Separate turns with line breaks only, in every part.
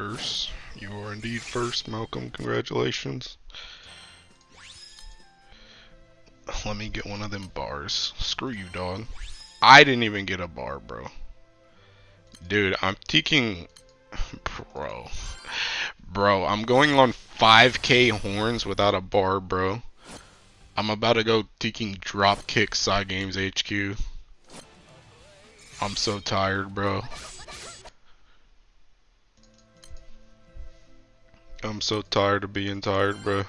first. You are indeed first, Malcolm. Congratulations. Let me get one of them bars. Screw you, dog. I didn't even get a bar, bro. Dude, I'm taking... Bro, I'm going on 5k horns without a bar, bro. I'm about to go taking dropkick side games HQ. I'm so tired, bro. I'm so tired of being tired, bro.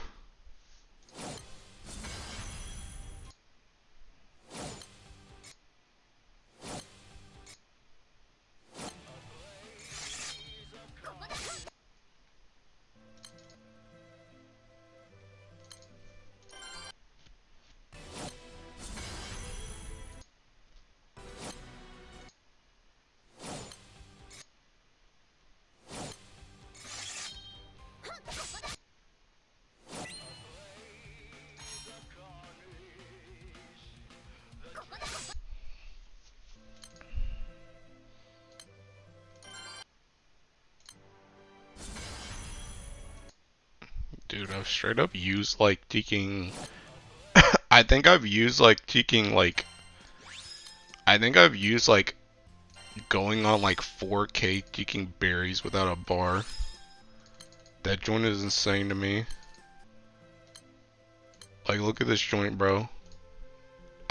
Dude, I've straight up used like taking... I think I've used like taking like... I think I've used like going on like 4k taking berries without a bar. That joint is insane to me. Like, look at this joint, bro.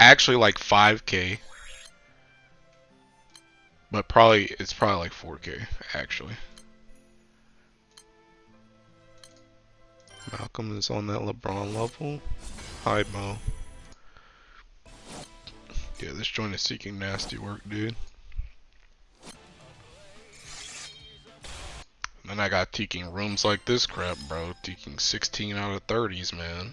Actually like 5k. But it's probably like 4k, actually. Malcolm is on that LeBron level. Hi, Mo. Yeah, this joint is seeking nasty work, dude. And then I got taking rooms like this crap, bro. Taking 16 out of 30s, man.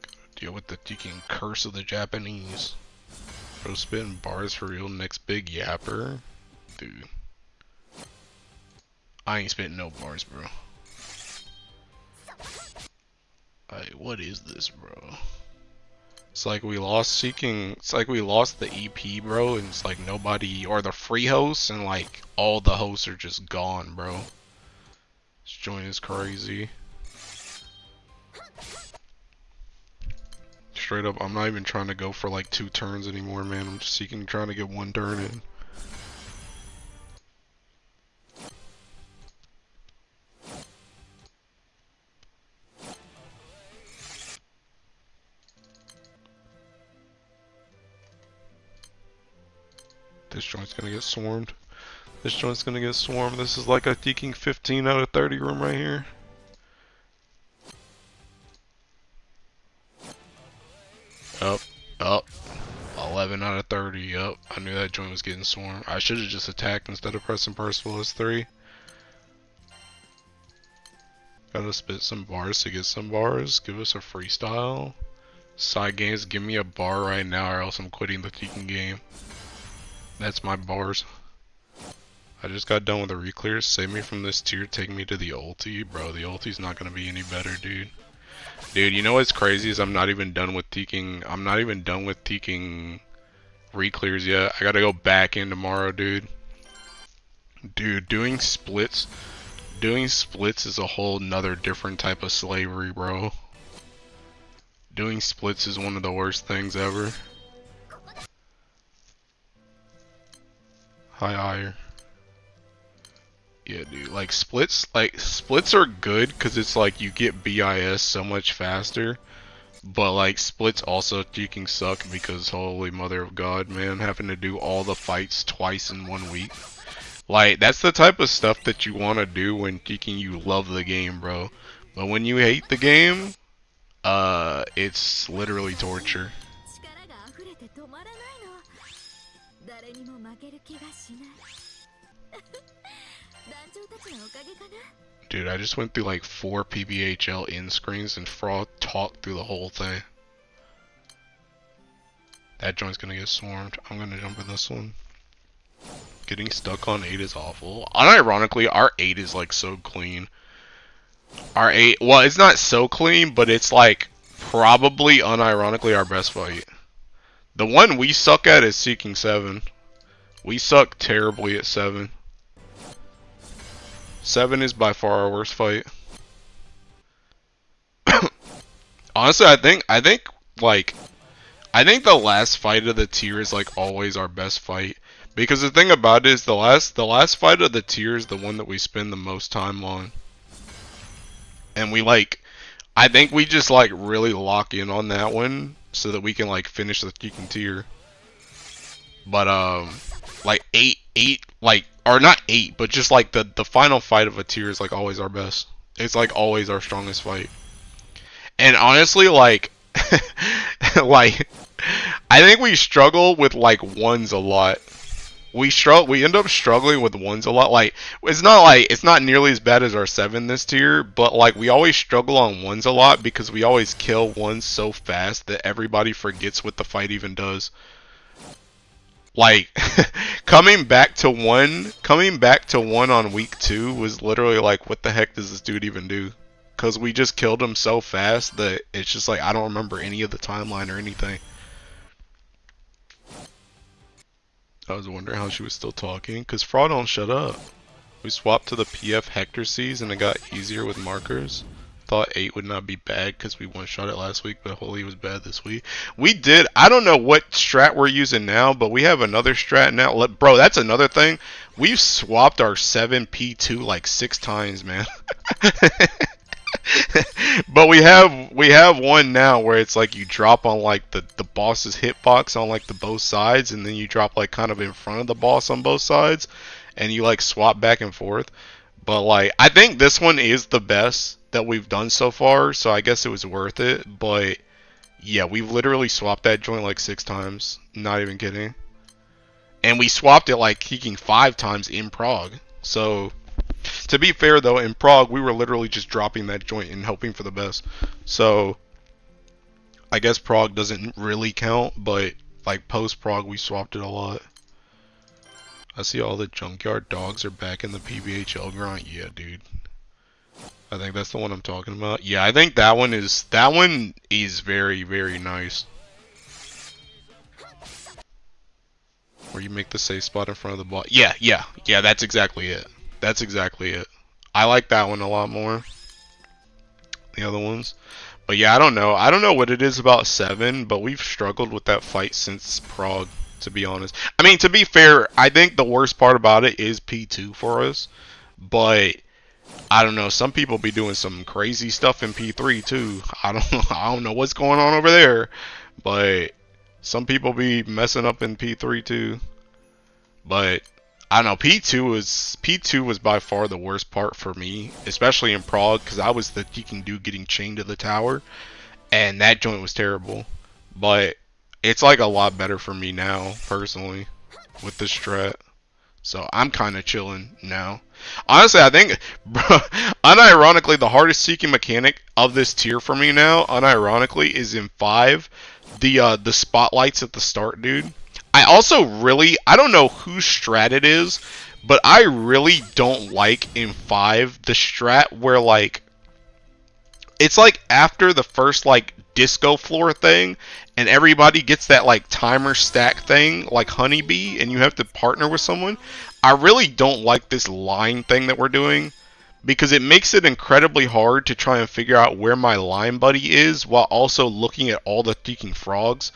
Gotta deal with the taking curse of the Japanese. Bro, spitting bars for real. Next big yapper. Dude. I ain't spitting no bars, bro. Like, what is this, bro? It's like we lost seeking. It's like we lost the EP, bro, and it's like nobody, or the free hosts, and like all the hosts are just gone, bro. This joint is crazy. Straight up, I'm not even trying to go for like 2 turns anymore, man. I'm just trying to get 1 turn in. This joint's gonna get swarmed. This joint's gonna get swarmed. This is like a taking 15 out of 30 room right here. Up. 11 out of 30. Yup. I knew that joint was getting swarmed. I should have just attacked instead of pressing Parser 3. Gotta spit some bars to get some bars. Give us a freestyle. Side games, give me a bar right now or else I'm quitting the taking game. That's my bars. I just got done with the Reclear. Save me from this tier. Take me to the ulti. Bro, the ulti's not gonna be any better, dude. Dude, you know what's crazy is I'm not even done with taking Reclears yet. I gotta go back in tomorrow, dude. Dude, doing splits is a whole nother different type of slavery, bro. Doing splits is one of the worst things ever. Hi, higher. Yeah, dude, like splits are good because it's like you get BIS so much faster, but like splits also fucking suck because holy mother of God, man, having to do all the fights twice in 1 week. Like, that's the type of stuff that you want to do when you love the game, bro. But when you hate the game, it's literally torture. Dude, I just went through like 4 PBHL in screens and Fraud talked through the whole thing. That joint's gonna get swarmed. I'm gonna jump in this one. Getting stuck on 8 is awful. Unironically, our 8 is like so clean. Our 8, well, it's not so clean, but it's like probably unironically our best fight. The one we suck at is Seeking 7. We suck terribly at 7. 7 is by far our worst fight. Honestly, I think the last fight of the tier is like always our best fight. Because the thing about it is the last fight of the tier is the one that we spend the most time on. And I think we just like really lock in on that one so that we can like finish the freaking tier. But like 8 like, or not 8, but just like the final fight of a tier is like always our best. It's like always our strongest fight. And honestly, like like I think we struggle with like ones a lot. We end up struggling with ones a lot. Like it's not nearly as bad as our 7 this tier, but like we always struggle on ones a lot because we always kill ones so fast that everybody forgets what the fight even does. Like coming back to one on week 2 was literally like, what the heck does this dude even do? Because we just killed him so fast that it's just like I don't remember any of the timeline or anything. I was wondering how she was still talking, because Fraud don't shut up. We swapped to the PF Hector Cs and it got easier with markers. Thought 8 would not be bad because we one-shot it last week, but holy, it was bad this week. We did. I don't know what strat we're using now, but we have another strat now. Bro, that's another thing. We've swapped our 7P2 like 6 times, man. But we have one now where it's like you drop on like the boss's hitbox on like the both sides, and then you drop like kind of in front of the boss on both sides, and you like swap back and forth. But like I think this one is the best that we've done so far, so I guess it was worth it. But yeah, we've literally swapped that joint like 6 times, not even kidding. And we swapped it like kicking 5 times in Prague. So to be fair though, in Prague we were literally just dropping that joint and hoping for the best. So I guess Prague doesn't really count, but like post Prague we swapped it a lot. I see all the junkyard dogs are back in the PBHL grind. Yeah, dude. I think that's the one I'm talking about. Yeah, I think that one is very, very nice. Where you make the safe spot in front of the ball. Yeah, that's exactly it. That's exactly it. I like that one a lot more. The other ones. But yeah, I don't know. I don't know what it is about 7, but we've struggled with that fight since Prague, to be honest. I mean, to be fair, I think the worst part about it is P2 for us. But I don't know. Some people be doing some crazy stuff in P3 too. I don't know what's going on over there. But some people be messing up in P3 too. But I don't know. P2 was by far the worst part for me, especially in Prague, because I was the geeking dude getting chained to the tower, and that joint was terrible. But it's like a lot better for me now, personally, with this strat. So I'm kind of chilling now. Honestly, I think, bro, unironically, the hardest seeking mechanic of this tier for me now, unironically, is in 5. The spotlights at the start, dude. I also I don't know whose strat it is, but I really don't like in 5 the strat where like it's like after the first like disco floor thing and everybody gets that like timer stack thing like honeybee and you have to partner with someone. I really don't like this line thing that we're doing because it makes it incredibly hard to try and figure out where my line buddy is while also looking at all the freaking frogs.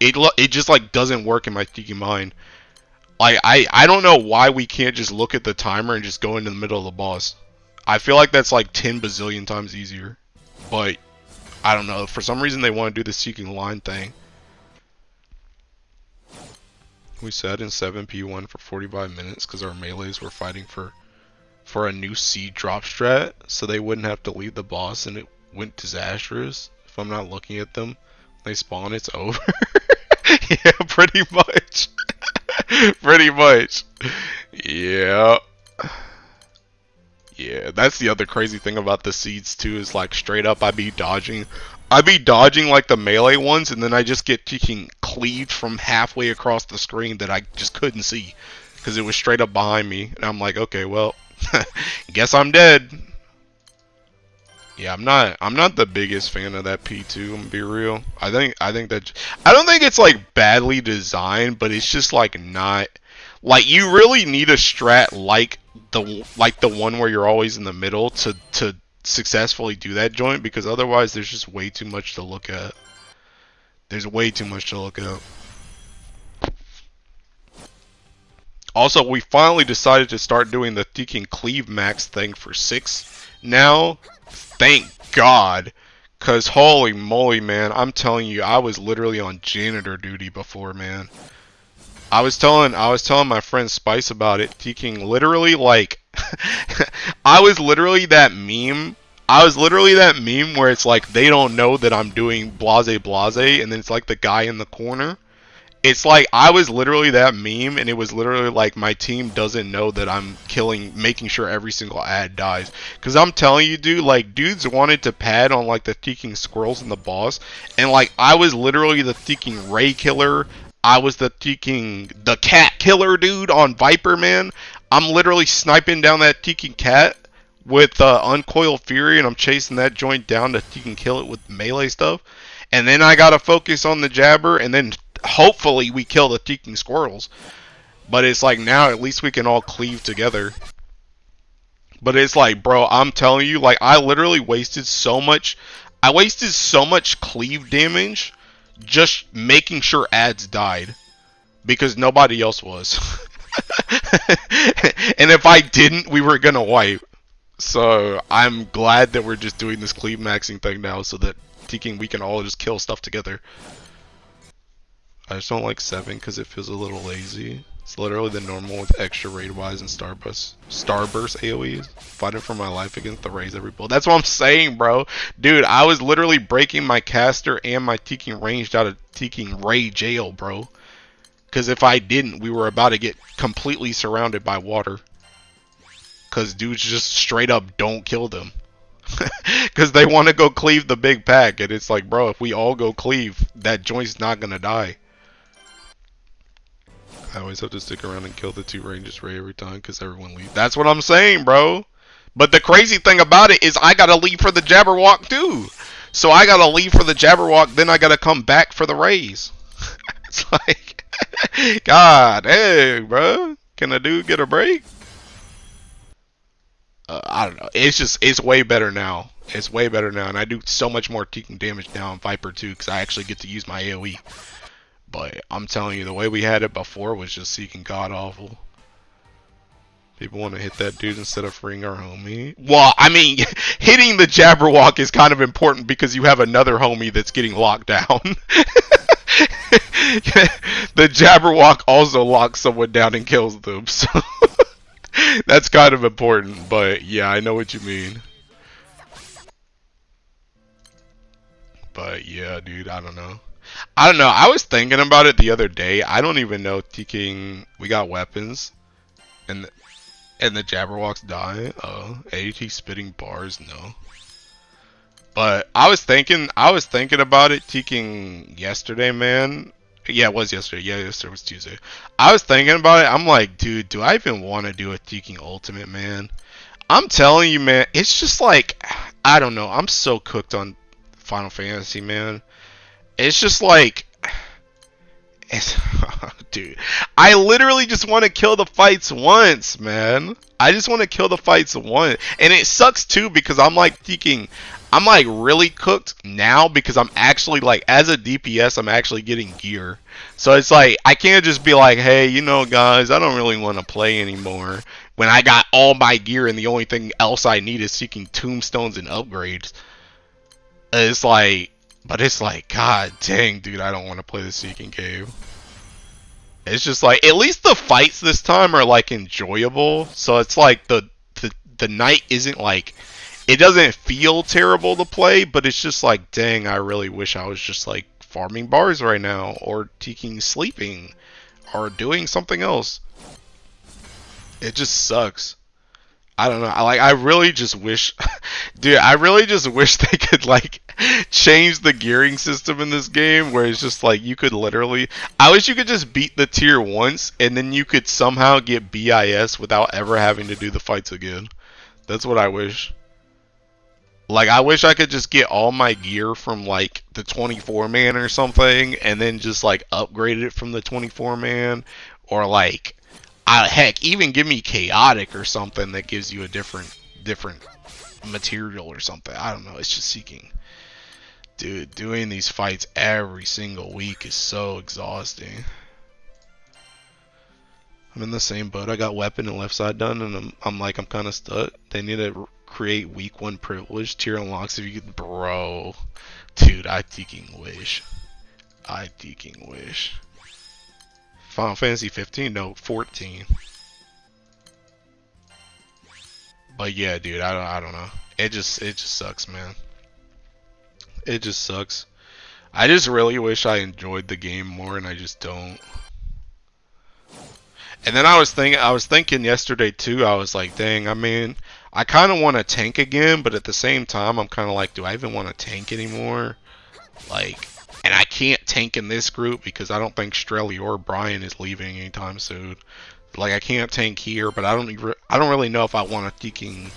It just like doesn't work in my freaking mind. Like I don't know why we can't just look at the timer and just go into the middle of the boss. I feel like that's like 10 bazillion times easier. But I don't know, for some reason they want to do the seeking line thing. We sat in 7P1 for 45 minutes because our melees were fighting for a new seed drop strat, so they wouldn't have to leave the boss, and it went disastrous. If I'm not looking at them, they spawn, it's over. Yeah, pretty much. Pretty much. Yeah. Yeah, that's the other crazy thing about the seeds too, is like straight up I be dodging like the melee ones, and then I just get freaking cleaved from halfway across the screen that I just couldn't see because it was straight up behind me, and I'm like, okay, well, guess I'm dead. Yeah, I'm not the biggest fan of that P2, I'm gonna be real. I don't think it's like badly designed, but it's just like not like you really need a strat like the one where you're always in the middle to successfully do that joint, because otherwise there's just way too much to look at. There's way too much to look at. Also, we finally decided to start doing the freaking cleave max thing for 6 now. Thank God. Cause holy moly, man, I'm telling you, I was literally on janitor duty before, man. I was telling my friend Spice about it, taking literally like I was literally that meme. I was literally that meme where it's like they don't know that I'm doing blase blase, and then it's like the guy in the corner. It's like I was literally that meme, and it was literally like my team doesn't know that I'm making sure every single ad dies. Cause I'm telling you, dude, like dudes wanted to pad on like the freaking squirrels and the boss, and like I was literally the freaking ray killer. I was the cat killer, dude, on Viper, man. I'm literally sniping down that freaking cat with Uncoil Fury, and I'm chasing that joint down to kill it with melee stuff. And then I gotta focus on the jabber, and then hopefully we kill the freaking squirrels. But it's like now at least we can all cleave together. But it's like, bro, I'm telling you, like I literally wasted so much. I wasted so much cleave damage just making sure ads died because nobody else was. And if I didn't, we were gonna wipe. So I'm glad that we're just doing this cleave maxing thing now, so that we can all just kill stuff together. I just don't like 7 because it feels a little lazy. It's literally the normal with extra raid wise and starburst AoEs. Fighting for my life against the rays every build. That's what I'm saying, bro. Dude, I was literally breaking my caster and my Teking ranged out of Teking Ray jail, bro. Because if I didn't, we were about to get completely surrounded by water. Because dudes just straight up don't kill them. Because they want to go cleave the big pack. And it's like, bro, if we all go cleave, that joint's not going to die. I always have to stick around and kill the 2 ranges Ray every time because everyone leaves. That's what I'm saying, bro. But the crazy thing about it is I gotta leave for the Jabberwock too. So I gotta leave for the Jabberwock, then I gotta come back for the Rays. It's like, God, hey, bro. Can a dude get a break? I don't know. It's way better now. It's way better now. And I do so much more taking damage now in Viper too because I actually get to use my AoE. But I'm telling you, the way we had it before was just seeking god awful. People want to hit that dude instead of freeing our homie. Well, I mean, hitting the Jabberwock is kind of important because you have another homie that's getting locked down. The Jabberwock also locks someone down and kills them, so that's kind of important. But yeah, I know what you mean. But yeah, dude, I don't know. I was thinking about it the other day. I don't even know we got weapons and the Jabberwock's dying. Oh, AT spitting bars, no. But I was thinking about it taking yesterday, man. Yeah, it was yesterday. Yeah, yesterday was Tuesday. I was thinking about it. I'm like, dude, do I even want to do a Teking Ultimate, man? I'm telling you, man, it's just like, I don't know. I'm so cooked on Final Fantasy, man. It's just like, dude, I literally just want to kill the fights once, man. I just want to kill the fights once. And it sucks too because I'm like really cooked now because I'm actually like, as a DPS, I'm actually getting gear. So it's like, I can't just be like, hey, you know, guys, I don't really want to play anymore when I got all my gear and the only thing else I need is seeking tombstones and upgrades. It's like, but it's like, god dang, dude, I don't want to play the Seeking Cave. It's just like, at least the fights this time are like enjoyable. So it's like the night isn't like, it doesn't feel terrible to play, but it's just like, dang, I really wish I was just like farming bars right now, or taking sleeping, or doing something else. It just sucks. I don't know. I really just wish, dude. I really just wish they could like change the gearing system in this game, where it's just like you could literally. I wish you could just beat the tier once, and then you could somehow get BIS without ever having to do the fights again. That's what I wish. Like, I wish I could just get all my gear from like the 24-man or something, and then just like upgrade it from the 24-man, or like, heck, even give me chaotic or something that gives you a different material or something. I don't know. It's just seeking. Dude, doing these fights every single week is so exhausting. I'm in the same boat. I got weapon and left side done, and I'm kind of stuck. They need to create week 1 privilege tier unlocks if you could, bro. Dude, I fucking wish. Final Fantasy 15, no, 14. But yeah, dude, I don't know. It just sucks, man. It just sucks. I just really wish I enjoyed the game more, and I just don't. And then I was thinking yesterday too. I was like, dang, I mean, I kind of want to tank again, but at the same time, I'm kind of like, do I even want to tank anymore? Like, and I can't tank in this group because I don't think Strelly or Brian is leaving anytime soon. Like, I can't tank here, but I don't really know if I want to taking.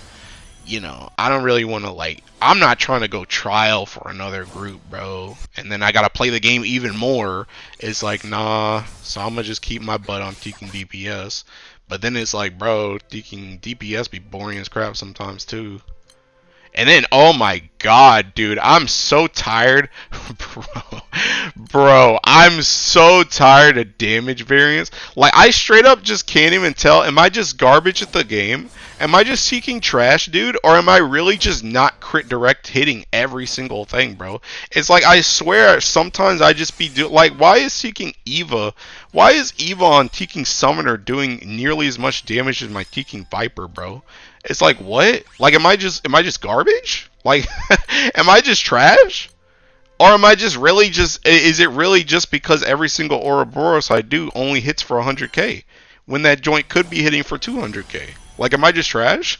You know, I don't really want to, like, I'm not trying to go trial for another group, bro. And then I gotta play the game even more. It's like, nah. So I'm gonna just keep my butt on taking DPS. But then it's like, bro, taking DPS be boring as crap sometimes too. And then, oh my god, dude, I'm so tired. Bro, I'm so tired of damage variance. Like, I straight up just can't even tell. Am I just garbage at the game? Am I just seeking trash, dude? Or am I really just not crit direct hitting every single thing, bro? It's like, I swear, sometimes I just be like, why is seeking Eva? Why is Eva on Teeking Summoner doing nearly as much damage as my Teeking Viper, bro? It's like, what? Like, am I just garbage? Like, am I just trash? Or am I just really is it really just because every single Ouroboros I do only hits for 100k? When that joint could be hitting for 200k? Like, am I just trash?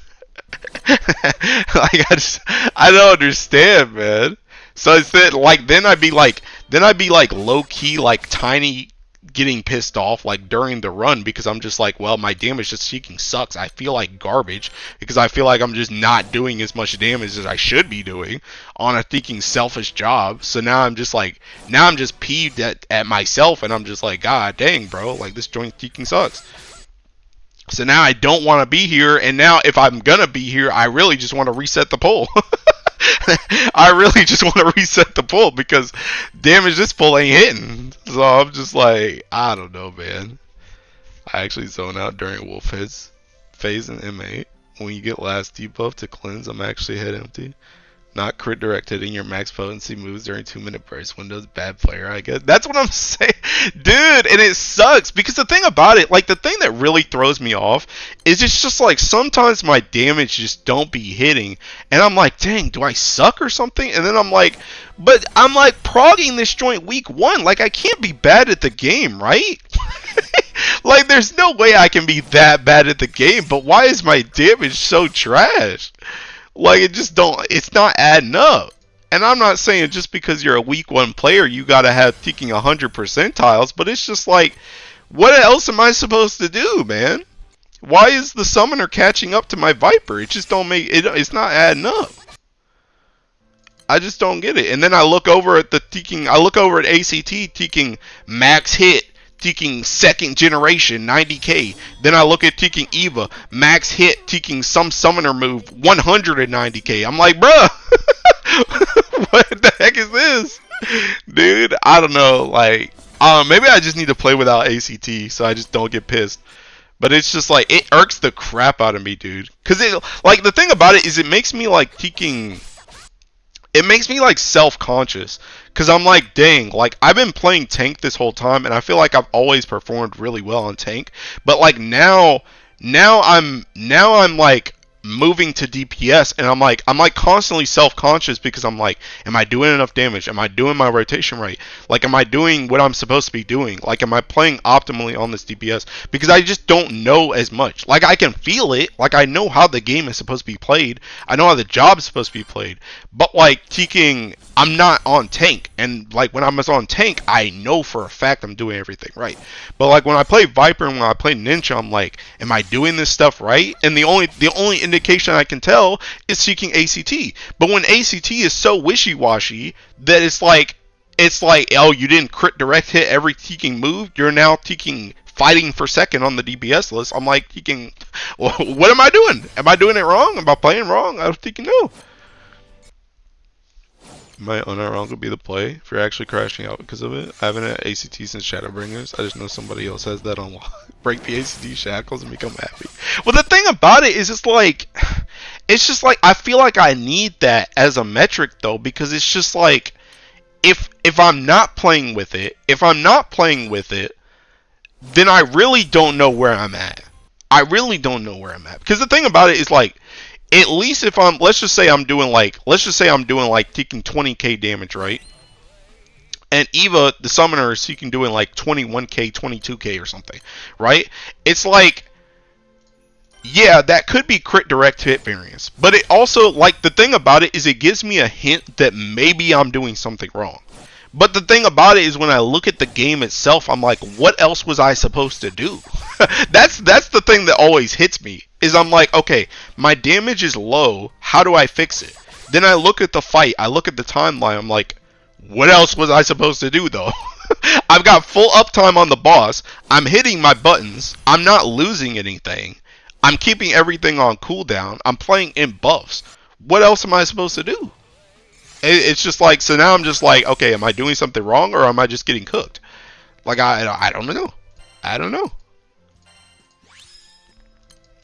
Like, I don't understand, man. So it's that, like, then I'd be like low key, like, tiny getting pissed off, like, during the run, because I'm just like, well, my damage just seeking sucks. I feel like garbage because I feel like I'm just not doing as much damage as I should be doing on a thinking selfish job. So now I'm just like, now I'm just peeved at myself, and I'm just like, god dang, bro, like, this joint thinking sucks. So now I don't want to be here, and now if I'm gonna be here, I really just want to reset the poll. I really just want to reset the pull because damage this pull ain't hitting. So I'm just like, I don't know, man. I actually zone out during Wolfhead's phase in M8. When you get last debuff to cleanse, I'm actually head empty. Not crit direct hitting your max potency moves during 2-minute burst windows. Bad player, I guess. That's what I'm saying. Dude, and it sucks because the thing about it, like, the thing that really throws me off is it's just like sometimes my damage just don't be hitting. And I'm like, dang, do I suck or something? And then I'm like, but I'm like progging this joint week 1. Like, I can't be bad at the game, right? Like, there's no way I can be that bad at the game. But why is my damage so trash? Like, it's not adding up. And I'm not saying just because you're a week 1 player, you gotta have ticking 100 percentiles, but it's just like, what else am I supposed to do, man? Why is the summoner catching up to my Viper? It just don't make it, it's not adding up. I just don't get it. And then I look over at ACT ticking max hit, ticking 2nd generation 90k. Then I look at ticking Eva max hit, ticking some summoner move 190k. I'm like, bruh, what the heck is this, dude? I don't know. Like, maybe I just need to play without ACT so I just don't get pissed. But it's just like, it irks the crap out of me, dude. Cause it, like, the thing about it is it makes me like ticking. It makes me like self-conscious. Cause I'm like, dang, like, I've been playing tank this whole time, and I feel like I've always performed really well on tank. But like now I'm like moving to DPS, and I'm like constantly self-conscious because I'm like, am I doing enough damage? Am I doing my rotation right? Like, am I doing what I'm supposed to be doing? Like, am I playing optimally on this DPS? Because I just don't know as much. Like, I can feel it. Like, I know how the game is supposed to be played. I know how the job is supposed to be played. But like, taking, I'm not on tank, and like when I'm on tank, I know for a fact I'm doing everything right. But like when I play Viper and when I play Ninja, I'm like, am I doing this stuff right? And the only indication I can tell is seeking ACT. But when ACT is so wishy-washy that it's like, oh, you didn't crit direct hit every teeking move, you're now teeking fighting for second on the DPS list. I'm like, well, what am I doing? Am I doing it wrong? Am I playing wrong? I don't think you know. Might unironically be the play if you're actually crashing out because of it. I haven't had ACT since Shadowbringers. I just know somebody else has that on lock. Break the ACT shackles and become happy. Well, the thing about it is it's just like I feel like I need that as a metric though, because it's just like if I'm not playing with it, then I really don't know where I'm at. Because the thing about it is like, at least if let's just say I'm doing like taking 20k damage, right? And Eva, the summoner, is seeking doing like 21k, 22k or something, right? It's like, yeah, that could be crit direct hit variance. But it also, like, the thing about it is it gives me a hint that maybe I'm doing something wrong. But the thing about it is when I look at the game itself, I'm like, what else was I supposed to do? That's the thing that always hits me, is I'm like, okay, my damage is low, how do I fix it? Then I look at the fight, I look at the timeline, I'm like, what else was I supposed to do though? I've got full uptime on the boss, I'm hitting my buttons, I'm not losing anything, I'm keeping everything on cooldown, I'm playing in buffs. What else am I supposed to do? It's just like, so now I'm just like, okay, am I doing something wrong or am I just getting cooked? Like, I don't know. I don't know.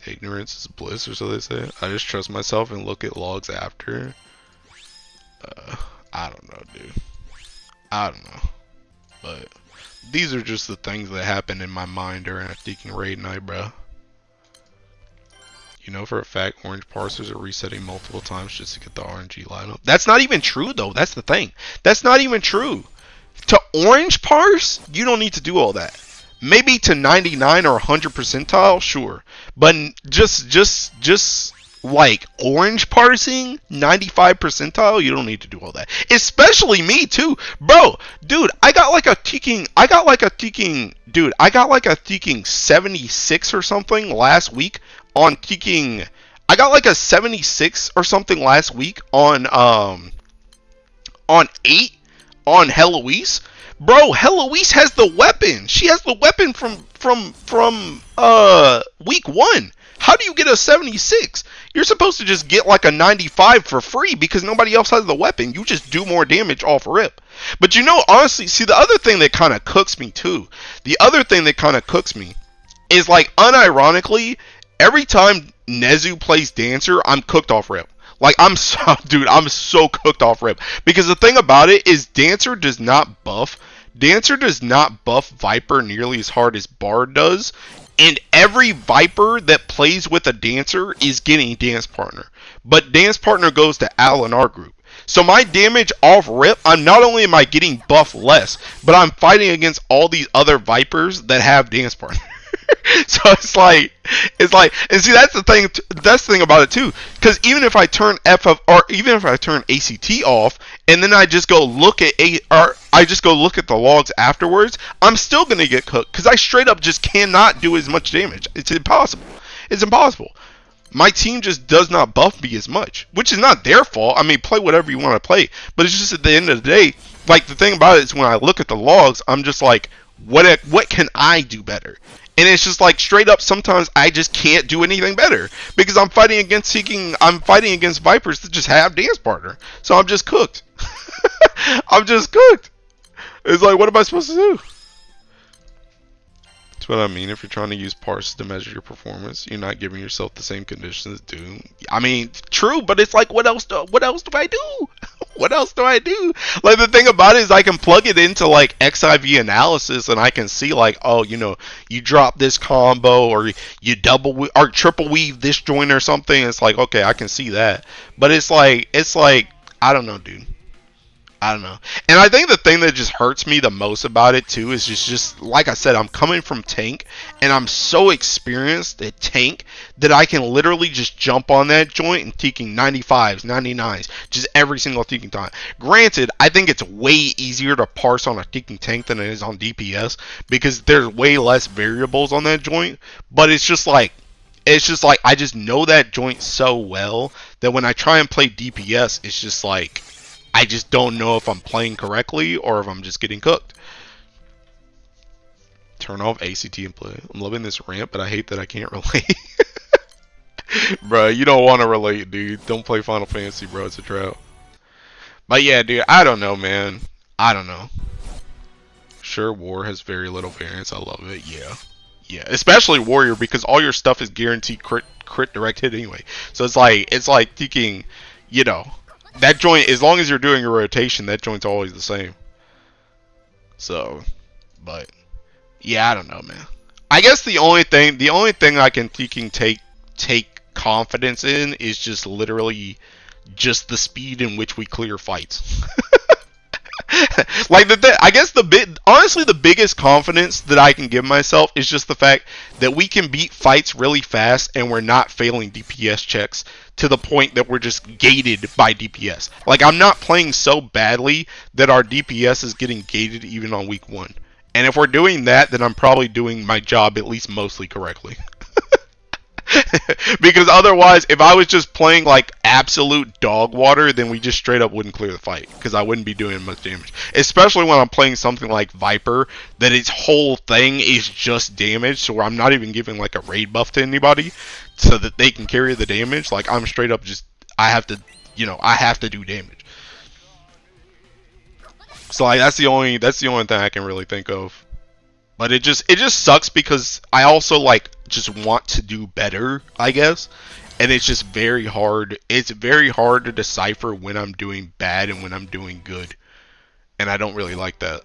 Ignorance is bliss, or so they say. I just trust myself and look at logs after. I don't know, dude. I don't know. But these are just the things that happen in my mind during a Deacon raid night, bro. You know for a fact orange parsers are resetting multiple times just to get the RNG lineup. That's not even true though. That's the thing. That's not even true. To orange parse, you don't need to do all that. Maybe to 99 or 100 percentile, sure. But just like orange parsing, 95 percentile, you don't need to do all that. Especially me too. Bro, dude, I got like a ticking 76 or something last week on ticking. I got like a 76 or something last week on 8 on Heloise. Bro, Heloise has the weapon. She has the weapon from week 1. How do you get a 76? You're supposed to just get like a 95 for free because nobody else has the weapon. You just do more damage off rip. But you know, honestly, see, the other thing that kind of cooks me too, is like, unironically, every time Nezu plays Dancer, I'm cooked off rip. Like, I'm so cooked off rip. Because the thing about it is Dancer does not buff Viper nearly as hard as Bard does. And every Viper that plays with a Dancer is getting Dance Partner. But Dance Partner goes to Al in our group. So my damage off rip, not only am I getting buff less, but I'm fighting against all these other Vipers that have Dance Partner. So it's like, and see, that's the thing about it too. Because even if I turn ACT off, and then I just go look at the logs afterwards, I'm still gonna get cooked because I straight up just cannot do as much damage. It's impossible. It's impossible. My team just does not buff me as much, which is not their fault. I mean, play whatever you want to play, but it's just at the end of the day, like, the thing about it is when I look at the logs, I'm just like, what can I do better? And it's just like, straight up, sometimes I just can't do anything better because I'm fighting against Vipers that just have Dance Partner. So I'm just cooked. I'm just cooked. It's like, what am I supposed to do? That's what I mean. If you're trying to use Parser to measure your performance, you're not giving yourself the same conditions, dude. I mean, true, but it's like, what else do I do? What else do I do? Like, the thing about it is I can plug it into like XIV analysis and I can see like, oh, you know, you drop this combo or you double or triple weave this joint or something. It's like, okay, I can see that. But it's like, I don't know, dude. I don't know. And I think the thing that just hurts me the most about it too is just like I said, I'm coming from tank and I'm so experienced at tank that I can literally just jump on that joint and taking 95s, 99s, just every single ticking time. Granted, I think it's way easier to parse on a ticking tank than it is on DPS because there's way less variables on that joint, but it's just like I just know that joint so well that when I try and play DPS, it's just like I just don't know if I'm playing correctly or if I'm just getting cooked. turn off ACT and play. I'm loving this ramp, but I hate that I can't relate. Bro, you don't want to relate, dude. Don't play Final Fantasy, bro. It's a trap. But yeah, dude, I don't know, man. I don't know. Sure, War has very little variance. I love it. Yeah. Yeah, especially Warrior, because all your stuff is guaranteed crit direct hit anyway. So it's like thinking, you know, that joint, as long as you're doing a rotation, that joint's always the same. So, but yeah, I don't know, man. I guess the only thing I can take confidence in is just literally just the speed in which we clear fights. Like I guess honestly the biggest confidence that I can give myself is just the fact that we can beat fights really fast and we're not failing DPS checks to the point that we're just gated by DPS. Like, I'm not playing so badly that our DPS is getting gated even on week 1. And if we're doing that, then I'm probably doing my job at least mostly correctly. Because otherwise, if I was just playing like absolute dog water, then we just straight up wouldn't clear the fight, because I wouldn't be doing much damage. Especially when I'm playing something like Viper, that its whole thing is just damage, so I'm not even giving like a raid buff to anybody so that they can carry the damage. Like, I'm straight up just, I have to, you know, I have to do damage. So like that's the only thing I can really think of. But it just sucks because I also like just want to do better, I guess. And it's just very hard. It's very hard to decipher when I'm doing bad and when I'm doing good. And I don't really like that.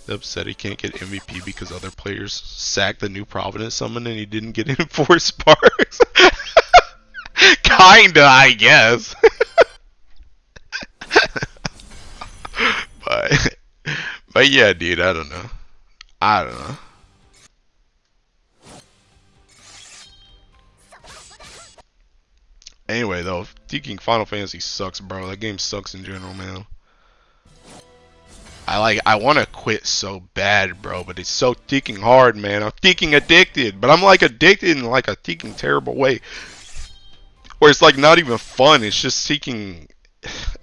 Upset he can't get MVP because other players sacked the new Providence summon and he didn't get in 4 sparks. Kinda, I guess. But yeah, dude, I don't know. Anyway, though, thinking Final Fantasy sucks, bro. That game sucks in general, man. I want to quit so bad, bro, but it's so freaking hard, man. I'm freaking addicted, but I'm like addicted in like a freaking terrible way. Where it's like not even fun. It's just seeking.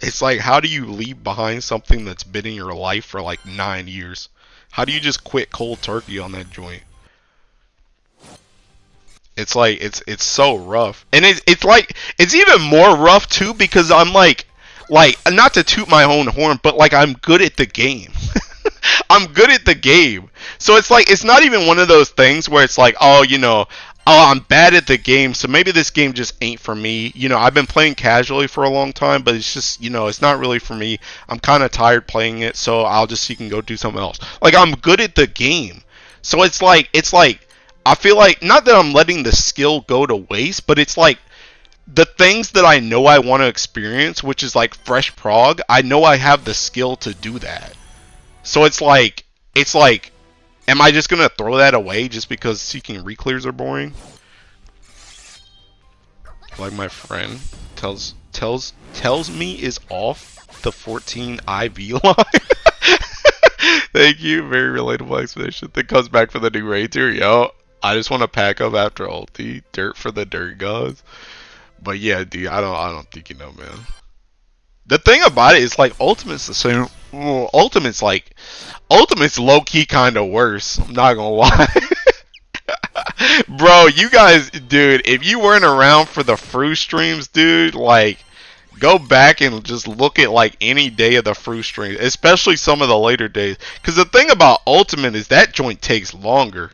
It's like, how do you leave behind something that's been in your life for like 9 years? How do you just quit cold turkey on that joint? It's like, it's so rough. And it's like, it's even more rough too because I'm like, not to toot my own horn, but like I'm good at the game. I'm good at the game. So it's like, it's not even one of those things where it's like, oh, you know, oh, I'm bad at the game, so maybe this game just ain't for me. You know, I've been playing casually for a long time, but it's just, you know, it's not really for me. I'm kind of tired playing it, so I'll just, you can go do something else. Like, I'm good at the game. So it's like, I feel like, not that I'm letting the skill go to waste, but it's like, the things that I know I want to experience, which is like fresh prog, I know I have the skill to do that. So it's like, am I just gonna throw that away just because seeking reclears are boring? Like my friend tells me is off the 14 IV line. Thank you, very relatable explanation. That comes back for the new raid tier. Yo, I just want to pack up after ulti. Dirt for the dirt gods. But yeah, dude, I don't think you know, man. The thing about it is, like, Ultimate's the same. Ultimate's low-key kind of worse. I'm not gonna lie. Bro, you guys, dude, if you weren't around for the Fru streams, dude, like, go back and just look at, like, any day of the Fru streams, especially some of the later days. Because the thing about Ultimate is that joint takes longer.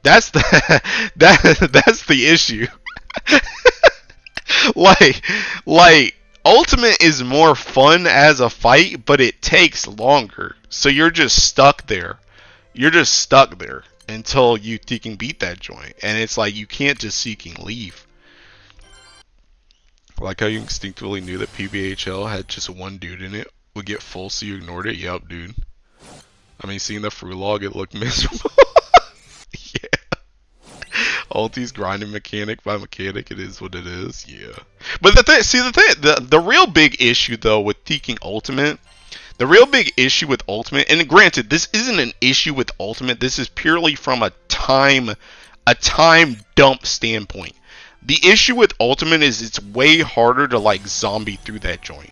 That's the, that's the issue. like, Ultimate is more fun as a fight, but it takes longer. So you're just stuck there. You're just stuck there until you can beat that joint. And it's like, you can't just seeking leave. Like how you instinctively knew that PBHL had just one dude in it would get full, so you ignored it. Yup, dude. I mean, seeing the Fru log, it looked miserable. Yeah. Ulti's grinding mechanic by mechanic, it is what it is, yeah. But the real big issue though with seeking Ultimate, the real big issue with Ultimate, and granted, this isn't an issue with Ultimate, this is purely from a time dump standpoint. The issue with Ultimate is it's way harder to like zombie through that joint.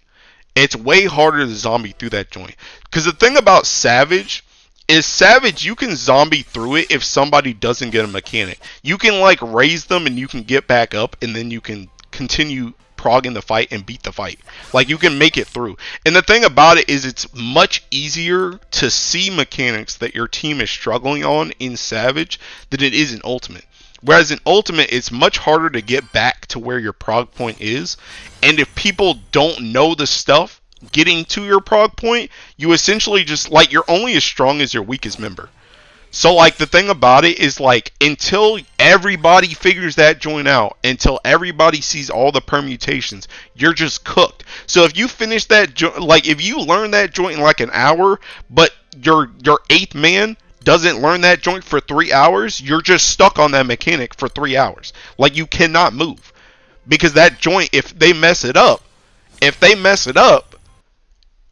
It's way harder to zombie through that joint. Because the thing about Savage is Savage, you can zombie through it if somebody doesn't get a mechanic. You can like raise them and you can get back up and then you can continue progging the fight and beat the fight. Like you can make it through. And the thing about it is it's much easier to see mechanics that your team is struggling on in Savage than it is in Ultimate. Whereas in Ultimate, it's much harder to get back to where your prog point is. And if people don't know the stuff getting to your prog point, you essentially just, like, you're only as strong as your weakest member. So, like, the thing about it is, like, until everybody figures that joint out, until everybody sees all the permutations, you're just cooked. So if you finish that joint, like, if you learn that joint in, like, an hour, but your 8th man doesn't learn that joint for 3 hours, you're just stuck on that mechanic for 3 hours. Like, you cannot move. Because that joint, if they mess it up,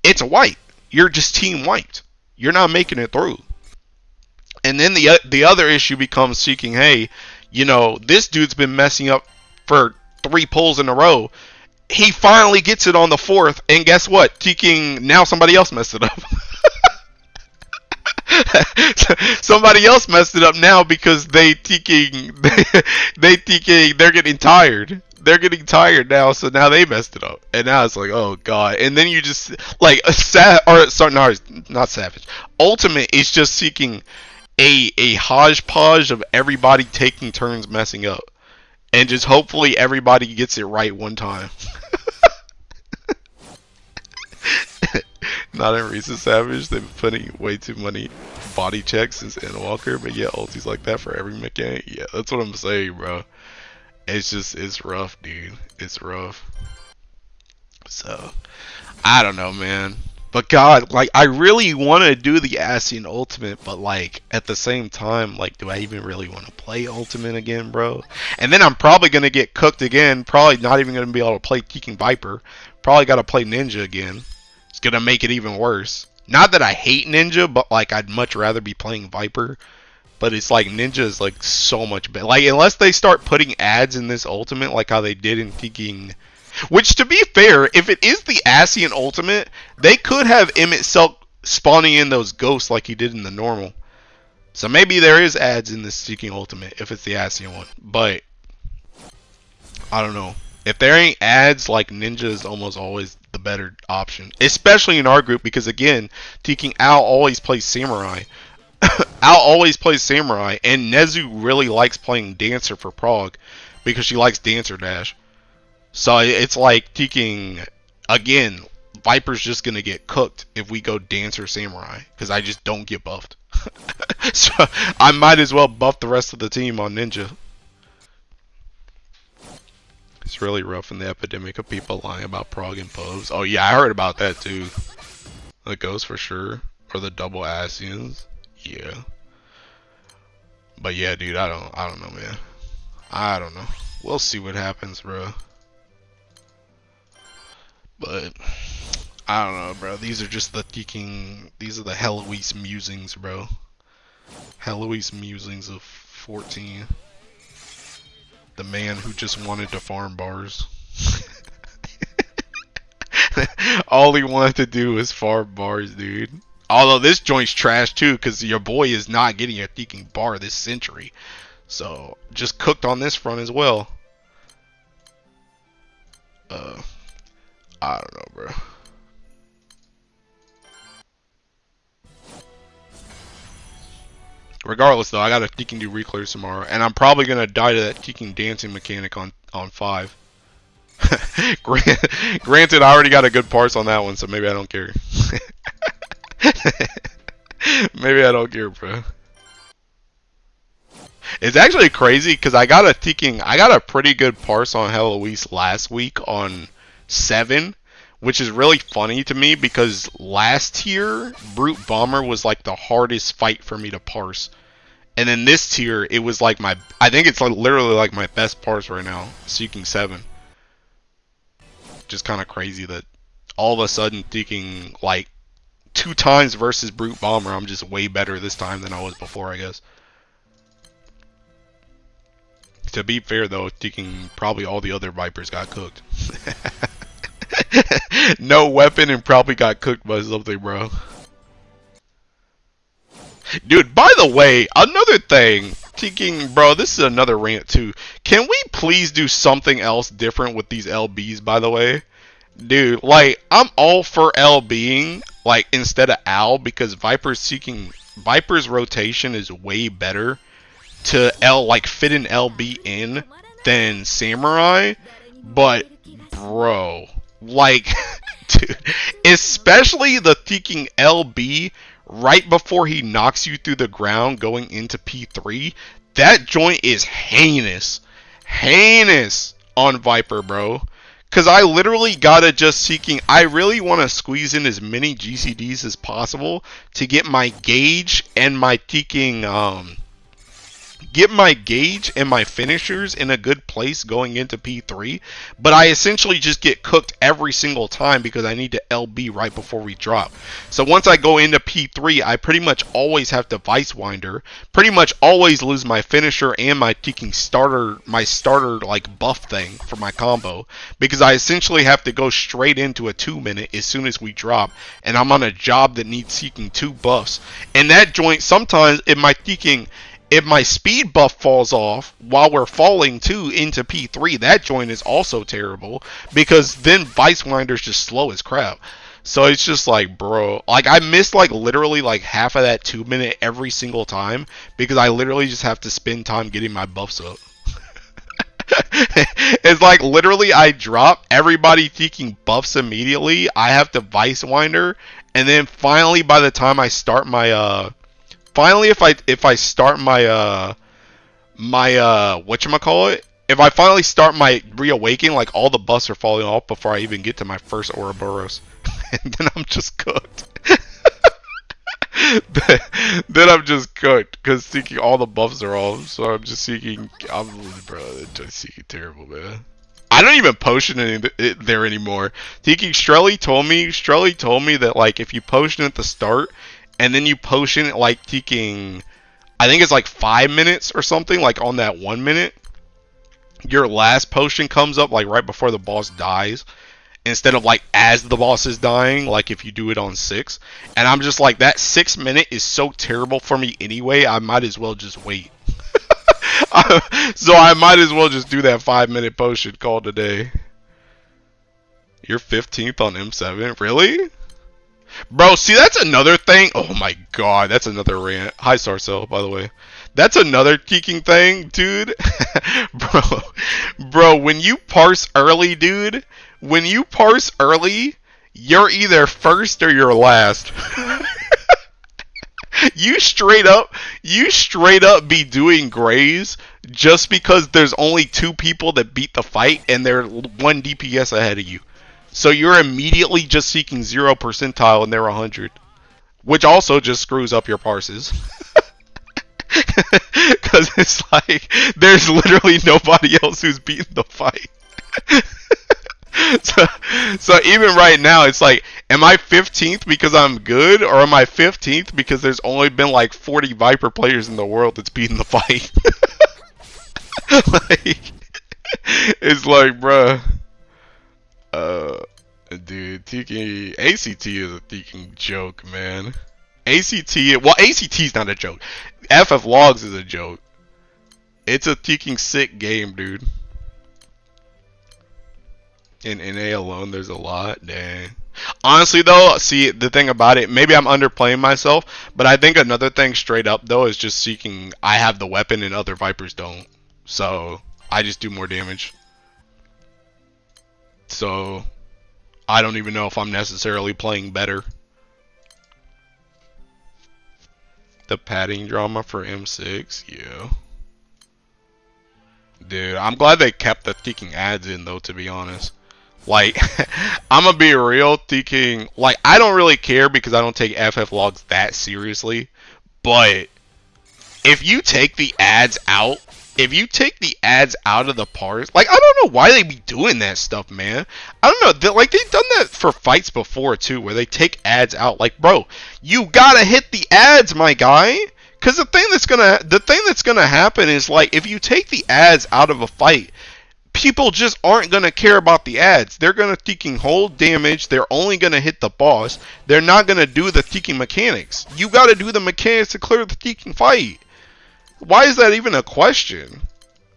it's a wipe. You're just team wiped. You're not making it through. And then the other issue becomes seeking, hey, you know, this dude's been messing up for 3 pulls in a row. He finally gets it on the 4th, and guess what? Now somebody else messed it up. Somebody else messed it up now because they're getting tired. They're getting tired now, so now they messed it up. And now it's like, oh god. And then you just like not Savage. Ultimate is just seeking a hodgepodge of everybody taking turns messing up. And just hopefully everybody gets it right one time. Not in recent Savage, they've been putting way too many body checks since Endwalker, but yeah, ultis like that for every mechanic. Yeah, that's what I'm saying, bro. It's rough, dude. It's rough. So, I don't know, man. But God, like, I really want to do the Ascian Ultimate, but like, at the same time, like, do I even really want to play Ultimate again, bro? And then I'm probably going to get cooked again. Probably not even going to be able to play Teking Viper. Probably got to play Ninja again. It's going to make it even worse. Not that I hate Ninja, but like, I'd much rather be playing Viper. But it's like, Ninja is like so much better. Like, unless they start putting ads in this Ultimate, like how they did in Teking. Which, to be fair, if it is the Ascian Ultimate, they could have Emmett Selk spawning in those ghosts like he did in the normal. So maybe there is ads in this Teking Ultimate if it's the Ascian one. But, I don't know. If there ain't ads, like, Ninja is almost always the better option. Especially in our group, because again, Teking Al always plays Samurai. Al always plays Samurai, and Nezu really likes playing Dancer for Prague, because she likes Dancer Dash. So it's like Teking, again, Viper's just going to get cooked if we go Dancer Samurai, because I just don't get buffed. So I might as well buff the rest of the team on Ninja. It's really rough in the epidemic of people lying about Prague and pubs. Oh yeah, I heard about that too. The ghosts for sure. Or the double Ascians. Yeah. But yeah, dude, I don't know, man. I don't know. We'll see what happens, bro. But I don't know, bro. These are just the these are the Heloise musings, bro. Heloise musings of 14. The man who just wanted to farm bars. All he wanted to do was farm bars, dude. Although this joint's trash too, because your boy is not getting a Teking bar this century. So, just cooked on this front as well. I don't know, bro. Regardless, though, I got a Teking do Reclear tomorrow, and I'm probably gonna die to that Teking dancing mechanic on 5. Granted, I already got a good parse on that one, so maybe I don't care. Maybe I don't care, bro. It's actually crazy because I got a pretty good parse on Heloise last week on 7, which is really funny to me because last tier Brute Bomber was like the hardest fight for me to parse, and then this tier it was like I think it's like literally like my best parse right now, Seeking 7. Just kind of crazy that all of a sudden Seeking like 2 times versus Brute Bomber, I'm just way better this time than I was before, I guess. To be fair though, Teking probably all the other Vipers got cooked. No weapon and probably got cooked by something, bro. Dude, by the way, another thing. Thinking, bro, this is another rant too. Can we please do something else different with these LBs, by the way? Dude, like, I'm all for LBing, like, instead of Al, because Viper's rotation is way better to like, fit an LB in than Samurai, but, bro, like, dude, especially the thinking LB right before he knocks you through the ground going into P3, that joint is heinous. Heinous on Viper, bro. Because I literally gotta just seeking, I really want to squeeze in as many GCDs as possible to get my gauge and my seeking, get my gauge and my finishers in a good place going into P3, but I essentially just get cooked every single time because I need to LB right before we drop. So once I go into P3, I pretty much always have to Vice Winder, pretty much always lose my finisher and my seeking starter, like buff thing for my combo, because I essentially have to go straight into a 2-minute as soon as we drop, and I'm on a job that needs seeking 2 buffs. And that joint, sometimes in my seeking, if my speed buff falls off while we're falling too into P3, that joint is also terrible because then Vice Winder's just slow as crap. So it's just like, bro, like I missed like literally like half of that 2-minute every single time because I literally just have to spend time getting my buffs up. It's like literally I drop, everybody seeking buffs immediately, I have to Vice Winder, and then finally by the time I start my finally, if I start my whatchamacallit, if I finally start my reawakening, like all the buffs are falling off before I even get to my first Ouroboros, and then I'm just cooked. Then I'm just cooked because seeking all the buffs are off. So I'm just seeking. Bro, just seeking terrible, man. I don't even potion it there anymore. Seeking Strelly told me that like if you potion at the start. And then you potion it like taking, I think it's like 5 minutes or something, like on that 1 minute. Your last potion comes up like right before the boss dies. Instead of like as the boss is dying, like if you do it on 6. And I'm just like, that 6 minute is so terrible for me anyway, I might as well just wait. So I might as well just do that 5-minute potion, call it a day. You're 15th on M7? Really? Bro, see, that's another thing. Oh my god, that's another rant. Hi, Sarcel, by the way. That's another geeking thing, dude. Bro, when you parse early, dude, when you parse early, you're either first or you're last. You straight up be doing grays just because there's only 2 people that beat the fight and they're 1 DPS ahead of you. So you're immediately just seeking 0 percentile and they're 100. Which also just screws up your parses. Because it's like, there's literally nobody else who's beaten the fight. So even right now, it's like, am I 15th because I'm good? Or am I 15th because there's only been like 40 Viper players in the world that's beaten the fight? Like, it's like, bruh. Dude, ACT is a freaking joke, man. ACT's not a joke. FF Logs is a joke. It's a freaking sick game, dude. In NA alone, there's a lot. Dang. Honestly, though, see, the thing about it, maybe I'm underplaying myself, but I think another thing straight up, though, is just seeking, I have the weapon and other Vipers don't. So, I just do more damage. So, I don't even know if I'm necessarily playing better. The padding drama for M6, yeah. Dude, I'm glad they kept the freaking ads in, though, to be honest. Like, I'm gonna be real thinking, like, I don't really care because I don't take FF Logs that seriously, but if you take the ads out, of the parts, like, I don't know why they be doing that stuff, man. I don't know, like, they've done that for fights before, too, where they take ads out. Like, bro, you gotta hit the ads, my guy. Because the thing that's gonna happen is, like, if you take the ads out of a fight, people just aren't going to care about the ads. They're going to freaking hold damage. They're only going to hit the boss. They're not going to do the freaking mechanics. You got to do the mechanics to clear the freaking fight. Why is that even a question?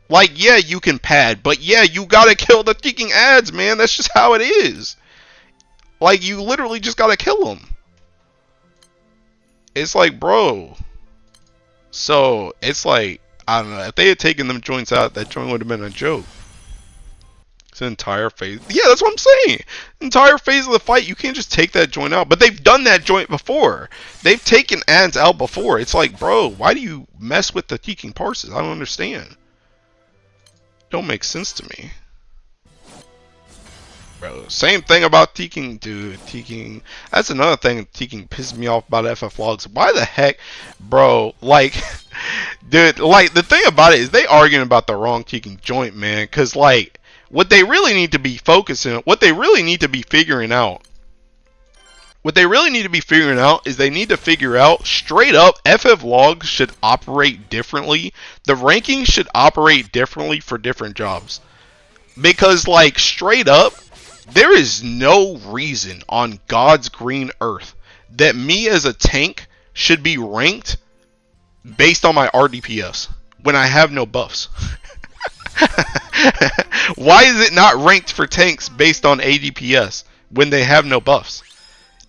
Like, yeah, you can pad, but yeah, you got to kill the freaking ads, man. That's just how it is. Like, you literally just got to kill them. It's like, bro. So, it's like, I don't know. If they had taken them joints out, that joint would have been a joke. It's an entire phase. Yeah, that's what I'm saying. Entire phase of the fight, you can't just take that joint out. But they've done that joint before. They've taken ads out before. It's like, bro, why do you mess with the teaking parsers? I don't understand. Don't make sense to me. Bro, same thing about teaking, dude. Teaking, that's another thing teaking pisses me off about FFLogs. Why the heck, bro, like, dude, like, the thing about it is they arguing about the wrong teaking joint, man. Because, like, what they really need to be focusing on, what they really need to be figuring out, is they need to figure out straight up FFLogs should operate differently. The rankings should operate differently for different jobs. Because, like, straight up, there is no reason on God's green earth that me as a tank should be ranked based on my RDPS when I have no buffs. Why is it not ranked for tanks based on ADPS when they have no buffs?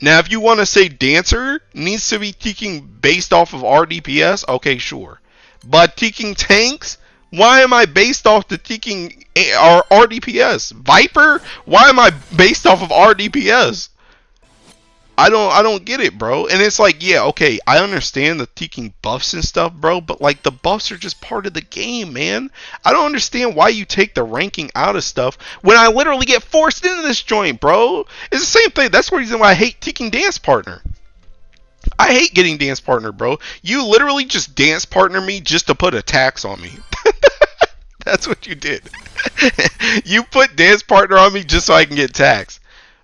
Now, if you want to say Dancer needs to be teaking based off of RDPS, okay, sure. But teaking tanks, why am I based off the teaking RDPS? Viper, why am I based off of RDPS? I don't get it, bro. And it's like, yeah, okay, I understand the teaking buffs and stuff, bro, but like the buffs are just part of the game, man. I don't understand why you take the ranking out of stuff when I literally get forced into this joint, bro. It's the same thing. That's the reason why I hate teaking dance partner. I hate getting dance partner, bro. You literally just dance partner me just to put a tax on me. That's what you did. You put dance partner on me just so I can get taxed.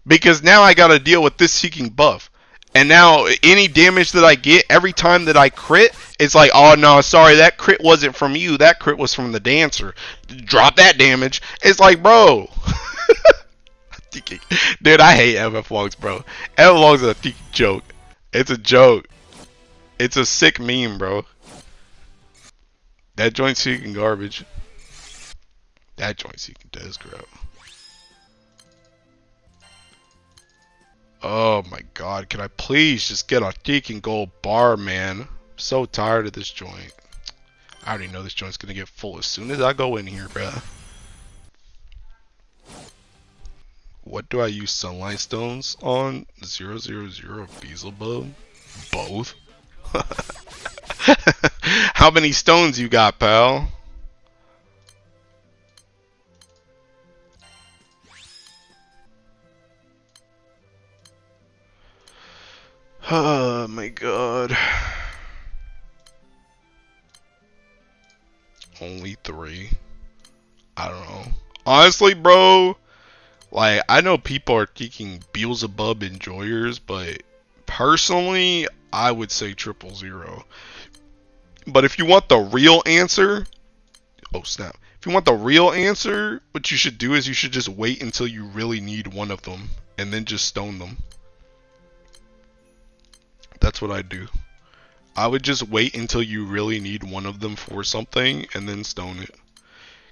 Because now I gotta deal with this seeking buff. And now any damage that I get every time that I crit, it's like, oh no, sorry, that crit wasn't from you. That crit was from the dancer. Drop that damage. It's like, bro. Dude, I hate FFLogs, bro. FFLogs is a freaking joke. It's a joke. It's a sick meme, bro. That joint seeking garbage. That joint seeking does grow. Oh my god, can I please just get a freaking gold bar, man? I'm so tired of this joint. I already know this joint's gonna get full as soon as I go in here, bruh. What do I use sunlight stones on? 000 Beelzebub? Both? How many stones you got, pal? Oh my god. Only 3. I don't know. Honestly, bro, like, I know people are geeking Beelzebub enjoyers, but personally, I would say 000. But if you want the real answer, oh snap. If you want the real answer, what you should do is you should just wait until you really need one of them, and then just stone them. That's what I'd do. I would just wait until you really need one of them for something and then stone it.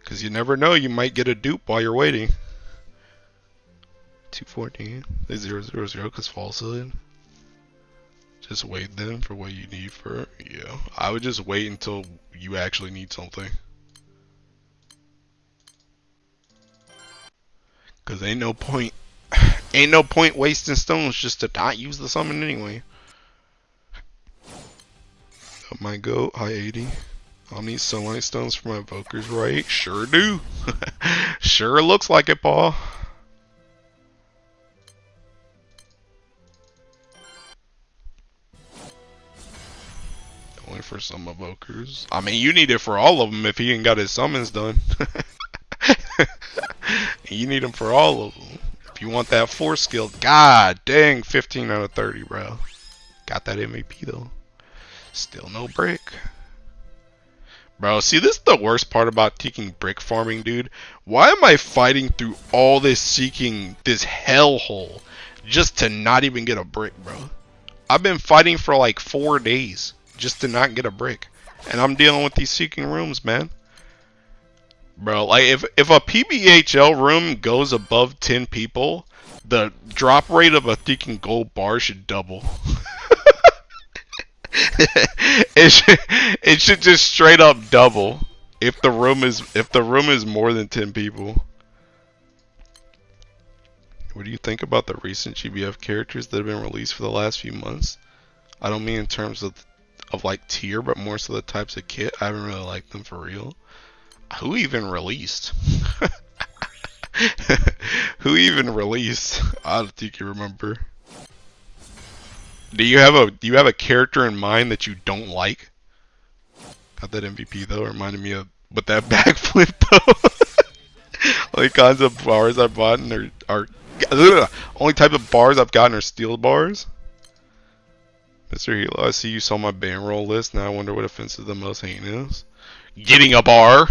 Because you never know, you might get a dupe while you're waiting. 214. 000 because falsehood. Just wait then for what you need for. Yeah. I would just wait until you actually need something. Because ain't no point. Ain't no point wasting stones just to not use the summon anyway. My goat, high 80. I'll need sunlight stones for my evokers, right? Sure do. Sure looks like it, Paul. Only for some evokers. I mean, you need it for all of them if he ain't got his summons done. You need them for all of them. If you want that 4 skill, god dang, 15 out of 30, bro. Got that MVP though. Still no brick. Bro, see, this is the worst part about taking brick farming, dude. Why am I fighting through all this seeking this hellhole just to not even get a brick, bro? I've been fighting for like 4 days just to not get a brick. And I'm dealing with these seeking rooms, man. Bro, like if a PBHL room goes above 10 people, the drop rate of a seeking gold bar should double. it should just straight up double if the room is more than 10 people. What do you think about the recent GBF characters that have been released for the last few months? I don't mean in terms of like tier, but more so the types of kit. I haven't really liked them for real. Who even released? Who even released? I don't think you remember. Do you have a character in mind that you don't like? Got that MVP though, reminded me of with that backflip though. Only kinds of bars I've bought are only type of bars I've gotten are steel bars. Mr. Hilo, I see you saw my ban roll list. Now I wonder what offense is the most heinous. Getting a bar.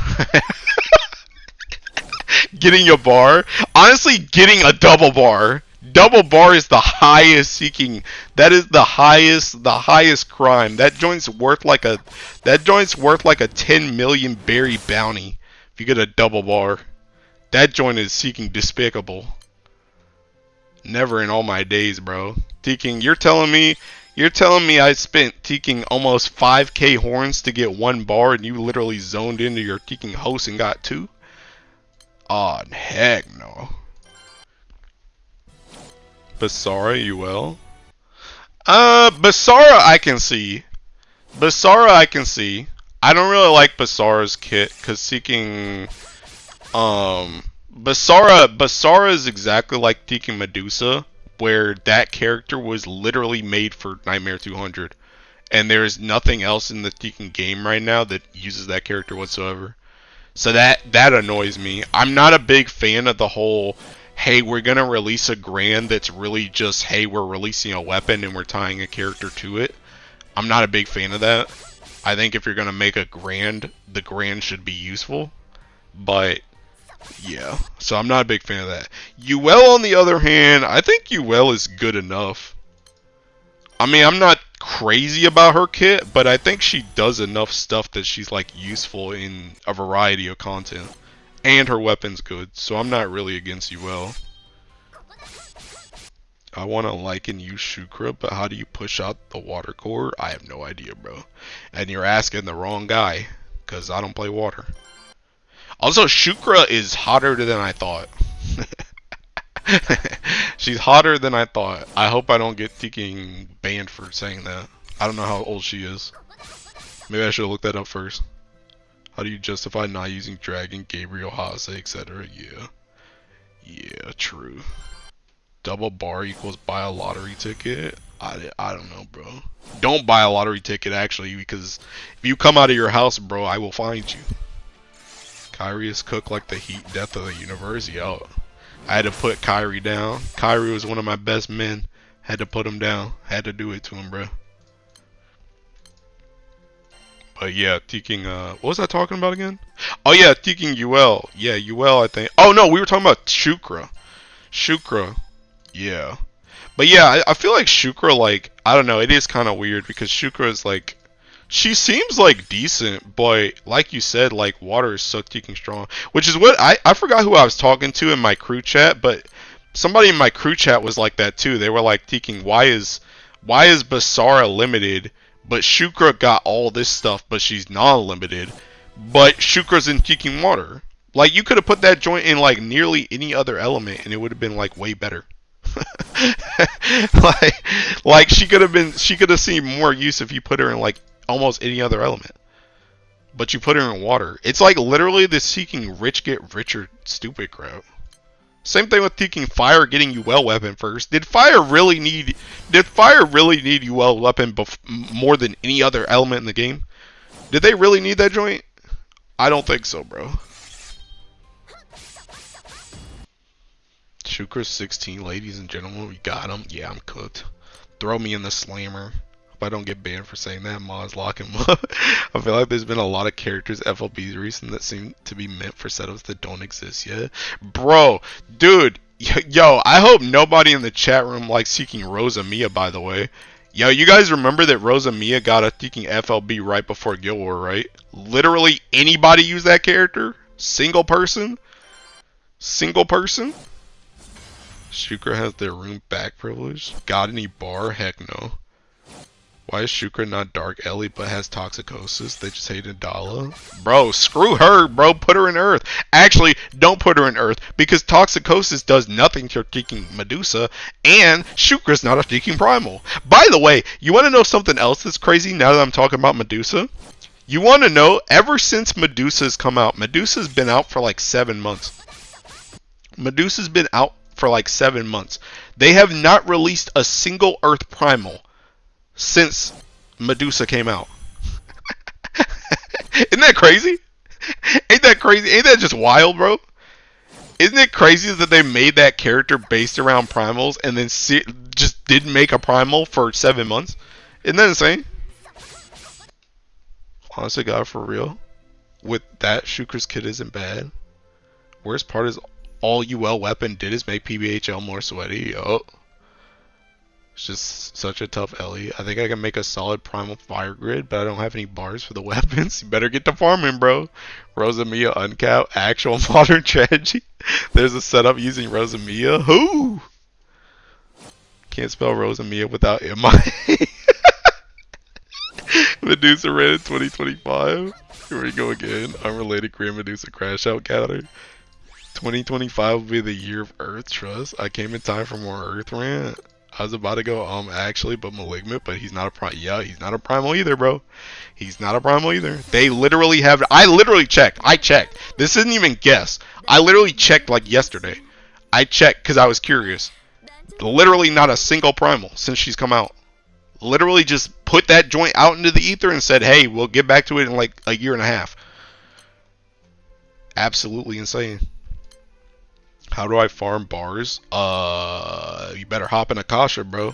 Getting a bar. Honestly, getting a double bar. Double bar is the highest seeking. That is the highest crime. That joint's worth like a 10 million berry bounty if you get a double bar. That joint is seeking despicable. Never in all my days, bro. Seeking, you're telling me I spent teeking almost 5k horns to get 1 bar and you literally zoned into your teeking host and got 2? Aw, oh, heck no. Basara, you will? Basara I can see. Basara I can see. I don't really like Basara's kit, cause seeking Basara is exactly like Teeking Medusa, where that character was literally made for Nightmare 200. And there's nothing else in the Teeking game right now that uses that character whatsoever. So that annoys me. I'm not a big fan of the whole, hey, we're gonna release a grand that's really just, hey, we're releasing a weapon and we're tying a character to it. I'm not a big fan of that. I think if you're gonna make a grand, the grand should be useful. But yeah, so I'm not a big fan of that. UL, on the other hand, I think UL is good enough. I mean, I'm not crazy about her kit, but I think she does enough stuff that she's like useful in a variety of content. And her weapon's good, so I'm not really against UL. I want to like and use Shukra, but how do you push out the water core? I have no idea, bro. And you're asking the wrong guy, because I don't play water. Also, Shukra is hotter than I thought. She's hotter than I thought. I hope I don't get freaking banned for saying that. I don't know how old she is. Maybe I should look that up first. How do you justify not using Dragon, Gabriel, Hase, etc.? Yeah. Yeah, true. Double bar equals buy a lottery ticket? I don't know, bro. Don't buy a lottery ticket, actually, because if you come out of your house, bro, I will find you. Kyrie is cooked like the heat death of the universe. Yo, I had to put Kyrie down. Kyrie was one of my best men. Had to put him down. Had to do it to him, bro. But yeah, teeking, what was I talking about again? Oh yeah, teeking UL. Yeah, UL, I think. Oh no, we were talking about Shukra. Shukra. Yeah. But yeah, I feel like Shukra, like, I don't know, it is kind of weird because Shukra is like, she seems like decent, but like you said, like water is so teeking strong. Which is what, I forgot who I was talking to in my crew chat, but somebody in my crew chat was like that too. They were like, teeking, why is Basara limited, but Shukra got all this stuff, but she's non-limited, but Shukra's in teeking water. Like, you could have put that joint in like nearly any other element and it would have been like way better. like she could have seen more use if you put her in like almost any other element, but you put her in water. It's like literally the seeking rich get richer stupid crap. Same thing with seeking fire getting UL weapon first. Did fire really need UL weapon more than any other element in the game? Did they really need that joint? I don't think so, bro. Shukra's 16, ladies and gentlemen, we got him. Yeah, I'm cooked. Throw me in the slammer. I don't get banned for saying that. Mods lock him up. I feel like there's been a lot of characters FLBs recent that seem to be meant for setups that don't exist yet. Bro, dude, yo, I hope nobody in the chat room likes seeking Rosa Mia, by the way. Yo, you guys remember that Rosa Mia got a seeking FLB right before Guild War, right? Literally anybody use that character? Single person? Single person? Shukra has their room back privilege. Got any bar? Heck no. Why is Shukra not Dark Ellie but has Toxicosis? They just hated Dala. Bro, screw her, bro. Put her in Earth. Actually, don't put her in Earth because Toxicosis does nothing to Deaking Medusa, and Shukra's not a Deaking Primal. By the way, you want to know something else that's crazy now that I'm talking about Medusa? You want to know, ever since Medusa's come out, Medusa's been out for like 7 months. Medusa's been out for like 7 months. They have not released a single Earth Primal since Medusa came out. Isn't that crazy? Ain't that crazy? Ain't that just wild, bro? Isn't it crazy that they made that character based around primals and then just didn't make a primal for 7 months? Isn't that insane? Honestly, God, for real. With that, Shukra's kit isn't bad. Worst part is all UL weapon did is make PBHL more sweaty. Oh. It's just such a tough Ellie. I think I can make a solid primal fire grid, but I don't have any bars for the weapons. You better get to farming, bro. Rosa Mia uncap, actual modern strategy. There's a setup using Rosa Mia. Who? Can't spell Rosa Mia without MI. Medusa ran in 2025. Here we go again. Unrelated Grand Medusa crash out counter. 2025 will be the year of Earth Trust. I came in time for more Earth rant. I was about to go, actually, but Malignant, but he's not a primal. Yeah, he's not a primal either, bro. He's not a primal either. They literally have, I literally checked. I checked. This isn't even guess. I literally checked like yesterday. I checked because I was curious. Literally not a single primal since she's come out. Literally just put that joint out into the ether and said, hey, we'll get back to it in like a year and a half. Absolutely insane. How do I farm bars? You better hop in Akasha, bro.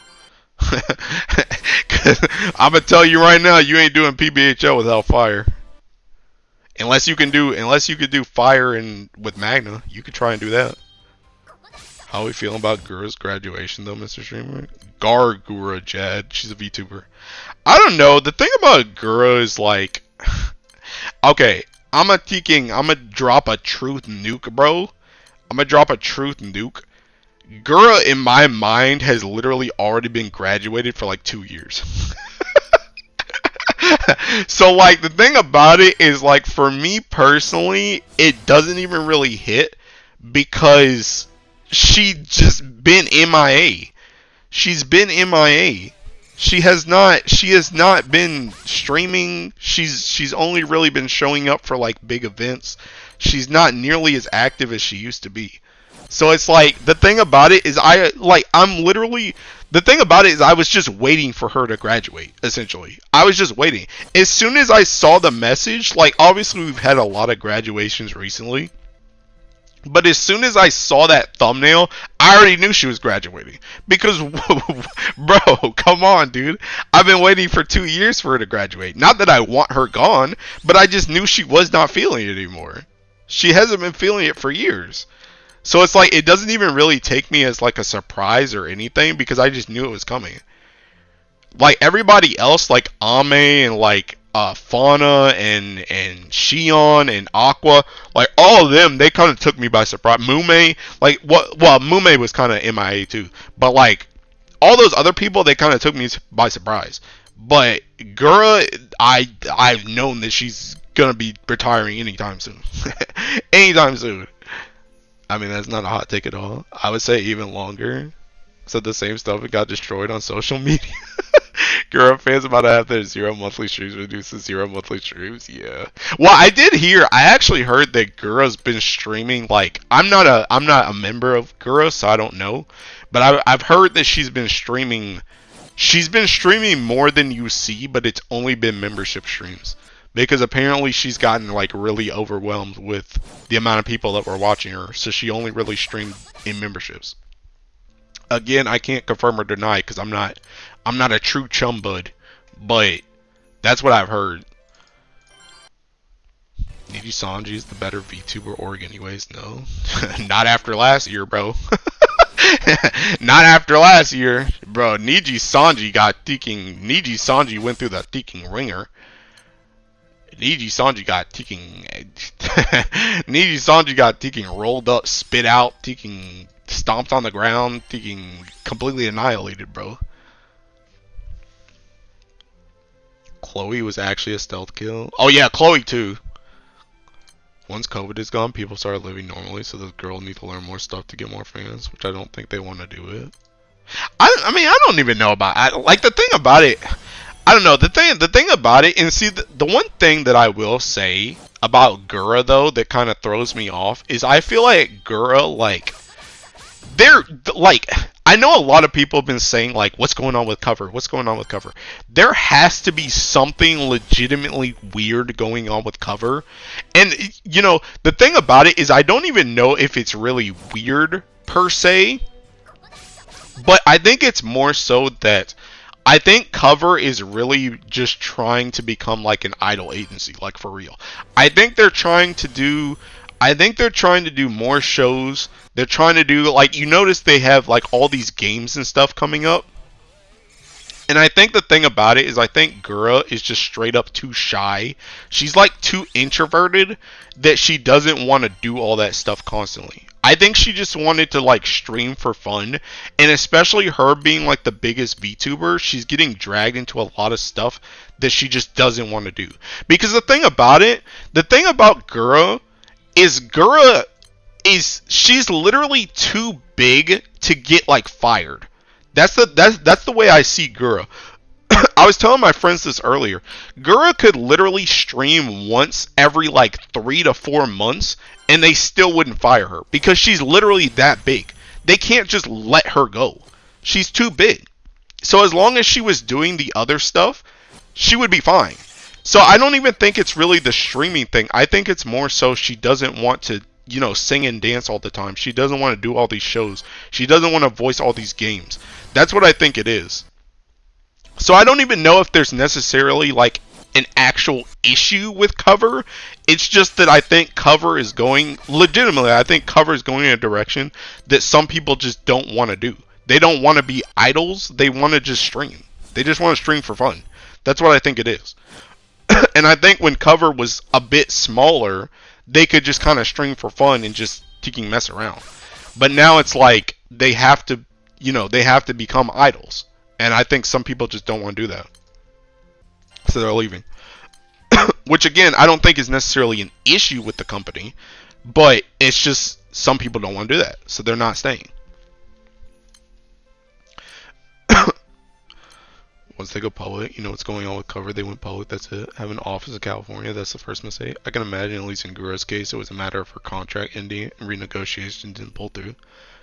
I'm gonna tell you right now, you ain't doing PBHL without fire. Unless you can do fire and with Magna, you could try and do that. How are we feeling about Gura's graduation though, Mr. Streamer? Gura Jad, she's a VTuber. I don't know. The thing about Gura is like, okay, I'm gonna drop a truth nuke, bro. I'm gonna drop a truth nuke. Gura, in my mind, has literally already been graduated for like 2 years. So, like, the thing about it is, like, for me personally, it doesn't even really hit because she just been MIA. She's been MIA. She has not been streaming. She's only really been showing up for like big events. She's not nearly as active as she used to be. So it's like, the thing about it is I was just waiting for her to graduate, essentially. I was just waiting. As soon as I saw the message, like, obviously we've had a lot of graduations recently. But as soon as I saw that thumbnail, I already knew she was graduating. Because, bro, come on, dude. I've been waiting for 2 years for her to graduate. Not that I want her gone, but I just knew she was not feeling it anymore. She hasn't been feeling it for years. So it's like, it doesn't even really take me as like a surprise or anything because I just knew it was coming. Like everybody else, like Ame and like Fauna and Shion and Aqua, like all of them, they kind of took me by surprise. Mume, like Mume was kind of MIA too, but like all those other people, they kind of took me by surprise. But Gura, I've known that she's gonna be retiring anytime soon. Anytime soon. I mean, that's not a hot take at all. I would say even longer. Said the same stuff and got destroyed on social media. Gura fans about to have their 0 monthly streams reduced to 0 monthly streams. Yeah. Well, I actually heard that Gura's been streaming. Like, I'm not a member of Gura, so I don't know. But I've heard that she's been streaming. She's been streaming more than you see, but it's only been membership streams. Because apparently she's gotten like really overwhelmed with the amount of people that were watching her, so she only really streamed in memberships. Again, I can't confirm or deny because I'm not a true chum bud But that's what I've heard. Niji Sanji is the better VTuber org anyways. No. Not after last year, bro. Not after last year. Bro, Niji Sanji went through the teaking ringer. Niji Sanji got rolled up, spit out, stomped on the ground, completely annihilated, bro. Chloe was actually a stealth kill. Oh yeah, Chloe too. Once COVID is gone, people start living normally, so the girl needs to learn more stuff to get more fans, which I don't think they want to do it. I mean, I don't even know about like the thing about it. I don't know the thing about it, and see the one thing that I will say about Gura though that kind of throws me off is I feel like Gura they're like, I know a lot of people have been saying like, what's going on with cover? What's going on with cover? There has to be something legitimately weird going on with cover. And you know, the thing about it is I don't even know if it's really weird per se, but I think it's more so that I think cover is really just trying to become like an idol agency, like for real. I think they're trying to do more shows. They're trying to do, like, you notice they have like all these games and stuff coming up. And I think the thing about it is I think Gura is just straight up too shy. She's like too introverted that she doesn't want to do all that stuff constantly. I think she just wanted to like stream for fun, and especially her being like the biggest VTuber, she's getting dragged into a lot of stuff that she just doesn't want to do. Because the thing about Gura is she's literally too big to get like fired. That's the way I see Gura. I was telling my friends this earlier. Gura could literally stream once every like 3 to 4 months and they still wouldn't fire her because she's literally that big. They can't just let her go. She's too big. So as long as she was doing the other stuff, she would be fine. So I don't even think it's really the streaming thing. I think it's more so she doesn't want to, you know, sing and dance all the time. She doesn't want to do all these shows. She doesn't want to voice all these games. That's what I think it is. So I don't even know if there's necessarily like an actual issue with cover. It's just that I think cover is going, legitimately, I think cover is going in a direction that some people just don't want to do. They don't want to be idols. They want to just stream. They just want to stream for fun. That's what I think it is. And I think when cover was a bit smaller, they could just kind of stream for fun and just mess around. But now it's like they have to, you know, they have to become idols. And I think some people just don't want to do that. So they're leaving. Which again, I don't think is necessarily an issue with the company, but it's just some people don't want to do that. So they're not staying. Once they go public, you know what's going on with cover, they went public, that's it. Have an office in California, that's the first mistake. I can imagine, at least in Gura's case, it was a matter of her contract ending and renegotiation didn't pull through.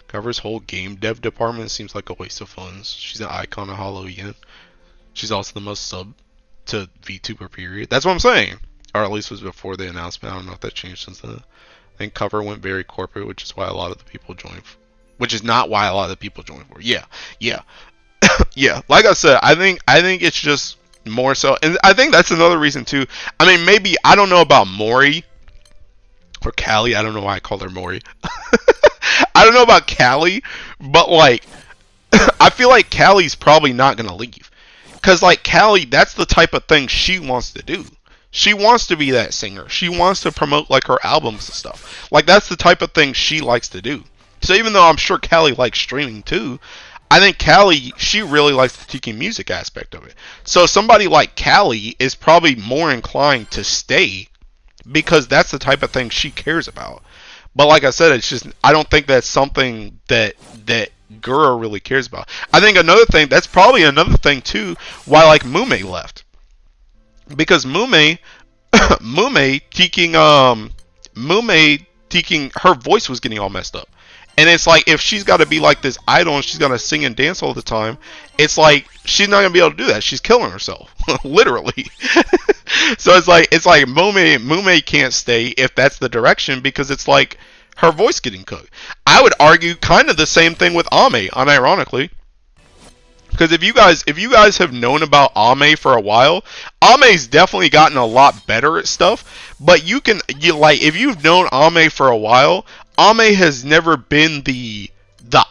Cover's whole game dev department seems like a waste of funds. She's an icon of Halloween. She's also the most sub to VTuber period. That's what I'm saying. Or at least was before the announcement. I don't know if that changed since then. I think cover went very corporate, which is why a lot of the people joined. Which is not why a lot of the people joined for. Yeah. Yeah, like I said, I think it's just more so, and I think that's another reason too. I mean, maybe, I don't know about Mori or Callie. I don't know why I call her Mori. I don't know about Callie, but like, I feel like Callie's probably not gonna leave, cause like Callie, that's the type of thing she wants to do. She wants to be that singer. She wants to promote like her albums and stuff. Like that's the type of thing she likes to do. So even though I'm sure Callie likes streaming too, I think Callie, she really likes the teaching music aspect of it. So somebody like Callie is probably more inclined to stay because that's the type of thing she cares about. But like I said, it's just, I don't think that's something that Gura really cares about. I think another thing, that's probably another thing too, why like Mume left. Because Mume teaching, her voice was getting all messed up. And it's like, if she's got to be like this idol and she's got to sing and dance all the time, it's like, she's not going to be able to do that. She's killing herself. Literally. So it's like Mume can't stay if that's the direction, because it's like, her voice getting cooked. I would argue kind of the same thing with Ame, unironically. Because if you guys have known about Ame for a while, Ame's definitely gotten a lot better at stuff. But you like if you've known Ame for a while, Ame has never been the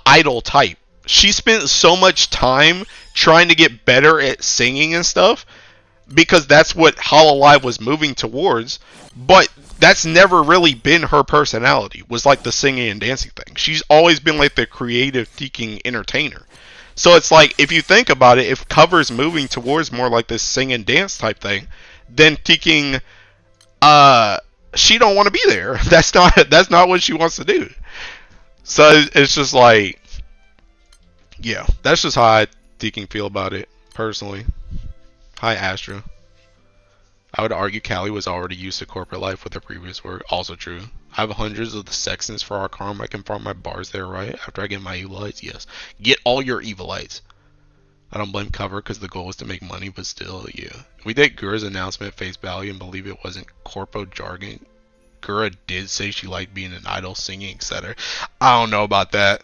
idol type. She spent so much time trying to get better at singing and stuff because that's what Hololive was moving towards. But that's never really been her personality. Was like the singing and dancing thing. She's always been like the creative, seeking entertainer. So it's like if you think about it, if Cover's moving towards more like this sing and dance type thing, then seeking she don't want to be there. That's not what she wants to do. So it's just like, yeah, that's just how I seeking feel about it personally. Hi Astra. I would argue Callie was already used to corporate life with her previous work. Also true. I have hundreds of the sextants for our karma. I can farm my bars there, right? After I get my evilites? Yes. Get all your evilites. I don't blame Cover because the goal was to make money, but still, yeah. We did Gura's announcement at face value and believe it wasn't corpo jargon. Gura did say she liked being an idol, singing, etc. I don't know about that.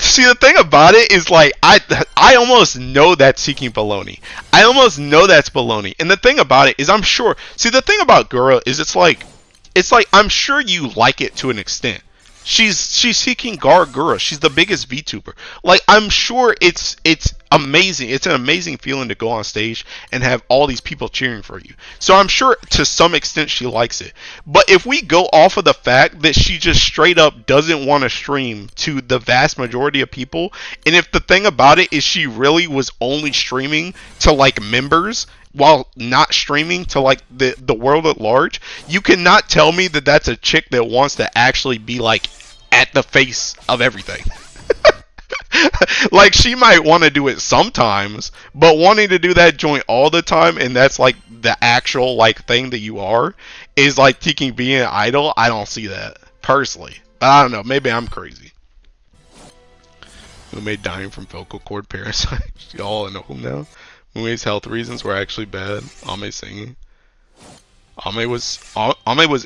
See, the thing about it is, like, I almost know that's seeking baloney. I almost know that's baloney. And the thing about it is, I'm sure. See, the thing about Gura is, it's like I'm sure you like it to an extent. She's seeking Gura. She's the biggest VTuber. Like, I'm sure it's amazing. It's an amazing feeling to go on stage and have all these people cheering for you. So I'm sure to some extent she likes it. But if we go off of the fact that she just straight up doesn't want to stream to the vast majority of people, and if the thing about it is she really was only streaming to like members while not streaming to like the world at large, you cannot tell me that that's a chick that wants to actually be like at the face of everything. Like, she might want to do it sometimes, but wanting to do that joint all the time, and that's like the actual like thing that you are, is like taking being an idol. I don't see that personally, but I don't know, maybe I'm crazy. Who made dying from vocal cord parasites? Y'all know him now. Mumi's health reasons were actually bad. Ame singing. Ame was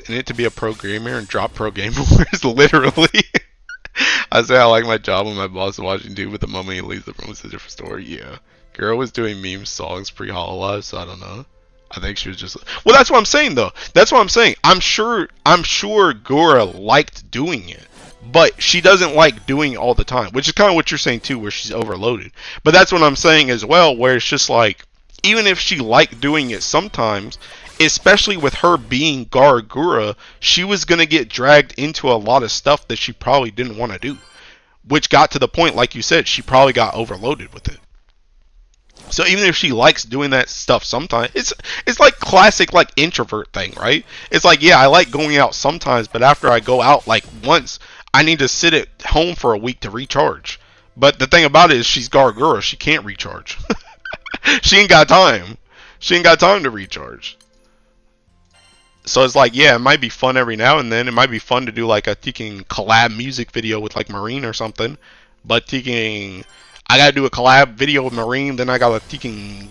in it to be a pro gamer and drop pro gamer words literally. I say I like my job when my boss is watching too, but the moment he leaves the room it's a different story. Yeah. Girl was doing meme songs pre-Hololive, so I don't know. I think she was just, well, that's what I'm saying though. That's what I'm saying. I'm sure Gura liked doing it, but she doesn't like doing it all the time, which is kind of what you're saying too, where she's overloaded. But that's what I'm saying as well, where it's just like, even if she liked doing it sometimes, especially with her being Gura, she was going to get dragged into a lot of stuff that she probably didn't want to do, which got to the point, like you said, she probably got overloaded with it. So even if she likes doing that stuff sometimes, it's like classic like introvert thing, right? It's like, yeah, I like going out sometimes, but after I go out like once, I need to sit at home for a week to recharge. But the thing about it is she's Gura, she can't recharge. She ain't got time. She ain't got time to recharge. So it's like, yeah, it might be fun every now and then. It might be fun to do like a taking collab music video with like Marine or something. But taking, I gotta do a collab video with Marine, then I gotta taking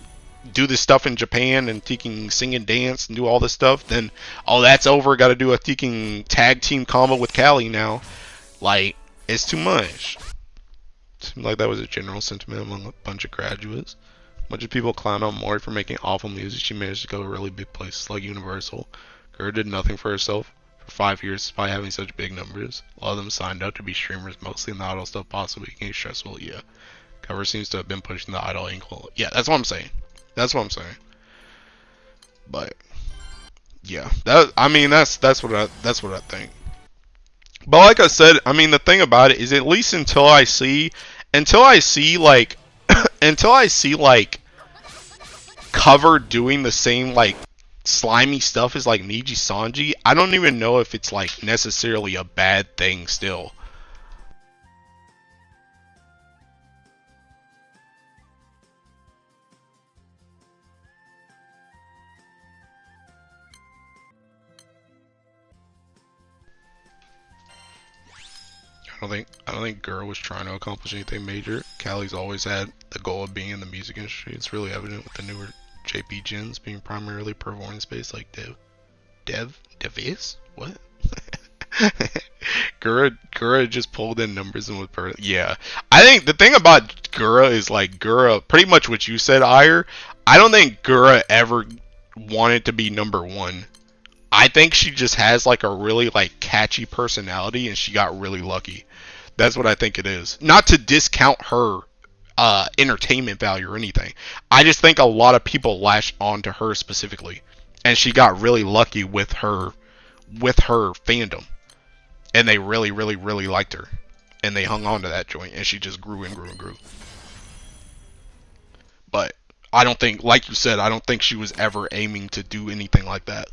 do this stuff in Japan and taking sing and dance and do all this stuff. Then, oh, that's over. Gotta do a taking tag team combo with Callie now. Like, it's too much. Seems like that was a general sentiment among a bunch of graduates. A bunch of people clown on Mori for making awful music. She managed to go to really big places like Universal. Gura did nothing for herself for 5 years despite having such big numbers. A lot of them signed up to be streamers, mostly in the idol stuff, possibly getting stressful. Yeah. Cover seems to have been pushing the idol ankle. Yeah, that's what I'm saying. That's what I'm saying. But yeah, that's what I think. But like I said, I mean, the thing about it is, at least until I see like until I see like Cover doing the same like slimy stuff as like Niji Sanji, I don't even know if it's like necessarily a bad thing still. I don't think Gura was trying to accomplish anything major. Callie's always had the goal of being in the music industry. It's really evident with the newer JP gens being primarily performance based like Devis? What? Gura just pulled in numbers and was perfect. Yeah, I think the thing about Gura is like Gura, pretty much what you said, Ire. I don't think Gura ever wanted to be number one. I think she just has like a really like catchy personality, and she got really lucky. That's what I think it is. Not to discount her entertainment value or anything. I just think a lot of people latched onto her specifically, and she got really lucky with her fandom, and they really, really, really liked her, and they hung on to that joint, and she just grew and grew and grew. But I don't think, like you said, I don't think she was ever aiming to do anything like that.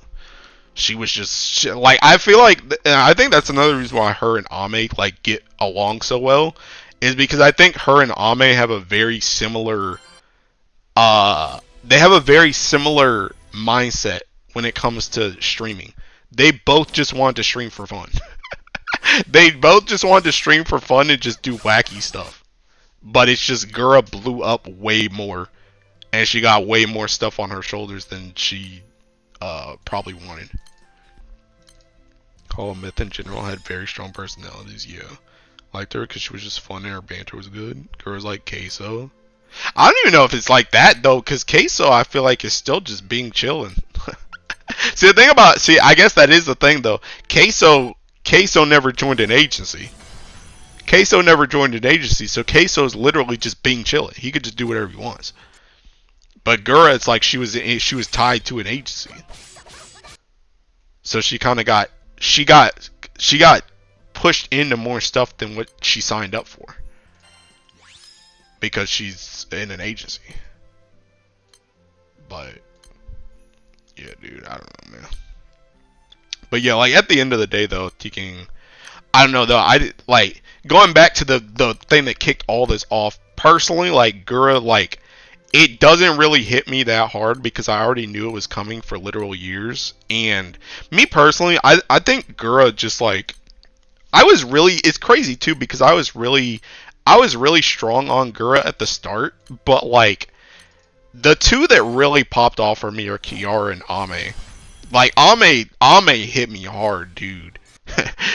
She was just like, I feel like, and I think that's another reason why her and Ame like get along so well, is because I think her and Ame have a very similar they have a very similar mindset when it comes to streaming. They both just want to stream for fun. They both just want to stream for fun and just do wacky stuff. But it's just Gura blew up way more, and she got way more stuff on her shoulders than she probably wanted. Call Myth in general had very strong personalities, yeah. Liked her because she was just fun and her banter was good. Gura's like Queso. I don't even know if it's like that though, because Queso I feel like is still just being chillin'. See, the thing about, I guess that is the thing though. Queso never joined an agency. Queso never joined an agency, so Queso is literally just being chillin'. He could just do whatever he wants. But Gura, it's like she was tied to an agency, so she kind of got pushed into more stuff than what she signed up for because she's in an agency. But yeah, dude, I don't know, man. But yeah, like at the end of the day, though, I don't know though. Like going back to the thing that kicked all this off. Personally, like Gura, like it doesn't really hit me that hard because I already knew it was coming for literal years. And me personally, I think Gura just like it's crazy too because I was really strong on Gura at the start, but like the two that really popped off for me are Kiara and Ame. Like Ame hit me hard, dude.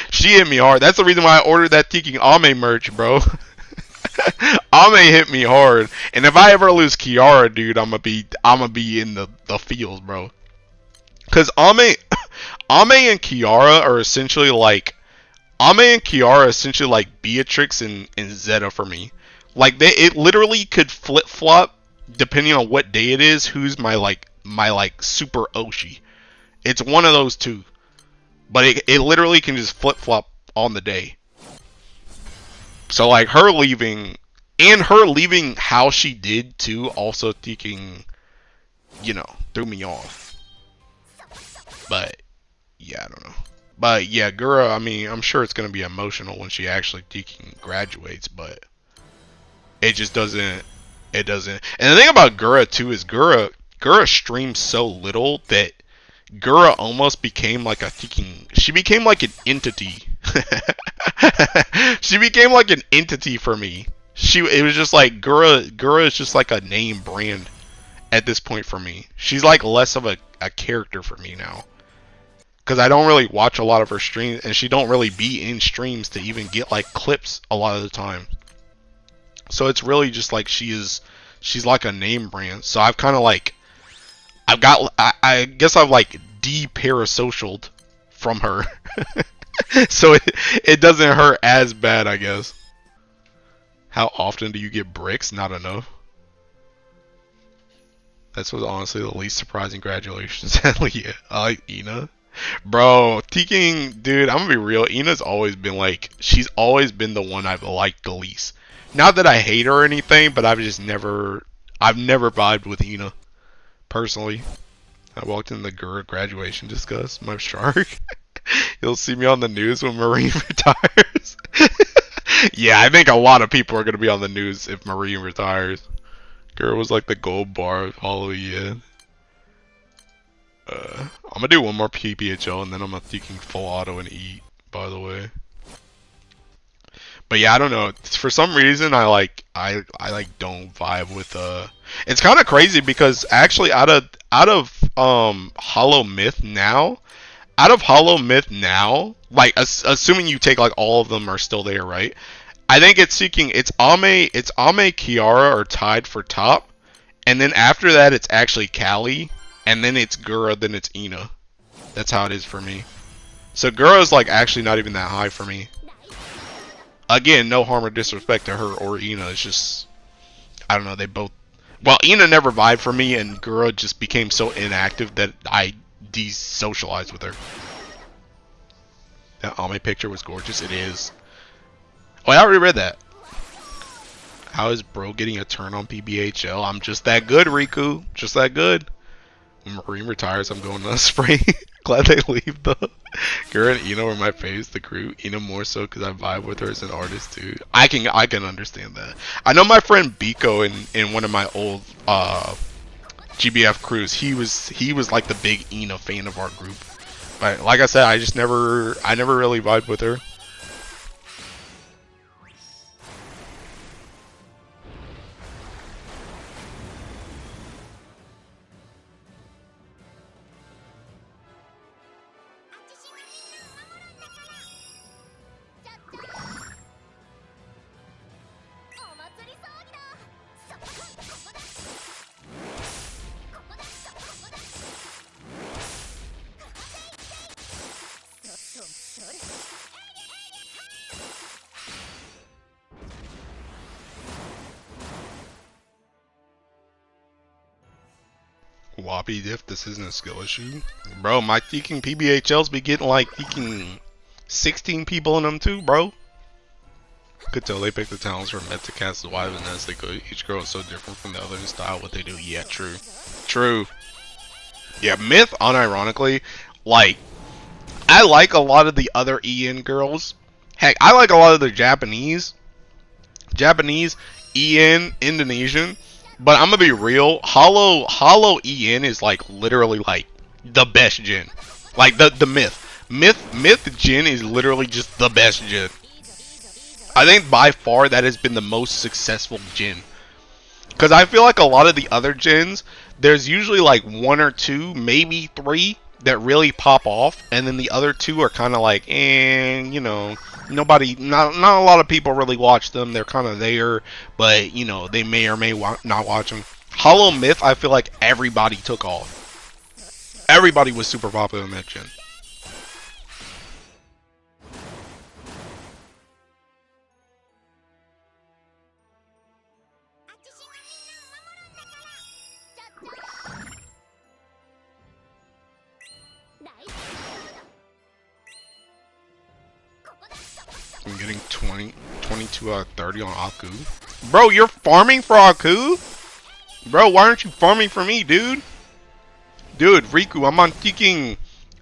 She hit me hard. That's the reason why I ordered that Teking Ame merch, bro. Ame hit me hard, and if I ever lose Kiara, dude, I'm gonna be in the field, bro. Cause Ame and Kiara are essentially like Beatrix and Zeta for me. Like it literally could flip flop depending on what day it is. Who's my super Oshi? It's one of those two, but it literally can just flip flop on the day. So like her leaving how she did too also thinking, threw me off. But yeah, I don't know. But yeah, Gura, I mean, I'm sure it's gonna be emotional when she actually graduates, but it just doesn't. It doesn't. And the thing about Gura too is Gura streams so little that Gura almost became like she became like an entity. She became like an entity for me. It was just like Gura is just like a name brand at this point for me. She's like less of a character for me now. Because I don't really watch a lot of her streams, and she don't really be in streams to even get like clips a lot of the time. So it's really just like she's like a name brand. So I've kind of like I guess I've like de-parasocialed from her. So it doesn't hurt as bad, I guess. How often do you get bricks? Not enough. That was honestly the least surprising graduations. Hell yeah. I like Ina. Bro, Teking, dude, I'm gonna be real. Ina's always been like, she's always been the one I've liked the least. Not that I hate her or anything, but I've never vibed with Ina. Personally. I walked in the graduation discuss my shark. You'll see me on the news when Marine retires. Yeah, I think a lot of people are gonna be on the news if Marine retires. Girl was like the gold bar of Halloween. I'm gonna do one more PPHL and then I'm thinking full auto and eat, by the way. But yeah, I don't know. For some reason I don't vibe with it's kinda crazy because actually out of Hollow Myth now, out of Hollow Myth now, like assuming you take like all of them are still there, right? I think it's seeking it's Ame Kiara are tied for top, and then after that it's actually Callie, and then it's Gura, then it's Ina. That's how it is for me. So Gura's like actually not even that high for me. Again, no harm or disrespect to her or Ina. It's just I don't know. They both. Well, Ina never vibed for me, and Gura just became so inactive that I de-socialized with her. That Ame picture was gorgeous. It is. Oh, I already read that. How is bro getting a turn on PBHL? I'm just that good, Riku. Just that good. When Marine retires, I'm going on a spray. Glad they leave though. Gura and Ina were my faves. The crew. Ina more so because I vibe with her as an artist too. I can understand that. I know my friend Biko in one of my old GBF crews. He was like the big Ina fan of our group. But like I said, I never really vibed with her. Whoppy diff, this isn't a skill issue. Bro, my Teeking PBHLs be getting like Teeking 16 people in them too, bro. Could tell they picked the talents from Met to cast as wide as they could. Each girl is so different from the other in style, what they do. Yeah, true. True. Yeah, Myth, unironically, like, I like a lot of the other EN girls. Heck, I like a lot of the Japanese, EN, Indonesian. But I'm gonna be real. Hollow EN is like literally like the best gen. Like the Myth gen is literally just the best gen. I think by far that has been the most successful gen. Because I feel like a lot of the other gens, there's usually like one or two, maybe three that really pop off, and then the other two are kind of like, you know, not a lot of people really watch them. They're kind of there, but you know, they may or may not watch them. Hollow Myth, I feel like everybody took off. Everybody was super popular in that gen. I'm getting 22 out of 30 on Aku. Bro, you're farming for Aku? Bro, why aren't you farming for me, dude? Dude, Riku, I'm on Teeking.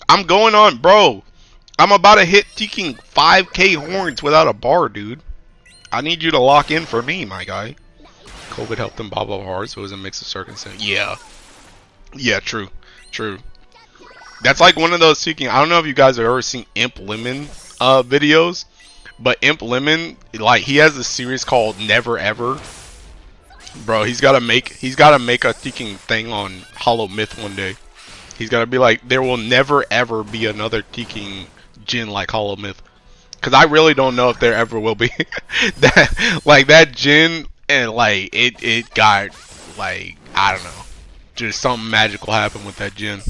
I'm going on, bro. I'm about to hit Teeking 5k horns without a bar, dude. I need you to lock in for me, my guy. COVID helped them blah hard, so it was a mix of circumstances. Yeah. Yeah, true. True. That's like one of those Teeking. I don't know if you guys have ever seen Imp Lemon videos. But Imp Lemon, like, he has a series called Never Ever. Bro, he's gotta make a Teeking thing on Hollow Myth one day. He's gotta be like, there will never ever be another Teeking gen like Hollow Myth. Cause I really don't know if there ever will be. that gen, and like it got like, I don't know, just something magical happened with that gen.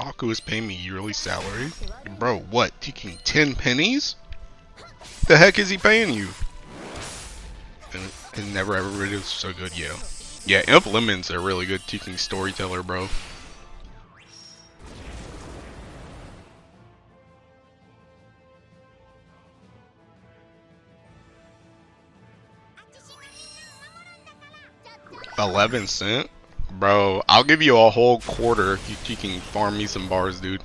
Aku is paying me yearly salary. Bro, what? Taking 10 pennies? The heck is he paying you? And Never Ever really was so good, yeah. Yeah, Imp Lemon's a really good teaching storyteller, bro. $0.11? Bro, I'll give you a whole quarter if you can farm me some bars, dude.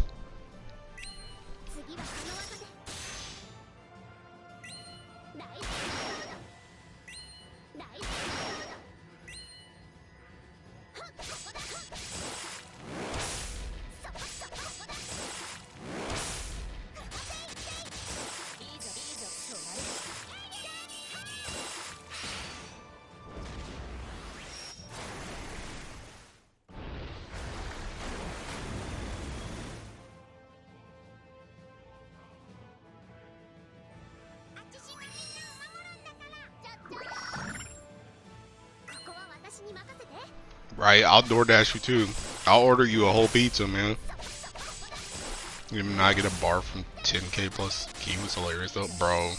Right, I'll DoorDash you too. I'll order you a whole pizza, man. Even I get a bar from 10k plus. He was hilarious though, bro.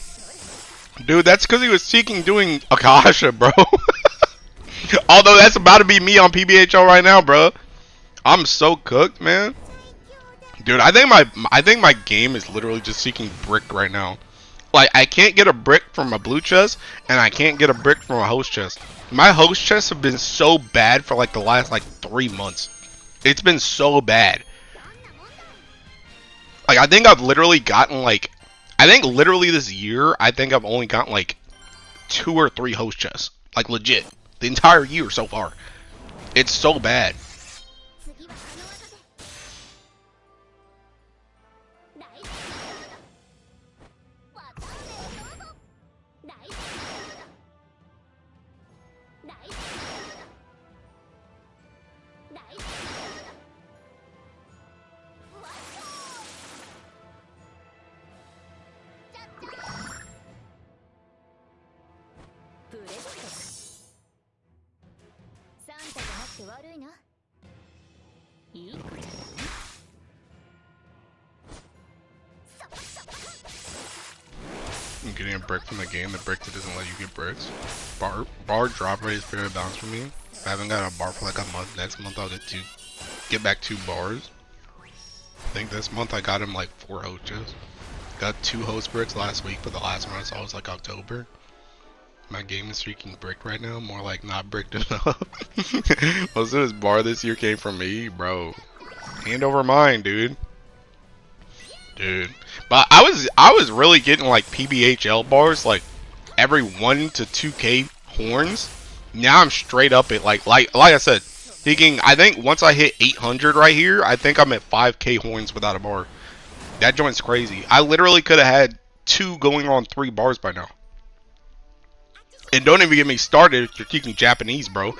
Dude, that's because he was seeking doing Akasha, bro. Although that's about to be me on PBHL right now, bro. I'm so cooked, man. Dude, I think my game is literally just seeking brick right now. Like, I can't get a brick from a blue chest, and I can't get a brick from a host chest. My host chests have been so bad for like the last like 3 months. It's been so bad. Like, I think I've literally gotten like, I think literally this year, I think I've only gotten like 2 or 3 host chests. Like, legit. The entire year so far. It's so bad. I'm getting a brick from the game, the brick that doesn't let you get bricks. Bar drop rate is very balanced for me. I haven't got a bar for like a month. Next month I'll get back 2 bars. I think this month I got him like 4 hosts. Got 2 host bricks last week, but the last one I saw was like October. My game is freaking brick right now, more like not bricked enough. Most of this bar this year came from me, bro. Hand over mine, dude. Dude. But I was really getting like PBHL bars like every 1 to 2k horns. Now I'm straight up at like I said, thinking I think once I hit 800 right here, I think I'm at 5k horns without a bar. That joint's crazy. I literally could have had 2 going on 3 bars by now. And don't even get me started if you're teaching Japanese, bro.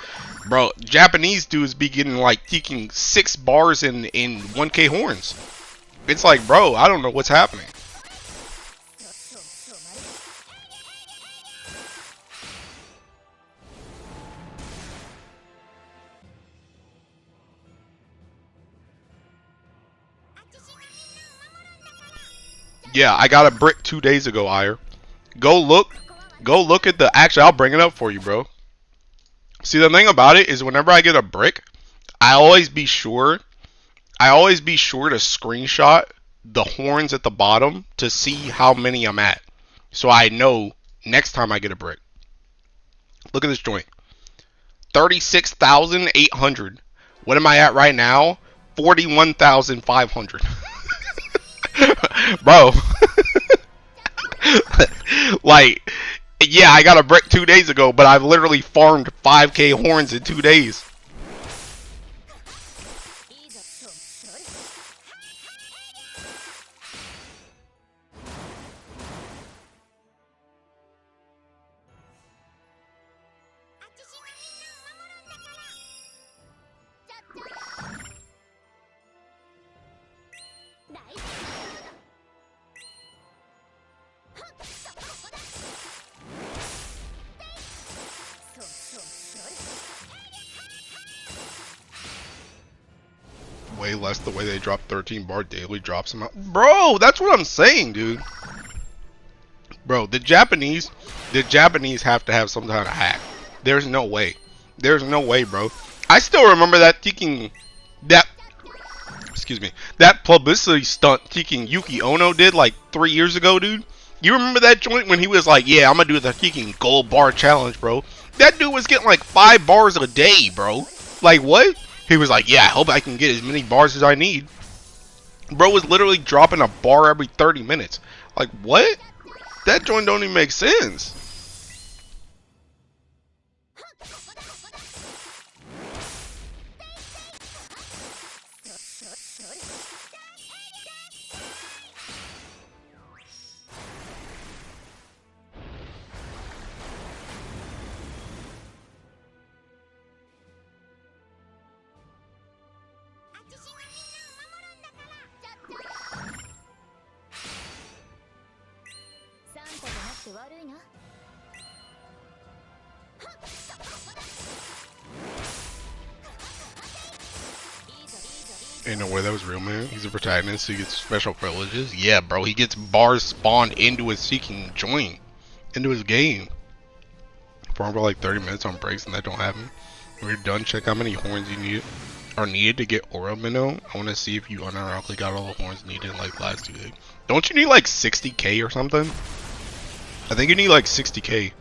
Bro, Japanese dudes be getting like teaching 6 bars in 1k horns. It's like, bro, I don't know what's happening. Yeah, I got a brick 2 days ago, Ire. Go look at the, actually, I'll bring it up for you, bro. See, the thing about it is whenever I get a brick, I always be sure to screenshot the horns at the bottom to see how many I'm at. So I know next time I get a brick. Look at this joint. 36,800. What am I at right now? 41,500. Bro. Like, yeah, I got a brick 2 days ago, but I've literally farmed 5k horns in 2 days. Way less the way they drop 13 bar daily drops them out. Bro, that's what I'm saying, dude. Bro, the Japanese have to have some kind of hack. There's no way. There's no way, bro. I still remember that that publicity stunt Yuki Ono did like 3 years ago, dude. You remember that joint when he was like, yeah, I'm gonna do the gold bar challenge, bro. That dude was getting like 5 bars a day, bro. Like, what? He was like, yeah, I hope I can get as many bars as I need. Bro was literally dropping a bar every 30 minutes. Like, what? That joint don't even make sense. Ain't no way that was real, man. He's a protagonist, so he gets special privileges. Yeah, bro, he gets bars spawned into his seeking joint, into his game. For about like 30 minutes on breaks, and that don't happen. When you're done, check how many horns you need are needed to get Aura Minnow. I want to see if you unironically got all the horns needed in like last 2 days. Don't you need like 60k or something? I think you need like 60k.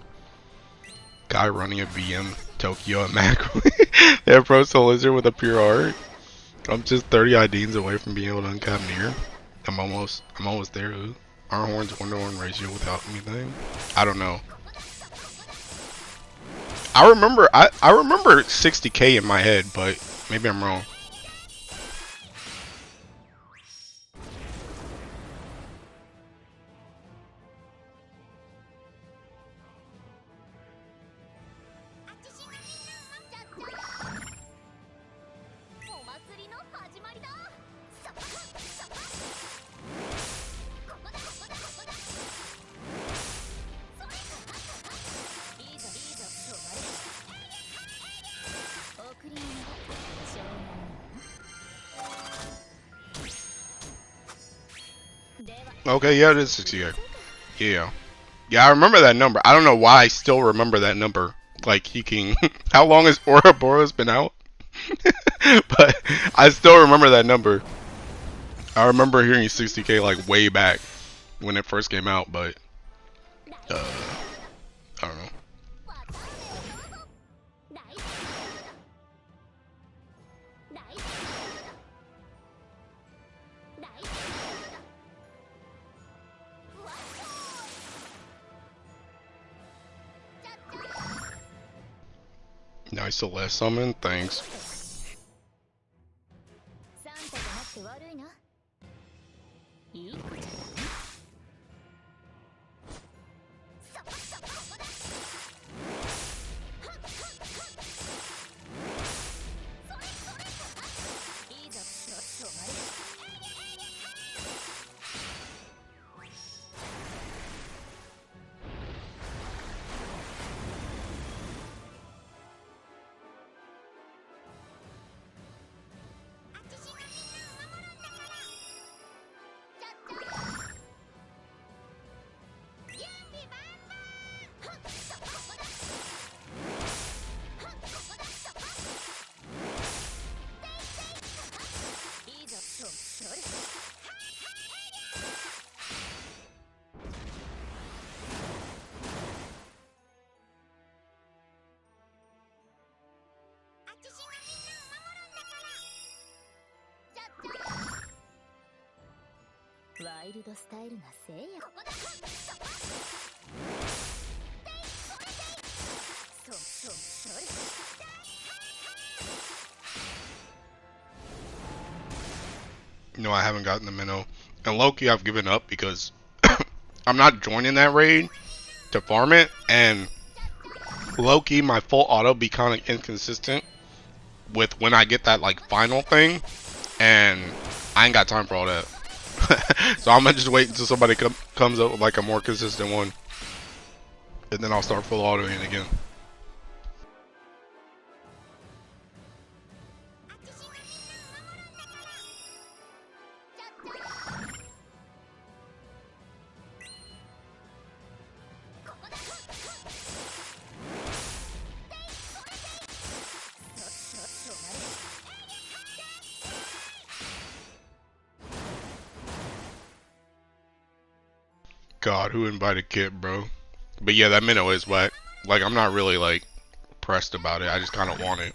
Guy running a BM Tokyo and Mac. They have Pro Soul Lizard with a pure art. I'm just 30 IDs away from being able to uncap near. I'm almost there. Our horns 1-to-1 ratio without anything. I don't know. I remember 60k in my head, but maybe I'm wrong. Okay, yeah, it is 60k. Yeah. Yeah, I remember that number. I don't know why I still remember that number. Like, he can... How long has Ouroboros been out? But I still remember that number. I remember hearing 60k like way back when it first came out, but... I don't know. Nice Celeste summon, thanks. No, I haven't gotten the minnow. And Loki, I've given up because I'm not joining that raid to farm it. And Loki, my full auto be kind of inconsistent with when I get that like final thing. And I ain't got time for all that. So I'm gonna just wait until somebody comes up with like a more consistent one. And then I'll start full autoing again. God, who invited Kit, bro? But yeah, that minnow is whack. Like, I'm not really, like, pressed about it. I just kind of want it.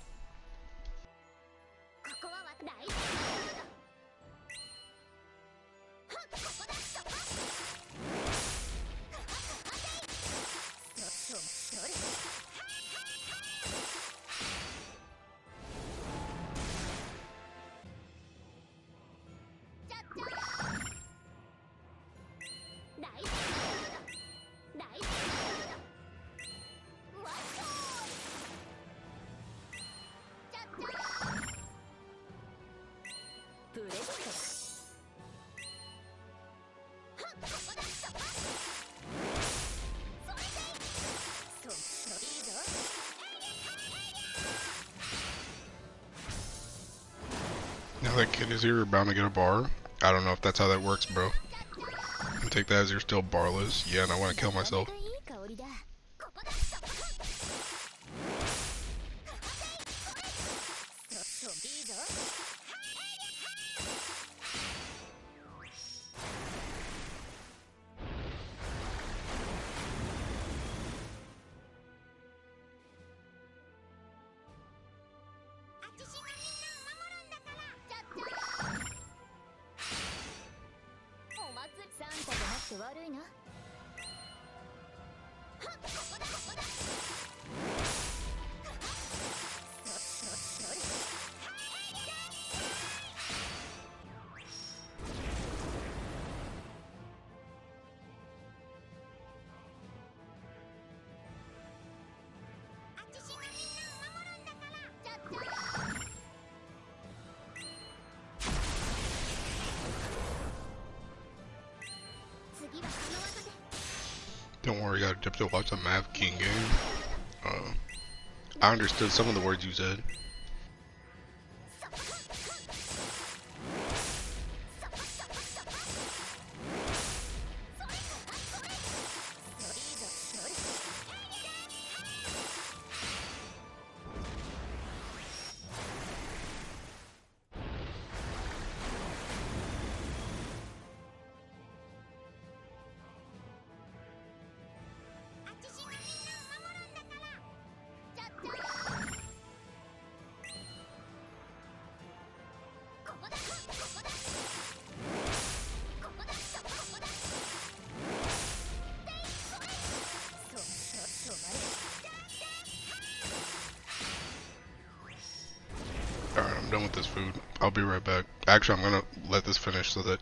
Now that kid is here, we're bound to get a bar. I don't know if that's how that works, bro. And take that as you're still barless. Yeah, and I want to kill myself. Don't worry, I have to watch a Math King game. I understood some of the words you said. Alright, I'm done with this food. I'll be right back. Actually, I'm gonna let this finish so that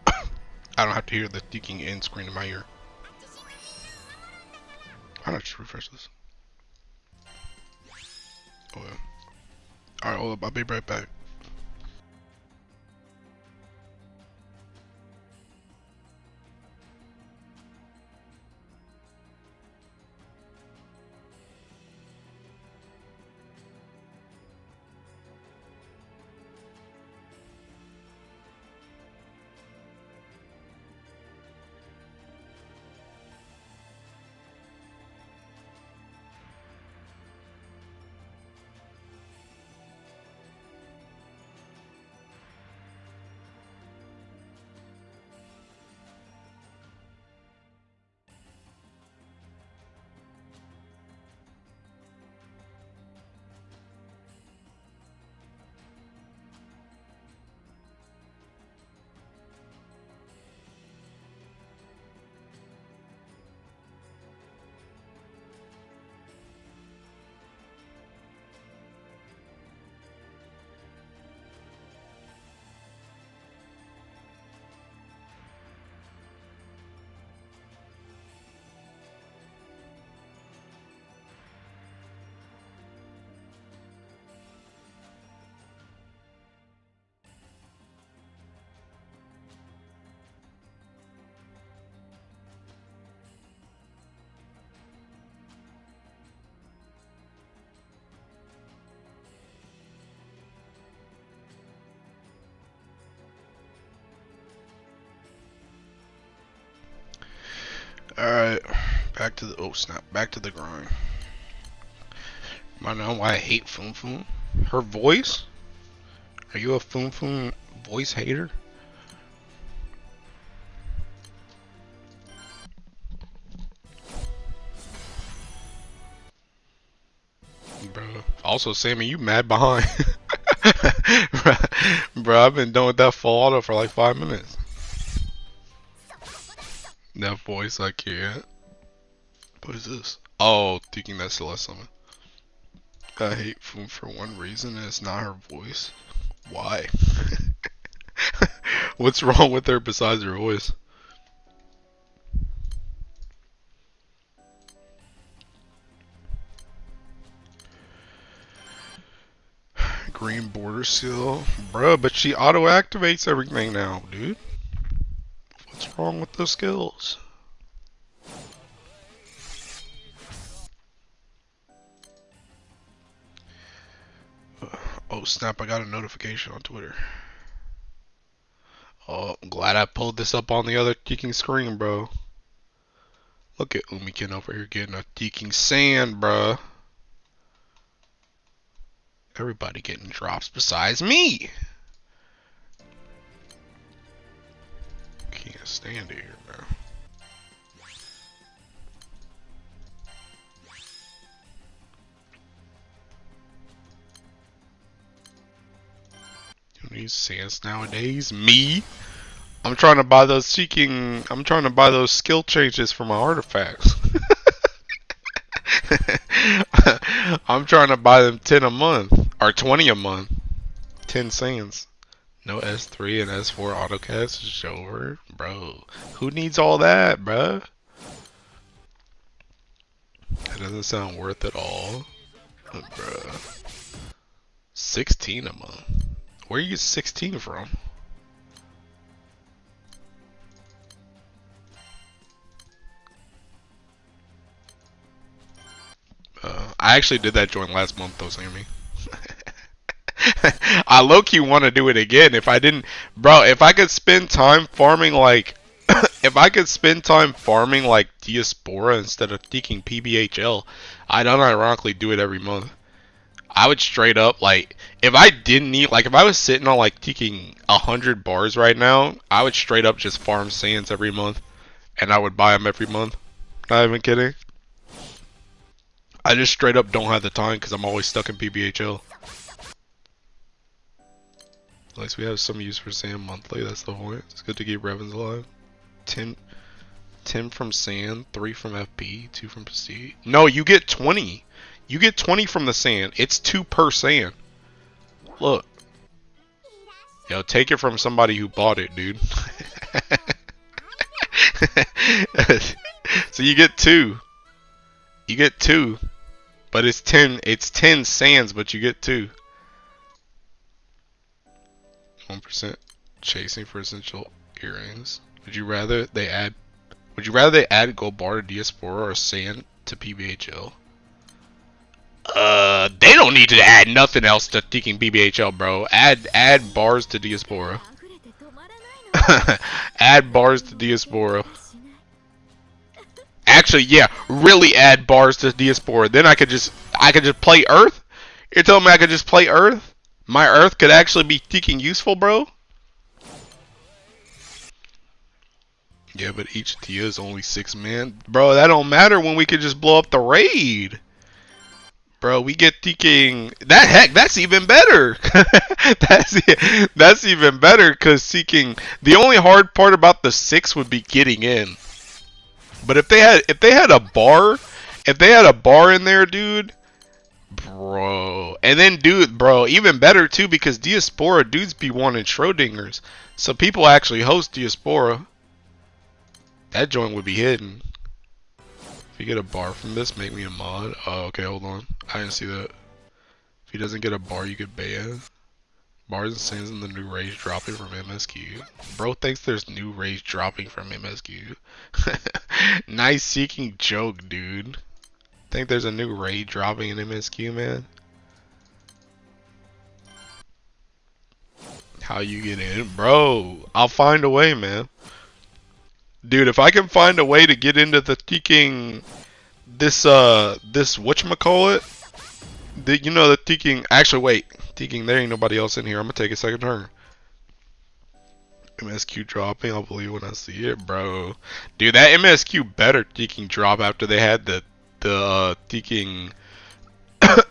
I don't have to hear the ticking end screen in my ear. Why not just refresh this? Oh yeah. Alright, hold up, I'll be right back. Alright, back to the, oh snap, back to the grind. I know why I hate Foom Foom. Her voice? Are you a Foom Foom voice hater? Bro. Also, Sammy, you mad behind. Bro, I've been done with that full auto for like 5 minutes. That voice, I can't. What is this? Oh, thinking that's Celeste Summon. I hate Foom for one reason, and it's not her voice. Why? What's wrong with her besides her voice? Green border seal. Bruh, but she auto-activates everything now, dude. What's wrong with those skills? Oh snap, I got a notification on Twitter. Oh, I'm glad I pulled this up on the other ticking screen, bro. Look at Umikin over here getting a ticking sand, bro. Everybody getting drops besides me. Can't stand it here, bro. Who needs sands nowadays? Me. I'm trying to buy those I'm trying to buy those skill changes for my artifacts. I'm trying to buy them 10 a month or 20 a month. 10 sands. No S3 and S4 autocast is over, bro. Who needs all that, bro? That doesn't sound worth it all, bro. 16 a month. Where you get 16 from? I actually did that joint last month though, Sammy. I low-key want to do it again. If I didn't, bro, if I could spend time farming like, if I could spend time farming like Diaspora instead of taking PBHL, I'd unironically do it every month. I would straight up like, if I didn't need, like, if I was sitting on like taking 100 bars right now, I would straight up just farm sands every month, and I would buy them every month. Not even kidding. I just straight up don't have the time because I'm always stuck in PBHL. At least we have some use for sand monthly, that's the point. It's good to keep Revens alive. 10 from sand, 3 from FP, 2 from prestige. No, you get 20. You get 20 from the sand. It's 2 per sand. Look. Yo, take it from somebody who bought it, dude. So you get 2. You get 2. But it's 10 sands, but you get 2. 1% chasing for essential earrings. Would you rather they add gold bar to Diaspora or sand to PBHL? They don't need to add nothing else to taking PBHL, bro. Add bars to Diaspora. Add bars to Diaspora. Actually, yeah, really add bars to Diaspora. Then I could just play Earth? You're telling me I could just play Earth? My Earth could actually be taking useful, bro? Yeah, but each Tia is only 6 man. Bro, that don't matter when we could just blow up the raid. Bro, we get seeking that. Heck, that's even better. that's even better because seeking. The only hard part about the 6 would be getting in. But if they had a bar, in there, dude, bro, and then dude, bro, even better too because Diaspora dudes be wanting Schrodinger's, so people actually host Diaspora. That joint would be hidden. If you get a bar from this, make me a mod. Oh, okay, hold on. I didn't see that. If he doesn't get a bar, you get banned. Bars and sands in the new rage dropping from MSQ. Bro thinks there's new rage dropping from MSQ. Nice seeking joke, dude. Think there's a new raid dropping in MSQ, man? How you get in? Bro, I'll find a way, man. Dude, if I can find a way to get into the teaking this whatchamacallit? You know the teaking, actually wait, teaking, there ain't nobody else in here. I'm gonna take a second turn. MSQ dropping, I'll believe when I see it, bro. Dude, that MSQ better teaking drop after they had the teaking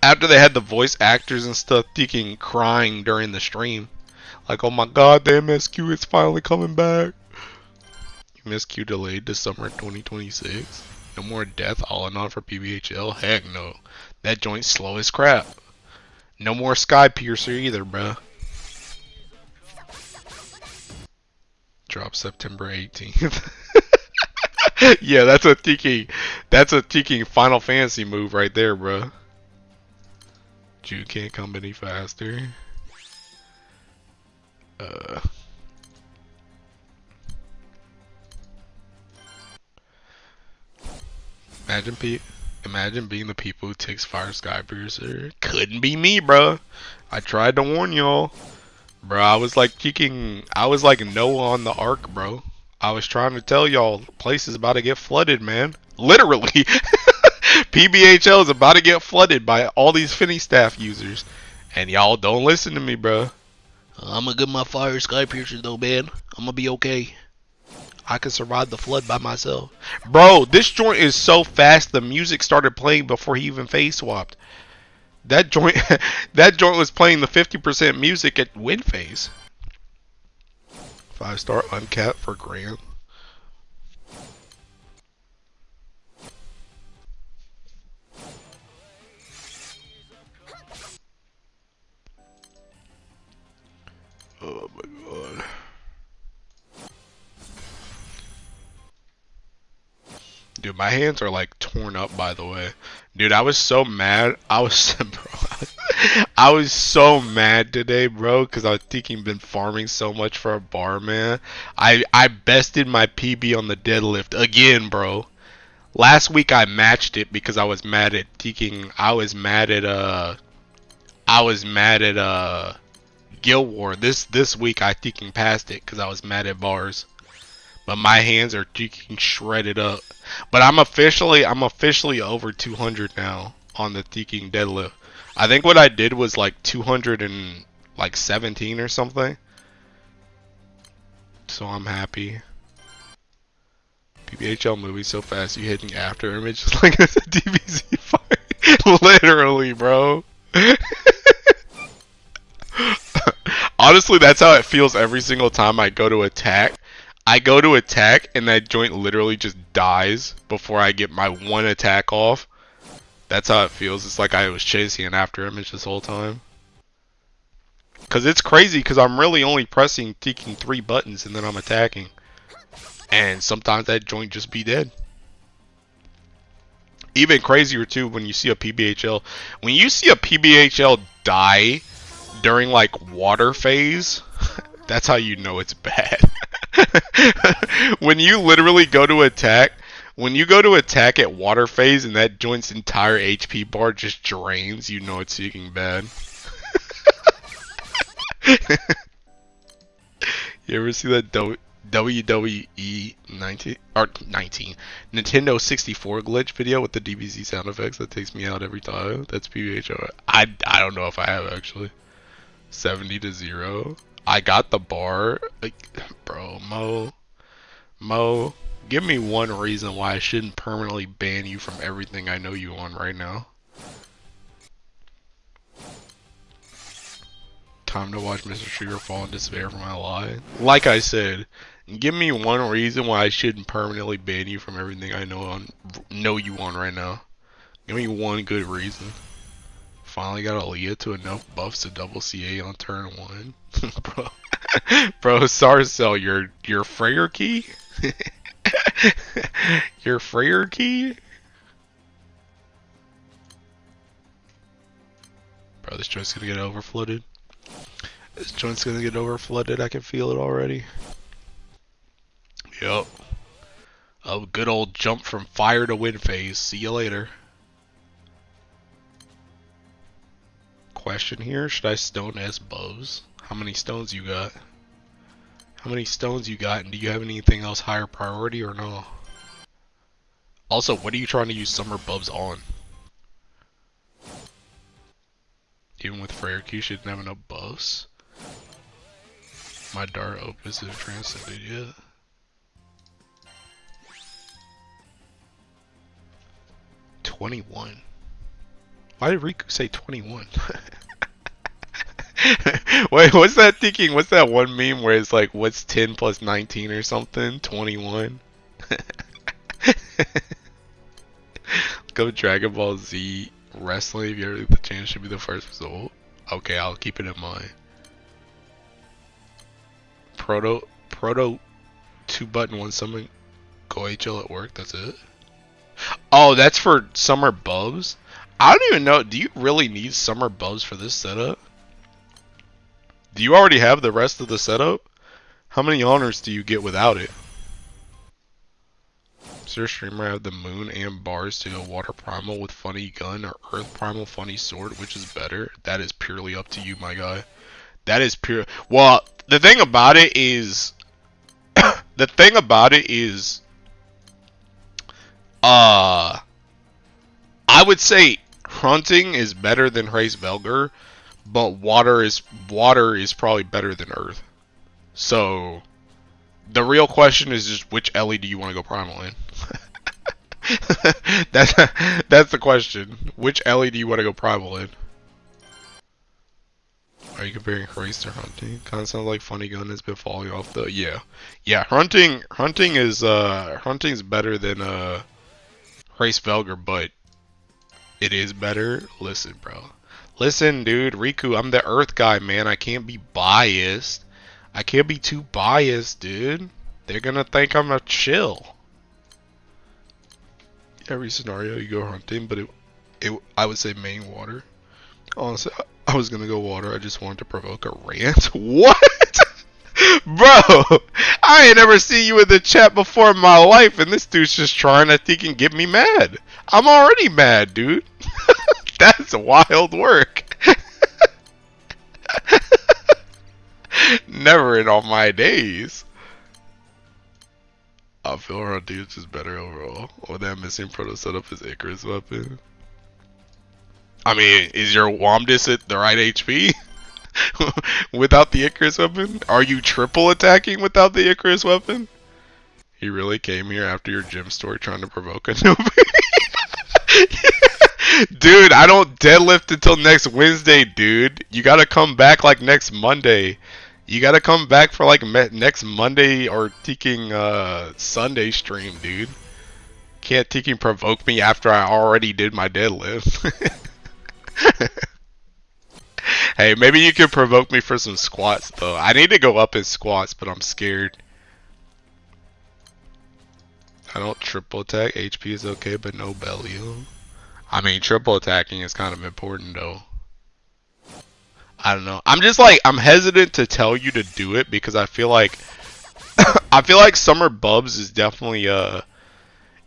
after they had the voice actors and stuff teaking crying during the stream. Like, oh my god, the MSQ is finally coming back. MSQ delayed to summer 2026. No more death all in on for PBHL. Heck no. That joint's slow as crap. No more Sky Piercer either, bruh. Drop September 18th. Yeah, that's a teaking Final Fantasy move right there, bruh. Jude can't come any faster. Imagine being the people who takes Fire Sky Piercer. Couldn't be me, bro. I tried to warn y'all. Bro, I was like kicking. I was like Noah on the Ark, bro. I was trying to tell y'all, place is about to get flooded, man. Literally, PBHL is about to get flooded by all these Finny staff users, and y'all don't listen to me, bro. I'm gonna get my fire sky piercers though, man. I'm gonna be okay. I can survive the flood by myself. Bro, this joint is so fast. The music started playing before he even phase swapped. That joint, that joint was playing the 50% music at win phase. 5-star uncapped for Grant. Oh my god. Dude, my hands are like torn up, by the way. Dude, I was so mad. I was so mad today, bro, because I think he'd been farming so much for a bar, man. I bested my PB on the deadlift again, bro. Last week I matched it because I was mad at Teaking. I was mad at Guild War. This week I Teaking passed it because I was mad at bars. But my hands are Teaking shredded up. But I'm officially over 200 now on the Teaking deadlift. I think what I did was like 217 or something. So I'm happy. PBHL movie so fast you hitting after image just like it's a DBZ fight. Literally, bro. Honestly, that's how it feels every single time I go to attack. I go to attack and that joint literally just dies before I get my one attack off. That's how it feels. It's like I was chasing an after image this whole time. Cause it's crazy because I'm really only pressing Teaking 3 buttons and then I'm attacking. And sometimes that joint just be dead. Even crazier too when you see a PBHL. When you see a PBHL die during like water phase, that's how you know it's bad. When you literally go to attack, when you go to attack at water phase and that joint's entire HP bar just drains, you know it's seeking bad. You ever see that WWE 19 Nintendo 64 glitch video with the DBZ sound effects that takes me out every time? That's PBHO. I don't know if I have actually. 70-0. I got the bar. Like, bro, Mo, give me one reason why I shouldn't permanently ban you from everything I know you on right now. Time to watch Mr. Sugar fall in despair for my lie. Like I said, give me one reason why I shouldn't permanently ban you from everything I know you on right now. Give me one good reason. Finally got Aaliyah to enough buffs to double CA on turn 1. Bro, Sarcel, your Freyr key? Your Freyr key? Bro, this joint's gonna get overflooded. This joint's gonna get overflooded, I can feel it already. Yup. A good old jump from fire to wind phase. See you later. Question here, should I stone S bows? How many stones you got? How many stones you got, and do you have anything else higher priority or no? Also, what are you trying to use summer bubs on? Even with Freyr Key, shouldn't have enough buffs. My Dart Opus isn't transcended yet. $21. Why did Riku say 21? Wait, what's that thinking? What's that one meme where it's like, what's 10 plus 19 or something? 21? Go Dragon Ball Z Wrestling. If you ever get the chance, should be the first result. Okay, I'll keep it in mind. Proto 2-button 1 summon. Go HL at work, that's it. Oh, that's for summer bubs? I don't even know. Do you really need summer bubs for this setup? Do you already have the rest of the setup? How many honors do you get without it? Does your streamer have the moon and bars to go water primal with funny gun or earth primal funny sword? Which is better? That is purely up to you, my guy. That is pure. Well, the thing about it is, the thing about it is, uh, I would say hunting is better than Race Velger, but water is probably better than Earth. So the real question is just which Ellie do you want to go primal in? that's that's the question. Which Ellie do you want to go primal in? Are you comparing race to hunting? Kind of sounds like Funny Gun has been falling off the yeah. Hunting's better than Race Velger, but it is better. Listen, bro. Listen, dude. Riku, I'm the Earth guy, man. I can't be biased. I can't be too biased, dude. They're gonna think I'm a chill. Every scenario you go hunting, but I would say main water. Honestly, I was gonna go water. I just wanted to provoke a rant. What? Bro, I ain't never seen you in the chat before in my life, and this dude's just trying to think and get me mad. I'm already mad, dude. That's wild work. Never in all my days. I feel our dudes is better overall. Or that missing proto setup is Icarus weapon. I mean, is your Womdis at the right HP? Without the Icarus weapon? Are you triple attacking without the Icarus weapon? He really came here after your gym story trying to provoke a newbie. Dude, I don't deadlift until next Wednesday, dude. You gotta come back like next Monday. You gotta come back for like next Monday or Teking Sunday stream, dude. Can't Teking provoke me after I already did my deadlift. Hey, maybe you could provoke me for some squats though. I need to go up in squats, but I'm scared. I don't triple attack. HP is okay, but no belly. I mean, triple attacking is kind of important though. I don't know. I'm just like, I'm hesitant to tell you to do it because I feel like I feel like Summer Bubs is definitely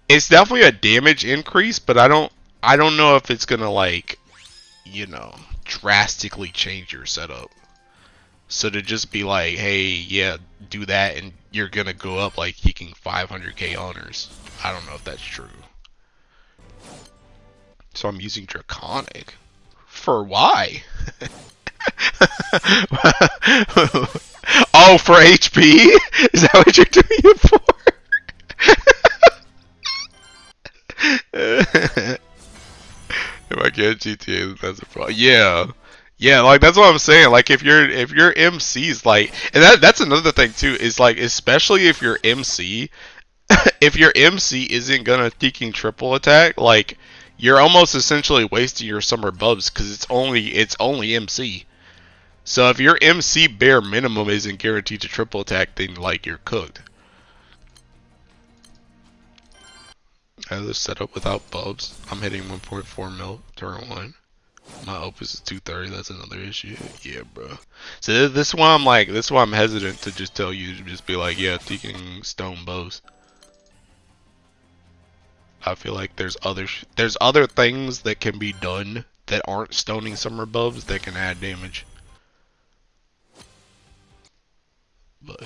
it's definitely a damage increase, but I don't know if it's gonna like, you know, drastically change your setup. So to just be like, hey, yeah, do that and you're gonna go up like taking 500k honors. I don't know if that's true. So I'm using Draconic. For why? Oh, for HP? Is that what you're doing it for? If I get GTA, that's a problem. Yeah. Yeah, like that's what I'm saying. Like if your MC's like, and that's another thing too, is like especially if your MC if your MC isn't gonna Teking triple attack, like you're almost essentially wasting your Summer Bubs because it's only MC. So if your MC bare minimum isn't guaranteed to triple attack, then like you're cooked. As a setup without Bubs, I'm hitting 1.4 mil turn 1. My opus is 230. That's another issue. Yeah, bro. So this is why I'm like, this is why I'm hesitant to just tell you to just be like, yeah, Teking stone bows. I feel like there's other things that can be done that aren't stoning Summer Bubs that can add damage. But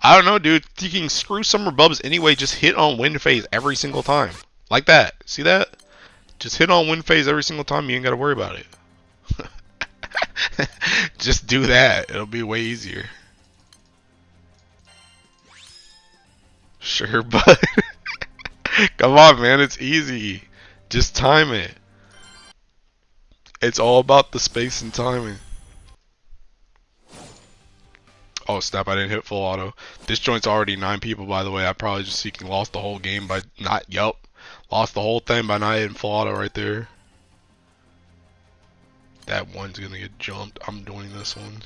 I don't know, dude. You can screw Summer Bubs anyway. Just hit on Wind Phase every single time, like that. See that? Just hit on Wind Phase every single time. You ain't gotta worry about it. Just do that. It'll be way easier. Sure, but come on, man. It's easy. Just time it. It's all about the space and timing. Oh snap, I didn't hit full auto. This joint's already 9 people, by the way. I probably just lost the whole game by not, lost the whole thing by not hitting full auto right there. That one's gonna get jumped. I'm doing this one.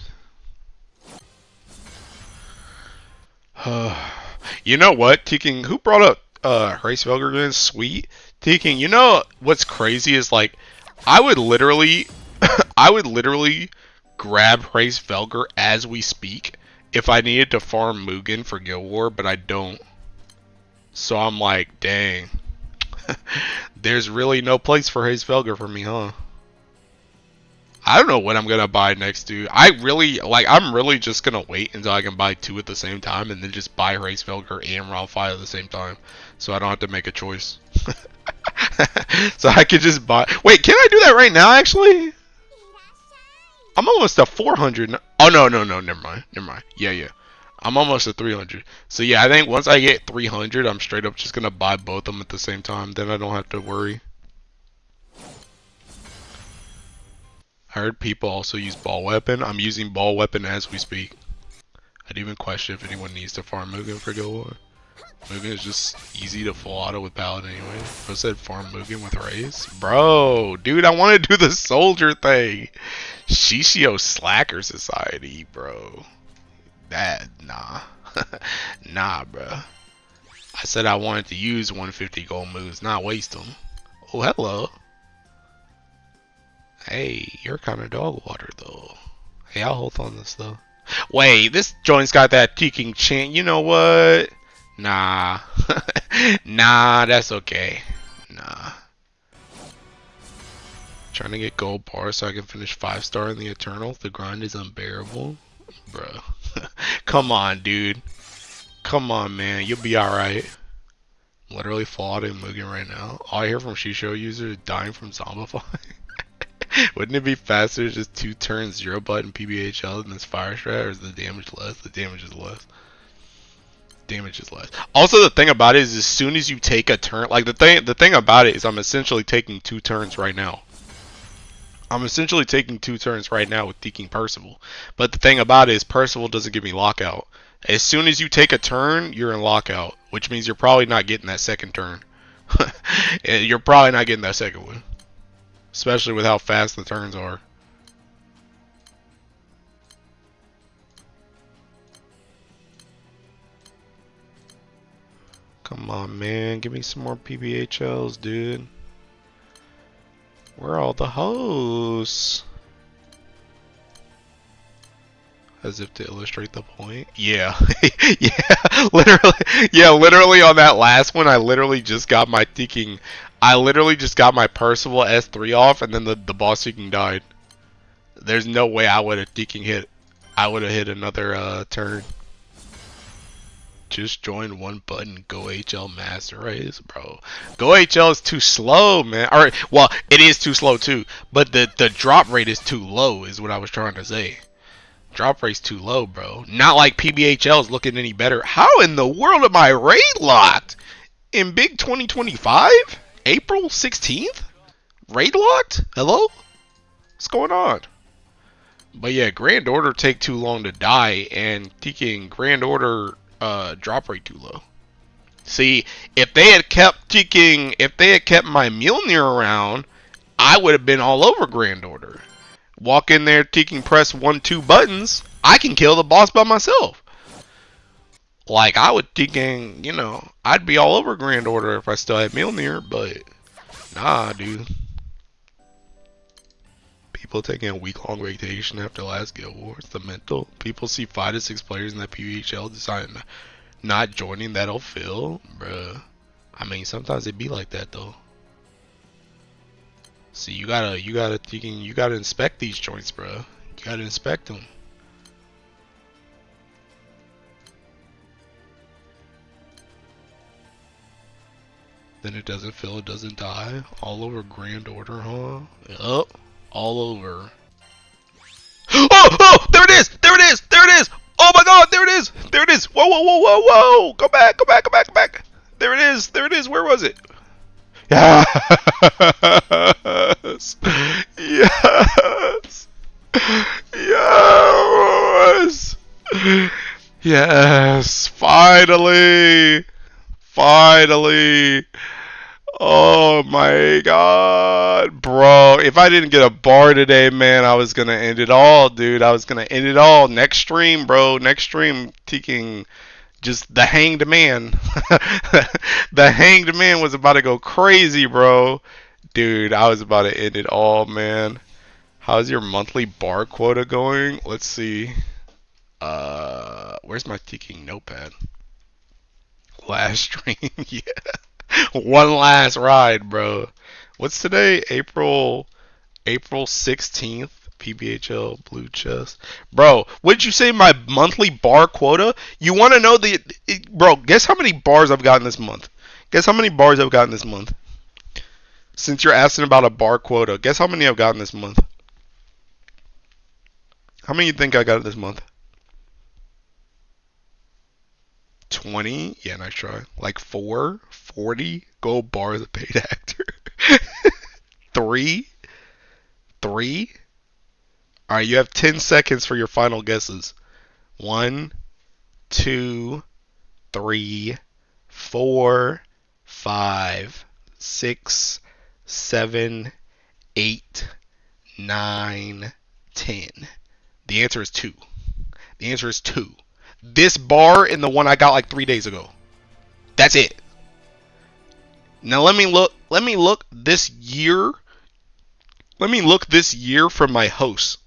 You know what, Teking, who brought up Race Velger again? Sweet. Teking, you know what's crazy is like, I would literally grab Race Velger as we speak if I needed to farm Mugen for Guild War, but I don't. So I'm like, dang. There's really no place for Race Velger for me, huh? I don't know what I'm gonna buy next, dude. I really like. I'm really just gonna wait until I can buy two at the same time, and then just buy Race Felger and Round 5 at the same time, so I don't have to make a choice. So I could just buy. Wait, can I do that right now? Actually, I'm almost at 400. Oh no, no, no. Never mind. Never mind. Yeah, yeah. I'm almost at 300. So yeah, I think once I get 300, I'm straight up just gonna buy both of them at the same time. Then I don't have to worry. I heard people also use ball weapon. I'm using ball weapon as we speak. I'd even question if anyone needs to farm Mugen for Guild War. Mugen is just easy to full auto with Paladin anyway. I said farm Mugen with Raze. Bro, dude, I want to do the soldier thing. Shishio Slacker Society, bro. That, nah. Nah, bro. I said I wanted to use 150 gold moves, not waste them. Oh, hello. Hey, you're kind of dog water, though. Hey, I'll hold on this, though. Wait, this joint's got that Teking chant. You know what? Nah. Nah, that's okay. Nah. Trying to get gold bar so I can finish 5-star in the Eternal. The grind is unbearable. Bruh. Come on, dude. Come on, man. You'll be alright. Literally fall in Mugen right now. All I hear from Shisho users is dying from Zombify. Wouldn't it be faster just 2 turns 0 button PBHL than this fire strat, or is the damage less? The damage is less. Damage is less. Also, the thing about it is, as soon as you take a turn, like the thing about it is, I'm essentially taking 2 turns right now. I'm essentially taking 2 turns right now with Teking Percival. But the thing about it is, Percival doesn't give me lockout. As soon as you take a turn, you're in lockout, which means you're probably not getting that second turn. You're probably not getting that second one. Especially with how fast the turns are. Come on, man. Give me some more PBHLs, dude. Where are all the hosts? As if to illustrate the point. Yeah. Yeah. Literally. Yeah, literally on that last one, I literally just got my Teking. I literally just got my Percival S3 off, and then the boss Teking died. There's no way I would have Teking hit. I would have hit another turn. Just join one button. Go HL Master Race, bro. Go HL is too slow, man. Alright, well, it is too slow too, but the drop rate is too low, is what I was trying to say. Drop rate's too low, bro. Not like PBHL is looking any better. How in the world am I raid locked? In big 2025? April 16th? Raid locked? Hello? What's going on? But yeah, Grand Order take too long to die, and Teking Grand Order drop rate too low. See, if they had kept Teking, if they had kept my Mjolnir around, I would have been all over Grand Order. Walk in there, Teking press 1-2 buttons, I can kill the boss by myself. Like, I would Teking, you know, I'd be all over Grand Order if I still had Mjolnir, but nah, dude. People taking a week-long vacation after last Guild War. It's the mental. People see 5 to 6 players in that PVHL deciding not joining, that'll fill, bruh. I mean, sometimes it be like that though. See, you gotta inspect these joints, bruh. You gotta inspect them. Then it doesn't fill, it doesn't die. All over Grand Order, huh? Yup. All over. Oh! Oh! There it is! There it is! There it is! Oh my god! There it is! There it is! Whoa! Whoa! Whoa! Whoa! Whoa! Go back! Go back! Go back! Go back! There it is! There it is! Where was it? Yes! Yes! Yes! Yes! Finally! Finally! Oh my god, bro. If I didn't get a bar today, man, I was gonna end it all, dude. I was gonna end it all. Next stream, bro. Next stream, Teking just the hanged man. The hanged man was about to go crazy, bro. Dude, I was about to end it all, man. How's your monthly bar quota going? Let's see. Where's my Teking notepad? Last stream, yeah. One last ride, bro. What's today? April 16th. PBHL blue chest. Bro, what did you say my monthly bar quota? You want to know bro, guess how many bars I've gotten this month? Guess how many bars I've gotten this month? Since you're asking about a bar quota, guess how many I've gotten this month? How many you think I got this month? 20? Yeah, nice try. Like 4? 40 gold bars of paid actor. 3? 3? Alright, you have 10 seconds for your final guesses. 1, 2, 3, 4, 5, 6, 7, 8, 9, 10. The answer is 2. The answer is 2. This bar and the one I got like 3 days ago. That's it. Now let me look this year. Let me look this year for my hosts.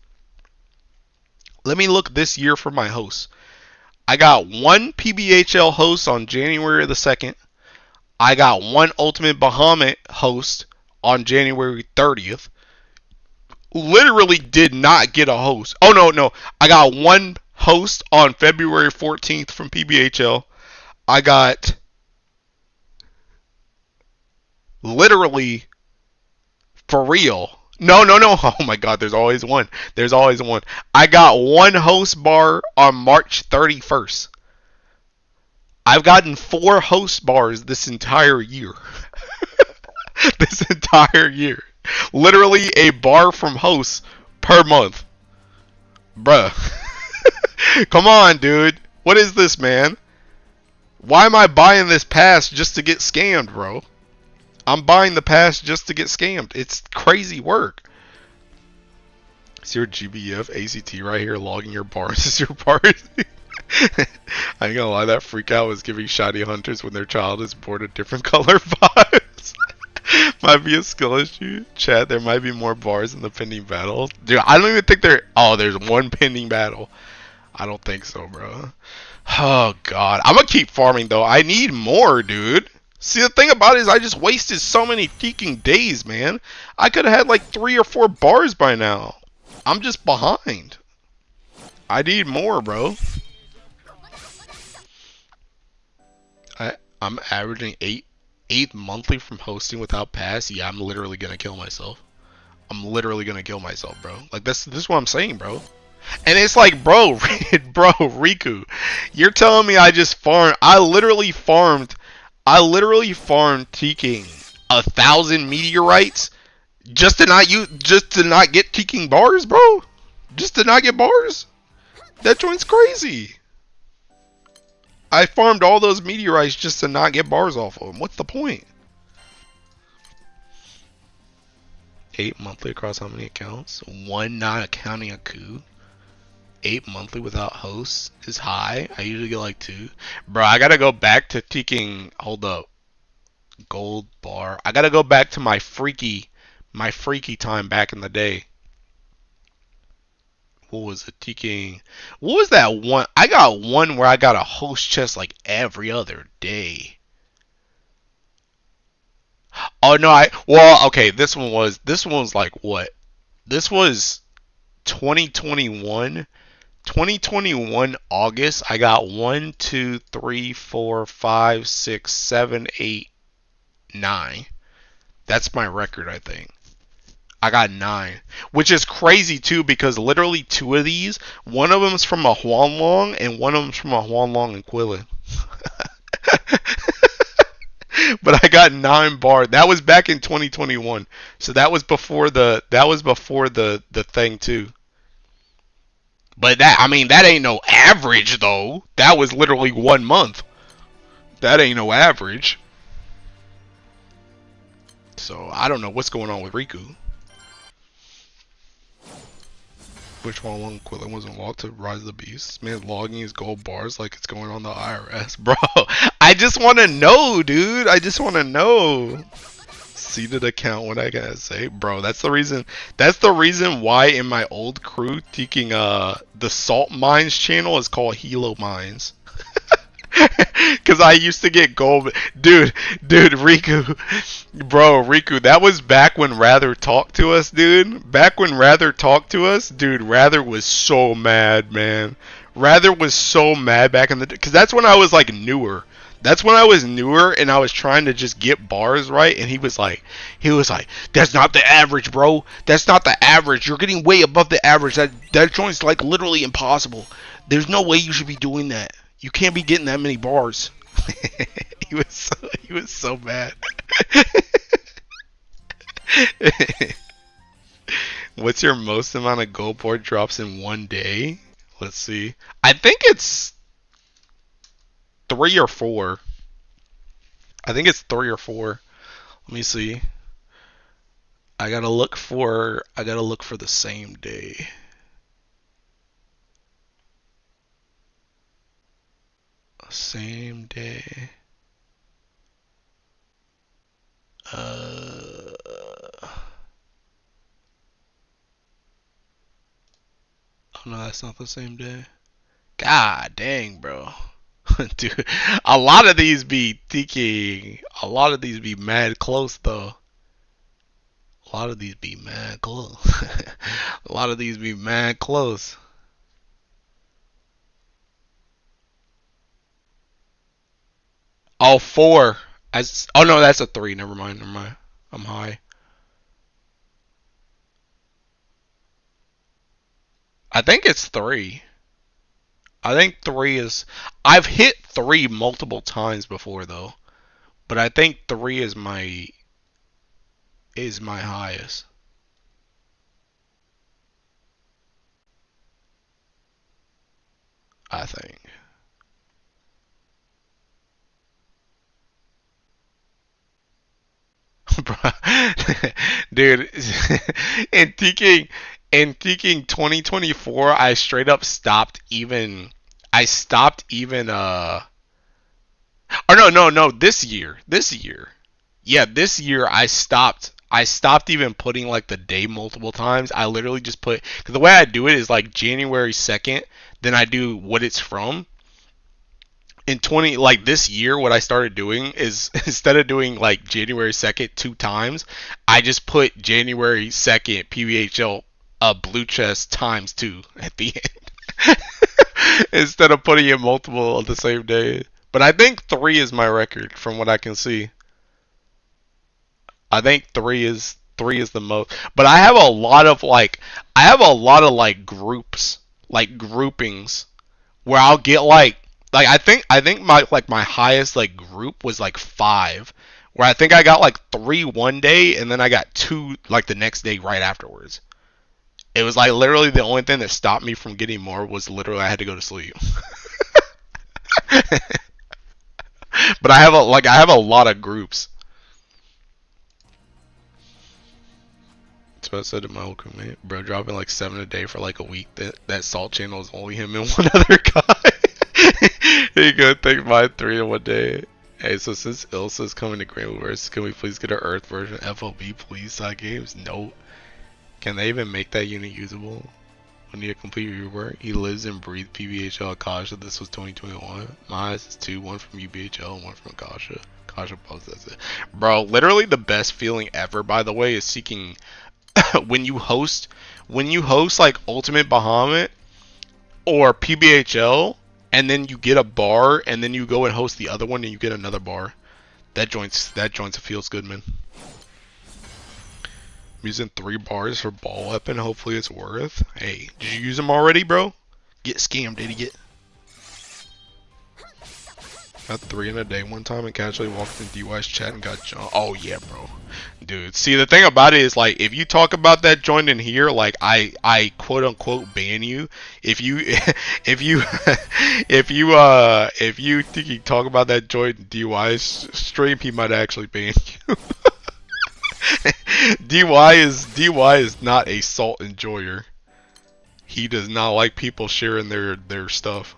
Let me look this year for my hosts. I got 1 PBHL host on January the 2nd. I got 1 Ultimate Bahamut host on January 30th. Literally did not get a host. Oh, no. I got 1 host on February 14th from PBHL. I got literally for real. No. Oh my god, there's always one. There's always one. I got 1 host bar on March 31st. I've gotten 4 host bars this entire year. This entire year. Literally a bar from hosts per month. Bruh. Come on, dude. What is this, man? Why am I buying this pass just to get scammed, bro? I'm buying the pass just to get scammed. It's crazy work. It's your GBF ACT right here logging your bars as your bars. I ain't gonna lie, that freak out was giving shiny hunters when their child is born a different color vibes. Might be a skill issue. Chat, there might be more bars in the pending battle. Dude, I don't even think there... Oh, there's 1 pending battle. I don't think so, bro. Oh, God. I'm gonna keep farming, though. I need more, dude. See, the thing about it is I just wasted so many freaking days, man. I could have had like 3 or 4 bars by now. I'm just behind. I need more, bro. I'm averaging 8 monthly from hosting without pass. Yeah, I'm literally gonna kill myself. I'm literally gonna kill myself, bro. Like this is what I'm saying, bro. And it's like, bro, Riku, you're telling me I just farmed? I literally farmed taking 1,000 meteorites just to not get taking bars, bro. Just to not get bars. That joint's crazy. I farmed all those meteorites just to not get bars off of them. What's the point? 8 monthly across how many accounts? 1 not accounting a coup. 8 monthly without hosts is high. I usually get like 2. Bro, I gotta go back to taking... Hold up. Gold bar. I gotta go back to my freaky time back in the day. What was it? Taking... What was that one? I got one where I got a host chest like every other day. Oh no, well, okay, this one was like what? This was 2021. 2021 August. I got 1, 2, 3, 4, 5, 6, 7, 8, 9. That's my record, I think. I got 9, which is crazy too because literally 2 of these, one of them is from a Huanglong and one of them is from a Huanglong and Quillen. But I got 9 bar. That was back in 2021, so that was before the thing too. But that ain't no average though. That was literally 1 month. That ain't no average. So I don't know what's going on with Riku. Which one along Quillen was unlocked to Rise of the Beast? This man's logging his gold bars like it's going on the IRS. Bro, I just want to know, dude. I just want to know. Seeded account, what I gotta say? Bro, that's the reason why in my old crew taking the Salt Mines channel is called Hilo Mines. Cause I used to get gold, dude, Riku, bro, Riku, that was back when Rather talked to us, dude. Back when Rather talked to us, dude, Rather was so mad, man. Rather was so mad back in the, cause that's when I was like newer. That's when I was newer and I was trying to just get bars right, and he was like, that's not the average, bro. That's not the average. You're getting way above the average. That joint's like literally impossible. There's no way you should be doing that. You can't be getting that many bars. he was so mad. What's your most amount of gold board drops in one day? Let's see. I think it's 3 or 4. I think it's 3 or 4. Let me see. I gotta look for the same day. Same day. Uh, oh no, that's not the same day. God dang, bro. Dude, a lot of these be tiki. A lot of these be mad close though. A lot of these be mad close. A lot of these be mad close. Oh, 4. Oh no, that's a 3. Never mind. Never mind. I'm high. I think it's 3. I think 3 is. I've hit 3 multiple times before though, but I think 3 is my highest. I think. Dude, in thinking in thinking 2024, I straight up stopped even. I stopped even. Or no, this year. Yeah, this year I stopped. I stopped even putting like the day multiple times. I literally just put, because the way I do it is like January 2nd, then I do what it's from. In 20, like this year, what I started doing is instead of doing like January 2nd 2 times, I just put January 2nd PBHL blue chest times 2 at the end. Instead of putting it multiple on the same day. But I think 3 is my record from what I can see. I think 3 is the most. But I have a lot of like groups, like groupings where I'll get like I think my highest like group was like 5, where I think I got like 3 one day and then I got 2 like the next day right afterwards. It was like literally the only thing that stopped me from getting more was literally I had to go to sleep. But I have a lot of groups. That's what I said to my old crewmate. Bro, dropping like 7 a day for like a week. That salt channel is only him and one other guy. Here you go, take my 3 in one day. Hey, so since Ilsa's coming to Grand Wars, can we please get her Earth version FOB, please? Side games? No. Can they even make that unit usable? We need to complete your work. He lives and breathes PBHL Akasha. This was 2021. My eyes is 2, 1 from UBHL and 1 from Akasha. Akasha post, that's it. Bro, literally the best feeling ever, by the way, is seeking when you host like Ultimate Bahamut or PBHL, and then you get a bar, and then you go and host the other one, and you get another bar. That joints feels good, man. I'm using 3 bars for ball weapon. Hopefully it's worth. Hey, did you use them already, bro? Get scammed, idiot. Got 3 in a day one time and casually walked in DY's chat and got jumped. Oh yeah, bro. Dude, see the thing about it is like if you talk about that joint in here, like I quote unquote ban you. If you if you think you talk about that joint in DY's stream, he might actually ban you. DY is not a salt enjoyer. He does not like people sharing their stuff.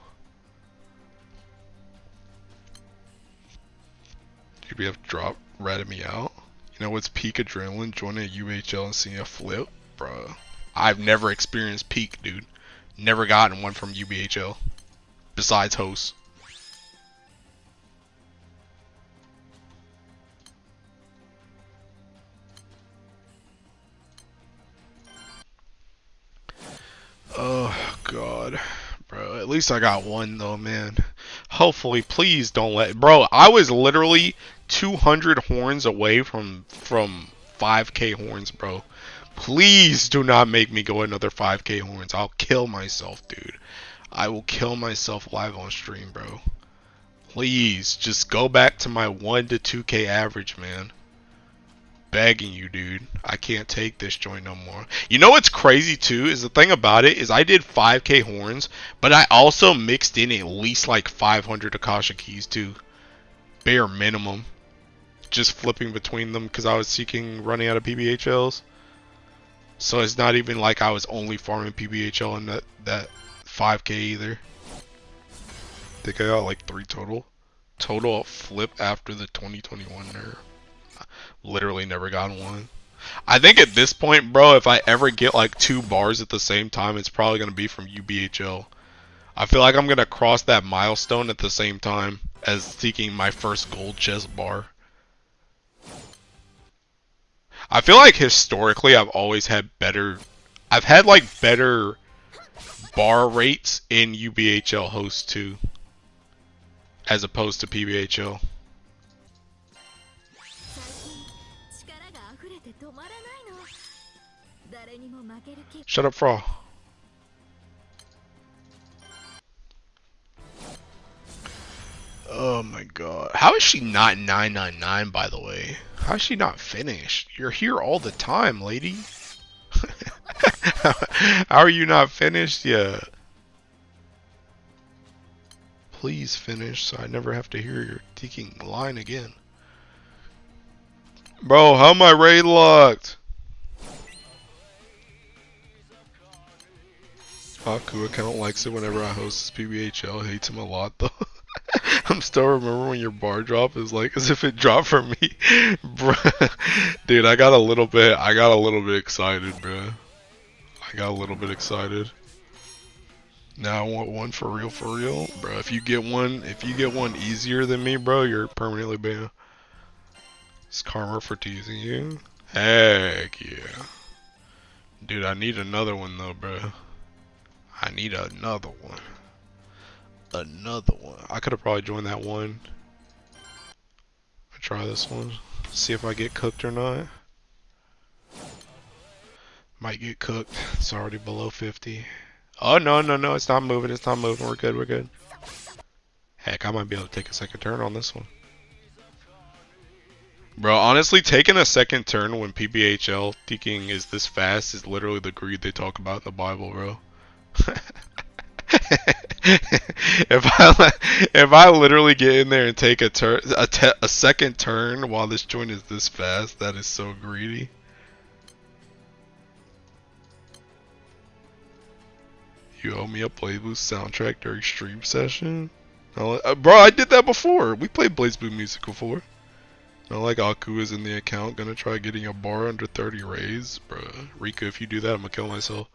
GBF drop ratted me out. You know what's peak adrenaline? Joining a UHL and seeing a flip? Bruh. I've never experienced peak, dude. Never gotten one from UBHL. Besides hosts. Oh god. Bro, at least I got one though, man. Hopefully, please don't let bro, I was literally 200 horns away from 5k horns, bro. Please do not make me go another 5k horns. I'll kill myself, dude. I will kill myself live on stream, bro. Please, just go back to my 1 to 2k average, man. Begging you, dude. I can't take this joint no more. You know what's crazy too is the thing about it is I did 5k horns, but I also mixed in at least like 500 Akasha keys too. Bare minimum. Just flipping between them because I was seeking running out of PBHLs. So it's not even like I was only farming PBHL in that 5k either. I think I got like 3 total. Total flip after the 2021 nerf. Literally never got one. I think at this point, bro, if I ever get like 2 bars at the same time, it's probably going to be from UBHL. I feel like I'm going to cross that milestone at the same time as seeking my first gold chest bar. I feel like historically I've always had better... I've had like better bar rates in UBHL host 2 as opposed to PBHL. Shut up, Fra. Oh my god. How is she not 999, by the way? How is she not finished? You're here all the time, lady. How are you not finished yet? Please finish so I never have to hear your ticking line again. Bro, how am I raid locked? Haku account likes it whenever I host his PBHL. Hates him a lot though. I'm still remember when your bar drop is like as if it dropped for me. Bruh. Dude, I got a little bit excited, bro. I got a little bit excited. Now I want one for real, bro. If you get one easier than me, bro, you're permanently banned. It's karma for teasing you. Heck yeah. Dude, I need another one though, bro. I need another one. Another one. I could have probably joined that one. I'll try this one. See if I get cooked or not. Might get cooked. It's already below 50. Oh, no, it's not moving. It's not moving. We're good. We're good. Heck, I might be able to take a second turn on this one. Bro, honestly, taking a second turn when PBHL thinking is this fast is literally the greed they talk about in the Bible, bro. if I literally get in there and take a second turn while this joint is this fast, that is so greedy. You owe me a Blaze Blue soundtrack during stream session? Bro, I did that before. We played Blaze Blue music before. Not like Aku is in the account, gonna try getting a bar under 30 rays. Bruh, Riku, if you do that, I'm gonna kill myself.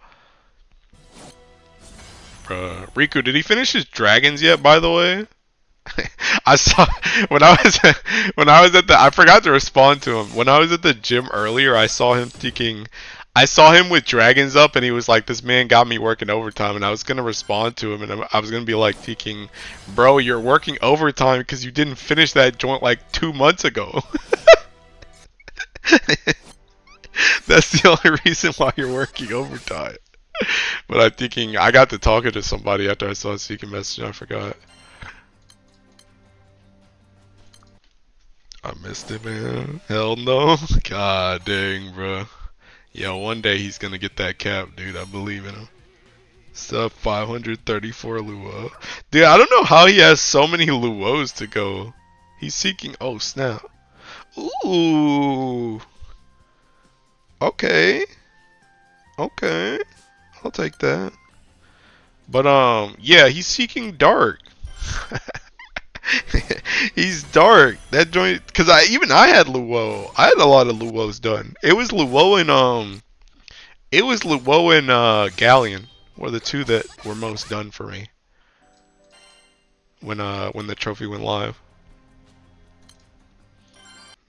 Bruh, Riku, did he finish his dragons yet, by the way? I saw, when I was at the, I forgot to respond to him. When I was at the gym earlier, I saw him with dragons up, and he was like, this man got me working overtime, and I was gonna respond to him, and I was gonna be like, thinking, bro, you're working overtime because you didn't finish that joint like 2 months ago. That's the only reason why you're working overtime. But I'm thinking, I got to talking to somebody after I saw a secret message, and I forgot. I missed it, man. Hell no. God dang, bro. Yo, one day he's gonna get that cap, dude. I believe in him. Sub 534 Luo. Dude, I don't know how he has so many Luos to go. He's seeking. Oh, snap. Ooh. Okay. Okay. I'll take that. But, yeah, he's seeking dark. He's dark. That joint, because I had Luo. I had a lot of Luos done. It was Luo and Galleon were the two that were most done for me when the trophy went live.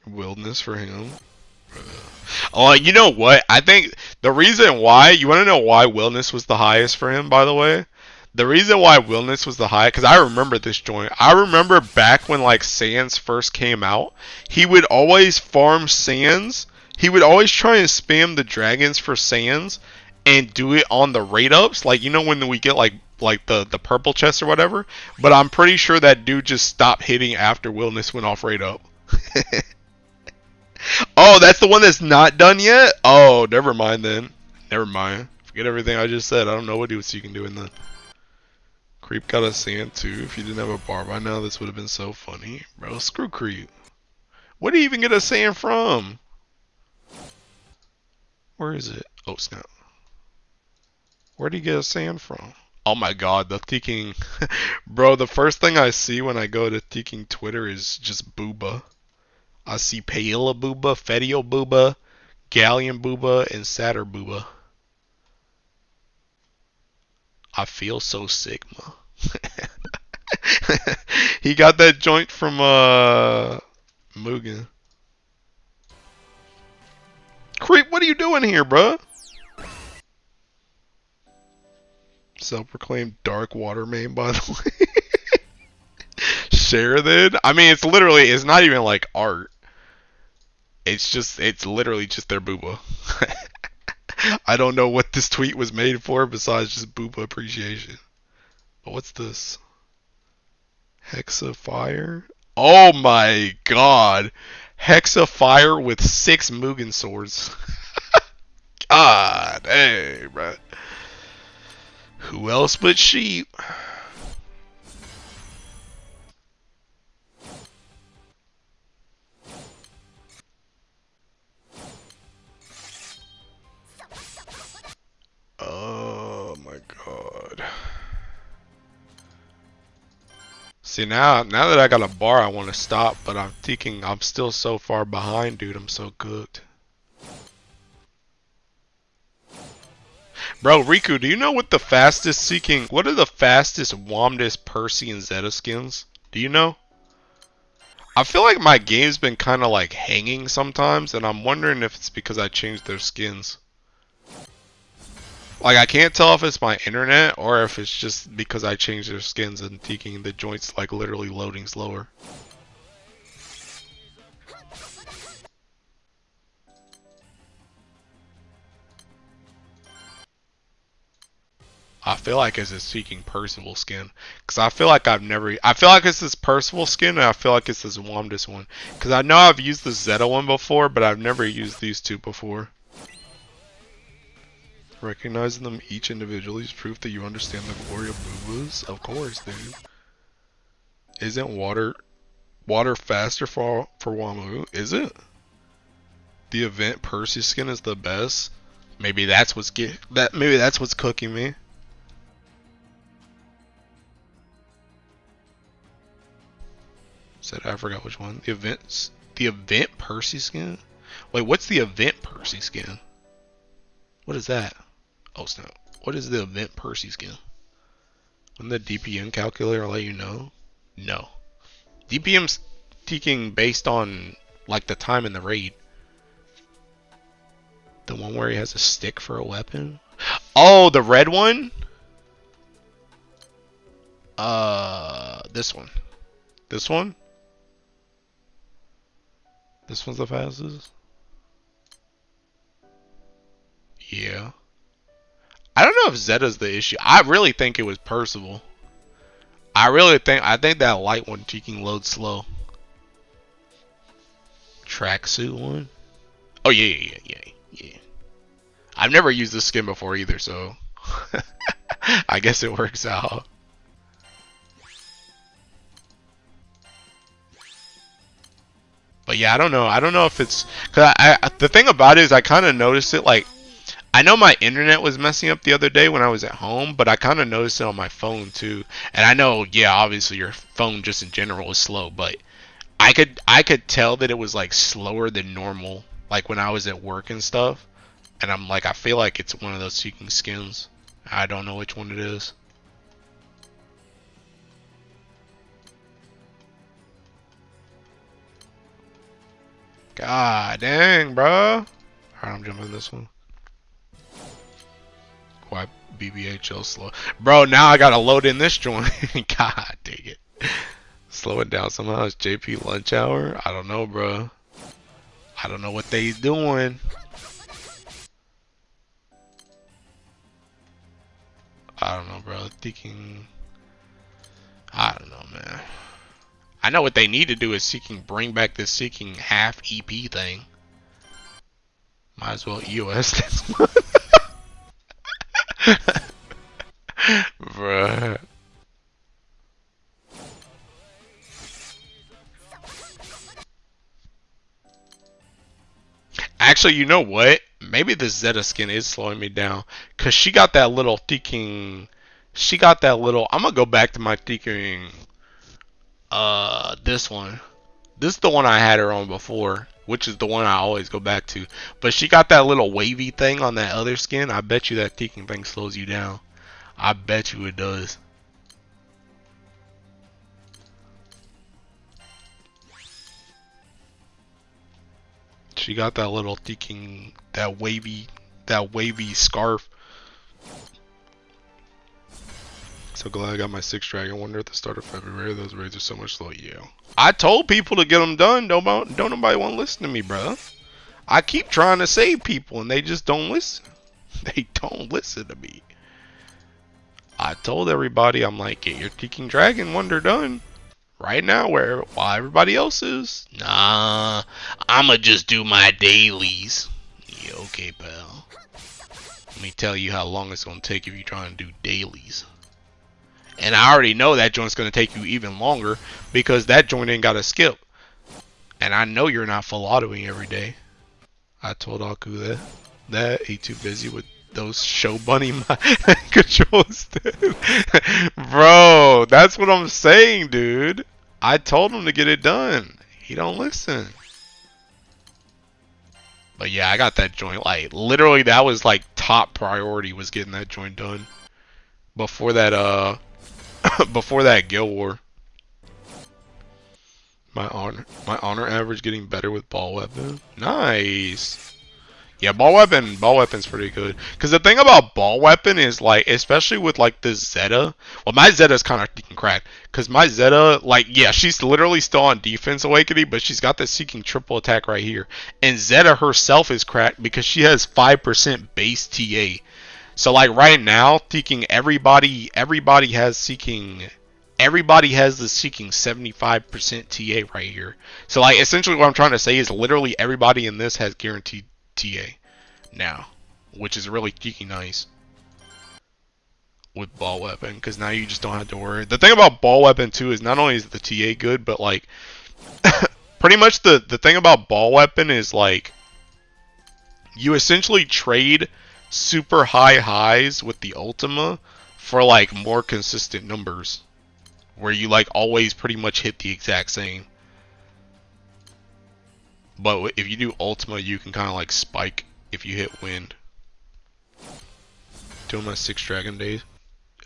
Wilderness for him. Oh, you know what? I think the reason why, you want to know why Wellness was the highest for him, by the way? The reason why Wellness was the highest, because I remember this joint. I remember back when like Sands first came out, he would always farm Sands. He would always try and spam the dragons for Sands and do it on the rate ups. Like, you know, when we get like the purple chest or whatever. But I'm pretty sure that dude just stopped hitting after Wellness went off rate up. Oh, that's the one that's not done yet? Oh, never mind then. Never mind. Forget everything I just said. I don't know what else you can do in the... Creep got a sand too. If you didn't have a bar by now, this would have been so funny. Bro, screw Creep. Where do you even get a sand from? Where is it? Oh, snap. Where do you get a sand from? Oh my god, the Teeking... Bro, the first thing I see when I go to Teeking Twitter is just Booba. I see Paella Booba, Fetio Booba, Galleon Booba, and Satyr Booba. I feel so Sigma. He got that joint from Mugen. Creep, what are you doing here, bruh? Self-proclaimed dark water main, by the way. Sheridan? I mean, it's not even like art. It's literally just their booba. I don't know what this tweet was made for besides just booba appreciation. But what's this? Hexafire? Oh my god! Hexafire with 6 Mugen swords. God, hey, bro. Who else but sheep? Oh my god. See, now that I got a bar, I want to stop, but I'm thinking I'm still so far behind, dude. I'm so cooked. Bro, Riku, do you know what the fastest seeking... What are the fastest Womdus, Percy, and Zeta skins? Do you know? I feel like my game's been kind of like hanging sometimes, and I'm wondering if it's because I changed their skins. Like, I can't tell if it's my internet or if it's just because I changed their skins and taking the joints like literally loading slower. I feel like it's a seeking Percival skin. Because I feel like I feel like it's this Percival skin and I feel like it's this Womdus one. Because I know I've used the Zeta one before, but I've never used these two before. Recognizing them each individually is proof that you understand the glory of boobas? Of course, dude. Isn't water faster for Wamu? Is it? The event Percy skin is the best. Maybe that's what's cooking me. Said I forgot which one. The event Percy skin? Wait, what's the event Percy skin? What is that? Oh snap. What is the event Percy skin? On the DPM calculator, I'll let you know. No. DPM's taking based on like the time in the raid. The one where he has a stick for a weapon? Oh, the red one? This one. This one? This one's the fastest? Yeah. I don't know if Zeta's the issue. I really think it was Percival. I think that light one taking load slow. Tracksuit one? Oh yeah. I've never used this skin before either, so I guess it works out. But yeah, I don't know. I don't know if it's cause the thing about it is I kind of noticed it like I know my internet was messing up the other day when I was at home, but I kind of noticed it on my phone too. And I know, yeah, obviously your phone just in general is slow, but I could tell that it was like slower than normal, like when I was at work and stuff. And I'm like, I feel like it's one of those seeking skins. I don't know which one it is. God dang, bro. Alright, I'm jumping this one. Why BBHL slow? Bro, now I gotta load in this joint. God dang it. Slow it down somehow. It's JP lunch hour? I don't know, bro. I don't know what they doing. I don't know, bro. Thinking... I don't know, man. I know what they need to do is bring back this seeking half EP thing. Might as well EOS this one. Bruh. Actually, you know what? Maybe the Zeta skin is slowing me down. Because she got that little thinking... She got that little... I'm going to go back to my thinking... This one. This is the one I had her on before. Which is the one I always go back to. But she got that little wavy thing on that other skin. I bet you that thinking thing slows you down. I bet you it does. She got that little thinking, that wavy scarf. So glad I got my 6th dragon wonder at the start of February. Those raids are so much slow. Yeah. I told people to get them done. Don't nobody want to listen to me, bro. I keep trying to save people and they just don't listen. They don't listen to me. I told everybody, I'm like, get your Thinking Dragon Wonder done right now, while everybody else is. Nah, I'ma just do my dailies. Yeah, okay, pal. Let me tell you how long it's gonna take if you try and do dailies. And I already know that joint's gonna take you even longer because that joint ain't got a skip. And I know you're not full autoing every day. I told Aku that he too busy with those show bunny controls. Bro, that's what I'm saying, dude. I told him to get it done. He don't listen. But yeah, I got that joint. Like, literally, that was like top priority was getting that joint done. Before that, before that Guild War. My honor average getting better with ball weapon. Nice. Yeah, ball weapon's pretty good. Cause the thing about ball weapon is like, especially with like the Zeta. Well, my Zeta's kind of cracked. Cause my Zeta, like, yeah, she's literally still on defense awakening, but she's got the seeking triple attack right here. And Zeta herself is cracked because she has 5% base TA. So like right now, thinking everybody has seeking. Everybody has the seeking 75% TA right here. So like essentially what I'm trying to say is literally everybody in this has guaranteed TA now, which is really geeky nice with ball weapon because now you just don't have to worry. The thing about ball weapon too is not only is the TA good, but like pretty much the thing about ball weapon is like you essentially trade super high highs with the Ultima for like more consistent numbers where you like always pretty much hit the exact same. But if you do Ultima, you can kind of like spike if you hit wind. Doing my 6 dragon days.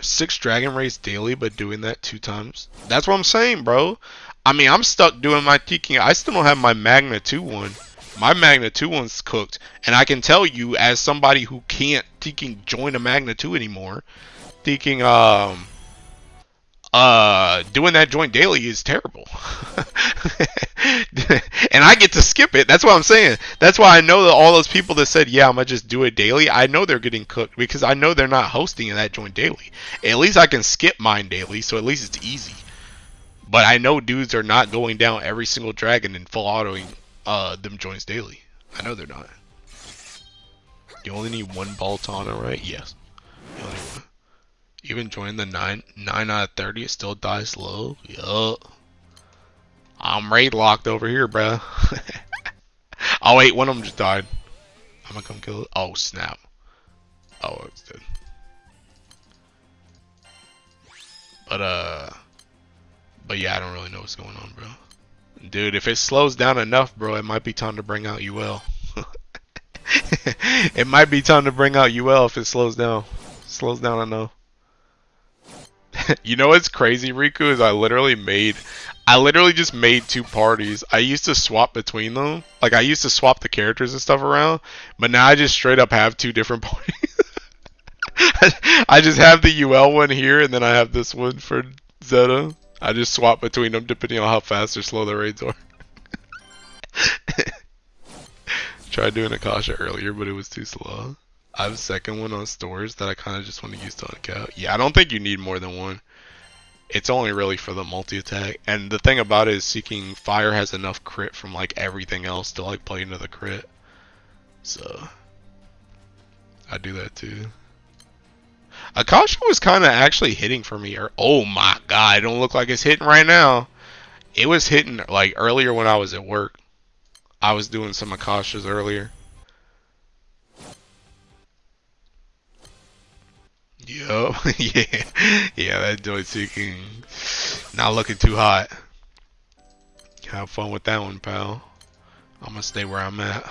6 dragon race daily, but doing that 2 times. That's what I'm saying, bro. I mean, I'm stuck doing my Tiki. I still don't have my Magna 2 one. My Magna 2 one's cooked. And I can tell you, as somebody who can't Tiki join a Magna 2 anymore, thinking, doing that joint daily is terrible. And I get to skip it. That's what I'm saying. That's why I know that all those people that said, yeah, I'm going to just do it daily, I know they're getting cooked because I know they're not hosting that joint daily. At least I can skip mine daily, so at least it's easy. But I know dudes are not going down every single dragon and full autoing them joints daily. I know they're not. You only need 1 Baltana, right? Yes. You only need 1. Even joining the 9 out of 30, it still dies low. Yup. I'm raid locked over here, bruh. Oh wait, one of them just died. I'm gonna come kill it. Oh snap. Oh, it's dead. But yeah, I don't really know what's going on, bro. Dude, if it slows down enough, bro, it might be time to bring out UL. It might be time to bring out UL if it slows down. Slows down enough. You know what's crazy, Riku, is I literally just made two parties. I used to swap between them. Like, I used to swap the characters and stuff around, but now I just straight up have two different parties. I just have the UL one here, and then I have this one for Zeta. I just swap between them depending on how fast or slow the raids are. Tried doing Akasha earlier, but it was too slow. I have a second one on stores that I kind of just want to use to uncap. Yeah, I don't think you need more than one. It's only really for the multi-attack. And the thing about it is Seeking Fire has enough crit from like everything else to like play into the crit. So I do that too. Akasha was kind of actually hitting for me. Oh my god, it don't look like it's hitting right now. It was hitting like earlier when I was at work. I was doing some Akashas earlier. Yup. Yeah. Yeah, that joint Seeking not looking too hot. Have fun with that one, pal. I'm gonna stay where I'm at.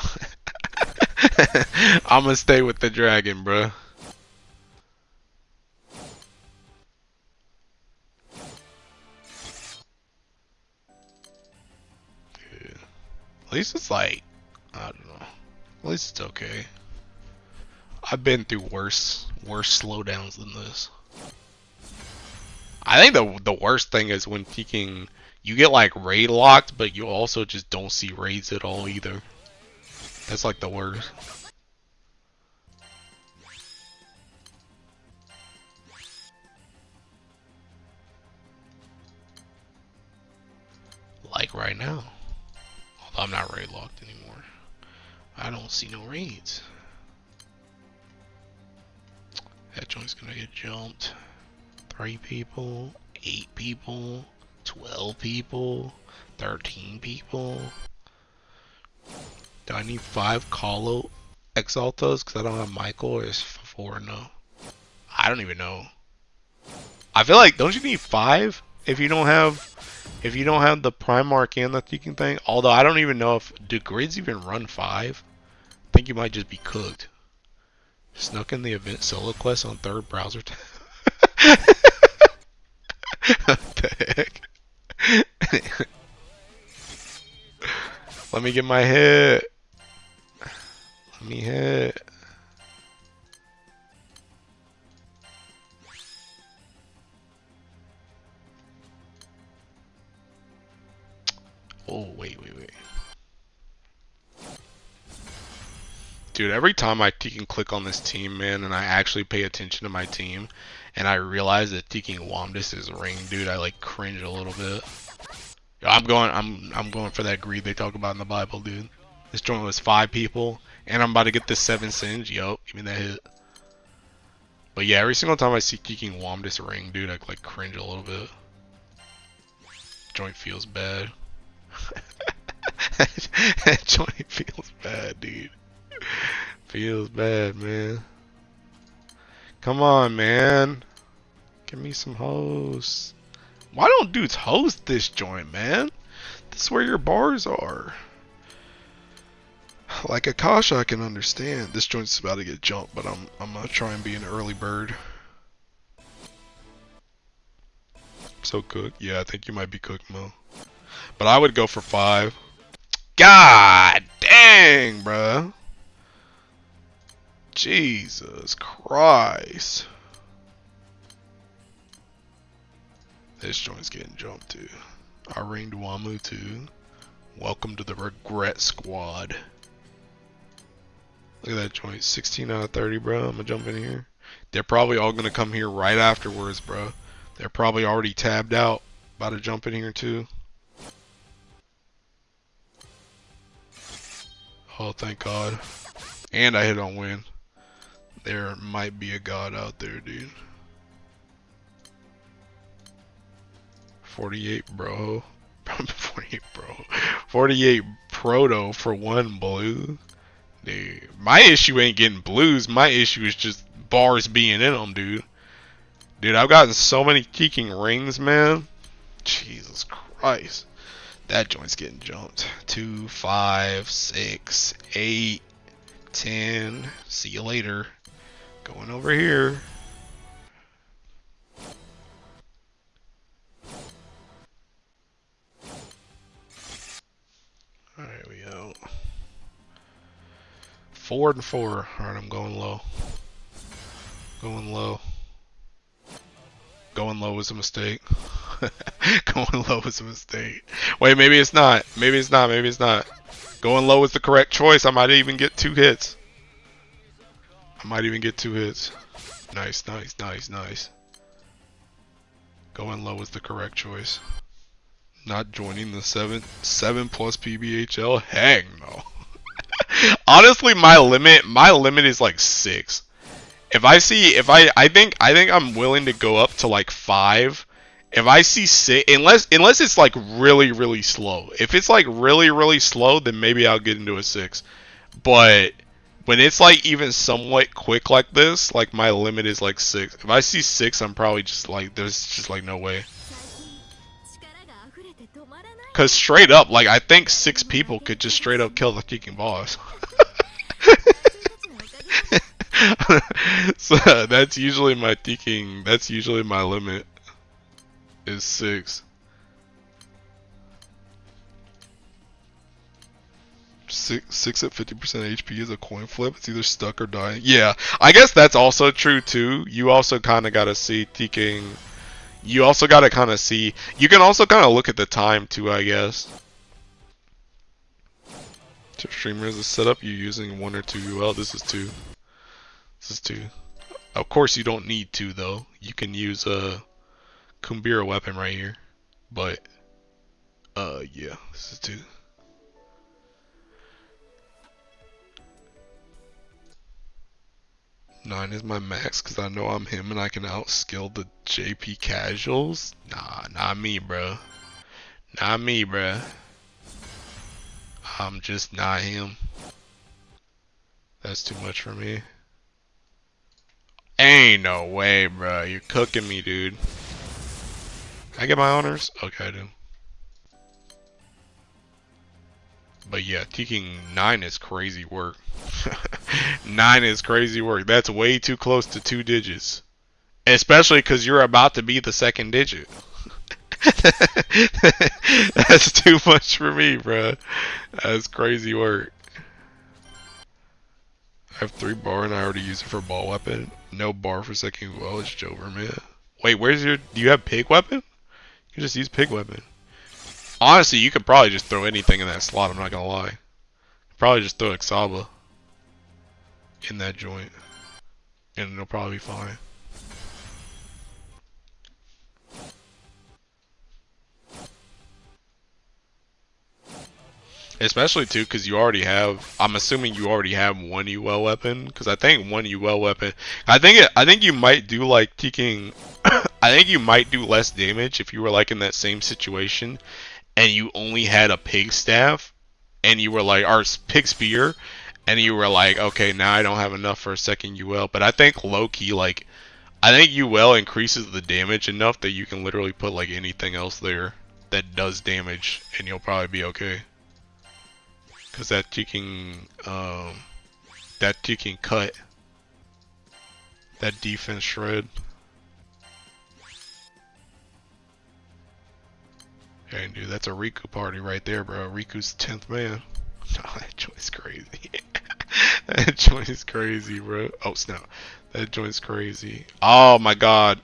I'm gonna stay with the dragon, bruh. Yeah. At least it's like, I don't know. At least it's okay. I've been through worse slowdowns than this. I think the worst thing is when peeking, you get like raid locked, but you also just don't see raids at all either. That's like the worst. Like right now. Although I'm not raid locked anymore. I don't see no raids. That joint's gonna get jumped. 3 people, 8 people, 12 people, 13 people. Do I need 5 Call Exaltas because I don't have Michael, or is 4 no? I don't even know. I feel like, don't you need 5 if you don't have the Primarch and the Teaking thing? Although I don't even know if do grids even run 5. I think you might just be cooked. Snuck in the event solo quest on 3rd browser tab. What the heck? Let me get my hit. Let me hit. Oh, wait. Dude, every time I can click on this team, man, and I actually pay attention to my team, and I realize that taking Wamdis is ring, dude, I like cringe a little bit. I'm going for that greed they talk about in the Bible, dude. This joint was 5 people, and I'm about to get this 7 singe. Yup, give me that hit. But yeah, every single time I see kicking Wamdis ring, dude, I like cringe a little bit. Joint feels bad. That joint feels bad, dude. Feels bad, man. Come on, man. Give me some hosts. Why don't dudes host this joint, man? This is where your bars are. Like Akasha, I can understand. This joint's about to get jumped, but I'm gonna try and be an early bird. So cooked. Yeah, I think you might be cooked, Mo. But I would go for 5. God dang, bruh. Jesus Christ. This joint's getting jumped too. I ringed Wamu too. Welcome to the regret squad. Look at that joint. 16 out of 30, bro. I'm gonna jump in here. They're probably all gonna come here right afterwards, bro. They're probably already tabbed out. About to jump in here too. Oh, thank God. And I hit on win. There might be a god out there, dude. 48, bro. 48, bro. 48 proto for 1 blue. Dude, my issue ain't getting blues. My issue is just bars being in them, dude. Dude, I've gotten so many kicking rings, man. Jesus Christ. That joint's getting jumped. 2, 5, 6, 8, 10. See you later. Going over here. 4 and 4. Alright, I'm going low. Going low. Going low was a mistake. Going low was a mistake. Wait, maybe it's not. Maybe it's not. Maybe it's not. Going low is the correct choice. I might even get 2 hits. I might even get 2 hits. Nice, nice, nice, nice. Going low is the correct choice. Not joining the 7 plus PBHL? Heck no. Honestly, my limit is like 6. I think I'm willing to go up to like 5. If I see 6, unless it's like really slow. If it's like really slow, then maybe I'll get into a 6. But when it's like even somewhat quick like this, like my limit is like 6. If I see 6, I'm probably just like, there's just like no way. Cause straight up, like I think 6 people could just straight up kill the freaking boss. So that's usually my thinking. That's usually my limit. Is 6. 6 at 50% HP is a coin flip. It's either stuck or dying. Yeah, I guess that's also true too. You also kind of gotta see TKing. You also gotta kind of see. You can also kind of look at the time too, I guess. To streamers, the setup you using 1 or 2 UL. This is 2. This is 2. Of course, you don't need 2 though. You can use a Kumbira weapon right here, but yeah, this is 2. Nine is my max because I know I'm him and I can outskill the JP casuals. Nah, not me, bro. Not me, bro. I'm just not him. That's too much for me. Ain't no way, bro. You're cooking me, dude. Can I get my honors? Okay, I do. But yeah, taking 9 is crazy work. 9 is crazy work. That's way too close to 2 digits. Especially because you're about to be the 2nd digit. That's too much for me, bro. That's crazy work. I have 3 bar and I already use it for ball weapon. No bar for second. Well, it's Jover, man. Wait, where's your... Do you have pig weapon? You can just use pig weapon. Honestly, you could probably just throw anything in that slot, I'm not gonna lie. Probably just throw Exaba in that joint. And it'll probably be fine. Especially too, because you already have. I'm assuming you already have 1 UL weapon, because I think 1 UL weapon. I think you might do like taking. I think you might do less damage if you were like in that same situation, and you only had a pig staff, and you were like, or pig spear, and you were like, okay, now I don't have enough for a 2nd UL. But I think low key, like, I think UL increases the damage enough that you can literally put like anything else there that does damage, and you'll probably be okay. Cause that ticking cut, that defense shred. Hey dude, that's a Riku party right there, bro. Riku's 10th man. Oh, that joint's crazy. That joint's crazy, bro. Oh snap, that joint's crazy. Oh my god.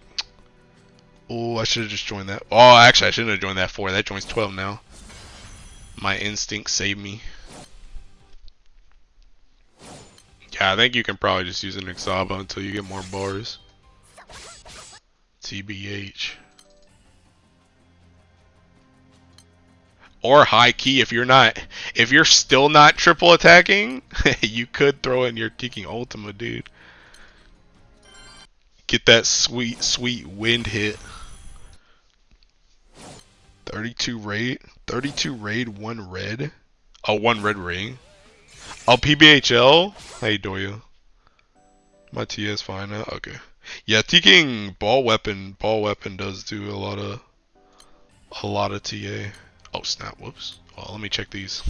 Oh, I should have just joined that. Oh, actually, I shouldn't have joined that 4. That joint's 12 now. My instinct saved me. Yeah, I think you can probably just use an Exaba until you get more bars. TBH. Or high key, if you're still not triple attacking, you could throw in your Tiki Ultima, dude. Get that sweet, sweet wind hit. 32 raid, 1 red. Oh, 1 red ring. Oh, PBHL? Hey, Doya. My TS fine now? Okay. Yeah, taking ball weapon does do a lot of TA. Oh snap, whoops. Well, let me check these.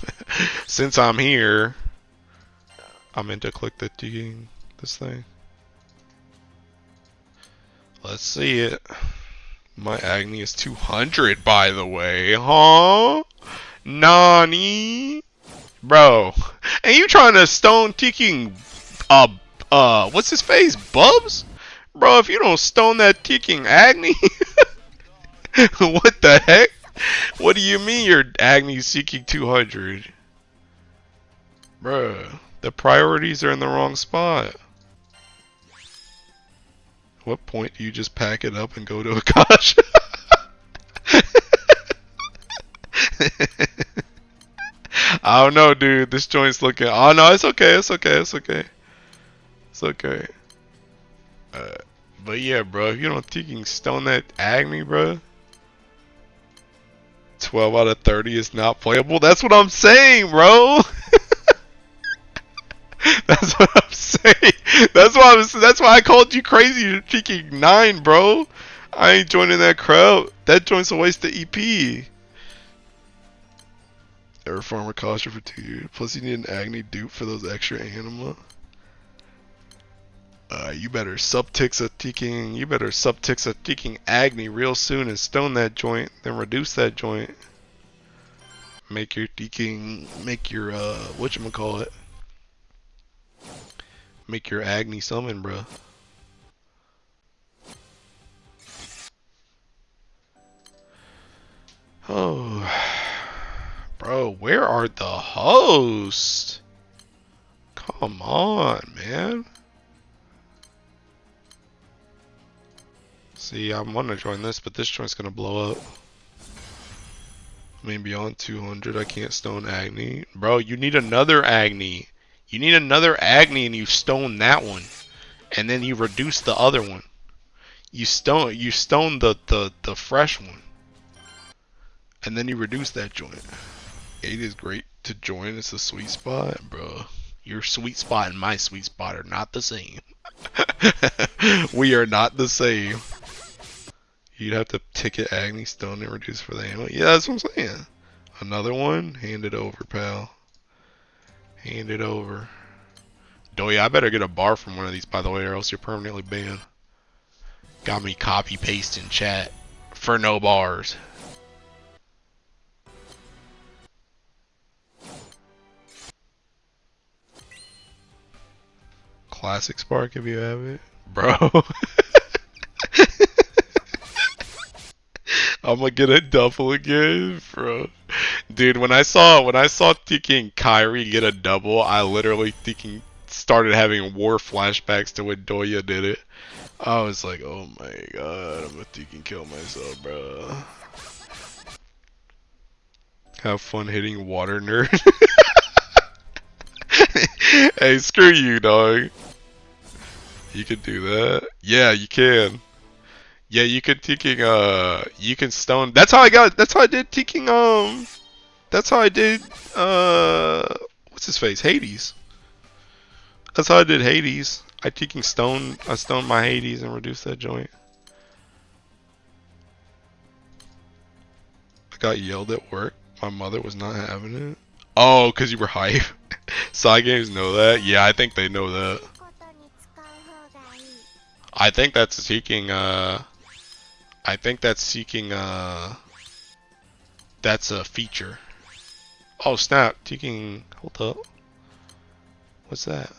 Since I'm here, I meant to click the taking this thing. Let's see it. My Agni is 200, by the way. Huh? Nani? bro. And you trying to stone Teking, what's his face, Bubs? Bro, if you don't stone that Teking Agni, what the heck? What do you mean you're Agni seeking 200? Bruh, the priorities are in the wrong spot. What point do you just pack it up and go to Akash? I don't know, dude. This joint's looking. Oh no, it's okay. It's okay. It's okay. It's okay. Uh, but yeah, bro, if you don't think stone that Agni, bro, 12 out of 30 is not playable. That's what I'm saying, bro. That's what I'm saying. That's why I called you crazy. You're thinking 9, bro. I ain't joining that crowd. That joint's a waste of EP. Ever farmer costume for 2 years. Plus you need an Agni dupe for those extra anima. You better subtix a teaking Agni real soon and stone that joint, then reduce that joint. Make your whatchamacallit. Make your Agni summon, bro. Oh, bro, where are the hosts? Come on, man. See, I want to join this, but this joint's gonna blow up. I mean, beyond 200, I can't stone Agni. Bro, you need another Agni. You need another Agni, and you stone that one, and then you reduce the other one. You stone the fresh one, and then you reduce that joint. 8 is great to join. It's a sweet spot, bro. Your sweet spot and my sweet spot are not the same. We are not the same. You'd have to ticket Agni Stone and reduce for the ammo. Yeah, that's what I'm saying. Another one? Hand it over, pal. Hand it over. Doya, I better get a bar from one of these, by the way, or else you're permanently banned. Got me copy paste in chat for no bars. Classic Spark if you have it. Bro. I'm gonna get a double again, bro. Dude, when I saw thinking Kyrie get a double, I literally started having war flashbacks to when Doya did it. I was like, oh my god, I'm gonna kill myself, bro. Have fun hitting water, nerd. Hey, screw you, dog. You can do that. Yeah, you can. Yeah, you can you can stone. That's how I did that's how I did, what's his face? Hades. That's how I did Hades. I stoned my Hades and reduced that joint. I got yelled at work. My mother was not having it. Oh, because you were hype. Side games know that? Yeah, I think they know that. I think that's seeking, that's a feature. Oh snap, hold up. What's that?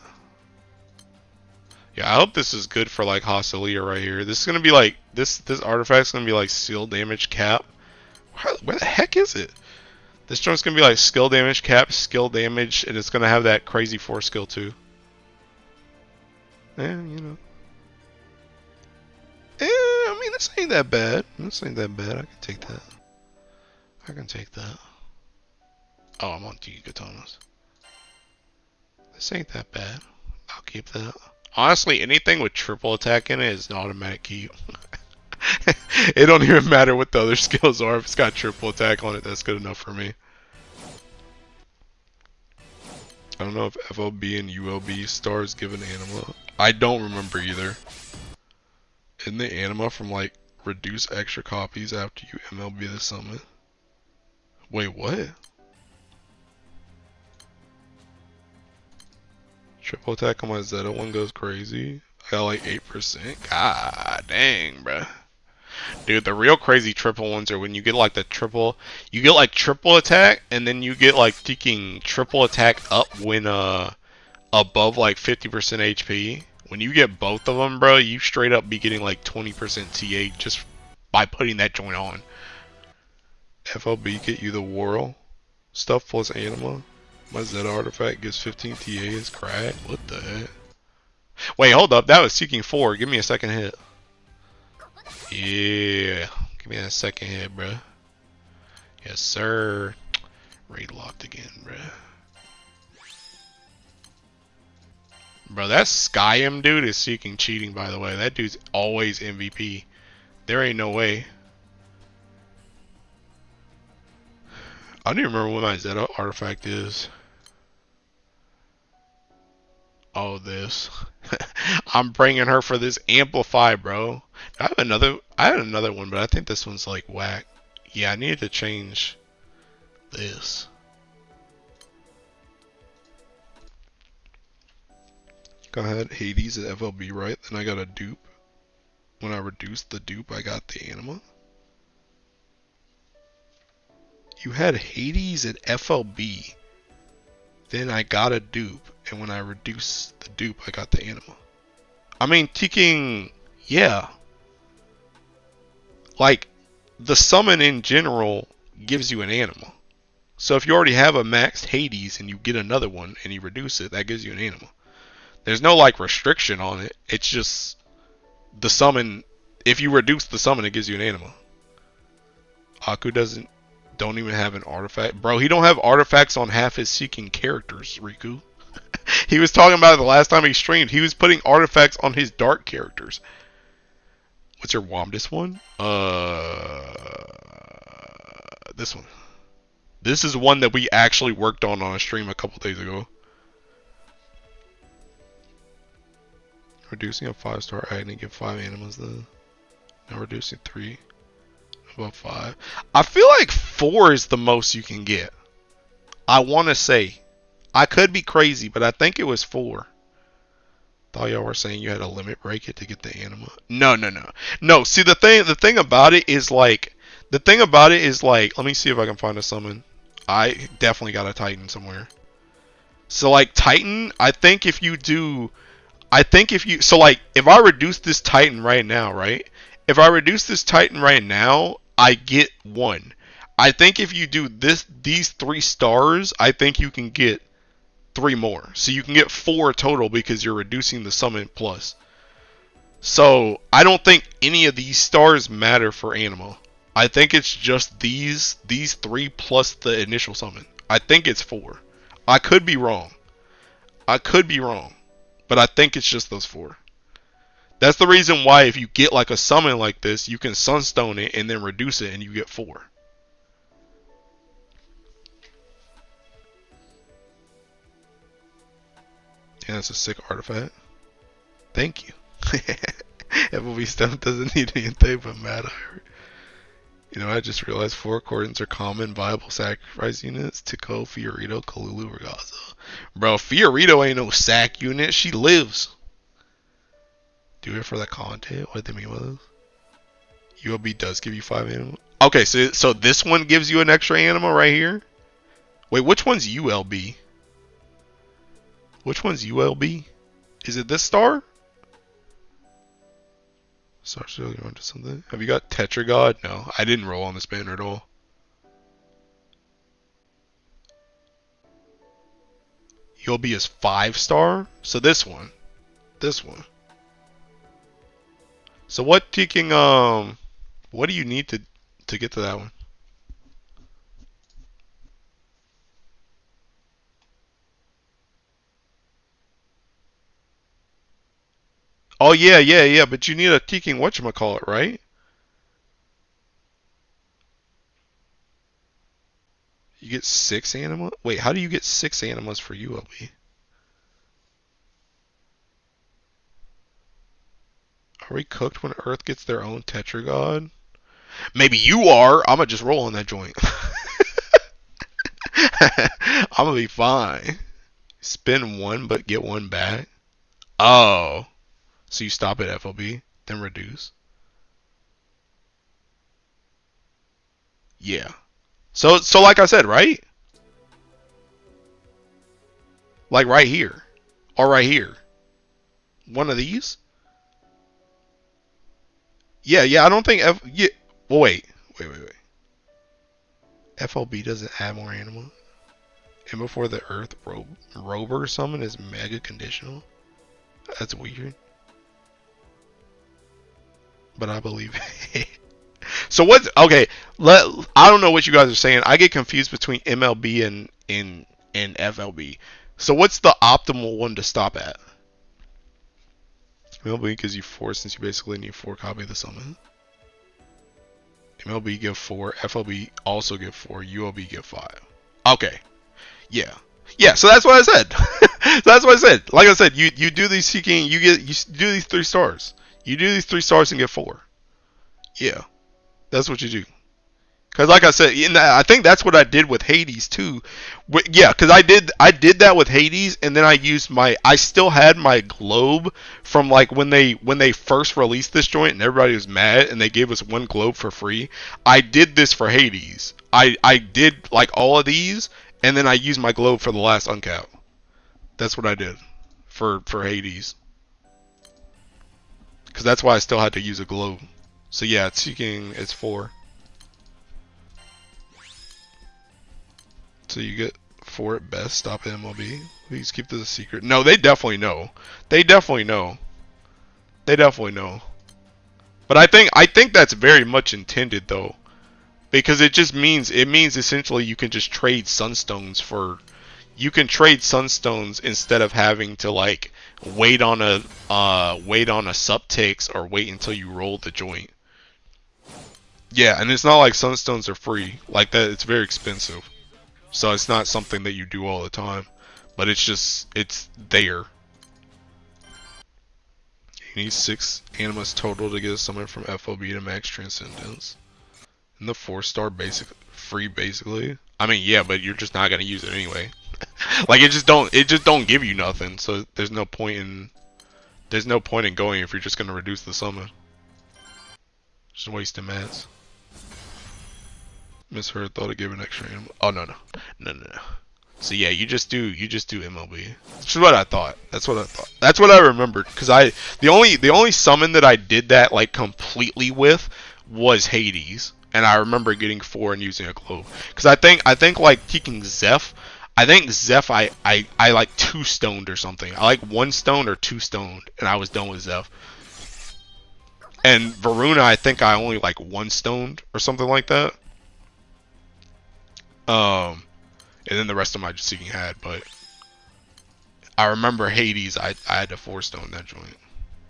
Yeah, I hope this is good for like Hostilier right here. This is gonna be like, this artifact's gonna be like skill damage cap. Where the heck is it? This joint's gonna be like skill damage cap, skill damage, and it's gonna have that crazy 4 skill too. Yeah, you know. I mean, this ain't that bad. This ain't that bad. I can take that. I can take that. Oh, I'm on Tiki Katanas. This ain't that bad. I'll keep that. Honestly, anything with triple attack in it is an automatic keep. It don't even matter what the other skills are. If it's got triple attack on it, that's good enough for me. I don't know if FOB and ULB stars give an anima. I don't remember either. Isn't the anima from like reduce extra copies after you MLB the summon? Wait, what? Triple attack on my Zeta one goes crazy. I got like 8%. God dang, bruh. Dude, the real crazy triple ones are when you get like the triple, you get like triple attack, and then you get like taking triple attack up when above like 50% HP. When you get both of them, bro, you straight up be getting like 20% TA just by putting that joint on. FLB get you the Whirl stuff plus Anima. My Z artifact gives 15 TA is crack. What the heck? Wait, hold up. That was Seeking 4. Give me a second hit. Yeah. Give me that second hit, bro. Yes, sir. Raid locked again, bro. Bro, that Skyrim dude is Seeking cheating, by the way. That dude's always MVP. There ain't no way. I don't even remember what my Z artifact is. Oh, this. I'm bringing her for this amplify, bro. I had another one, but I think this one's like whack. Yeah, I needed to change this. Go ahead, Hades at FLB, right? Then I got a dupe. When I reduced the dupe, I got the Anima. You had Hades at FLB. Then I got a dupe, and when I reduced the dupe, I got the Anima. I mean, taking, yeah. Like, the summon in general gives you an Anima. So if you already have a maxed Hades and you get another one and you reduce it, that gives you an Anima. There's no like restriction on it. It's just the summon. If you reduce the summon, it gives you an Anima. Aku don't even have an artifact. Bro, he don't have artifacts on half his Seeking characters, Riku. He was talking about it the last time he streamed. He was putting artifacts on his dark characters. What's your Womdus one? This one. This is one that we actually worked on a stream a couple days ago. Reducing a 5-star Agni, give 5 Animas then. Now reducing 3. Above 5. I feel like 4 is the most you can get. I want to say. I could be crazy, but I think it was 4. Thought y'all were saying you had to limit break it to get the Anima. No. No, see the thing about it is like, let me see if I can find a summon. I definitely got a Titan somewhere. So like Titan, so like if I reduce this Titan right now, right? If I reduce this Titan right now, I get 1. I think if you do these 3 stars, I think you can get 3 more. So you can get 4 total because you're reducing the summon plus. So I don't think any of these stars matter for Anima. I think it's just these 3 plus the initial summon. I think it's 4. I could be wrong. But I think it's just those 4. That's the reason why if you get like a summon like this, you can Sunstone it and then reduce it and you get 4. Yeah, that's a sick artifact. Thank you. FOV stuff doesn't need anything but Mad Iron. You know, I just realized 4 accordance are common viable sacrifice units. Tico, Fiorito, Kalulu, Ragazzo. Bro, Fiorito ain't no sack unit. She lives. Do it for the content. What do they mean by this? ULB does give you 5 anima. Okay, so this one gives you an extra anima right here. Wait, which one's ULB? Which one's ULB? Is it this star? Sorry, you want to something? Have you got Tetragod? No, I didn't roll on this banner at all. ULB is 5-star. So this one. So what taking what do you need to get to that one? Oh yeah, but you need a taking whatchamacallit, right? You get 6 anima? Wait, how do you get 6 animas for ULB? Are we cooked when Earth gets their own Tetragod? Maybe you are. I'ma just roll on that joint. I'ma be fine. Spend 1 but get 1 back. Oh. So you stop at FLB, then reduce. Yeah. So like I said, right? Like right here. Or right here. One of these? Yeah, I don't think yeah. Well, wait. FLB doesn't add more animal. And before the Earth Rover summon is mega conditional. That's weird. But I believe it. So what's okay? I don't know what you guys are saying. I get confused between MLB and FLB. So what's the optimal one to stop at? MLB gives you 4 since you basically need 4 copy of the summon. MLB give 4. FLB also give 4. ULB give 5. Okay. Yeah. Yeah, so that's what I said. So that's what I said. Like I said, you do these seeking, you do these 3 stars. You do these 3 stars and get 4. Yeah. That's what you do. Because like I said, I think that's what I did with Hades too. Yeah, because I did that with Hades, and then I still had my globe from like when they first released this joint, and everybody was mad, and they gave us 1 globe for free. I did this for Hades. I did like all of these, and then I used my globe for the last uncap. That's what I did for Hades. Because that's why I still had to use a globe. So yeah, it's seeking. It's 4. So you get 4 at best. Stop at MLB. Please keep this a secret. No, they definitely know. They definitely know. They definitely know. But I think that's very much intended though, because it means essentially you can just trade sunstones for. You can trade sunstones instead of having to like wait on a subtext or wait until you roll the joint. Yeah, and it's not like sunstones are free like that. It's very expensive. So it's not something that you do all the time, but it's there. You need 6 animus total to get a summon from FOB to max transcendence. And the 4-star basic free basically. I mean yeah, but you're just not gonna use it anyway. Like it just don't give you nothing. So there's no point in going if you're just gonna reduce the summon. Just wasting mats. Misheard, thought of giving extra animal. Oh no. So yeah, you just do MLB. Which is what I thought. That's what I remembered. Cause the only summon that I did that like completely with was Hades, and I remember getting 4 and using a globe. Cause I think like taking Zeph. I think Zeph I like 2 stoned or something. I like 1 stoned or 2 stoned, and I was done with Zeph. And Varuna, I think I only like 1 stoned or something like that. And then the rest of my seeking had, but I remember Hades, I had to 4 stone that joint,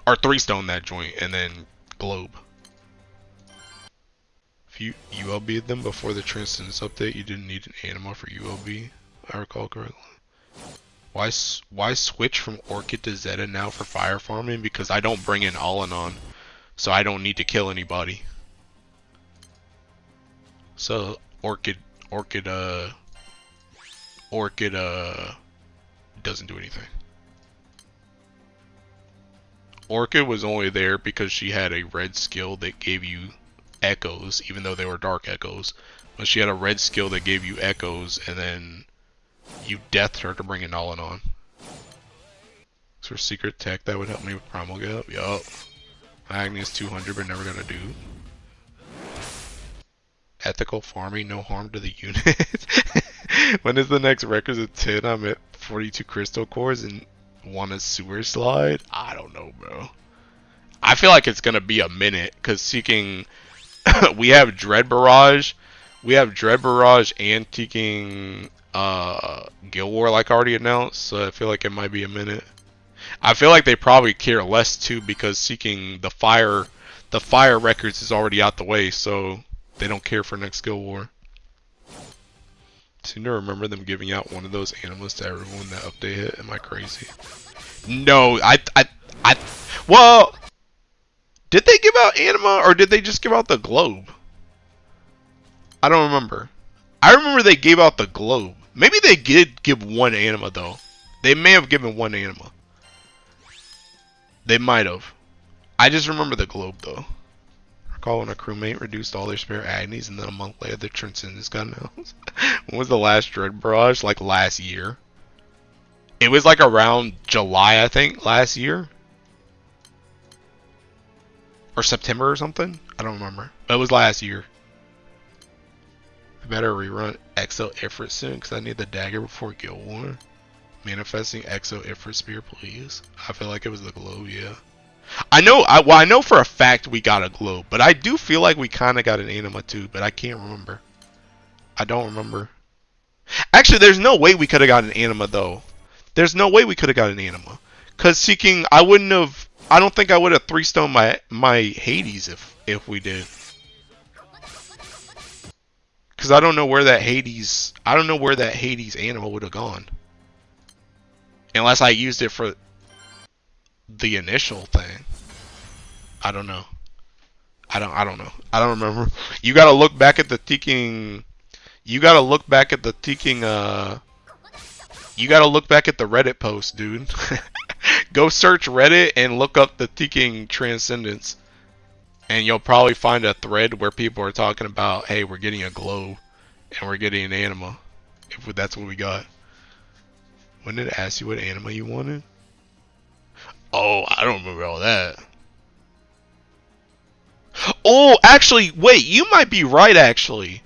or 3 stone that joint, and then globe. If you ULB'd them before the Transcendence update, you didn't need an anima for ULB, I recall correctly. Why switch from Orchid to Zeta now for fire farming? Because I don't bring in Alanon, so I don't need to kill anybody. So Orchid doesn't do anything. Orchid was only there because she had a red skill that gave you echoes, even though they were dark echoes. But she had a red skill that gave you echoes, and then you deathed her to bring in Alanon. Is there a secret tech that would help me with Primal Gap? Yup. Agnes 200, but never gonna do. Ethical farming, no harm to the unit. When is the next requisite 10? I'm at 42 crystal cores and want a sewer slide? I don't know, bro. I feel like it's gonna be a minute, because seeking we have Dread Barrage. We have Dread Barrage and seeking Guild War like already announced, so I feel like it might be a minute. I feel like they probably care less too, because seeking the fire records is already out the way, so they don't care for next Guild War. Seem to remember them giving out one of those animals to everyone that update hit. Am I crazy? No, well, did they give out anima or did they just give out the globe? I don't remember. I remember they gave out the globe. Maybe they did give 1 anima though. They may have given 1 anima. They might have. I just remember the globe though. Recall when a crewmate reduced all their spare agonies and then a month later their transcendence got announced. When was the last Dread Barrage? Like last year. It was like around July, I think, last year. Or September or something? I don't remember. But it was last year. I better rerun Exo Ifrit soon because I need the dagger before Guild War. Manifesting Exo Ifrit Spear, please. I feel like it was the globe, yeah. I know for a fact we got a globe, but I do feel like we kind of got an anima too, but I can't remember. I don't remember. Actually, there's no way we could have got an anima though. There's no way we could have got an anima. Cause seeking, I don't think I would have 3-stone my Hades if we did. Cause I don't know where that Hades anima would have gone. Unless I used it for the initial thing. I don't know. I don't know. I don't remember. You gotta look back at the Teeking. You gotta look back at the Teeking. You gotta look back at the Reddit post, dude. Go search Reddit and look up the Teeking Transcendence, and you'll probably find a thread where people are talking about, hey, we're getting a globe and we're getting an anima. If that's what we got. When did it ask you what anima you wanted? Oh, I don't remember all that. Oh, actually, wait, you might be right, actually.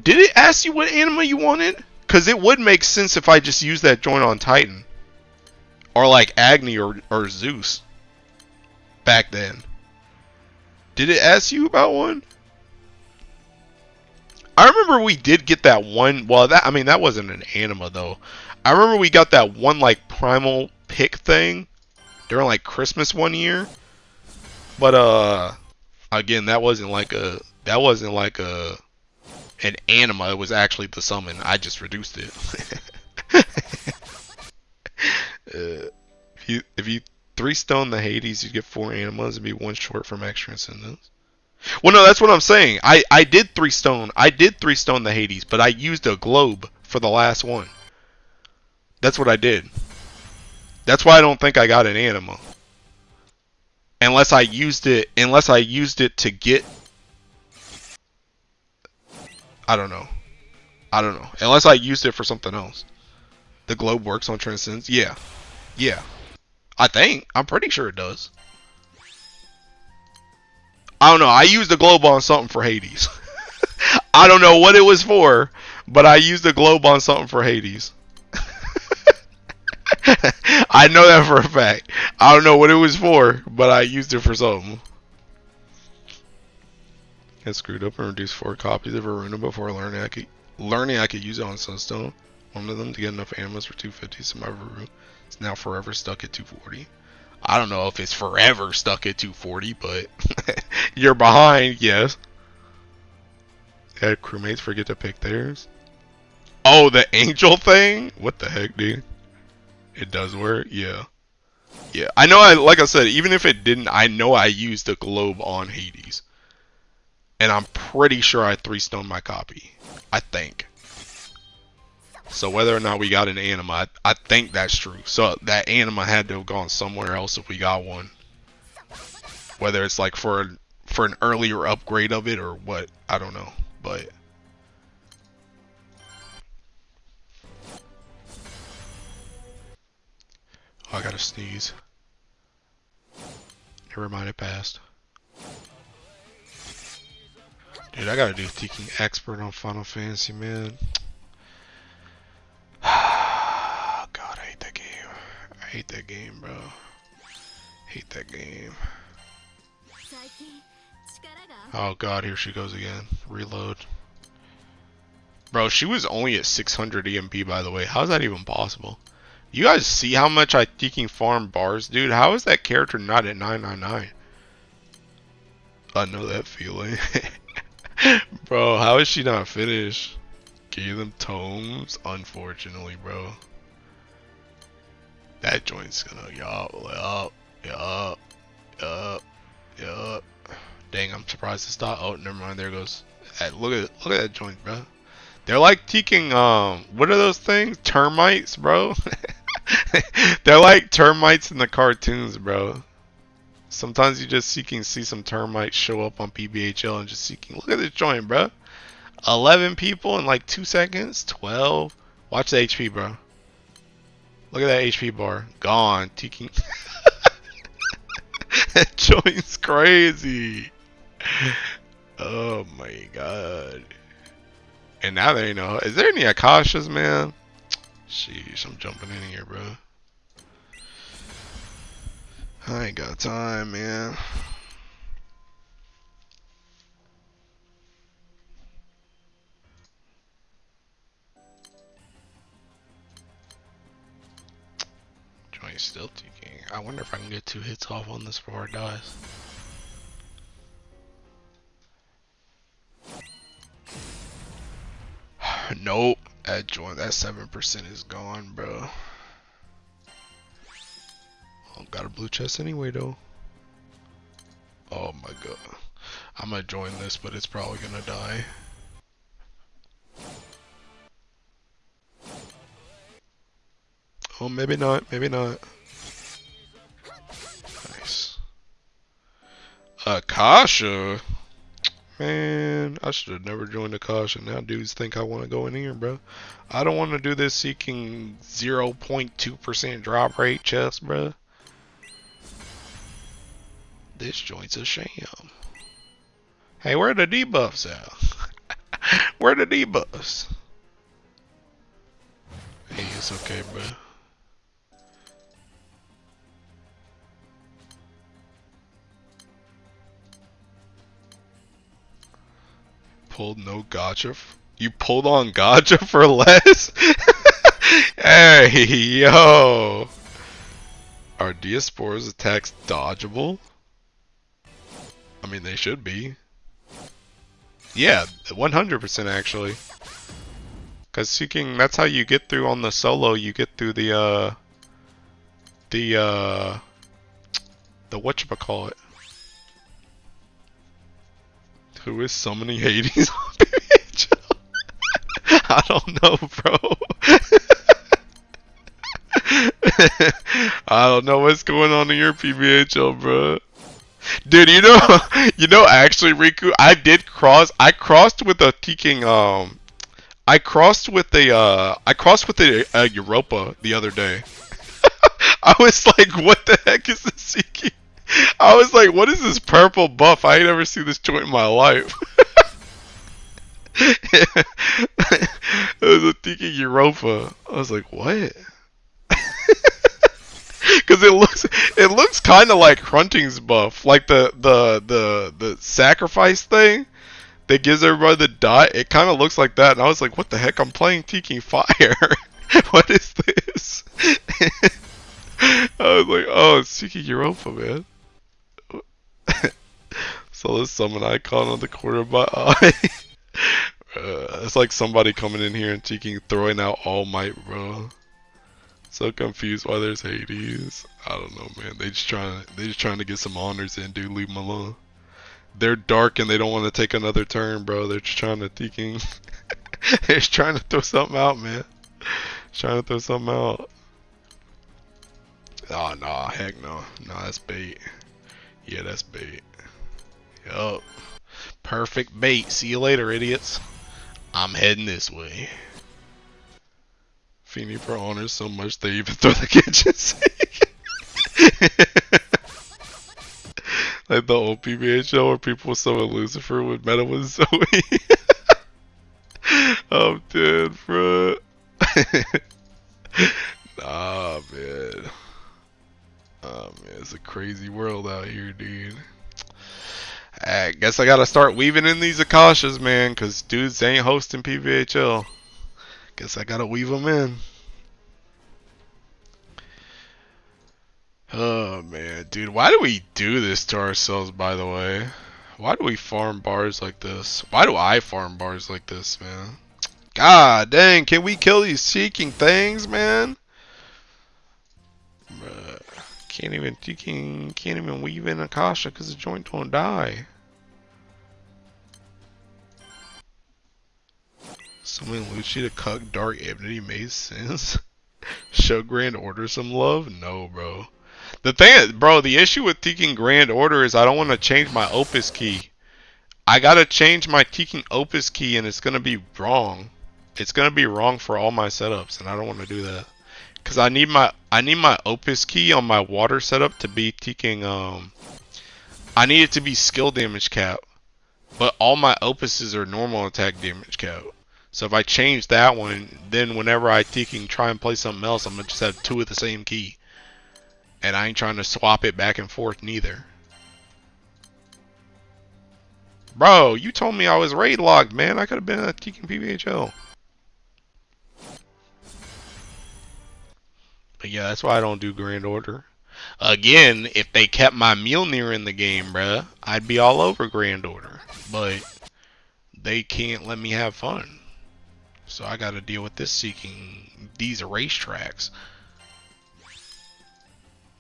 Did it ask you what anima you wanted? Because it would make sense if I just used that joint on Titan. Or like Agni or Zeus. Back then. Did it ask you about one? I remember we did get that one. Well, that wasn't an anima though. I remember we got that one like primal pick thing during like Christmas one year. But again, that wasn't like an anima. It was actually the summon. I just reduced it. If you 3-stone the Hades, you get 4 animas and be 1 short from extra transcendence. Well, no, that's what I'm saying. I did 3-stone. I did 3-stone the Hades, but I used a globe for the last one. That's what I did. That's why I don't think I got an anima. Unless I used it to get, I don't know. Unless I used it for something else. The globe works on Transcendence? Yeah. Yeah. I'm pretty sure it does. I don't know. I used the globe on something for Hades. I don't know what it was for, but I used the globe on something for Hades. I know that for a fact. I don't know what it was for, but I used it for something. I screwed up and reduced 4 copies of Aruna before learning I could use it on Sunstone. One of them to get enough animals for 250, so my Varu is now forever stuck at 240. I don't know if it's forever stuck at 240, but you're behind, yes. Yeah, crewmates forget to pick theirs. Oh, the angel thing? What the heck, dude? It does work? Yeah. Yeah, I know, like I said, even if it didn't, I know I used the globe on Hades. And I'm pretty sure I 3-stoned my copy. I think. So whether or not we got an anima, I think that's true. So that anima had to have gone somewhere else if we got one. Whether it's like for an earlier upgrade of it or what, I don't know. But oh, I gotta sneeze. Never mind, it passed. Dude, I gotta do Teeking Expert on Final Fantasy, man. God, I hate that game. I hate that game, bro. Hate that game. Oh god, here she goes again. Reload. Bro, she was only at 600 EMP, by the way. How's that even possible? You guys see how much I Teeking farm bars, dude? How is that character not at 999? I know that feeling. Bro, how is she not finished? Gave them tomes? Unfortunately, bro. That joint's gonna yup. Dang, I'm surprised it's not. Oh, never mind. There goes. Hey, look at that joint, bro. They're like Teeking. What are those things? Termites, bro. They're like termites in the cartoons, bro. Sometimes you just seeking see some termites show up on PBHL and just seeking. Look at this joint, bro. 11 people in like 2 seconds. 12. Watch the HP, bro. Look at that HP bar. Gone. Seeking. That joint's crazy. Oh my god. And now there ain't no. Is there any Akashas, man? Sheesh, I'm jumping in here, bro. I ain't got time, man. Joint still ticking. I wonder if I can get 2 hits off on this before it dies. Nope. That joint, that 7% is gone, bro. Oh, got a blue chest anyway, though. Oh my god. I'm gonna join this, but it's probably gonna die. Oh, maybe not. Maybe not. Nice. Akasha? Man, I should have never joined Akasha. Now dudes think I want to go in here, bro. I don't want to do this seeking 0.2% drop rate chest, bro. This joint's a sham. Hey, where are the debuffs at? Where are the debuffs? Hey, it's okay, bro. Pulled no gotcha. You pulled on gotcha for less? Hey, yo. Are Diaspora's attacks dodgeable? I mean, they should be. Yeah, 100% actually. Cause seeking, that's how you get through on the solo. You get through the whatchamacallit. Who is summoning Hades on PBHL? I don't know, bro. I don't know what's going on in your PBHL, bro. Dude, you know, actually, Riku, I crossed with a teaking, I crossed with a Europa the other day. I was like, what the heck is this seeking? I was like, what is this purple buff? I ain't ever seen this joint in my life. It was a tiki Europa. I was like, what? Because it looks kind of like Hunting's buff, like the sacrifice thing that gives everybody the dot. It kind of looks like that, and I was like, what the heck? I'm playing Tiki Fire. What is this? I was like, oh, it's Tiki Europa, man. So this summon icon on the corner of my eye. It's like somebody coming in here and Tiki throwing out All Might, bro. So confused why there's Hades. I don't know, man. They just trying to get some honors in, dude. Leave them alone. They're dark and they don't want to take another turn, bro. They're just trying to Tiki. They're just trying to throw something out, man. Just trying to throw something out. Oh, nah, heck no. Nah, that's bait. Yeah, that's bait. Yup. Perfect bait. See you later, idiots. I'm heading this way. Feeny for honors so much they even throw the kitchen sink. Like the old PBA show where people summon Lucifer with meta with Zoe. I'm dead, bro. Nah, man. Oh, man, it's a crazy world out here, dude. I guess I gotta start weaving in these Akashas, man, cause dudes ain't hosting PVHL. Guess I gotta weave them in. Oh, man, dude, why do we do this to ourselves, by the way? Why do we farm bars like this? Why do I farm bars like this, man? God dang, can we kill these seeking things, man? Bruh, can't even weave in Akasha because the joint don't die. Summoning Lucci to cuck Dark Ebony made sense. Show Grand Order some love? No, bro. The thing, bro, the issue with Teking Grand Order is I don't want to change my Opus key. I gotta change my Teking Opus key, and it's gonna be wrong. It's gonna be wrong for all my setups, and I don't want to do that. Cause I need my Opus key on my water setup to be Teking. I need it to be skill damage cap, but all my Opuses are normal attack damage cap. So if I change that one, then whenever I Teking try and play something else, I'm gonna just have two of the same key. And I ain't trying to swap it back and forth neither. Bro, you told me I was raid logged, man. I could have been a Teking PBHL. But yeah, that's why I don't do Grand Order. Again, if they kept my Mjolnir in the game, bruh, I'd be all over Grand Order. But they can't let me have fun. So I gotta deal with this seeking these racetracks.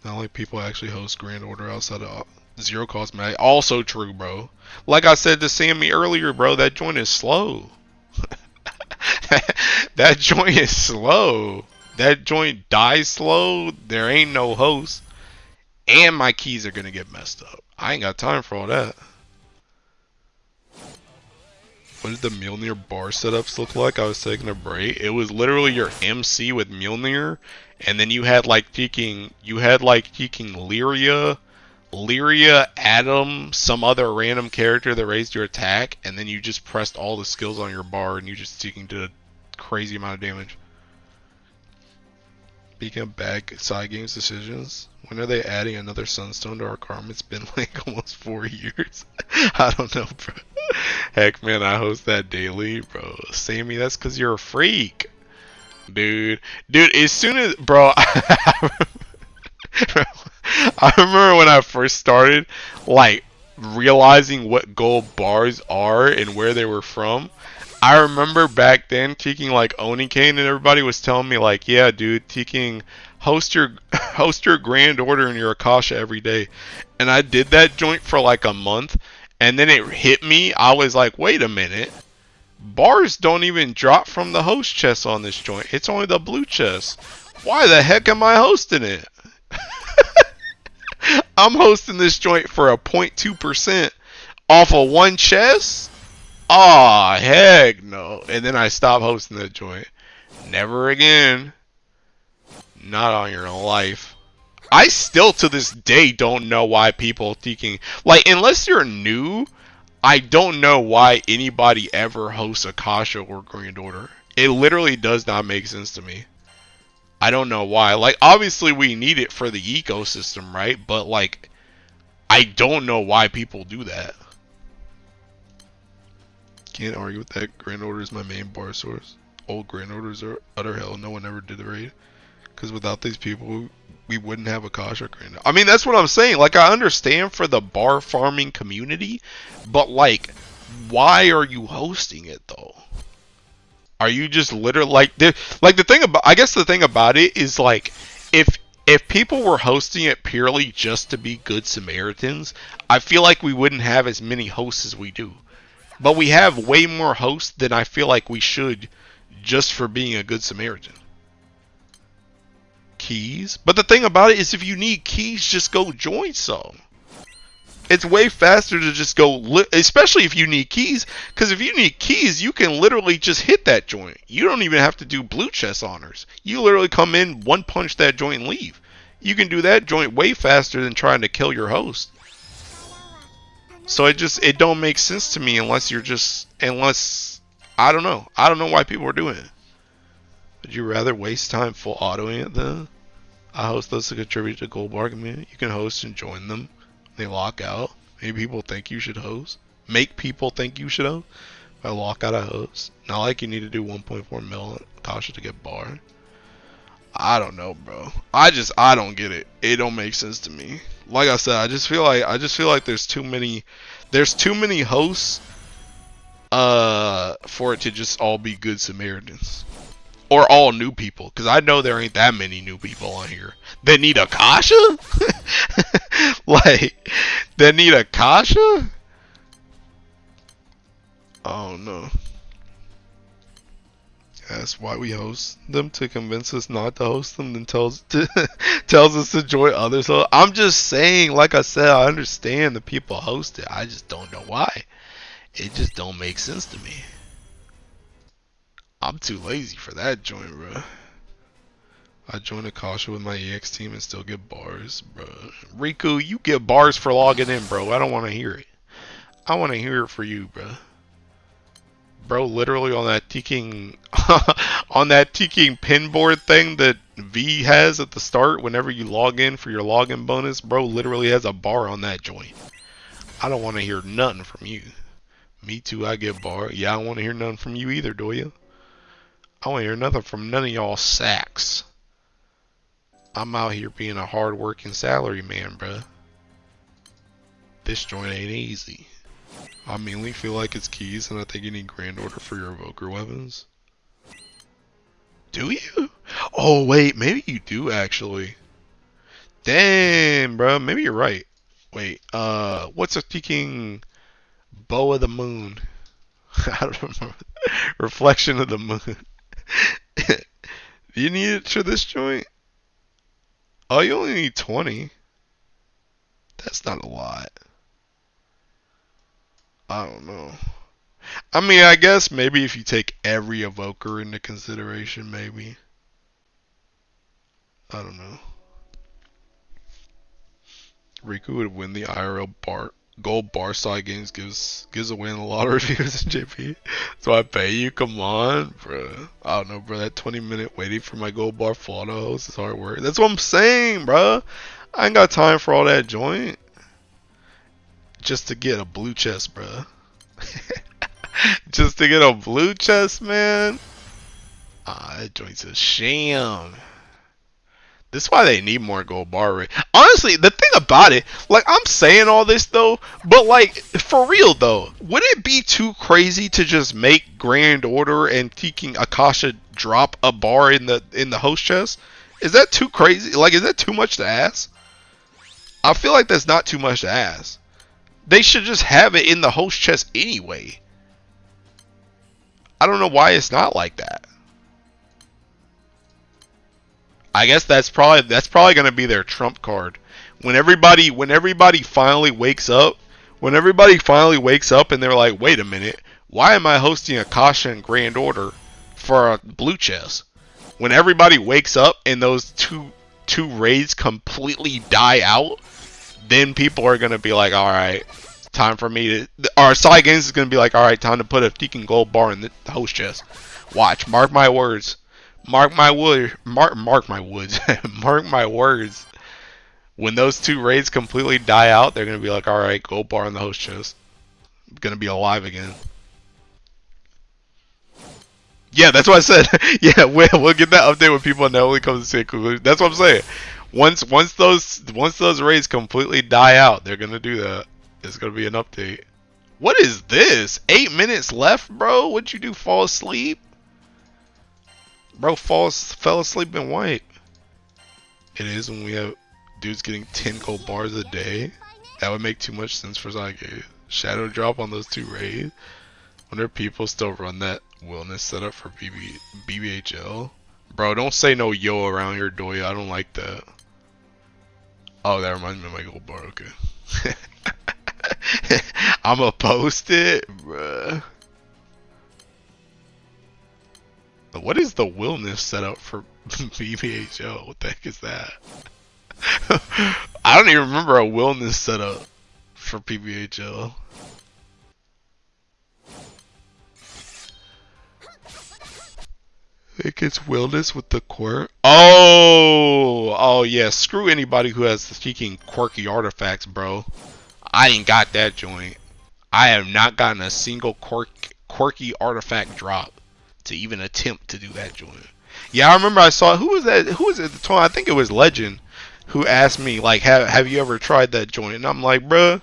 Not like people actually host Grand Order outside of zero cost match. Also true, bro. Like I said to Sammy earlier, bro, that joint is slow. That joint is slow. That joint dies slow. There ain't no host. And my keys are gonna get messed up. I ain't got time for all that. What did the Mjolnir bar setups look like? I was taking a break. It was literally your MC with Mjolnir, and then you had like Teking Lyria, Adam, some other random character that raised your attack, and then you just pressed all the skills on your bar, and you just Teking did a crazy amount of damage. Speaking of bad side games decisions, when are they adding another Sunstone to our karma? It's been like almost 4 years. I don't know, bro. Heck, man, I host that daily, bro. Sammy, that's because you're a freak. Dude, as soon as, bro, I remember when I first started, like, realizing what gold bars are and where they were from. I remember back then Teking like Onikane, and everybody was telling me like, yeah, dude, Teking, host your Grand Order in your Akasha every day. And I did that joint for like a month, and then it hit me. I was like, wait a minute. Bars don't even drop from the host chest on this joint. It's only the blue chest. Why the heck am I hosting it? I'm hosting this joint for a 0.2% off of one chest? Aw, heck no. And then I stopped hosting that joint. Never again. Not on your life. I still to this day don't know why people Teking, like, unless you're new, I don't know why anybody ever hosts Akasha or Grand Order. It literally does not make sense to me. I don't know why. Like, obviously we need it for the ecosystem, right? But like, I don't know why people do that. Can't argue with that. Grand Order is my main bar source. Old Grand Orders are utter hell. No one ever did the raid. Because without these people, we wouldn't have Akasha Grand Order. I mean, that's what I'm saying. Like, I understand for the bar farming community, but like, why are you hosting it though? Are you just literally like the thing about? I guess the thing about it is like, if people were hosting it purely just to be good Samaritans, I feel like we wouldn't have as many hosts as we do. But we have way more hosts than I feel like we should just for being a good Samaritan. Keys? But the thing about it is if you need keys, just go join some. It's way faster to just go, especially if you need keys, because if you need keys, you can literally just hit that joint. You don't even have to do blue chest honors. You literally come in, one punch that joint and leave. You can do that joint way faster than trying to kill your host. So it don't make sense to me unless I don't know. I don't know why people are doing it. Would you rather waste time full autoing it then? I host those to contribute to gold bar community. You can host and join them. They lock out. Maybe people think you should host. Make people think you should host. If I lock out a host. Not like you need to do 1.4 mil Akasha to get bar. I don't know, bro. I don't get it. It don't make sense to me. Like I said, I just feel like there's too many hosts for it to just all be good Samaritans. Or all new people, because I know there ain't that many new people on here that need Akasha. Like, that need Akasha? Oh no. That's why we host them, to convince us not to host them, then tells us to join others. So I'm just saying, like I said, I understand the people host it. I just don't know why. It just don't make sense to me. I'm too lazy for that joint, bro. I join Akasha with my EX team and still get bars, bro. Riku, you get bars for logging in, bro. I don't want to hear it. I want to hear it for you, bro. Bro, literally on that teaking on that teaking pinboard thing that V has at the start whenever you log in for your login bonus, bro literally has a bar on that joint. I don't want to hear nothing from you. Me too, I get bar. Yeah, I don't want to hear nothing from you either, do you? I want to hear nothing from none of y'all sacks. I'm out here being a hard-working salary man, bruh. This joint ain't easy. I mainly feel like it's keys, and I think you need Grand Order for your evoker weapons. Do you? Oh, wait, maybe you do, actually. Damn, bro, maybe you're right. Wait, what's a speaking bow of the moon? I don't remember. Reflection of the moon. You need it for this joint? Oh, you only need 20. That's not a lot. I don't know. I mean, I guess maybe if you take every evoker into consideration, maybe. I don't know. Riku would win the IRL gold bar side games, gives away in a lot of reviews in JP. So I pay you? Come on, bro. I don't know, bro. That 20-minute waiting for my gold bar full auto host is hard work. That's what I'm saying, bro. I ain't got time for all that joint. Just to get a blue chest, bro. Just to get a blue chest, man. Ah, that joint's a sham. This is why they need more gold bar rate. Honestly, the thing about it, like, I'm saying all this though, but like, for real though, would it be too crazy to just make Grand Order and Teaking Akasha drop a bar in the host chest? Is that too crazy? Like, is that too much to ask? I feel like that's not too much to ask. They should just have it in the host chest anyway. I don't know why it's not like that. I guess that's probably gonna be their trump card. When everybody finally wakes up, and they're like, wait a minute, why am I hosting Akasha and Grand Order for a blue chest? When everybody wakes up and those two raids completely die out, then people are gonna be like, alright, time for me to, our side games is gonna be like, alright, time to put a Teaking gold bar in the host chest. Watch, mark my words. Mark my woods. Mark my woods. Mark my words. When those two raids completely die out, they're gonna be like, alright, gold bar in the host chest. I'm gonna be alive again. Yeah, that's what I said. Yeah, we'll get that update when people know when it comes to a conclusion. That's what I'm saying. Once those raids completely die out, they're gonna do that. It's gonna be an update. What is this? 8 minutes left, bro? What'd you do? Fall asleep? Bro, fell asleep and wipe. It is when we have dudes getting 10 gold bars a day. That would make too much sense for Zyge. Shadow drop on those two raids. Wonder if people still run that wellness setup for BBHL. Bro, don't say no yo around here, Doya. I don't like that. Oh, that reminds me of my gold bar. Okay. I'ma post it, bruh. What is the wellness setup for BBHL? What the heck is that? I don't even remember a wellness setup for PBHL. It gets wellness with the quirk. Oh yeah. Screw anybody who has seeking quirky artifacts, bro. I ain't got that joint. I have not gotten a single quirky artifact drop to even attempt to do that joint. Yeah, I remember I saw, who was that? Who was it? I think it was Legend who asked me like, have you ever tried that joint? And I'm like, bruh.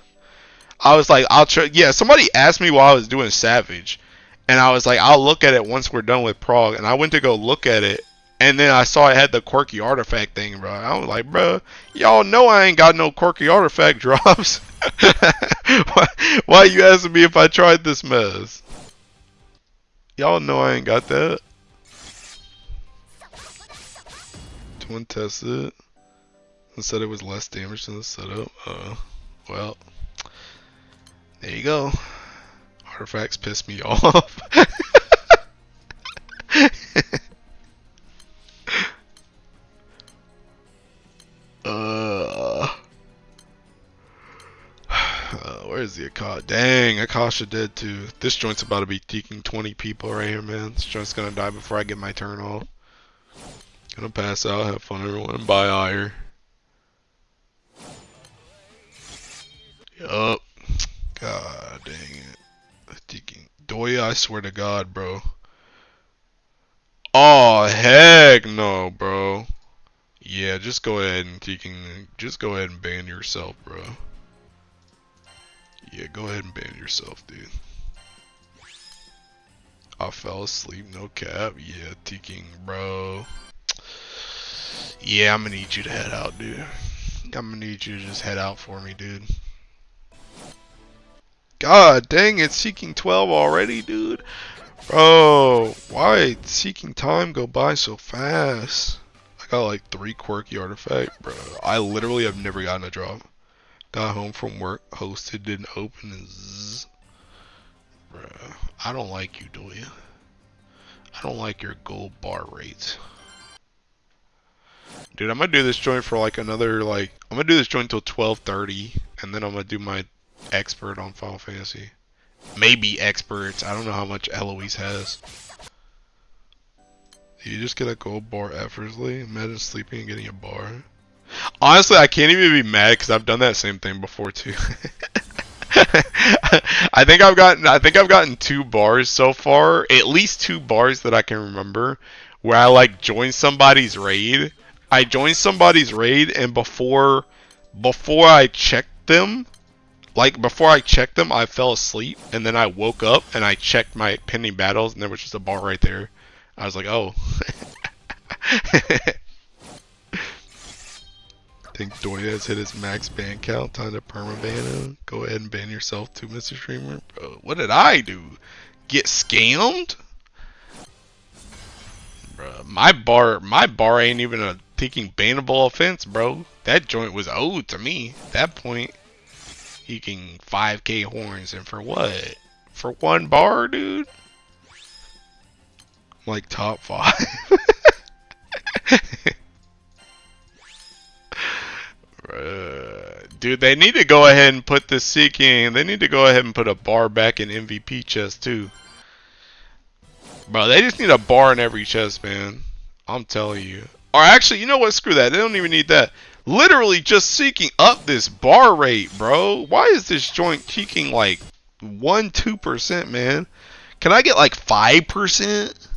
I was like, I'll try. Yeah, somebody asked me while I was doing Savage, and I was like, I'll look at it once we're done with Prague. And I went to go look at it, and then I saw it had the quirky artifact thing, bro. I was like, bro, y'all know I ain't got no quirky artifact drops. Why you asking me if I tried this mess? Y'all know I ain't got that. One tested and said it was less damage than the setup. Well, there you go. Artifacts piss me off. Where's the Akasha? Dang, Akasha dead too. This joint's about to be teeking 20 people right here, man. This joint's gonna die before I get my turn off. Gonna pass out, have fun everyone, buy ire. Yup. God dang it. Teeking. Doya, I swear to God, bro. Oh, heck no, bro. Yeah, just go ahead and just go ahead and ban yourself, bro. Yeah, go ahead and ban yourself, dude. I fell asleep, no cap. Yeah, teeking, bro. Yeah, I'm gonna need you to head out, dude. I'm gonna need you to just head out for me, dude. God dang it, Seeking 12 already, dude. Bro, why did Seeking time go by so fast? I got like 3 quirky artifact, bro. I literally have never gotten a drop. Got home from work, hosted, didn't open, and zzz. Bro, I don't like you, Doya. I don't like your gold bar rates. Dude, I'm gonna do this joint for like another, like, I'm gonna do this joint till 12:30, and then I'm gonna do my expert on Final Fantasy. Maybe experts. I don't know how much Eloise has. You just get a gold bar effortlessly. Imagine sleeping and getting a bar. Honestly, I can't even be mad because I've done that same thing before too. I think I've gotten 2 bars so far, at least 2 bars that I can remember, where I like joined somebody's raid. I joined somebody's raid, and before I checked them, I fell asleep, and then I woke up and I checked my pending battles, and there was just a bar right there. I was like, oh. I think Doya has hit his max ban count. Time to permaban him. Go ahead and ban yourself too, Mr. Streamer. Bro, what did I do? Get scammed? Bro, my bar ain't even a taking bannable offense, bro. That joint was owed to me. At that point, taking 5k horns, and for what? For 1 bar, dude? I'm like top 5. Dude, they need to go ahead and put this Seeking. They need to go ahead and put a bar back in MVP chest too. Bro, they just need a bar in every chest, man. I'm telling you. Or actually, you know what? Screw that. They don't even need that. Literally just Seeking up this bar rate, bro. Why is this joint peaking like 1-2%, man? Can I get like 5%?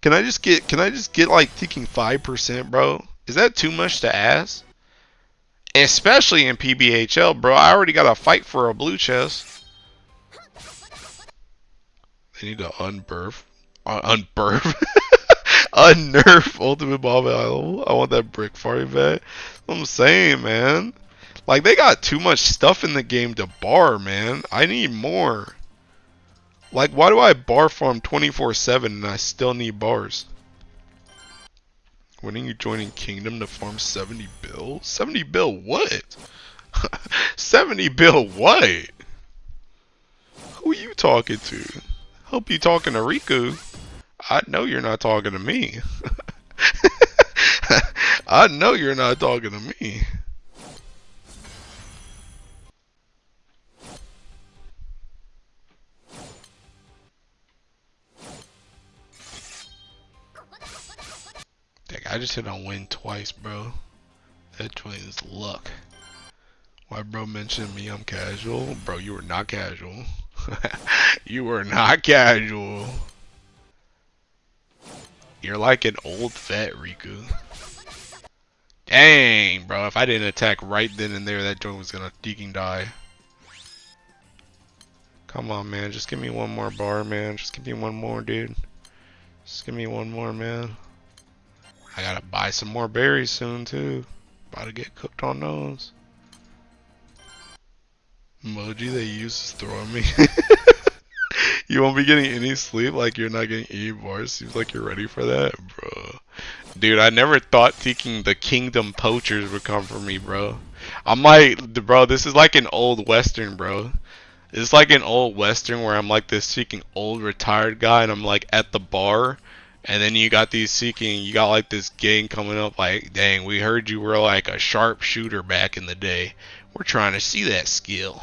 Can I just get like peaking 5%, bro? Is that too much to ask? Especially in PBHL, bro. I already got to fight for a blue chest. They need to unnerf Ultimate Bomb Idol. I want that brick party back. I'm saying, man. Like, they got too much stuff in the game to bar, man. I need more. Like, why do I bar farm 24/7 and I still need bars? When are you joining Kingdom to farm 70 bill? 70 bill what? 70 bill what? Who are you talking to? Hope you talking to Riku. I know you're not talking to me. I know you're not talking to me. Dang, I just hit on win twice, bro. That joint is luck. Why bro mentioned me I'm casual? Bro, you were not casual. You were not casual. You're like an old fat Riku. Dang, bro. If I didn't attack right then and there, that joint was gonna deacon die. Come on, man. Just give me one more bar, man. Just give me one more, dude. Just give me one more, man. I gotta buy some more berries soon, too. About to get cooked on those. Emoji they use is throwing me. You won't be getting any sleep like you're not getting any bars. Seems like you're ready for that, bro. Dude, I never thought taking the Kingdom Poachers would come for me, bro. I'm like, bro, this is like an old Western, bro. It's like an old Western where I'm like this seeking old retired guy and I'm like at the bar. And then you got you got like this gang coming up like, dang, we heard you were like a sharpshooter back in the day. We're trying to see that skill.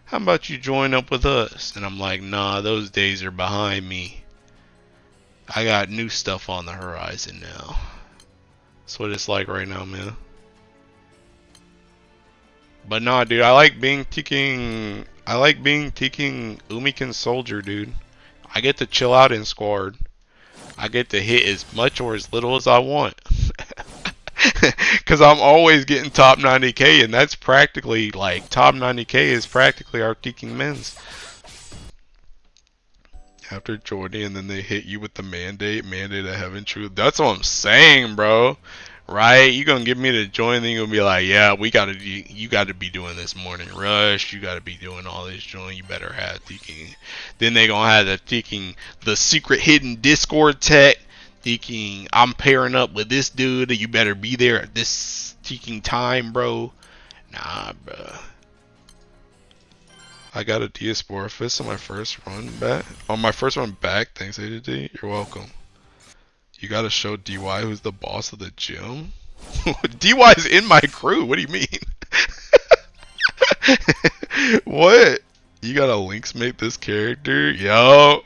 How about you join up with us? And I'm like, nah, those days are behind me. I got new stuff on the horizon now. That's what it's like right now, man. But nah, dude, I like being Umiken soldier, dude. I get to chill out in squad. I get to hit as much or as little as I want. Cause I'm always getting top 90k, and that's practically like top 90k is practically our Teking men's. After Jordan, and then they hit you with the mandate of heaven truth. That's what I'm saying, bro. Right? You gonna get me to join, then you gonna be like, yeah, you gotta be doing this morning rush. You gotta be doing all this join. You better have Teking. Then they gonna have the secret hidden Discord tech. Teking, I'm pairing up with this dude. You better be there at this Teking time, bro. Nah, bro. I got a Diasporaphist on my first run back. On my first run back, thanks ADD. You're welcome. You gotta show DY who's the boss of the gym. DY is in my crew. What do you mean? What? You gotta links mate this character? Yo.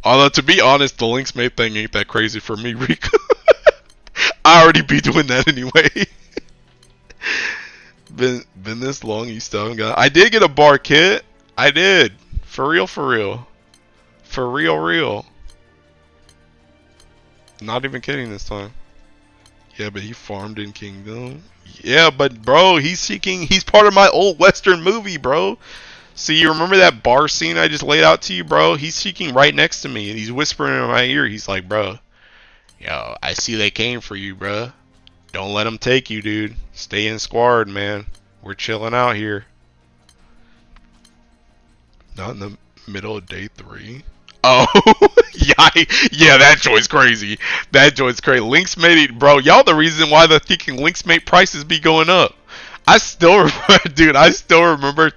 Although to be honest, the links mate thing ain't that crazy for me, Rico. I already be doing that anyway. Been this long, you still haven't got. I did get a bar kit. I did. For real. For real. Not even kidding this time. Yeah, but he farmed in Kingdom. Yeah, but bro, he's part of my old Western movie, bro. See, you remember that bar scene I just laid out to you, bro? He's seeking right next to me, and he's whispering in my ear. He's like, bro, yo, I see they came for you, bro. Don't let them take you, dude. Stay in squad, man. We're chilling out here. Not in the middle of day 3. Oh, yeah, that joint's crazy. That joint's crazy. Linksmate, bro, y'all the reason why the thinking Linksmate prices be going up. I still remember, dude, I still remember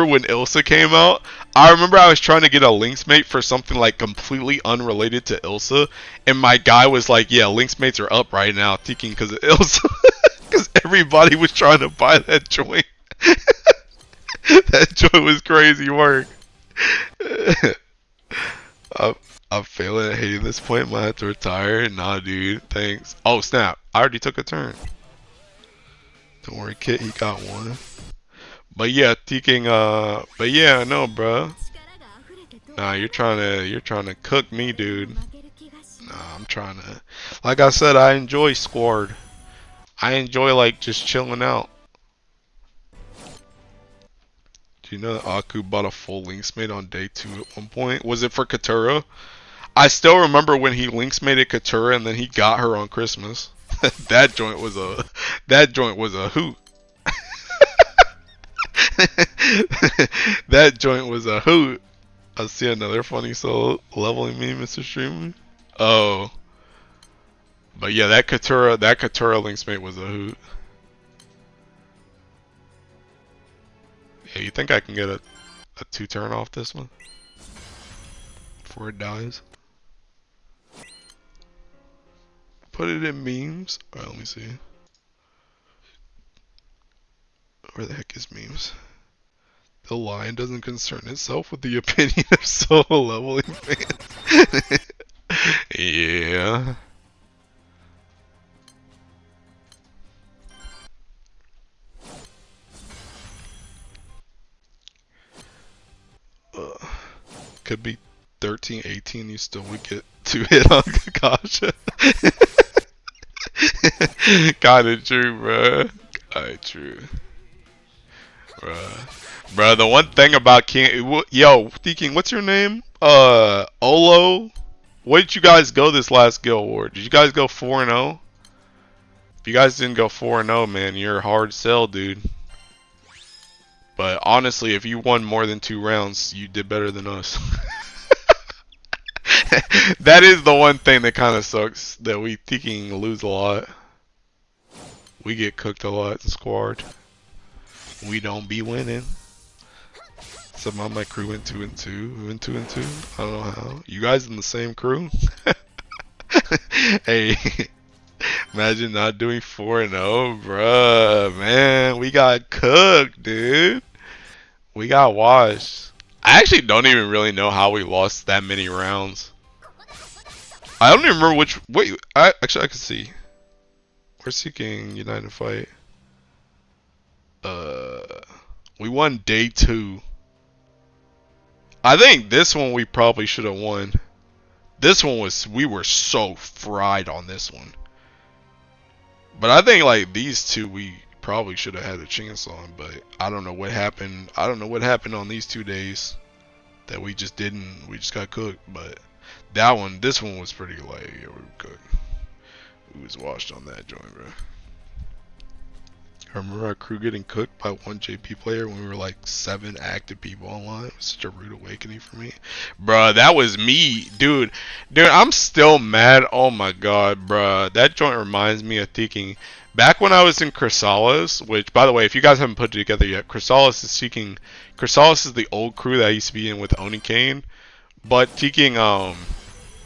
when Ilsa came out. I remember I was trying to get a Linksmate for something like completely unrelated to Ilsa, and my guy was like, yeah, Linksmates are up right now, thinking because of Ilsa. Because everybody was trying to buy that joint. That joint was crazy work. I'm failing at hating this point. Might have to retire. Nah, dude. Thanks. Oh, snap. I already took a turn. Don't worry, Kit. He got one. But yeah, taking but yeah, no, bro. Nah, you're trying to cook me, dude. Nah, I'm trying to. Like I said, I enjoy squad. I enjoy like just chilling out. Do you know that Aku bought a full Linksmate on day 2 at one point? Was it for Katura? I still remember when he Linksmated Katura and then he got her on Christmas. That joint was a hoot. That joint was a hoot. I see another funny soul leveling me, Mr. Streamer. Oh. But yeah, that Katura Linksmate was a hoot. Yeah, you think I can get a 2-turn off this one? Before it dies? Put it in memes. Alright, let me see. Where the heck is memes? The lion doesn't concern itself with the opinion of solo leveling fans. Yeah. Could be 13, 18, you still would get 2 hit on Kakasha. Kinda true, bruh. Kinda true. Bruh, the one thing about King... Yo, King, what's your name? Olo? What did you guys go this last Guild War? Did you guys go 4-0? If you guys didn't go 4-0, man, you're a hard sell, dude. But honestly, if you won more than 2 rounds, you did better than us. That is the one thing that kind of sucks, that we thinking lose a lot. We get cooked a lot in squad. We don't be winning. Somehow my crew went 2-2. We went 2-2. I don't know how. You guys in the same crew? Hey, imagine not doing 4-0, bruh. Man, we got cooked, dude. We got washed. I actually don't even really know how we lost that many rounds. I don't even remember which. Wait, actually I can see. We're seeking United Fight. We won day 2. I think this one we probably should have won. This one we were so fried on this one. But I think like these two we probably should have had a chance on, but I don't know what happened. I don't know what happened on these 2 days that we just didn't. We just got cooked. But that one, this one was pretty like, yeah, we were cooked. We was washed on that joint, bro. I remember our crew getting cooked by one JP player when we were like 7 active people online. It was such a rude awakening for me. Bruh, that was me. Dude, I'm still mad. Oh my god, bruh. That joint reminds me of thinking back when I was in Chrysalis, which, by the way, if you guys haven't put it together yet, Chrysalis is the old crew that I used to be in with Oni Kane. But thinking,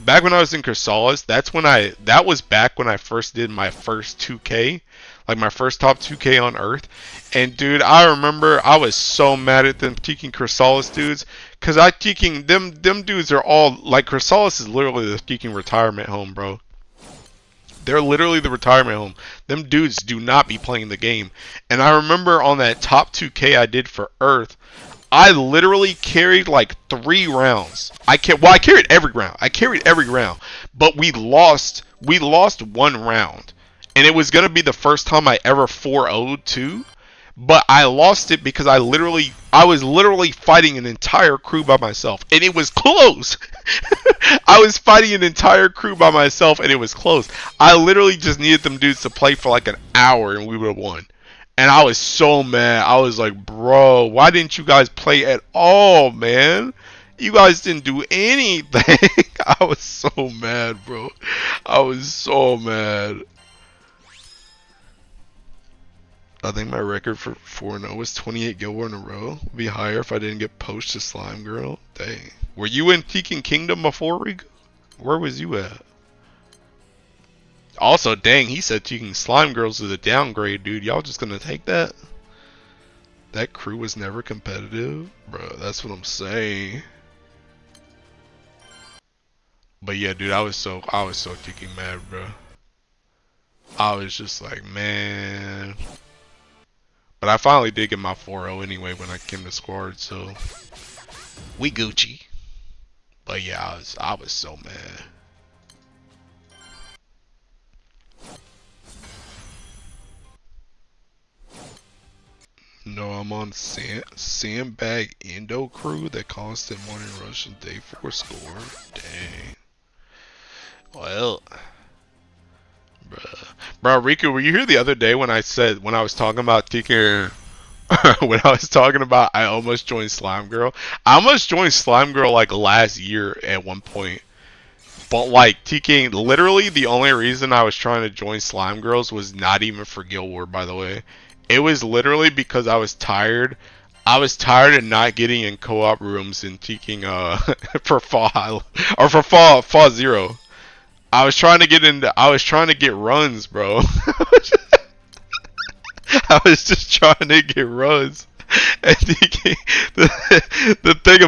back when I was in Chrysalis, that was back when I first did my first 2K. Like my first top 2K on Earth. And dude, I remember I was so mad at them teaking Chrysalis dudes. Cause I teaking them dudes are all like, Chrysalis is literally the teaking retirement home, bro. They're literally the retirement home. Them dudes do not be playing the game. And I remember on that top 2K I did for Earth, I literally carried like 3 rounds. I carried every round. But we lost 1 round. And it was gonna be the first time I ever 4-0'd too, but I lost it because I was literally fighting an entire crew by myself, and it was close. I was fighting an entire crew by myself, and it was close. I literally just needed them dudes to play for like an hour, and we would have won. And I was so mad. I was like, bro, why didn't you guys play at all, man? You guys didn't do anything. I was so mad, bro. I was so mad. I think my record for 4-0 was 28 Guild War in a row. Would be higher if I didn't get poached to Slime Girl. Dang. Were you in Tekken Kingdom before, Rico? Where was you at? Also, dang, he said Tekken Slime Girls is a downgrade, dude. Y'all just gonna take that? That crew was never competitive? Bro, that's what I'm saying. But yeah, dude, I was so Tekken mad, bro. I was just like, man. But I finally did get my 4-0 anyway when I came to squad, so we Gucci. But yeah, I was so mad. No, I'm on Sandbag Indo crew that constant morning rush and day 4 score. Dang. Well, bro, Riku, were you here the other day when I was talking about TK? When I was talking about I almost joined Slime Girl? I almost joined Slime Girl like last year at one point. But like TK, literally the only reason I was trying to join Slime Girls was not even for Guild War, by the way. It was literally because I was tired. I was tired of not getting in co-op rooms and teaking for Fall or for Fall Zero. I was trying to get runs, bro. I was just trying to get runs. And the thing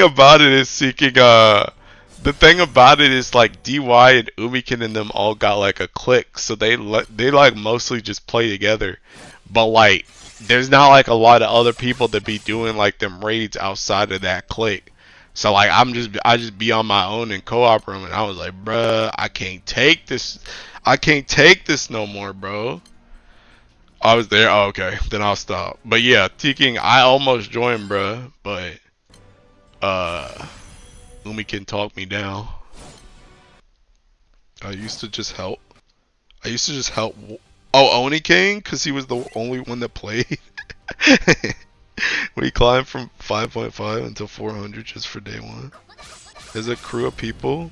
about it is the thing about it is like DY and Umikin and them all got like a clique, so they like mostly just play together. But like there's not like a lot of other people that be doing like them raids outside of that clique. So like I just be on my own in co-op room, and I was like, bruh, I can't take this no more, bro. I was there. Oh, okay, then I'll stop. But yeah, Teking, I almost joined, bruh, but Umi can talk me down. I used to just help. Oh, Oni King, cause he was the only one that played. We climbed from 5.5 until 400 just for day 1. Is a crew of people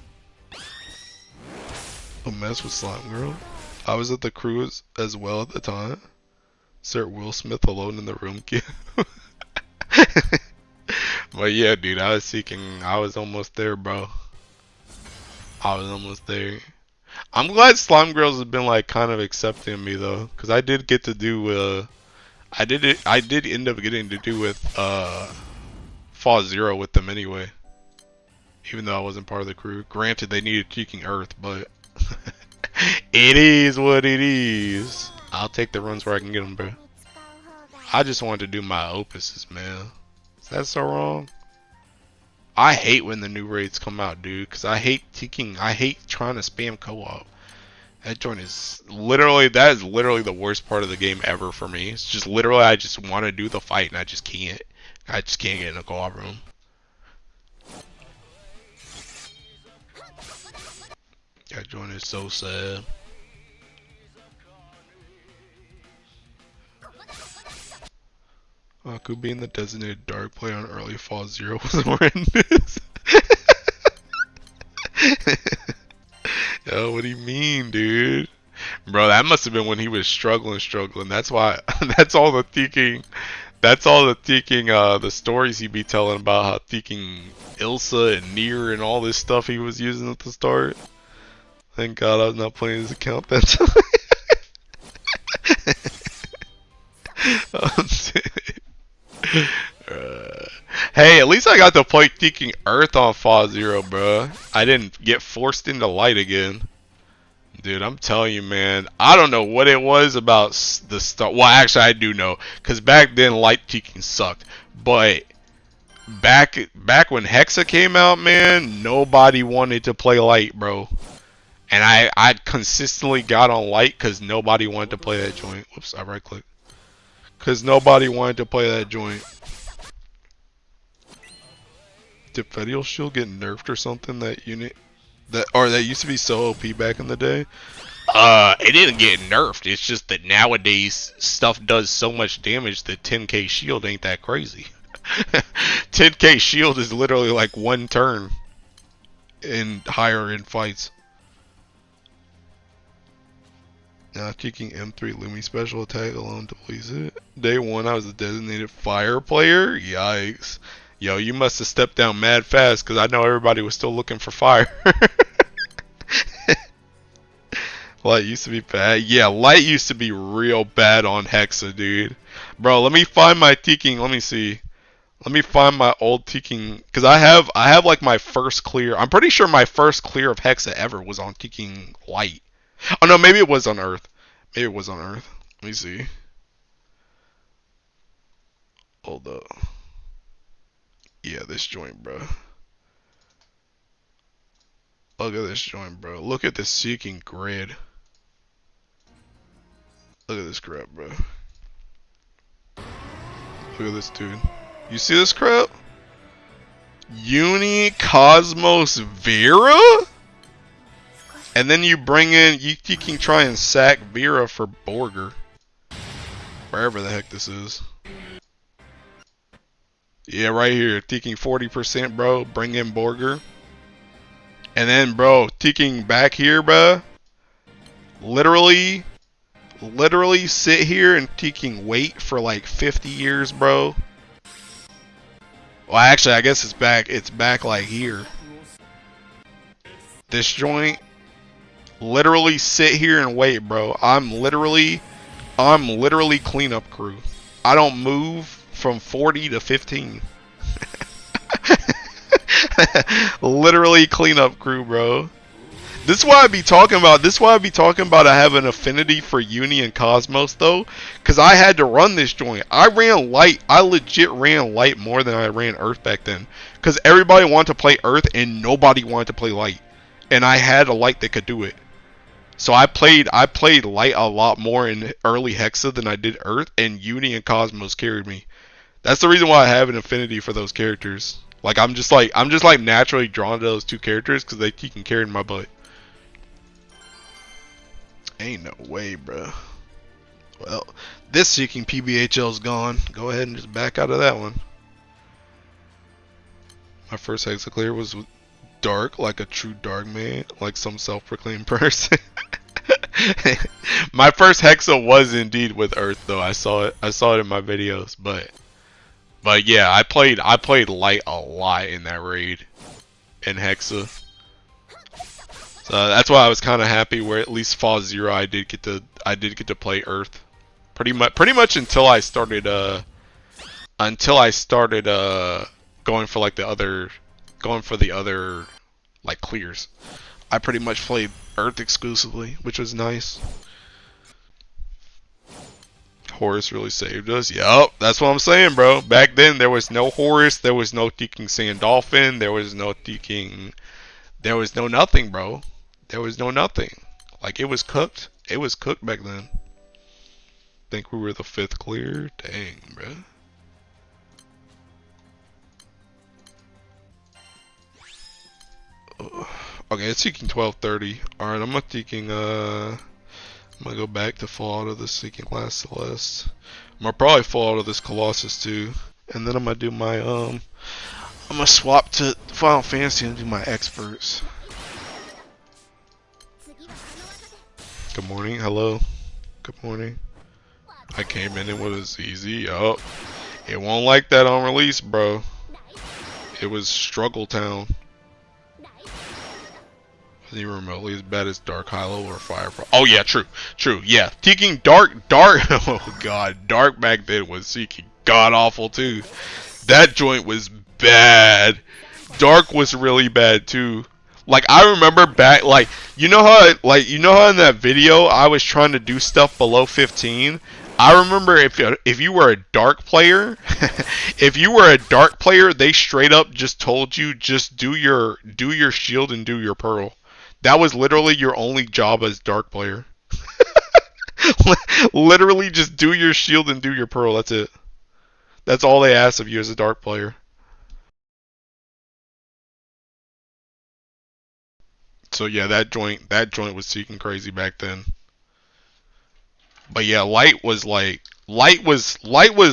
a mess with Slime Girl? I was at the crew as well at the time. Sir Will Smith alone in the room. But yeah, dude, I was seeking. I was almost there, bro. I was almost there. I'm glad Slime Girls have been like kind of accepting me though, cause I did get to do. I did end up getting to do with Fall Zero with them anyway. Even though I wasn't part of the crew. Granted, they needed Cheeking Earth, but it is what it is. I'll take the runs where I can get them, bro. I just wanted to do my opuses, man. Is that so wrong? I hate when the new raids come out, dude, because I hate trying to spam co-op. That joint is literally, that is literally the worst part of the game ever for me. It's just literally, I just want to do the fight and I just can't. I just can't get in a co-op room. That joint is so sad. Aku being the designated dark player on early Fall Zero was horrendous. Yo, what do you mean, dude? Bro, that must have been when he was struggling. That's why, that's all the thinking, the stories he'd be telling about how thinking Ilsa and Nier and all this stuff he was using at the start. Thank God I was not playing his account that time. Hey, at least I got to play Thinking Earth on Fall Zero, bro. I didn't get forced into light again. Dude, I'm telling you, man. I don't know what it was about the start. Well, actually, I do know. Because back then, light Thinking sucked. But back when Hexa came out, man, nobody wanted to play light, bro. And I consistently got on light because nobody wanted to play that joint. Whoops, I right clicked. Because nobody wanted to play that joint. Did Fedial Shield get nerfed or something? That unit that used to be so OP back in the day? It didn't get nerfed. It's just that nowadays stuff does so much damage that 10k shield ain't that crazy. 10k shield is literally like one turn in higher in fights. Now kicking M3 Lumi special attack alone depletes it. Day 1 I was a designated fire player? Yikes. Yo, you must have stepped down mad fast because I know everybody was still looking for fire. Light used to be bad. Yeah, light used to be real bad on Hexa, dude. Bro, let me find my Teaking. Let me see. Let me find my old Teaking. Because I have like my first clear. I'm pretty sure my first clear of Hexa ever was on Teaking Light. Oh no, maybe it was on Earth. Maybe it was on Earth. Let me see. Hold up. Yeah, this joint, bro. Look at this joint, bro. Look at the Seeking grid. Look at this crap, bro. Look at this dude. You see this crap? Uni Cosmos Vera? And then you bring in, you can try and sack Vera for Borger. Wherever the heck this is. Yeah, right here. Taking 40%, bro. Bring in Borger. And then, bro, taking back here, bro. Literally sit here and taking wait for like 50 years, bro. Well, actually, I guess it's back like here. This joint. Literally sit here and wait, bro. I'm literally cleanup crew. I don't move from 40 to 15. Literally cleanup crew, bro. This is why I be talking about. I have an affinity for Uni and Cosmos though, because I had to run this joint. I ran light. I legit ran light more than I ran Earth back then, because everybody wanted to play Earth and nobody wanted to play light, and I had a light that could do it. So I played light a lot more in early Hexa than I did Earth, and Uni and Cosmos carried me. That's the reason why I have an affinity for those characters. Like I'm just like naturally drawn to those two characters because they can carry my butt. Ain't no way, bro. Well, this Seeking PBHL's gone. Go ahead and just back out of that one. My first Hexa clear was dark like a true dark man, like some self-proclaimed person. My first Hexa was indeed with Earth though. I saw it in my videos, but yeah, I played light a lot in that raid in Hexa. So that's why I was kind of happy where at least Fall Zero I did get to play Earth. Pretty much until I started going for like the other like clears. I pretty much played Earth exclusively, which was nice. Horus really saved us. Yup, that's what I'm saying, bro. Back then there was no Horus, there was no Teaking Sand Dolphin, there was no nothing, bro. There was no nothing. Like it was cooked. It was cooked back then. Think we were the 5th clear? Dang, bro. Okay, it's seeking 1230. Alright, I'm not seeking I'm gonna go back to fall out of the Seeking Last Celeste. I'm gonna probably fall out of this Colossus too. And then I'm gonna do my I'm gonna swap to Final Fantasy and do my experts. Good morning, hello. Good morning. I came in and it was easy. Oh, it won't like that on release, bro. It was Struggle Town. Even remotely as bad as Dark Hilo or Fire Pro. Oh yeah, true, yeah. Seeking Dark, oh god, Dark back then was Seeking god awful too. That joint was bad. Dark was really bad too. Like I remember back, like you know how in that video I was trying to do stuff below 15. I remember if you were a Dark player, they straight up just told you just do your shield and do your pearl. That was literally your only job as Dark player. Literally just do your shield and do your pearl. That's it. That's all they asked of you as a Dark player. So yeah, that joint was Seeking crazy back then. But yeah, light was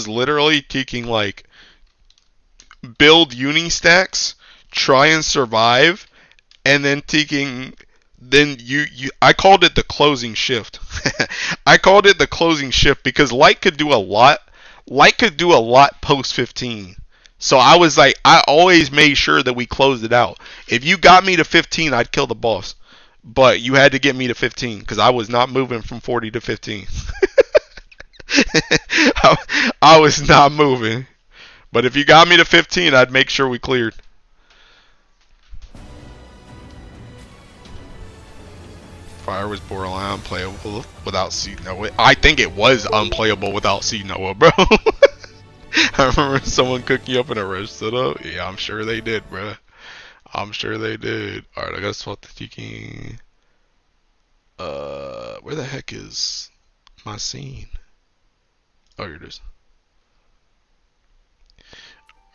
literally taking like build uni stacks, try and survive, and then taking I called it the closing shift. I called it the closing shift because light could do a lot. Light could do a lot post 15. So I was like, I always made sure that we closed it out. If you got me to 15, I'd kill the boss. But you had to get me to 15 because I was not moving from 40 to 15. I was not moving. But if you got me to 15, I'd make sure we cleared. Fire was borderline unplayable without Seed Noah. I think it was unplayable without Seed Noah, bro. I remember someone cooking up in a rush setup. Yeah, I'm sure they did, bro. I'm sure they did. Alright, I gotta swap the Teaking. Where the heck is my scene? Oh, here it is.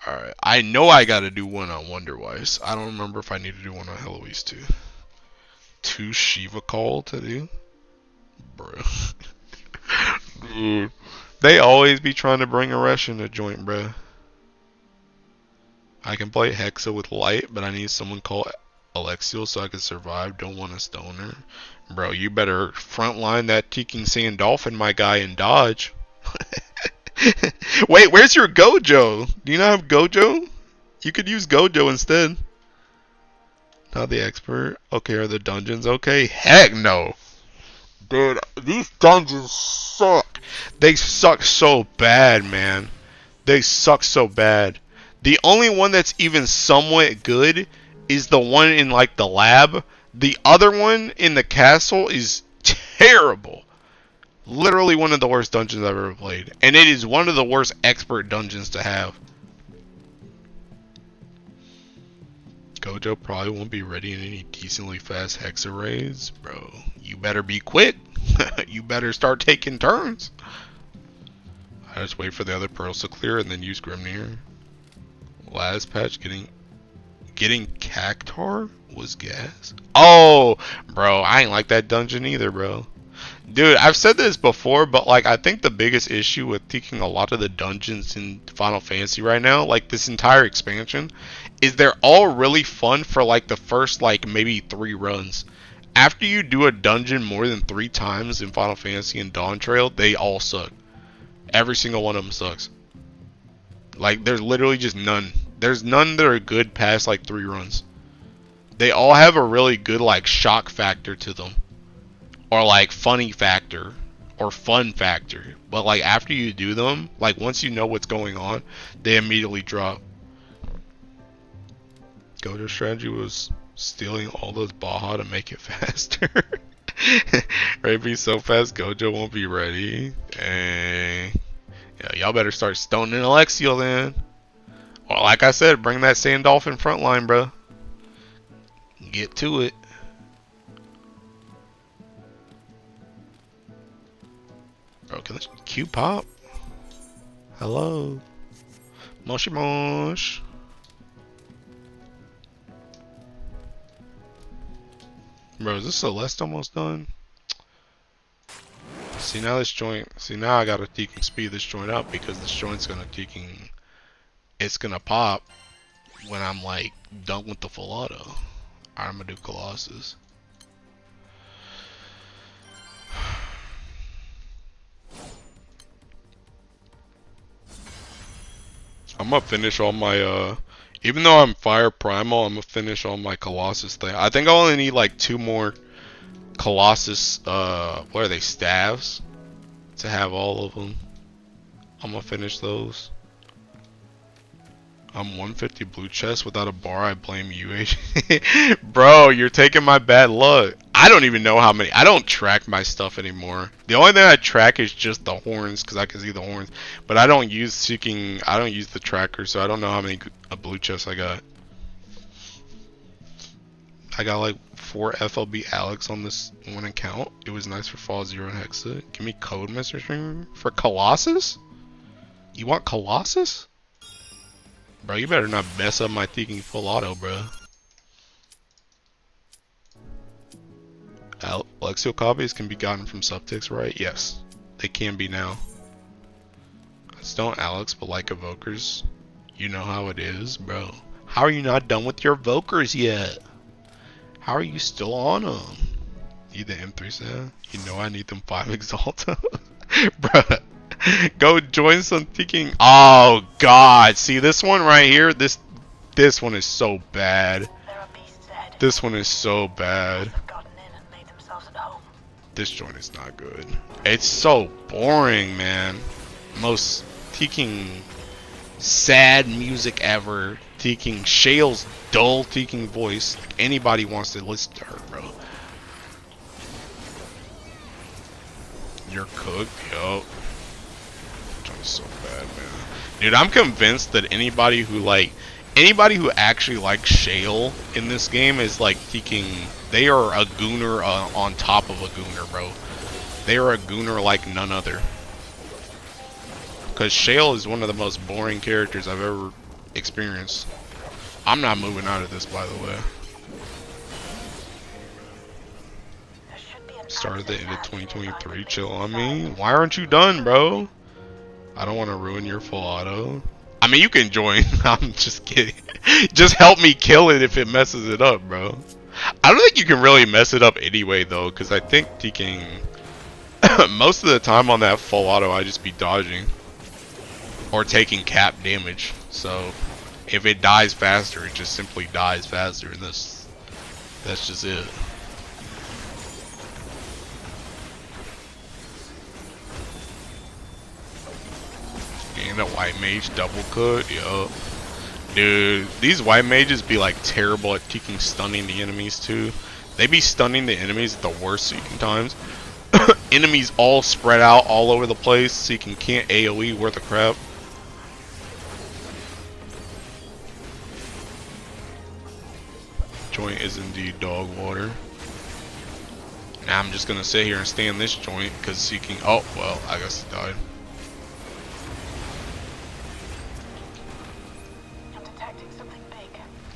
Alright, I know I gotta do one on Wonderwise. I don't remember if I need to do one on Heloise too. 2 Shiva Call to do? Bro. Dude. They always be trying to bring a rush in the joint, bro. I can play Hexa with light, but I need someone called Alexiel so I can survive. Don't want a stoner. Bro, you better frontline that Teaking Sand Dolphin, my guy, and dodge. Wait, where's your Gojo? Do you not have Gojo? You could use Gojo instead. Not the expert. Okay, are the dungeons okay? Heck no. Dude, these dungeons suck. They suck so bad, man. They suck so bad. The only one that's even somewhat good is the one in like the lab. The other one in the castle is terrible. Literally one of the worst dungeons I've ever played. And it is one of the worst expert dungeons to have. Gojo probably won't be ready in any decently fast Hexa raids. Bro, you better be quick. You better start taking turns. I just wait for the other pearls to clear and then use Grimnir. Last patch getting Cactar was gas. Oh, bro, I ain't like that dungeon either, bro. Dude, I've said this before, but like I think the biggest issue with taking a lot of the dungeons in Final Fantasy right now, like this entire expansion, is they're all really fun for like the first like maybe 3 runs. After you do a dungeon more than 3 times in Final Fantasy and Dawn Trail, they all suck. Every single one of them sucks. Like there's literally just none. There's none that are good past like 3 runs. They all have a really good like shock factor to them. Or like funny factor or fun factor, but like after you do them, like once you know what's going on, they immediately drop. Gojo's strategy was stealing all those Baja to make it faster. Right, be so fast Gojo won't be ready. Dang. Yeah, y'all better start stoning Alexiel then. Or like I said, bring that Sand Dolphin frontline, bro. Get to it. Bro, can this Q pop? Hello? Moshi mosh. Bro, is this Celeste almost done? See now this joint, see now I gotta speed this joint up because this joint's gonna it's gonna pop when I'm like done with the full auto. I'm gonna do Colossus. I'm gonna finish all my even though I'm Fire Primal, I'm gonna finish all my Colossus thing. I think I only need like 2 more Colossus what are they, staves, to have all of them. I'm gonna finish those. I'm 150 blue chest without a bar. I blame you. Bro, you're taking my bad luck. I don't even know how many. I don't track my stuff anymore. The only thing I track is just the horns because I can see the horns. But I don't use seeking. I don't use the tracker, so I don't know how many blue chests I got. I got like 4 FLB Alex on this one account. It was nice for Fall Zero and Hexa. Give me code, Mr. Streamer. For Colossus? You want Colossus? Bro, you better not mess up my thinking full auto, bro. Alexio copies can be gotten from subtext, right? Yes, they can be now. I just don't Alex, but like evokers. You know how it is, bro. How are you not done with your evokers yet? How are you still on them? Need the M3 set? You know I need them 5 Exalta. Bruh. Go join some thinking. Oh god, see this one right here? This one is so bad. This one is so bad. This joint is not good. It's so boring, man. Most teaking sad music ever. Teaking Shale's dull teaking voice. Like anybody wants to listen to her, bro. You're cooked, yo. So bad, man. Dude, I'm convinced that anybody who actually likes Shale in this game is like thinking they are a gooner on top of a gooner, bro. They are a gooner like none other. Because Shale is one of the most boring characters I've ever experienced. I'm not moving out of this, by the way. Started the end of 2023. Chill on me. Why aren't you done, bro? I don't want to ruin your full auto. I mean, you can join. I'm just kidding. Just help me kill it if it messes it up, bro. I don't think you can really mess it up anyway, though, because I think taking most of the time on that full auto, I just be dodging or taking cap damage. So if it dies faster, it just simply dies faster, and that's just it. And a white mage double cut, yo. Dude, these white mages be like terrible at taking stunning the enemies too. They be stunning the enemies at the worst seeking times. Enemies all spread out all over the place, seeking can't AoE worth of crap. Joint is indeed dog water. Now I'm just gonna sit here and stay in this joint because seeking. Oh well, I guess it died.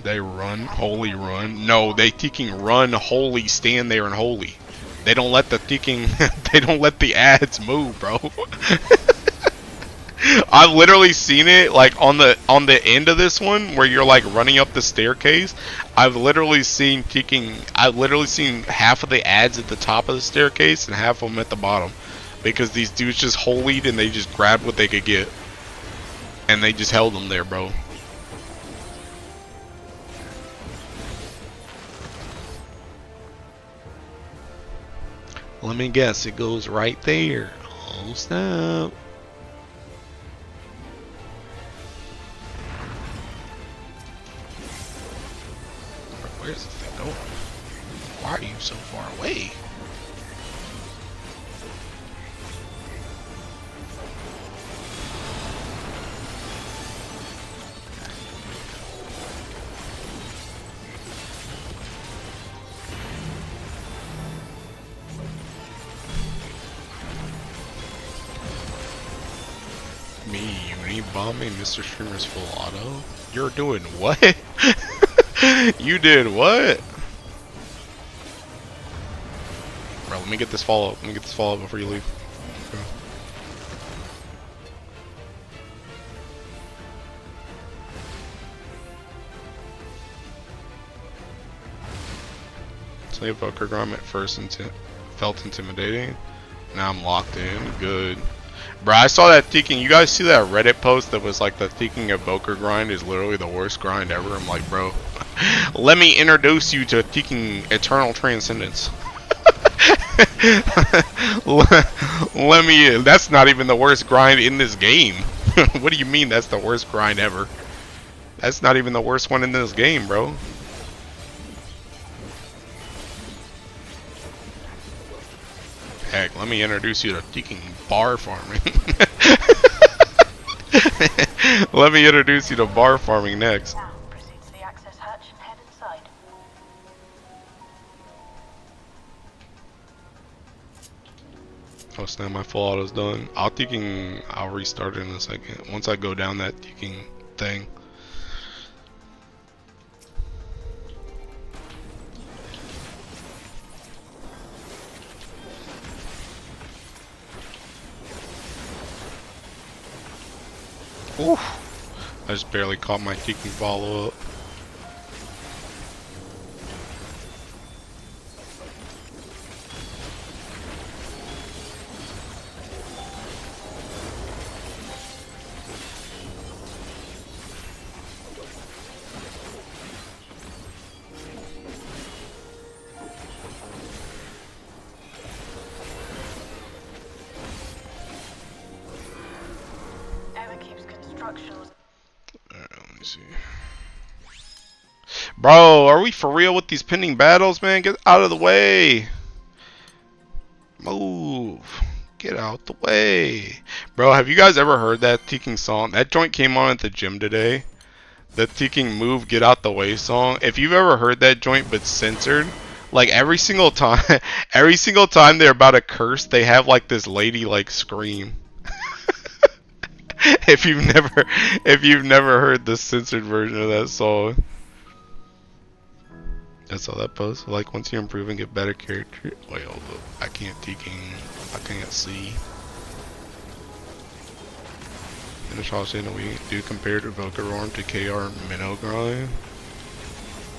They run, holy run. No, they taking run, holy, stand there and holy. They don't let the thinking. They don't let the ads move, bro. I've literally seen it like on the end of this one where you're like running up the staircase. I've literally seen half of the ads at the top of the staircase and half of them at the bottom, because these dudes just holied and they just grabbed what they could get, and they just held them there, bro. Let me guess, it goes right there. Oh snap. Where's this thing going? Why are you so far away? Me, you bombing Mr. Streamer's full auto? You're doing what? You did what? Bro, let me get this follow up. Let me get this follow up before you leave. Okay. So the Evoker Grom at first felt intimidating. Now I'm locked in. Good. Bro, I saw that thinking. You guys see that Reddit post that was like the thinking Evoker grind is literally the worst grind ever? I'm like, bro, let me introduce you to thinking Eternal Transcendence. Let me. That's not even the worst grind in this game. What do you mean that's the worst grind ever? That's not even the worst one in this game, bro. Heck, let me introduce you to thinking bar farming. Let me introduce you to bar farming next.
Now, proceed to the access hatch and head inside.
Oh snap, my full auto's done. I'll restart it in a second. Once I go down that thinking thing. Oof. I just barely caught my thinking follow up. Alright, let me see. Bro, are we for real with these pending battles, man? Get out of the way. Move. Get out the way. Bro, have you guys ever heard that Teking song? That joint came on at the gym today. The Teking Move Get Out the Way song. If you've ever heard that joint but censored, like every single time they're about to curse, they have like this lady like scream. If you've never heard the censored version of that song. That's all that post. Like once you improve and get better character. Wait, hold up. I can't see. Finish all saying that we do compare to Evoker Arm to KR Minnow Grind.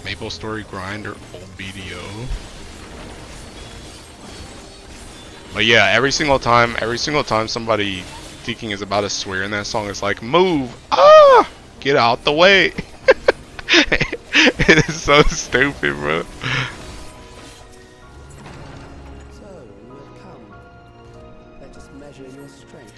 Maple Story Grind or Old BDO. But yeah, every single time somebody Teking is about to swear in that song, it's like, move! Ah! Get out the way! It is so stupid, bro.
So, you have come. Let us measure your strength.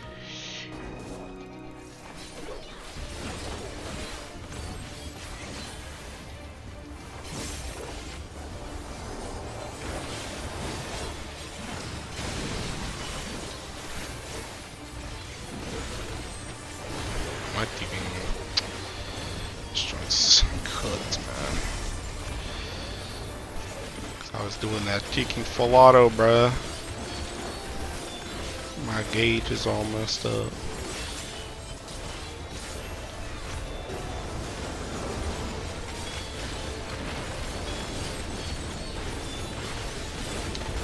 My Teking joint's cooked, man. I was doing that Teking full auto, bruh. My gauge is all messed up.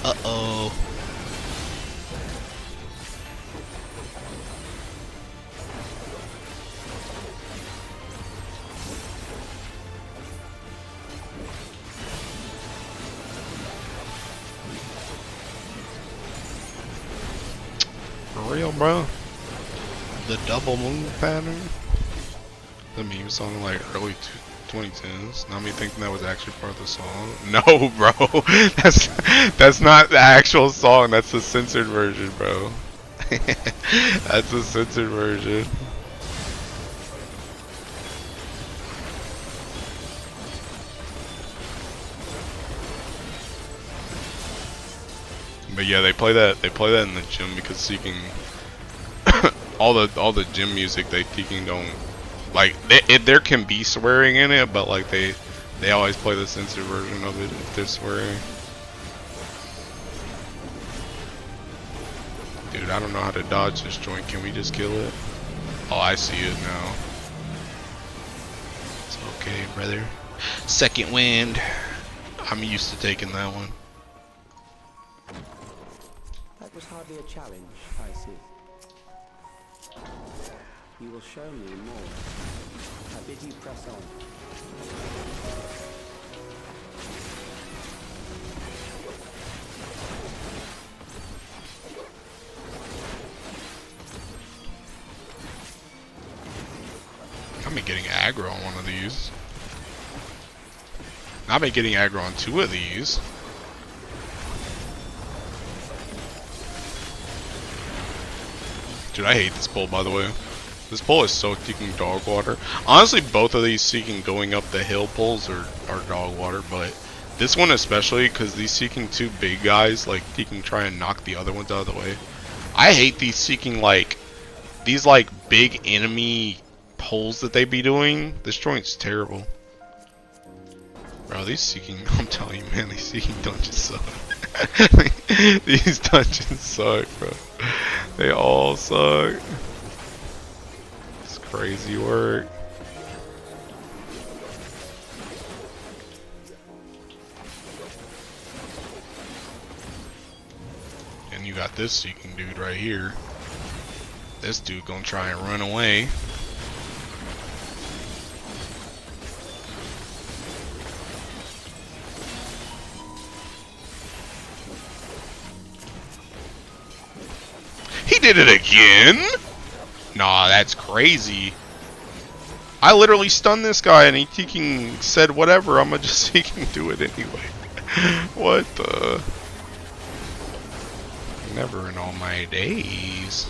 Uh-oh. For real, bro? The double move pattern? The meme song like early 2010s. Not me thinking that was actually part of the song. No, bro. That's not the actual song. That's the censored version, bro. That's the censored version. But yeah, they play that. They play that in the gym because Seeking all the gym music they Seeking don't like. There can be swearing in it, but like they always play the censored version of it if they're swearing. Dude, I don't know how to dodge this joint. Can we just kill it? Oh, I see it now. It's okay, brother. Second wind. I'm used to taking that one.
That was hardly a challenge, I see. You will show me more. I bid you press on.
I've been getting aggro on one of these. I've been getting aggro on two of these. Dude, I hate this pull, by the way. This pull is so Seeking dog water. Honestly, both of these Seeking going up the hill pulls are dog water, but this one especially, because these Seeking two big guys, like, Seeking try and knock the other ones out of the way. I hate these Seeking, like, these, like, big enemy pulls that they be doing. This joint's terrible. Bro, these Seeking, I'm telling you, man, these Seeking dungeons suck. These dungeons suck, bro. They all suck. It's crazy work. And you got this Seeking dude right here. This dude gonna try and run away. He did it again? Nah, that's crazy. I literally stunned this guy and he Seeking said whatever, I'ma just Seeking do it anyway. What the? Never in all my days.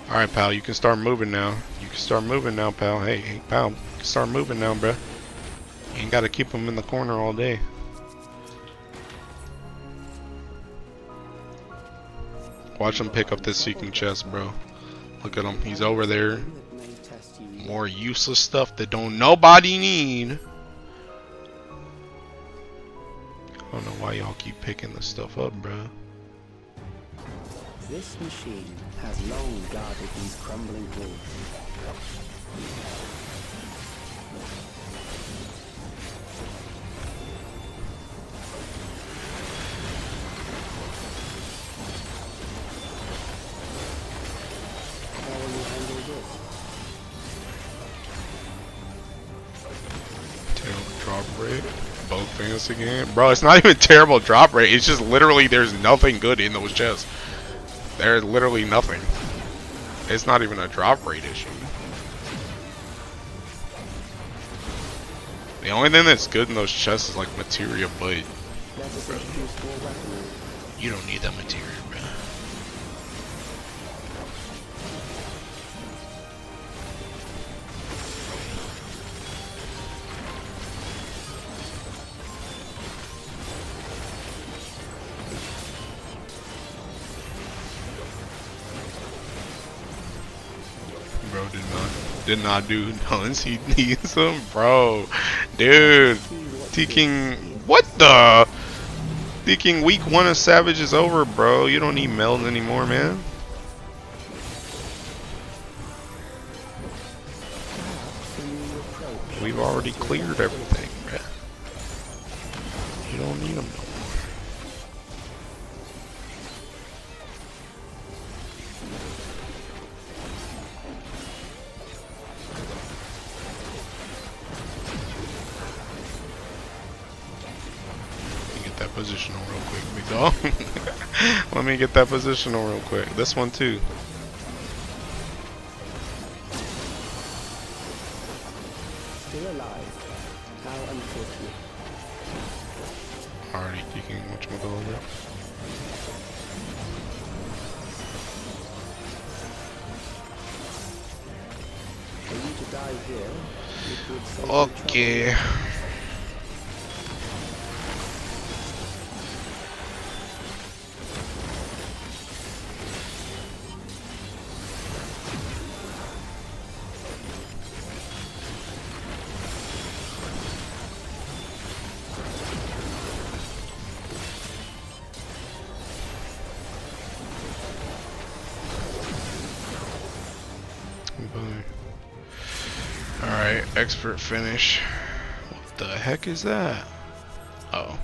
Alright, pal, you can start moving now. You can start moving now, pal. Hey, pal, you can start moving now, bruh. You ain't gotta keep him in the corner all day. Watch him pick up this Seeking chest, bro. Look at him. He's over there. More useless stuff that don't nobody need. I don't know why y'all keep picking this stuff up, bro.
This machine has long guarded these crumbling walls. How will you handle this?
Terrible drop rate. Both things again. Bro, it's not even terrible drop rate. It's just literally there's nothing good in those chests. There's literally nothing. It's not even a drop rate issue. The only thing that's good in those chests is like materia, but bro, you don't need that materia, bro. Bro did not do nuns. He needs them, bro. Dude, Seeking, what the? Seeking week 1 of Savage is over, bro. You don't need meld anymore, man.
Perhaps when you
we've already cleared everything, bruh. You don't need them no more. Get that positional real quick, big dog. Let me get that positional real quick. This one too.
Still alive. How unfortunate.
Already thinking whatchamacallit.
For you to die here, it would save you
Okay. Alright, expert finish. What the heck is that? Oh.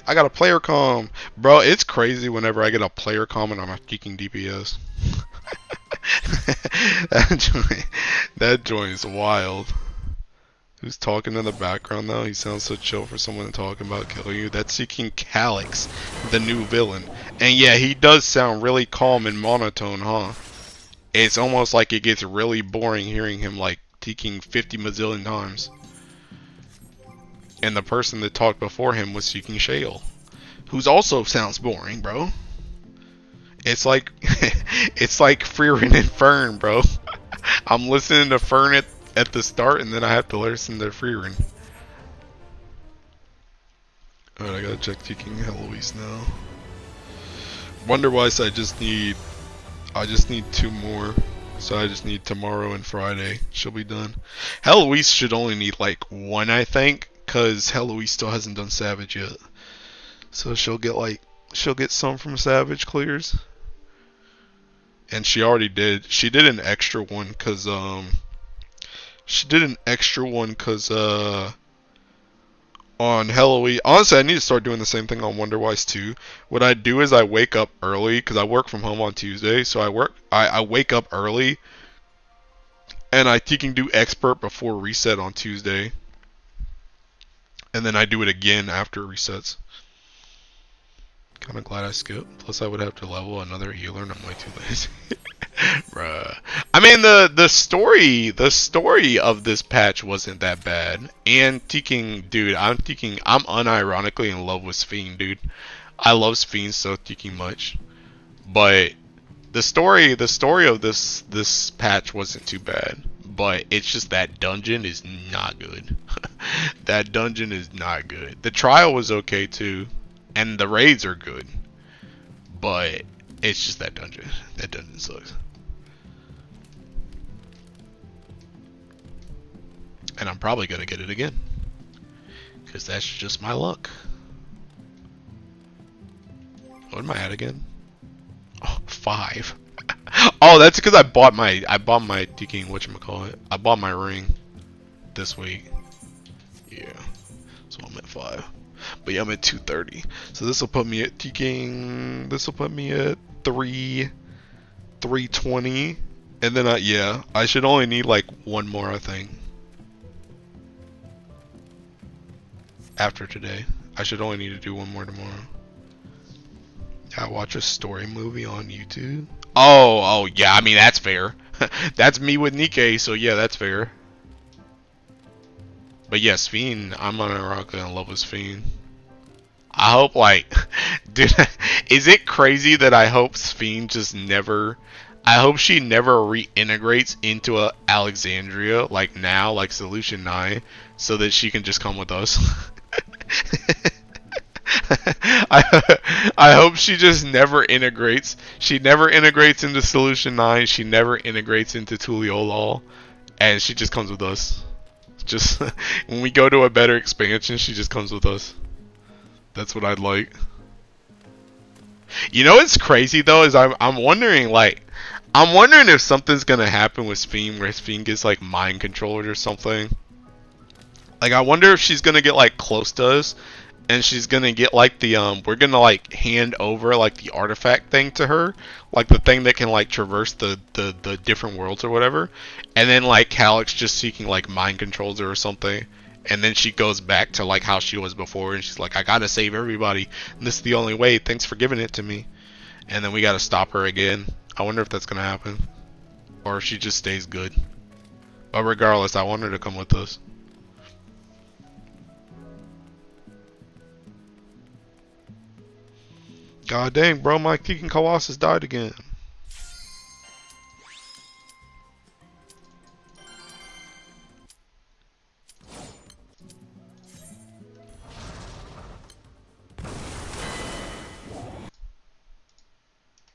I got a player comm. Bro, it's crazy whenever I get a player comm and I'm not geeking DPS. that joint is wild. Who's talking in the background though? He sounds so chill for someone talking about killing you. That's Seeking Calyx, the new villain. And yeah, he does sound really calm and monotone, huh? It's almost like it gets really boring hearing him like teaking 50 mazillion times. And the person that talked before him was Seeking Shale, who's also sounds boring, bro. It's like it's like Freerin and Fern, bro. I'm listening to Fern at the start, and then I have to listen to Freerin. Alright, I gotta check teaking Heloise now. Wonder-wise, I just need 2 more. So I just need tomorrow and Friday. She'll be done. Heloise should only need like 1, I think, cause Heloise still hasn't done Savage yet. So she'll get some from Savage clears. And she already did. She did an extra one cause on Heloise. Honestly, I need to start doing the same thing on Wonderwise too. What I do is I wake up early because I work from home on Tuesday. So I wake up early, and I can do expert before reset on Tuesday, and then I do it again after it resets. Kind of glad I skipped. Plus, I would have to level another healer, and I'm way too lazy. Bruh. I mean, the story of this patch wasn't that bad. And dude, I'm unironically in love with Sphene, dude. I love Sphene so much. But the story of this patch wasn't too bad. But it's just that dungeon is not good. That dungeon is not good. The trial was okay too, and the raids are good. But it's just that dungeon. That dungeon sucks. And I'm probably gonna get it again, because that's just my luck. What am I at again? Oh, 5. Oh, that's because I bought my King, whatchamacallit. I bought my ring this week. Yeah. So I'm at 5. But yeah, I'm at 230. So this will put me at King. This will put me at 320. And then I should only need like 1 more, I think. After today, I should only need to do 1 more tomorrow. I watch a story movie on YouTube. Oh yeah, I mean that's fair. That's me with Nikkei, so yeah, that's fair. But yeah, Sphene, I'm unironically in love with Sphene. I hope, like, dude, is it crazy that I hope Sphene just never, I hope she never reintegrates into a Alexandria, like now, like Solution 9, so that she can just come with us. I hope she just never integrates. She never integrates into Solution 9, she never integrates into Tuliolol, and she just comes with us. Just, when we go to a better expansion, she just comes with us. That's what I'd like. You know what's crazy though is I'm wondering, like, I'm wondering if something's gonna happen with Sphene where Sphene gets like mind controlled or something. Like I wonder if she's gonna get like close to us and she's gonna get like the we're gonna like hand over like the artifact thing to her, like the thing that can like traverse the different worlds or whatever, and then like Calyx just seeking like mind controls her or something, and then she goes back to like how she was before and she's like, I gotta save everybody and this is the only way, thanks for giving it to me, and then we gotta stop her again. I wonder if that's gonna happen or if she just stays good, but regardless I want her to come with us. God dang, bro, my Kicking Colossus died again.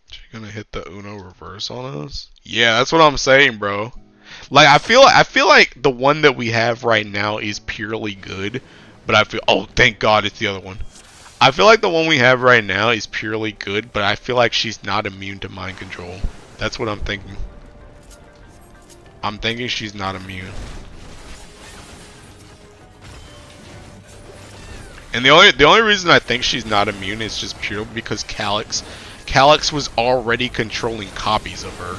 She gonna hit the Uno reverse on us? Yeah, that's what I'm saying, bro. Like I feel like the one that we have right now is purely good, but I feel, oh thank God it's the other one. I feel like the one we have right now is purely good, but I feel like she's not immune to mind control. That's what I'm thinking. I'm thinking she's not immune. And the only reason I think she's not immune is just purely because Calyx was already controlling copies of her.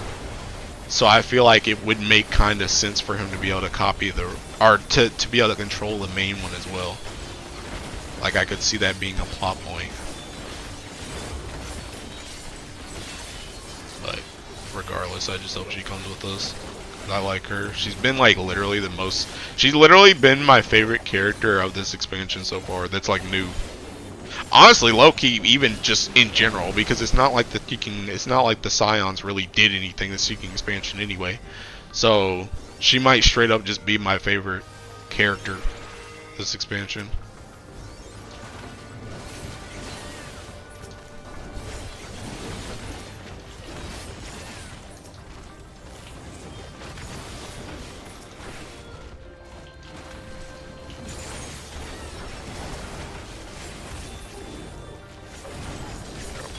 So I feel like it would make kind of sense for him to be able to copy the, or to be able to control the main one as well. Like I could see that being a plot point. But regardless, I just hope she comes with us. I like her. She's been like literally the most, she's literally been my favorite character of this expansion so far. That's like new. Honestly, low-key, even just in general, because it's not like the Scions really did anything this Seeking expansion anyway. So she might straight up just be my favorite character this expansion.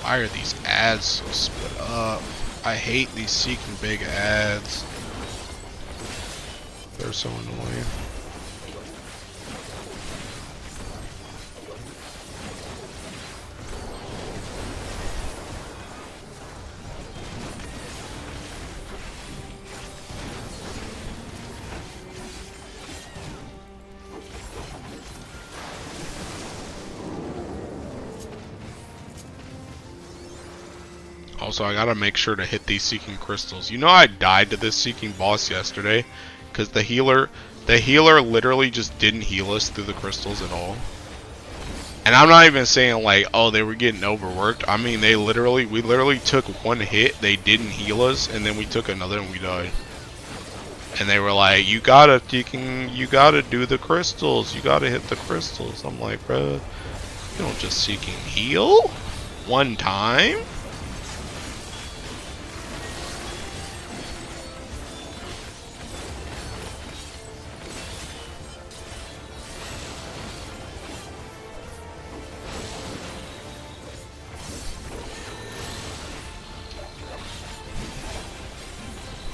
Why are these ads so split up? I hate these Seeking big ads. They're so annoying. Also, I gotta make sure to hit these Seeking crystals. You know, I died to this Seeking boss yesterday because the healer literally just didn't heal us through the crystals at all. And I'm not even saying like, oh, they were getting overworked. I mean, we literally took one hit, they didn't heal us, and then we took another and we died. And they were like, you gotta do the crystals, you gotta hit the crystals. I'm like, bruh, you don't just Seeking heal one time.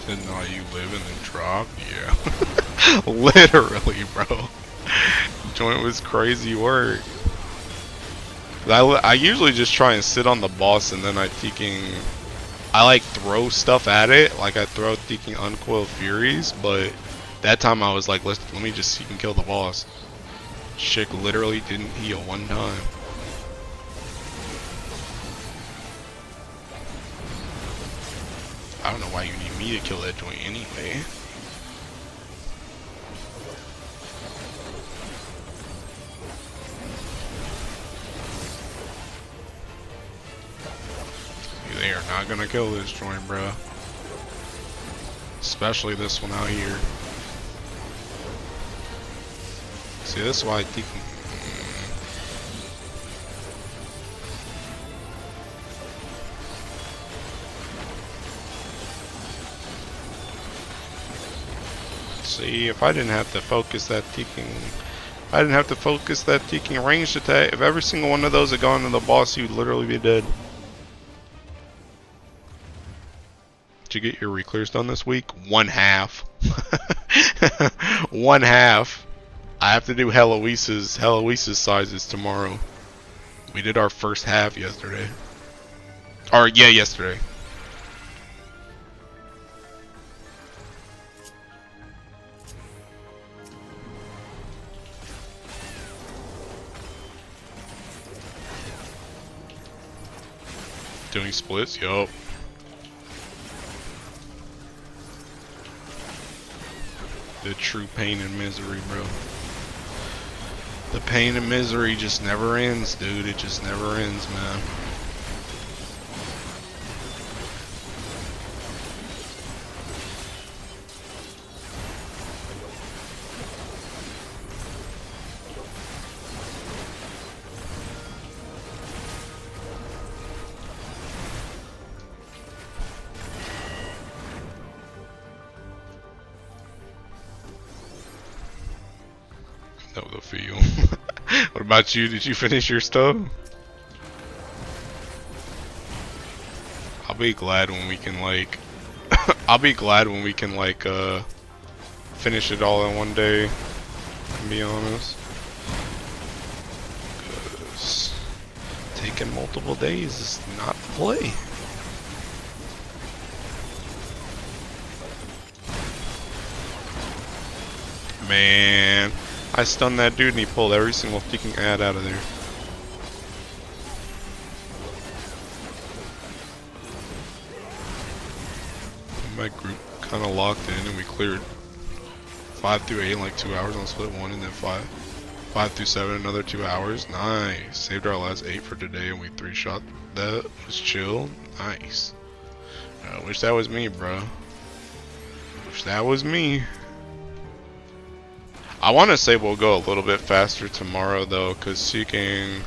Didn't know you live in the drop? Yeah. Literally, bro. Joint was crazy work. I usually just try and sit on the boss and then I like throw stuff at it. Like I throw Seeking Uncoiled Furies, but that time I was like, let me just see and kill the boss. Chick literally didn't heal one time. I don't know why you need me to kill that joint anyway. They are not gonna kill this joint, bro. Especially this one out here. See, this is why I think. See, if I didn't have to focus that Seeking ranged attack, if every single one of those had gone to the boss, you'd literally be dead. Did you get your reclears done this week? One half. One half. I have to do Heloise's sizes tomorrow. We did our first half yesterday. Or yeah, yesterday. Doing splits? Yup. The true pain and misery, bro. The pain and misery just never ends, dude. It just never ends, man. That was a feel. What about you? Did you finish your stuff? I'll be glad when we can like I'll be glad when we can like finish it all in one day, to be honest. 'Cause taking multiple days is not the play. Man, I stunned that dude and he pulled every single freaking ad out of there. My group kind of locked in and we cleared 5 through 8 in like 2 hours on split 1 and then 5 through 7 another 2 hours. Nice. Saved our last 8 for today and we 3-shot that. Was chill. Nice. I wish that was me, bro. Wish that was me. I want to say we'll go a little bit faster tomorrow though, cause seeking.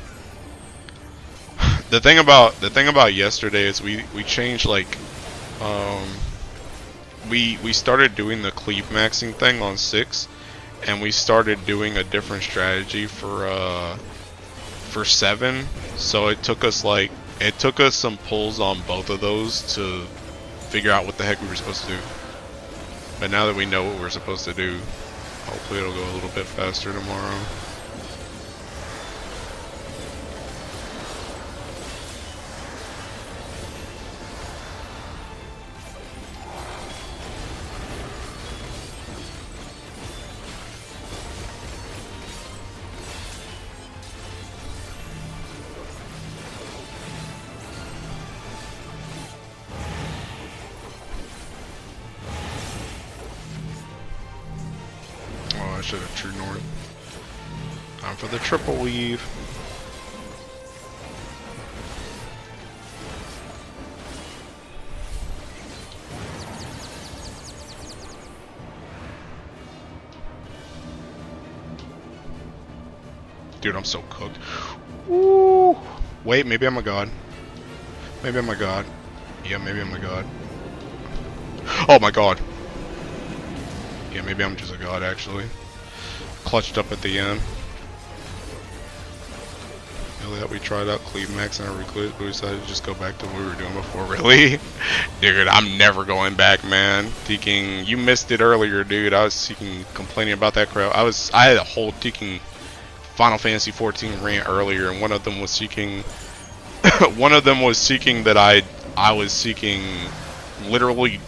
The thing about yesterday is we changed like, we started doing the cleave maxing thing on 6, and we started doing a different strategy for 7. So it took us some pulls on both of those to figure out what the heck we were supposed to do. But now that we know what we're supposed to do, hopefully it'll go a little bit faster tomorrow. I should have true north. Time for the triple weave. Dude, I'm so cooked. Woo! Wait, maybe I'm a god. Maybe I'm a god. Yeah, maybe I'm a god. Oh my god. Yeah, maybe I'm just a god actually. Clutched up at the end. Really that we tried out cleave max and our recluse, but we decided to just go back to what we were doing before. Really? Dude, I'm never going back, man. Teeking, you missed it earlier, dude. I was seeking complaining about that crowd. I had a whole Teeking Final Fantasy 14 rant earlier, and one of them was seeking that I was seeking literally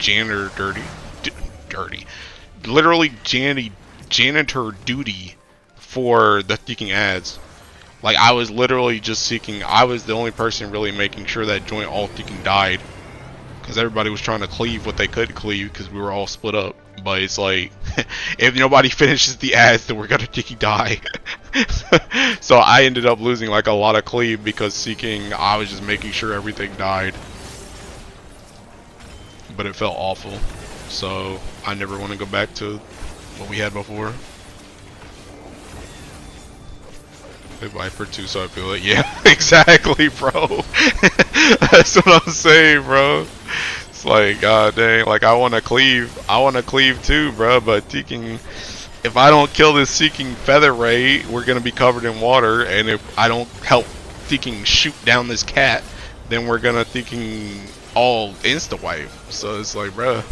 literally janitor duty for the seeking ads. Like, I was literally just seeking, I was the only person really making sure that joint all seeking died, because everybody was trying to cleave what they could cleave because we were all split up. But it's like, if nobody finishes the ads, then we're gonna seeking die. So I ended up losing like a lot of cleave because seeking, I was just making sure everything died. But it felt awful. So I never want to go back to what we had before. Play Viper too, so I feel like, yeah, exactly, bro. That's what I'm saying, bro. It's like, god dang, like I want to cleave too, bro. But seeking, if I don't kill this seeking feather ray, we're gonna be covered in water. And if I don't help seeking shoot down this cat, then we're gonna thinking all insta wipe. So it's like, bruh.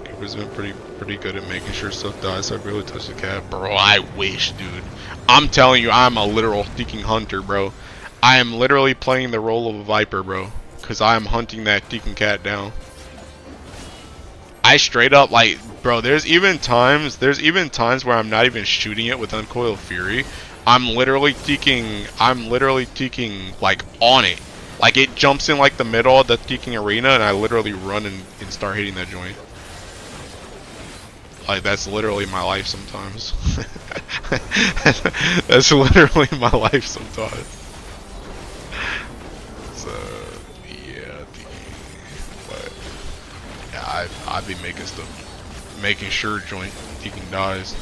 Cooper's been pretty good at making sure stuff dies. So I really touched the cat, bro. I wish, dude. I'm telling you, I'm a literal thinking hunter, bro. I am literally playing the role of a viper, bro, because I am hunting that thinking cat down. I straight up, like, bro, there's even times where I'm not even shooting it with Uncoiled Fury. I'm literally thinking like on it. Like it jumps in like the middle of the thinking arena and I literally run and start hitting that joint. Like that's literally my life sometimes. That's literally my life sometimes. So yeah, but yeah, I be making stuff, making sure joint thinking dies.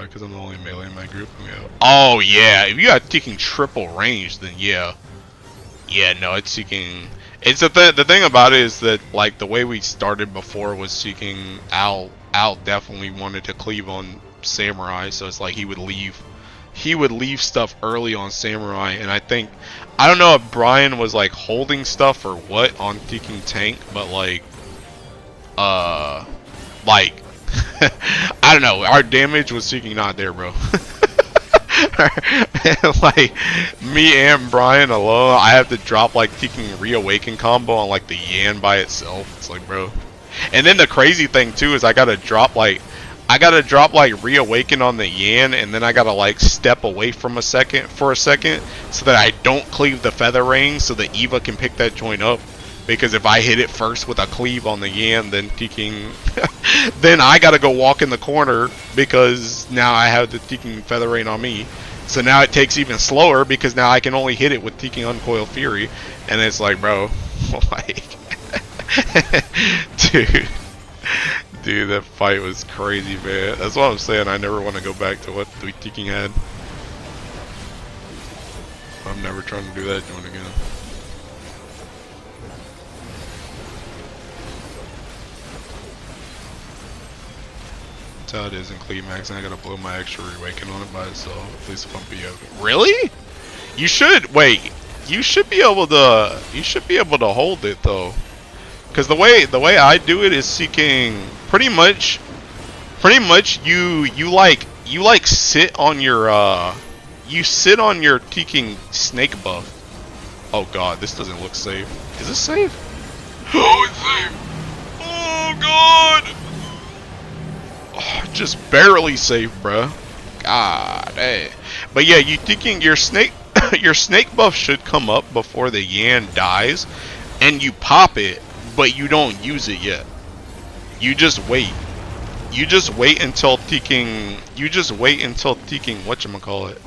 Because I'm the only melee in my group. Yeah. Oh yeah, if you got seeking triple range, then yeah, no, it's seeking. It's the thing about it is that like the way we started before was seeking. Al definitely wanted to cleave on Samurai, so it's like he would leave stuff early on Samurai, and I don't know if Brian was like holding stuff or what on seeking tank, but like I don't know. Our damage was seeking not there, bro. Like me and Brian alone, I have to drop like seeking reawaken combo on like the Yan by itself. It's like, bro. And then the crazy thing too is I gotta drop like reawaken on the Yan, and then I gotta like step away from for a second so that I don't cleave the feather ring, so that Eva can pick that joint up. Because if I hit it first with a cleave on the Yan, then Teeking, then I gotta go walk in the corner because now I have the Teeking Feather Rain on me. So now it takes even slower because now I can only hit it with Teeking Uncoiled Fury. And it's like, bro, like, dude, that fight was crazy, man. That's what I'm saying. I never want to go back to what Teeking had. I'm never trying to do that joint again. That's how it is in Climax, and I gotta blow my extra reawaken on it by itself. At least if I'm BF. Really? You should wait. You should be able to hold it though, because the way I do it is seeking pretty much you like sit on your Teeking snake buff. Oh god, this doesn't look safe. Is this safe? Oh, it's safe. Oh god. Just barely safe, bruh. God, hey. But yeah, you thinking your snake buff should come up before the Yan dies, and you pop it, but you don't use it yet. You just wait. You just wait until Teeking. Whatchamacallit.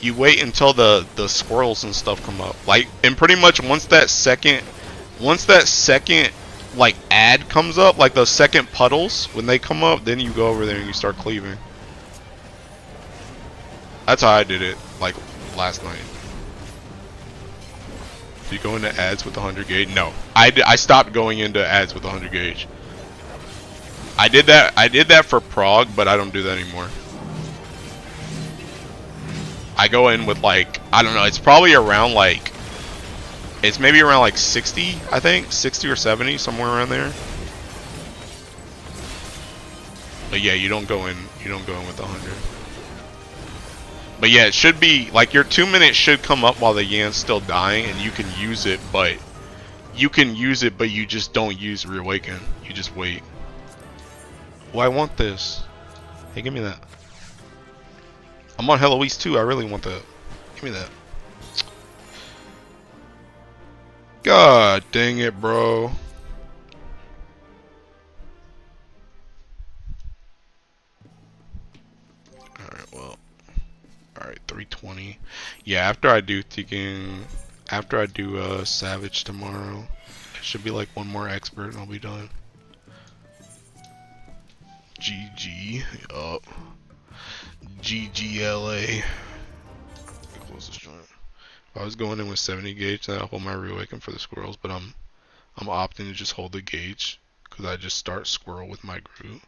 You wait until the squirrels and stuff come up. Like, and pretty much once that second like ad comes up, like those second puddles, when they come up, then you go over there and you start cleaving. That's how I did it, like last night. Do you go into ads with 100 gauge? No, I stopped going into ads with 100 gauge. I did that for Prague, but I don't do that anymore. I go in with like, I don't know, it's probably around like, it's maybe around like 60, I think, 60 or 70, somewhere around there. But yeah, you don't go in with 100. But yeah, it should be like your 2 minutes should come up while the Yan's still dying, and you can use it, but you just don't use reawaken. You just wait. Oh, I want this. Hey, give me that. I'm on Heloise too. I really want that. Give me that. God dang it, bro. Alright, well. Alright, 320. Yeah, after I do Savage tomorrow, it should be like one more expert and I'll be done. GG. Yup. GGLA. Closest joint. I was going in with 70 gauge, then I hold my reawaken for the squirrels, but I'm opting to just hold the gauge because I just start squirrel with my group.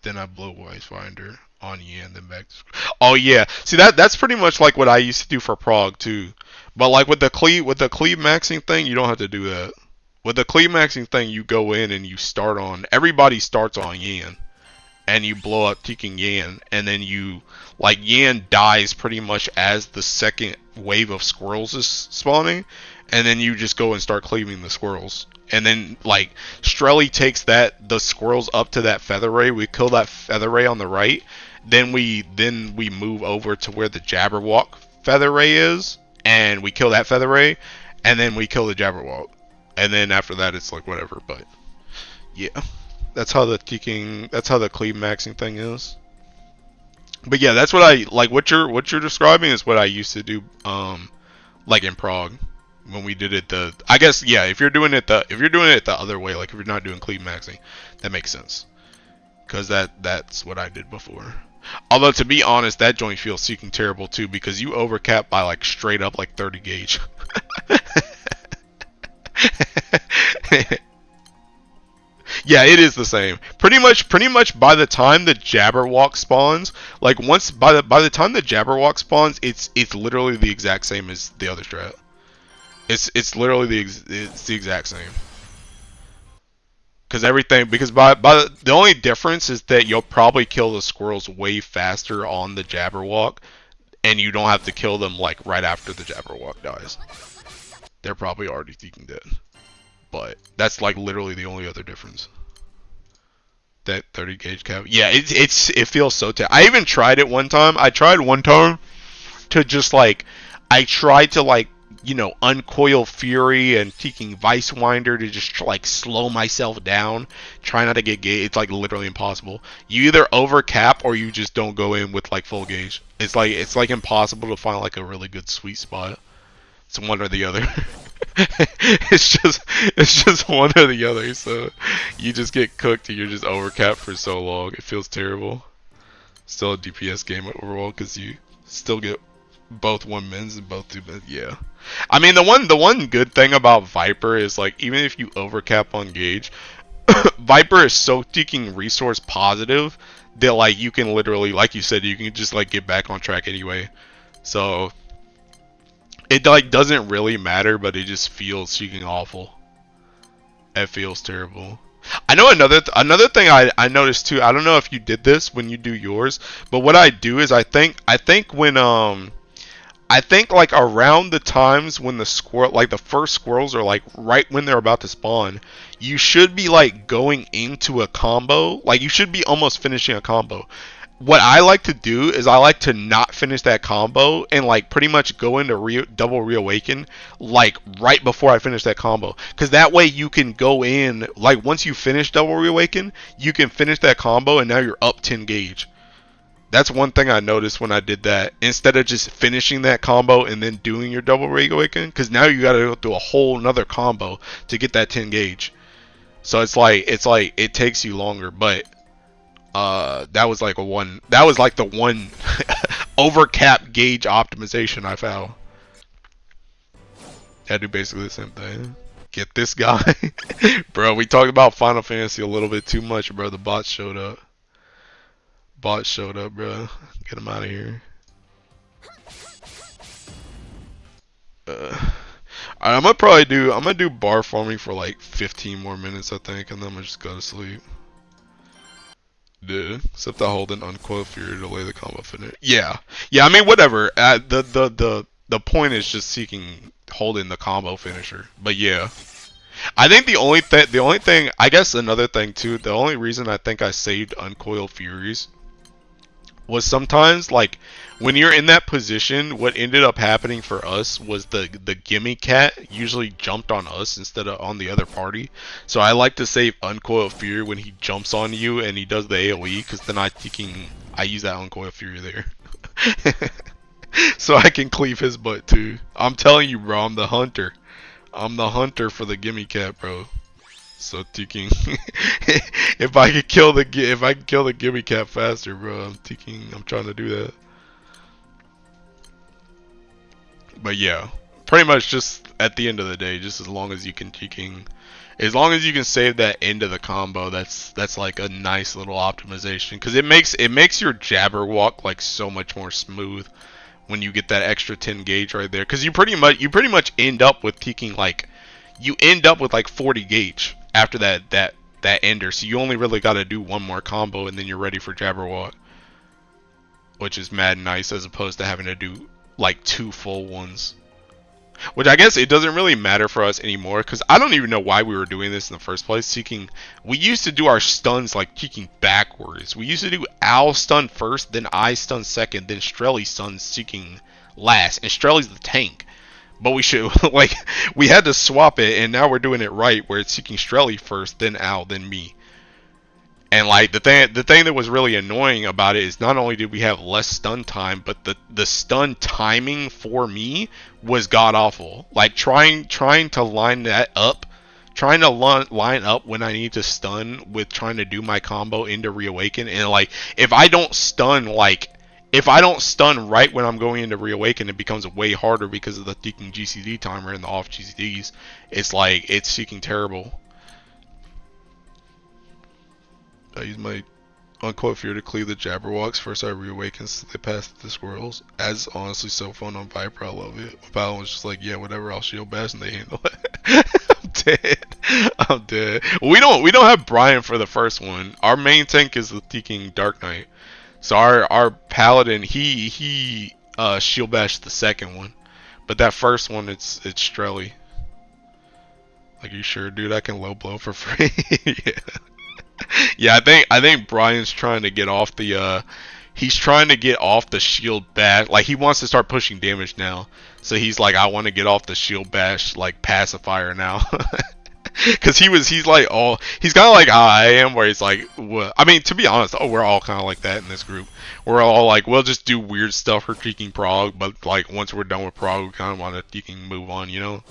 then I blow Wayfinder on Yan, then back to oh yeah. See that's pretty much like what I used to do for Prague too. But like with the cleave maxing thing, you don't have to do that. With the cleave maxing thing, you go in and you start on everybody starts on Yan. And you blow up Teking Yan, and then you like Yan dies pretty much as the second wave of squirrels is spawning, and then you just go and start cleaving the squirrels. And then like Strelly takes the squirrels up to that feather ray. We kill that feather ray on the right. Then we move over to where the Jabberwock feather ray is, and we kill that feather ray, and then we kill the Jabberwock. And then after that, it's like whatever. But yeah. That's how the cleave maxing thing is. But yeah, that's what I like. What you're describing is what I used to do, like in Prague, when we did it. I guess yeah, if you're doing it the other way, like if you're not doing cleave maxing, that makes sense. Cause that's what I did before. Although to be honest, that joint feels seeking terrible too, because you overcap by like straight up like 30 gauge. Yeah, it is the same. Pretty much by the time the Jabberwock spawns, like once by the time the Jabberwock spawns, it's literally the exact same as the other strat. It's literally the exact same. Because the only difference is that you'll probably kill the squirrels way faster on the Jabberwock, and you don't have to kill them like right after the Jabberwock dies. They're probably already thinking dead. But that's like literally the only other difference. That 30 gauge cap. Yeah, it feels so I even tried it one time. I tried one time to just like I tried to like, you know, uncoil Fury and taking Vice Winder to just like slow myself down. Try not to get gauge. It's like literally impossible. You either overcap or you just don't go in with like full gauge. It's like impossible to find like a really good sweet spot. It's one or the other. it's just one or the other. So you just get cooked and you're just overcapped for so long. It feels terrible. Still a DPS game overall because you still get both 1-mins and both 2-mins. Yeah. I mean the one good thing about Viper is like even if you overcap on gauge, Viper is so freaking resource positive that like you can literally, like you said, you can just like get back on track anyway. So it like doesn't really matter, but it just feels freaking awful. It feels terrible. I know another thing I noticed too. I don't know if you did this when you do yours, but what I do is I think when I think like around the times when the first squirrels are like right when they're about to spawn, you should be like going into a combo. Like you should be almost finishing a combo. What I like to do is I like to not finish that combo and like pretty much go into double reawaken like right before I finish that combo, because that way you can go in like once you finish double reawaken, you can finish that combo and now you're up 10 gauge. That's one thing I noticed when I did that, instead of just finishing that combo and then doing your double reawaken, because now you got to go through a whole nother combo to get that 10 gauge. So it's like it takes you longer, but that was like the one overcap gauge optimization I found. I do basically the same thing. Get this guy. Bro, we talked about Final Fantasy a little bit too much, bro. The bots showed up. Bot showed up, bro. Get him out of here. I'm gonna do bar farming for like 15 more minutes, I think, and then I'm gonna just go to sleep. Yeah, except I hold an uncoiled Fury to lay the combo finish. Yeah, I mean whatever. The point is just holding the combo finisher. But yeah, I think the only thing, I guess another thing too. The only reason I think I saved uncoiled Furies was sometimes like when you're in that position, what ended up happening for us was the gimme cat usually jumped on us instead of on the other party. So I like to save Uncoiled Fury when he jumps on you and he does the AoE, because then I use that Uncoiled Fury there. So I can cleave his butt too. I'm telling you, bro, I'm the hunter. I'm the hunter for the gimme cat, bro. So thinking if I can kill the gimme cat faster, bro, I'm trying to do that. But yeah, pretty much just at the end of the day, just as long as you can as long as you can save that end of the combo, that's like a nice little optimization, because it makes your jabber walk like so much more smooth when you get that extra 10 gauge right there, because you pretty much end up with taking like, you end up with like 40 gauge after that ender, so you only really got to do one more combo and then you're ready for jabber walk, which is mad nice as opposed to having to do like 2 full ones. Which I guess it doesn't really matter for us anymore, because I don't even know why we were doing this in the first place. We used to do our stuns like kicking backwards. We used to do Al stun first, then I stun second, then Strelly stun seeking last. And Strelly's the tank. But we should, like, we had to swap it, and now we're doing it right, where it's seeking Strelly first, then Al, then me. And like the thing that was really annoying about it is not only did we have less stun time, but the stun timing for me was god awful. Like trying to line that up, trying to line up when I need to stun with trying to do my combo into reawaken, and like if I don't stun right when I'm going into reawaken, it becomes way harder because of the seeking GCD timer and the off GCDs. It's like it's seeking terrible. I use my unquote fear to cleave the Jabberwocks. First I reawaken so they pass the squirrels. As honestly so fun on Viper, I love it. Paladin was just like, yeah, whatever, I'll shield bash and they handle it. I'm dead. I'm dead. We don't have Brian for the first one. Our main tank is the Seeking Dark Knight. So our Paladin, he shield bashed the second one. But that first one, it's Strelly. Like, you sure, dude? I can low blow for free. Yeah. Yeah, I think Brian's trying to get off the he's trying to get off the shield bash. Like, he wants to start pushing damage now. So he's like, I want to get off the shield bash like pacifier now. Cuz he's like he's kind of like how I am, where he's like, well, I mean, to be honest, we're all kind of like that in this group. We're all like, we'll just do weird stuff for Teeking Prog, but like once we're done with Prog, we kind of want to Teeking move on, you know?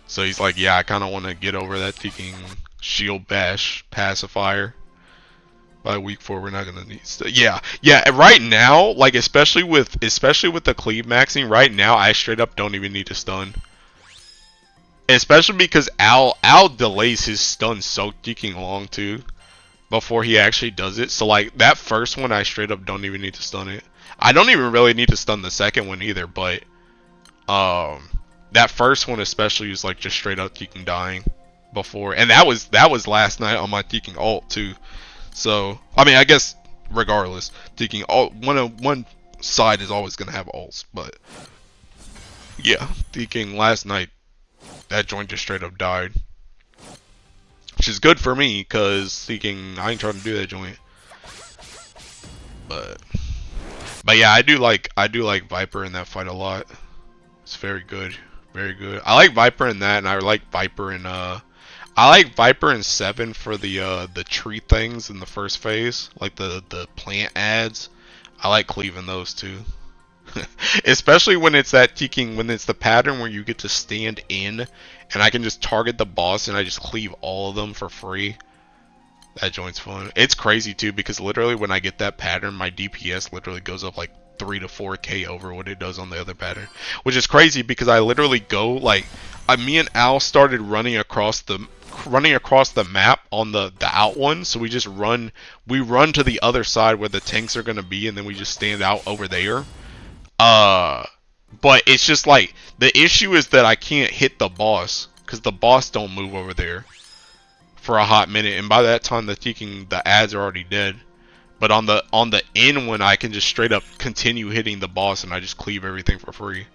So he's like, yeah, I kind of want to get over that Teeking shield bash pacifier. By week 4 we're not gonna need yeah right now, like especially with the cleave maxing right now, I straight up don't even need to stun, especially because Al delays his stun so freaking long too before he actually does it. So like that first one, I straight up don't even need to stun it. I don't even really need to stun the second one either, but that first one especially is like just straight up freaking dying before, and that was last night on my Teeking ult too. So I mean, I guess regardless, Teeking ult, one side is always gonna have ults, but yeah, Teeking last night, that joint just straight up died, which is good for me because Teeking, I ain't trying to do that joint. But yeah, I do like Viper in that fight a lot. It's very good, very good. I like Viper in that, and I like Viper in I like Viper in 7 for the tree things in the first phase, like the plant ads. I like cleaving those too. Especially when it's that Teeking, when it's the pattern where you get to stand in and I can just target the boss and I just cleave all of them for free. That joint's fun. It's crazy too, because literally when I get that pattern, my DPS literally goes up like 3 to 4k over what it does on the other pattern, which is crazy because I literally go like, me and Al started running across the map on the out one, so we run to the other side where the tanks are gonna be, and then we just stand out over there. But it's just like, the issue is that I can't hit the boss because the boss don't move over there for a hot minute, and by that time the ads are already dead. But on the end one, I can just straight up continue hitting the boss and I just cleave everything for free.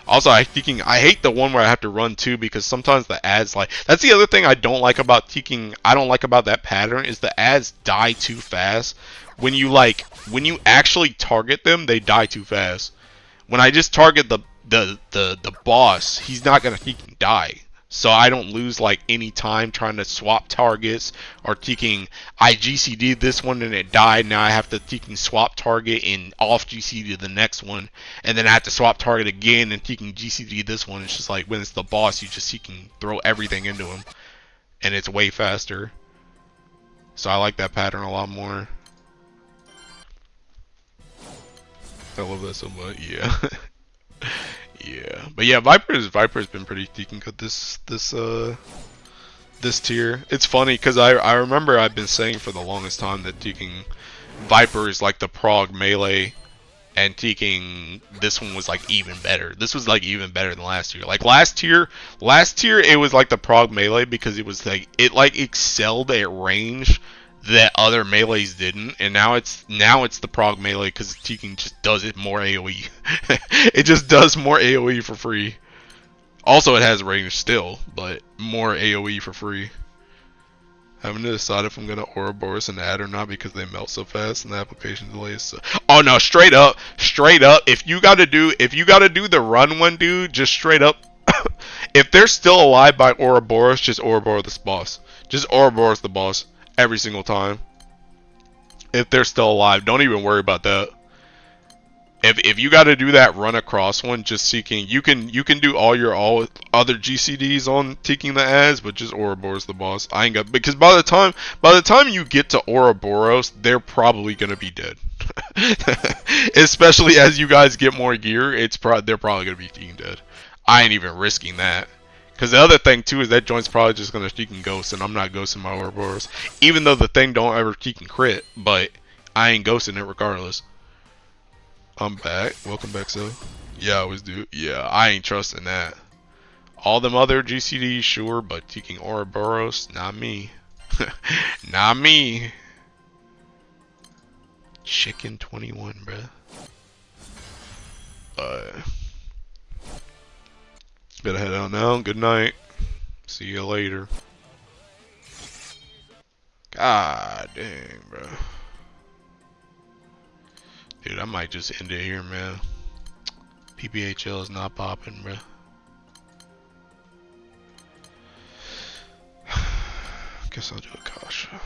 Also, I hate the one where I have to run too, because sometimes the ads, like, that's the other thing I don't like about Teeking. I don't like about that pattern is the ads die too fast. When you actually target them, they die too fast. When I just target the boss, he's not gonna Teeking die. So I don't lose like any time trying to swap targets or Teeking. I GCD'd this one and it died. Now I have to Teeking swap target and off GCD the next one, and then I have to swap target again and Teeking GCD this one. It's just like when it's the boss, you just Teeking throw everything into him, and it's way faster. So I like that pattern a lot more. I love that so much. Yeah. Yeah. But yeah, Viper's been pretty decent good this tier. It's funny because I remember I've been saying for the longest time that taking Viper is like the prog melee, and taking this one was like even better. This was like even better than last year. Like last year it was like the prog melee because it was like it like excelled at range that other melees didn't, and now it's the prog melee because Tekken just does it more AOE. It just does more AOE for free. Also, it has range still, but more AOE for free. Having to decide if I'm gonna Ouroboros an ad or not because they melt so fast and the application delays. So... Oh no, straight up. If you gotta do the run one, dude, just straight up. If they're still alive by Ouroboros, just Ouroboros the boss. Just Ouroboros the boss every single time. If they're still alive, don't even worry about that. If you got to do that run across one, just seeking, you can do all other GCDs on taking the ads, but just Ouroboros the boss. I ain't got, because by the time you get to Ouroboros, they're probably gonna be dead. Especially as you guys get more gear, they're probably gonna be fucking dead. I ain't even risking that. Because the other thing too is that joint's probably just gonna fucking ghost, and I'm not ghosting my Ouroboros, even though the thing don't ever fucking crit, but I ain't ghosting it regardless. I'm back. Welcome back, so. Yeah, I always do. Yeah, I ain't trusting that. All them other GCDs, sure, but taking Ouroboros, not me. Not me. Chicken 21, bruh. Gotta head out now. Good night. See you later. God dang, bro. Dude, I might just end it here, man. PPHL is not popping, bro. Guess I'll do a Kasha.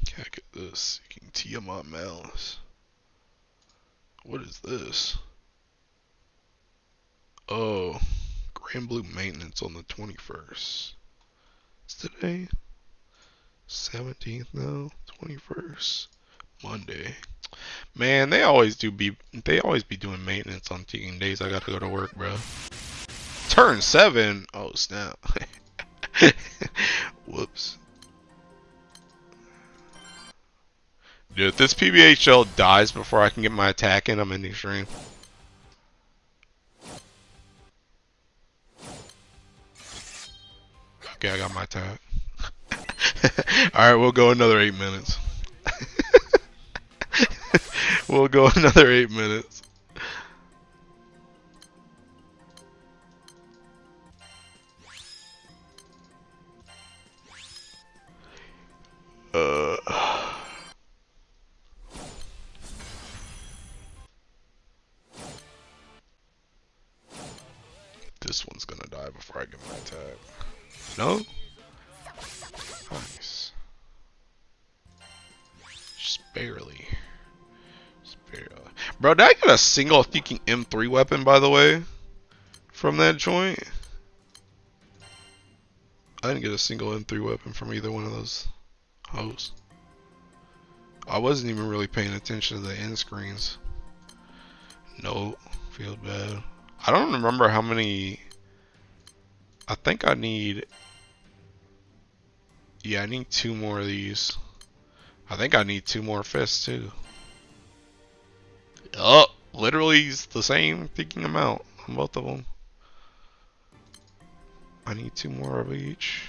Can't get this. Seeking Tiamat Malice. What is this? Oh, Grand Blue maintenance on the 21st. It's today 17th now, 21st, Monday. Man, they always be doing maintenance on taking days I gotta go to work, bro. Turn 7. Oh snap. Whoops. Dude, if this PBHL dies before I can get my attack in, I'm ending stream. Okay, I got my attack. Alright, we'll go another 8 minutes. We'll go another 8 minutes. This one's gonna die before I get my attack. No? Nice. Just barely. Bro, did I get a single fucking M3 weapon, by the way? From that joint? I didn't get a single M3 weapon from either one of those hoes. I wasn't even really paying attention to the end screens. Nope. Feel bad. I don't remember how many... I think I need... Yeah, I need 2 more of these. I think I need 2 more fists too. Oh, literally the same thinking amount on both of them. I need 2 more of each.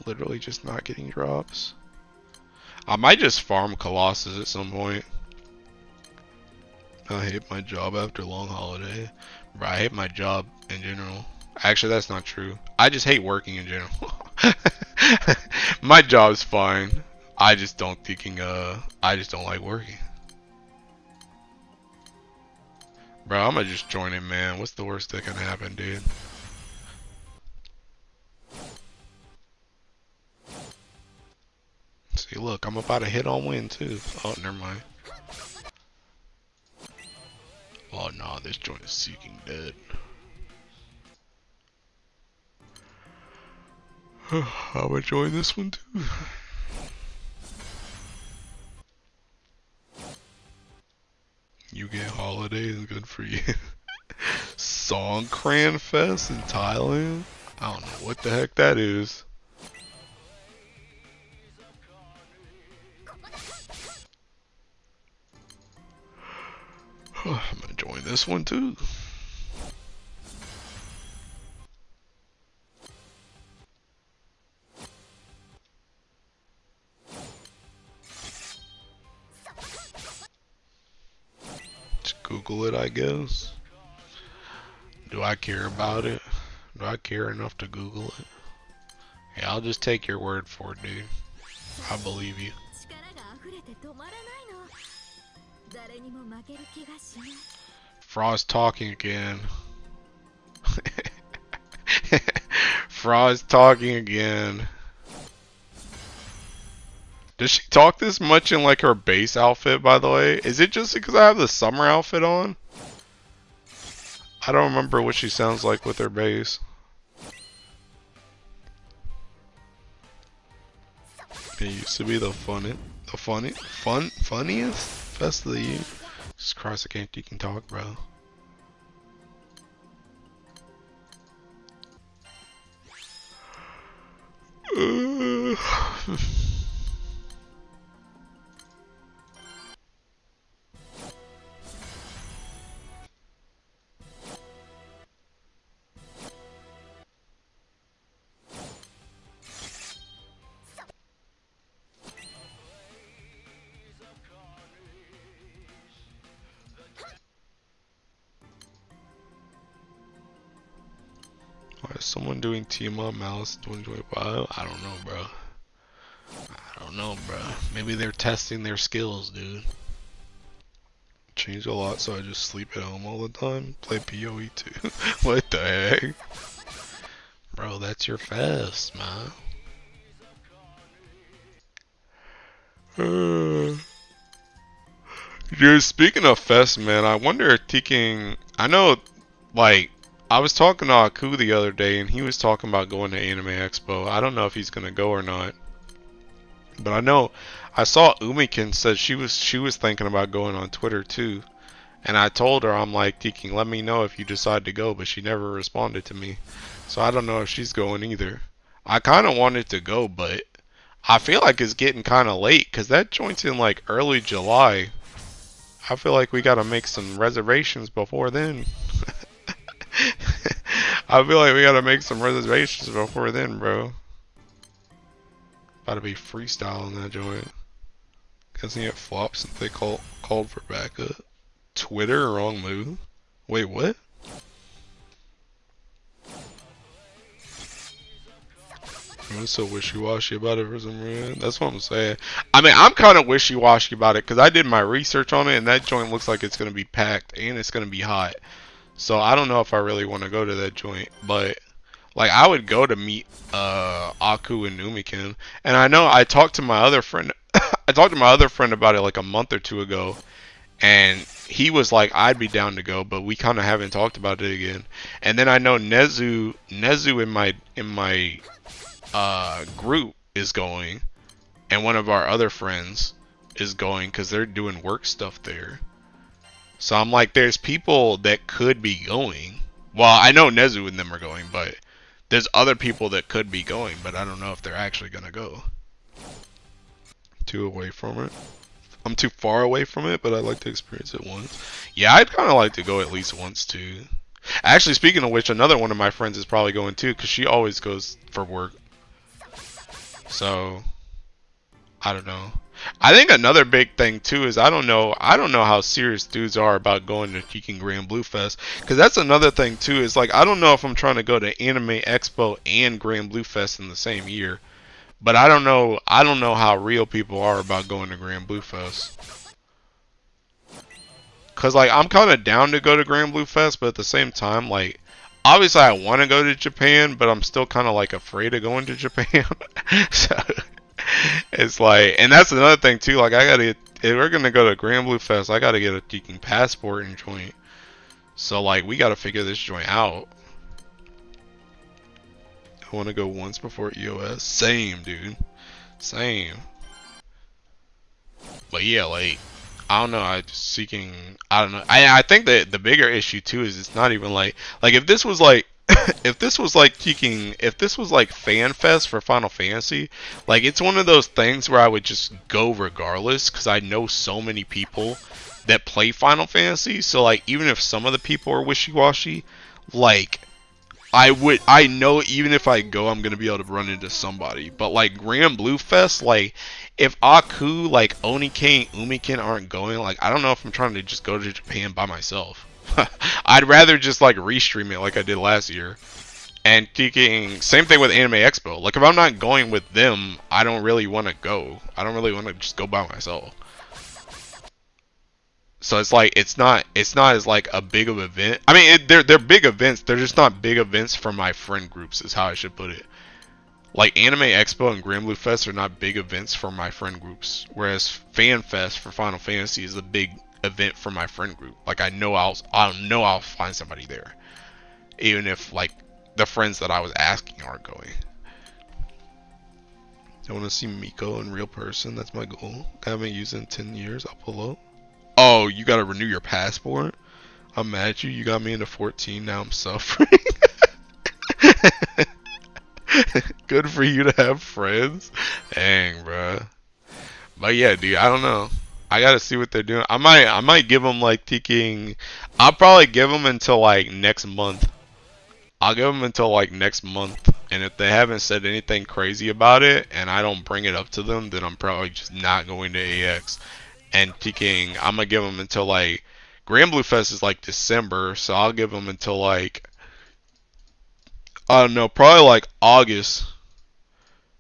Literally just not getting drops. I might just farm Colossus at some point. I hate my job after a long holiday. Bro, I hate my job in general. Actually, that's not true. I just hate working in general. My job's fine. I just don't like working. Bro, I'm gonna just join in, man. What's the worst that can happen, dude? See, look, I'm about to hit on win, too. Oh, never mind. Oh, no, this joint is seeking dead. I'm enjoying this one too. You get holidays, good for you. Songkran Fest in Thailand? I don't know what the heck that is. I'm enjoying this one too. Just Google it, I guess. Do I care about it? Do I care enough to Google it? Yeah, I'll just take your word for it, dude. I believe you. Frost talking again. Frost talking again. Does she talk this much in like her base outfit, by the way? Is it just because I have the summer outfit on? I don't remember what she sounds like with her base. It used to be funniest fest of the year. Jesus Christ, I can't even talk, bro. Why is someone doing team on Malice 2025? I don't know, bro. I don't know, bro. Maybe they're testing their skills, dude. Changed a lot, so I just sleep at home all the time. Play PoE too. What the heck? Bro, that's your fest, man. Dude, speaking of fest, man, I wonder if Teking... I know, like, I was talking to Aku the other day, and he was talking about going to Anime Expo. I don't know if he's gonna go or not. But I know, I saw Umikin said she was thinking about going on Twitter too. And I told her, I'm like, Teking, let me know if you decide to go, but she never responded to me. So I don't know if she's going either. I kind of wanted to go, but I feel like it's getting kind of late, because that joint's in like early July. I feel like we gotta make some reservations before then. I feel like we gotta make some reservations before then, bro. About to be freestyling that joint. Guessing it flopped since they called for backup. Twitter, wrong move. Wait, what? I'm so wishy-washy about it for some reason. That's what I'm saying. I mean, I'm kind of wishy-washy about it because I did my research on it, and that joint looks like it's going to be packed and it's going to be hot. So I don't know if I really want to go to that joint, but like I would go to meet Aku and Umikin. And I know I talked to my other friend. I talked to my other friend about it like a month or two ago, and he was like, I'd be down to go, but we kind of haven't talked about it again. And then I know Nezu in my group is going, and one of our other friends is going because they're doing work stuff there. So I'm like, there's people that could be going. Well, I know Nezu and them are going, but there's other people that could be going, but I don't know if they're actually gonna go. Too away from it. I'm too far away from it, but I'd like to experience it once. Yeah, I'd kind of like to go at least once too. Actually, speaking of which, another one of my friends is probably going too, because she always goes for work. So, I don't know. I think another big thing too is I don't know how serious dudes are about going to Tekken Grand Blue Fest, because that's another thing too. Is like I don't know if I'm trying to go to Anime Expo and Grand Blue Fest in the same year, but I don't know how real people are about going to Grand Blue Fest. Cause like I'm kind of down to go to Grand Blue Fest, but at the same time, like obviously I want to go to Japan, but I'm still kind of like afraid of going to Japan. So it's like, and that's another thing too. Like I gotta, if we're gonna go to Grand Blue Fest, I gotta get a Tekken passport and joint. So like we gotta figure this joint out. I want to go once before EOS. Same, dude. Same. But yeah, like, I don't know. I just seeking. I don't know. I think that the bigger issue too is it's not even like if this was like if this was like seeking if this was like Fan Fest for Final Fantasy, like it's one of those things where I would just go regardless because I know so many people that play Final Fantasy. So like even if some of the people are wishy-washy, like I know even if I go, I'm gonna be able to run into somebody. But like Grand Blue Fest, like if Aku, like Onike, and Umiken aren't going, like I don't know if I'm trying to just go to Japan by myself. I'd rather just like restream it like I did last year. And thinking same thing with Anime Expo. Like if I'm not going with them, I don't really want to go. I don't really want to just go by myself. So it's like it's not as like a big of an event. I mean, they're big events. They're just not big events for my friend groups. Is how I should put it. Like Anime Expo and Grand Blue Fest are not big events for my friend groups, whereas Fan Fest for Final Fantasy is a big event for my friend group. Like I know I'll find somebody there, even if like the friends that I was asking aren't going. I want to see Miko in real person. That's my goal. I haven't used it in 10 years. I'll pull up. Oh, you gotta renew your passport? I'm mad at you. You got me into 14. Now I'm suffering. Good for you to have friends. Dang, bruh. But yeah, dude, I don't know. I gotta see what they're doing. I might give them like thinking. I'll probably give them until like next month. I'll give them until like next month. And if they haven't said anything crazy about it, and I don't bring it up to them, then I'm probably just not going to AX. And thinking I'm gonna give them until like Grand Blue Fest is like December, so I'll give them until like I don't know, probably like August.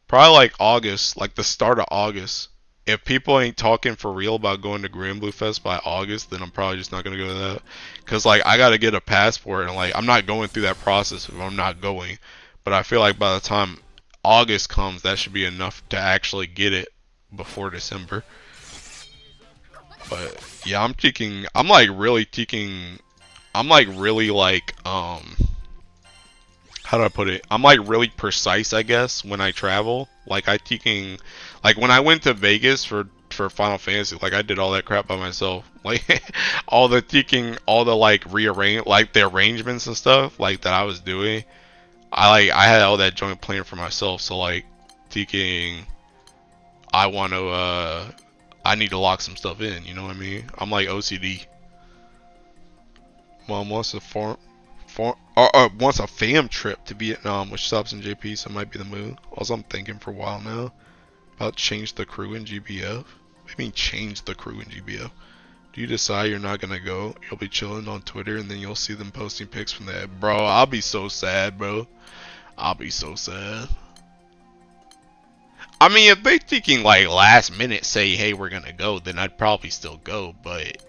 Probably like August, like the start of August. If people ain't talking for real about going to Grand Blue Fest by August, then I'm probably just not gonna go to that. Cause like I gotta get a passport, and like I'm not going through that process if I'm not going. But I feel like by the time August comes, that should be enough to actually get it before December. But yeah, I'm like really how do I put it? I'm like really precise, I guess, when I travel. Like like when I went to Vegas for Final Fantasy, like I did all that crap by myself. Like all the like the arrangements and stuff like that I was doing. I had all that joint planned for myself. So like thinking I need to lock some stuff in, you know what I mean? I'm like OCD. Mom wants wants a fam trip to Vietnam, which stops in JP, so it might be the move. Also, I'm thinking for a while now about change the crew in GBF. I mean, change the crew in GBF. Do you decide you're not gonna go? You'll be chilling on Twitter, and then you'll see them posting pics from that. Bro, I'll be so sad, bro. I'll be so sad. I mean, if they thinking like last minute say, hey, we're gonna go, then I'd probably still go, but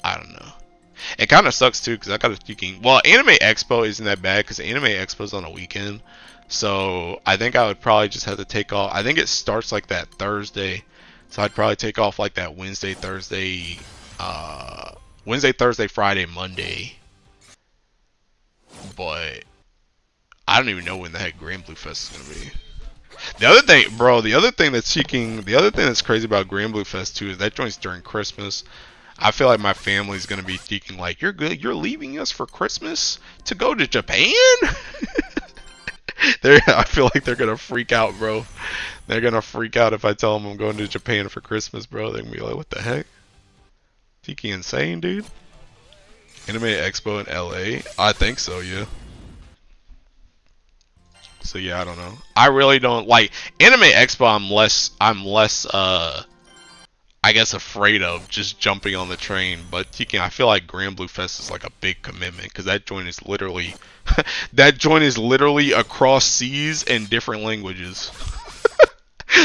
I don't know. It kind of sucks too, because I got thinking, well, Anime Expo isn't that bad, because Anime Expo's on a weekend, so I think I would probably just have to take off. I think it starts like that Thursday, so I'd probably take off like that Wednesday, Thursday, Friday, Monday, but I don't even know when the heck Grand Blue Fest is gonna be. The other thing, bro, the other thing that's crazy about Grand Blue Fest too is that joint's during Christmas. I feel like my family's gonna be thinking like, you're you're leaving us for Christmas to go to Japan? I feel like they're gonna freak out, bro. They're gonna freak out if I tell them I'm going to Japan for Christmas, bro. They're gonna be like, what the heck? Tiki insane, dude. Anime Expo in LA? I think so, yeah. So yeah, I don't know. I really don't like Anime Expo. I'm less I guess afraid of just jumping on the train, but I feel like Grand Blue Fest is like a big commitment because that joint is literally across seas and different languages.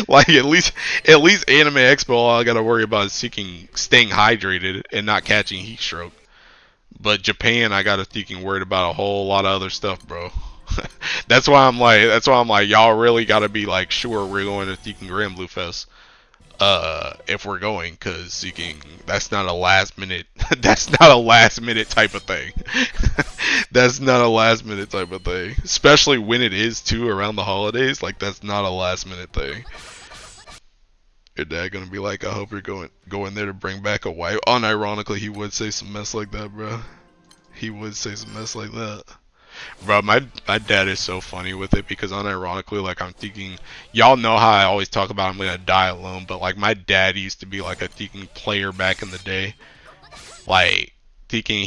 Like at least Anime Expo, all I gotta worry about is staying hydrated and not catching heat stroke. But Japan, I gotta worried about a whole lot of other stuff, bro. That's why I'm like, y'all really gotta be like sure we're going to Grand Blue Fest. if we're going, because you can. That's not a last minute. That's not a last minute type of thing. That's not a last minute type of thing, especially when it is too around the holidays. Like that's not a last minute thing. Your dad gonna be like, I hope you're going there to bring back a wife. Unironically, he would say some mess like that, bro. He would say some mess like that. Bro, my dad is so funny with it because unironically, like I'm thinking, y'all know how I always talk about I'm gonna die alone, but like my dad used to be like a thinking player back in the day, like thinking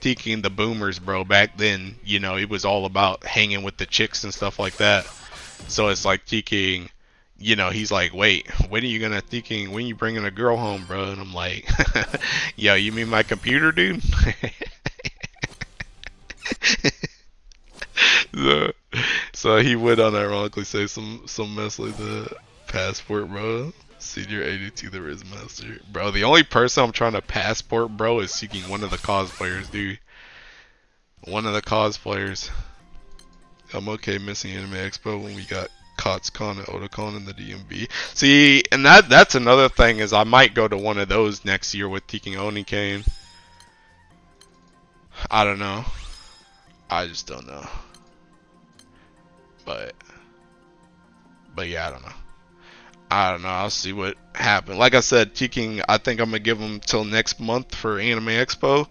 thinking the boomers, bro. Back then, it was all about hanging with the chicks and stuff like that. So it's like thinking, he's like, wait, when you bringing a girl home, bro? And I'm like, yo, you mean my computer, dude? so, so he would unironically say some mess like that. Passport, bro. Senior 82, the Riz Master. Bro, the only person I'm trying to passport, bro, is seeking one of the cosplayers, dude. One of the cosplayers. I'm okay missing Anime Expo when we got KotsCon and Otakon in the DMV. See, and that's another thing is I might go to one of those next year with Teking Onikane. I don't know. I just don't know. But yeah, I don't know. I don't know. I'll see what happens. Like I said, Teking, I think I'm gonna give them till next month for Anime Expo.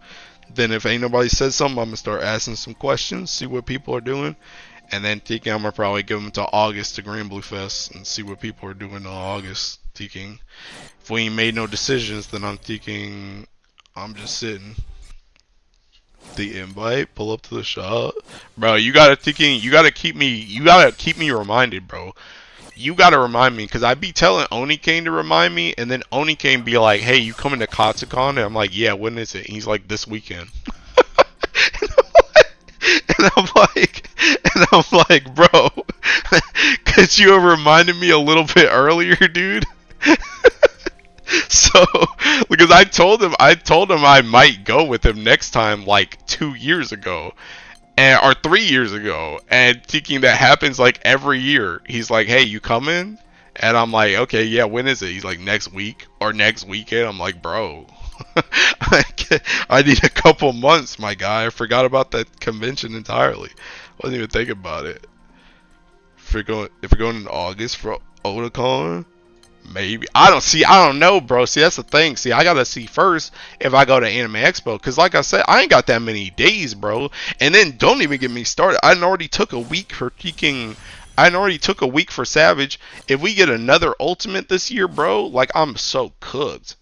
Then if ain't nobody says something, I'm gonna start asking some questions, see what people are doing. And then Teking, I'm gonna probably give them till August to Grand Blue Fest and see what people are doing in August. Teking. If we ain't made no decisions, then I'm thinking I'm just sitting. The invite, pull up to the shop, bro. You gotta keep me reminded, bro. You gotta remind me, cause I be telling Onikane to remind me, and then Onikane be like, "Hey, you coming to KatsuCon?" And I'm like, "Yeah, when is it?" And he's like, "This weekend." and I'm like, bro, could you have reminded me a little bit earlier, dude? So, because I told him I might go with him next time, like 2 years ago, or 3 years ago, and thinking that happens like every year. He's like, "Hey, you coming?" And I'm like, "Okay, yeah. When is it?" He's like, "Next week or next weekend." I'm like, "Bro, I need a couple months, my guy. I forgot about that convention entirely. Wasn't even thinking about it. If we're going in August for Otakon." Maybe. I don't know, bro. See, that's the thing. See, I gotta see first if I go to Anime Expo. Because, like I said, I ain't got that many days, bro. And then, don't even get me started. I already took a week for Peking. I already took a week for Savage. If we get another Ultimate this year, bro, like, I'm so cooked.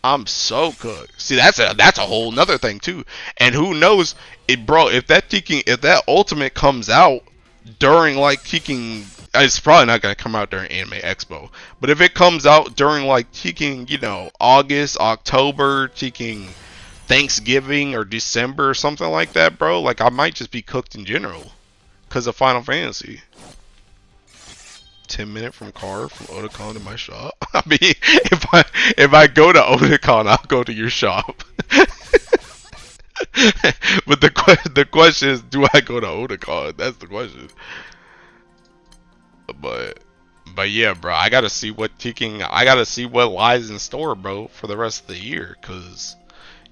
I'm so cooked. See, that's a whole nother thing, too. And who knows, bro, if that Ultimate comes out during, like, Teking, it's probably not gonna come out during Anime Expo. But if it comes out during like Teking, August, October, Teking Thanksgiving or December or something like that, bro, like I might just be cooked in general because of Final Fantasy. 10-minute from car from Otakon to my shop. I mean, if I go to Otakon, I'll go to your shop. But the question is, do I go to Otakon? That's the question. But yeah, bro, I gotta see what lies in store, bro, for the rest of the year, cause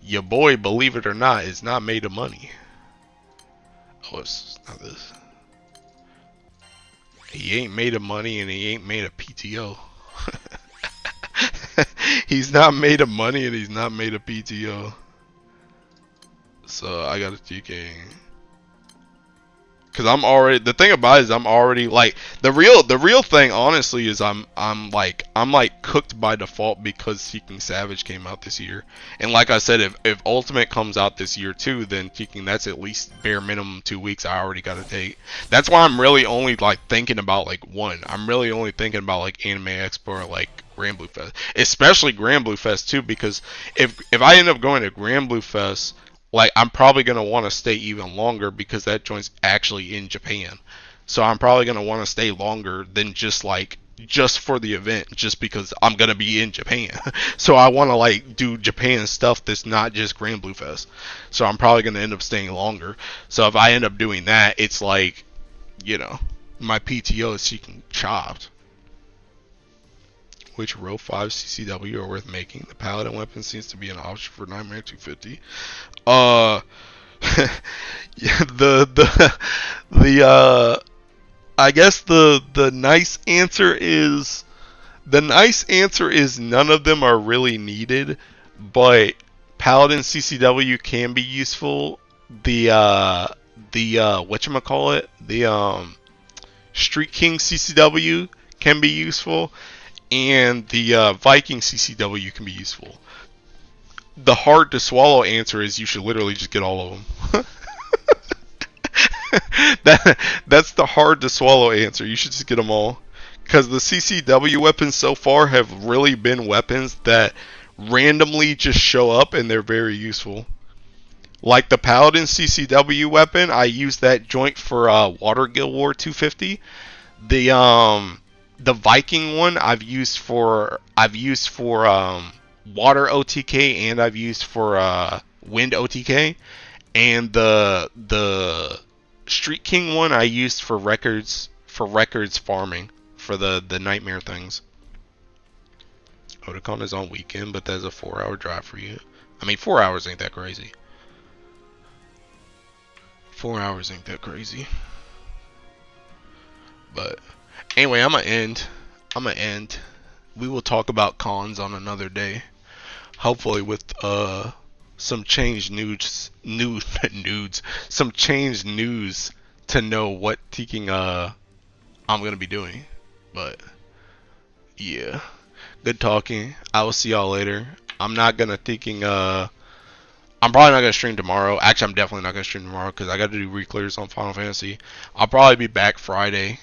your boy, believe it or not, is not made of money. Oh, it's not this. He ain't made of money, and he ain't made of PTO. He's not made of money, and he's not made of PTO. So I gotta TK. Cause the thing about it is I'm already like the real thing honestly is I'm like cooked by default because Seeking Savage came out this year, and like I said, if Ultimate comes out this year too, then Seeking, that's at least bare minimum 2 weeks I already gotta take. That's why I'm really only like thinking about like one. I'm really only thinking about like Anime Expo or like Grand Blue Fest, especially Grand Blue Fest too, because if I end up going to Grand Blue Fest, like I'm probably gonna want to stay even longer because that joint's actually in Japan. So I'm probably gonna want to stay longer than just for the event, just because I'm gonna be in Japan. So I want to like do Japan stuff that's not just Grand Blue Fest. So I'm probably gonna end up staying longer. So if I end up doing that, it's like, my PTO is seeking chopped. which row 5 CCW are worth making. The paladin weapon seems to be an option for Nightmare 250. Yeah, the I guess the nice answer is none of them are really needed, but Paladin CCW can be useful. The whatchamacallit, the Street King CCW can be useful, and the Viking CCW can be useful. The hard to swallow answer is you should literally just get all of them. That's the hard to swallow answer. You should just get them all. Because the CCW weapons so far have really been weapons that randomly just show up and they're very useful. Like the Paladin CCW weapon, I used that joint for Water Guild War 250. The Viking one I've used for Water OTK, and I've used for Wind OTK, and the Street King one I used for records farming for the nightmare things. Otakon is on weekend, but that's a 4-hour drive for you. I mean, 4 hours ain't that crazy. 4 hours ain't that crazy. But anyway, I'm gonna end. We will talk about cons on another day. Hopefully with some changed some changed news to know what teaking I'm gonna be doing. But yeah, good talking. I will see y'all later. I'm not gonna I'm probably not gonna stream tomorrow. Actually, I'm definitely not gonna stream tomorrow because I got to do reclears on Final Fantasy. I'll probably be back Friday.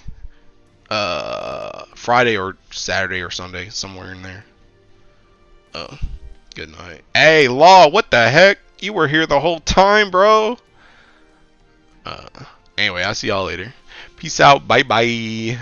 Friday or Saturday or Sunday, somewhere in there. Good night. Hey, Law, what the heck? You were here the whole time, bro. Anyway, I'll see y'all later. Peace out. Bye bye.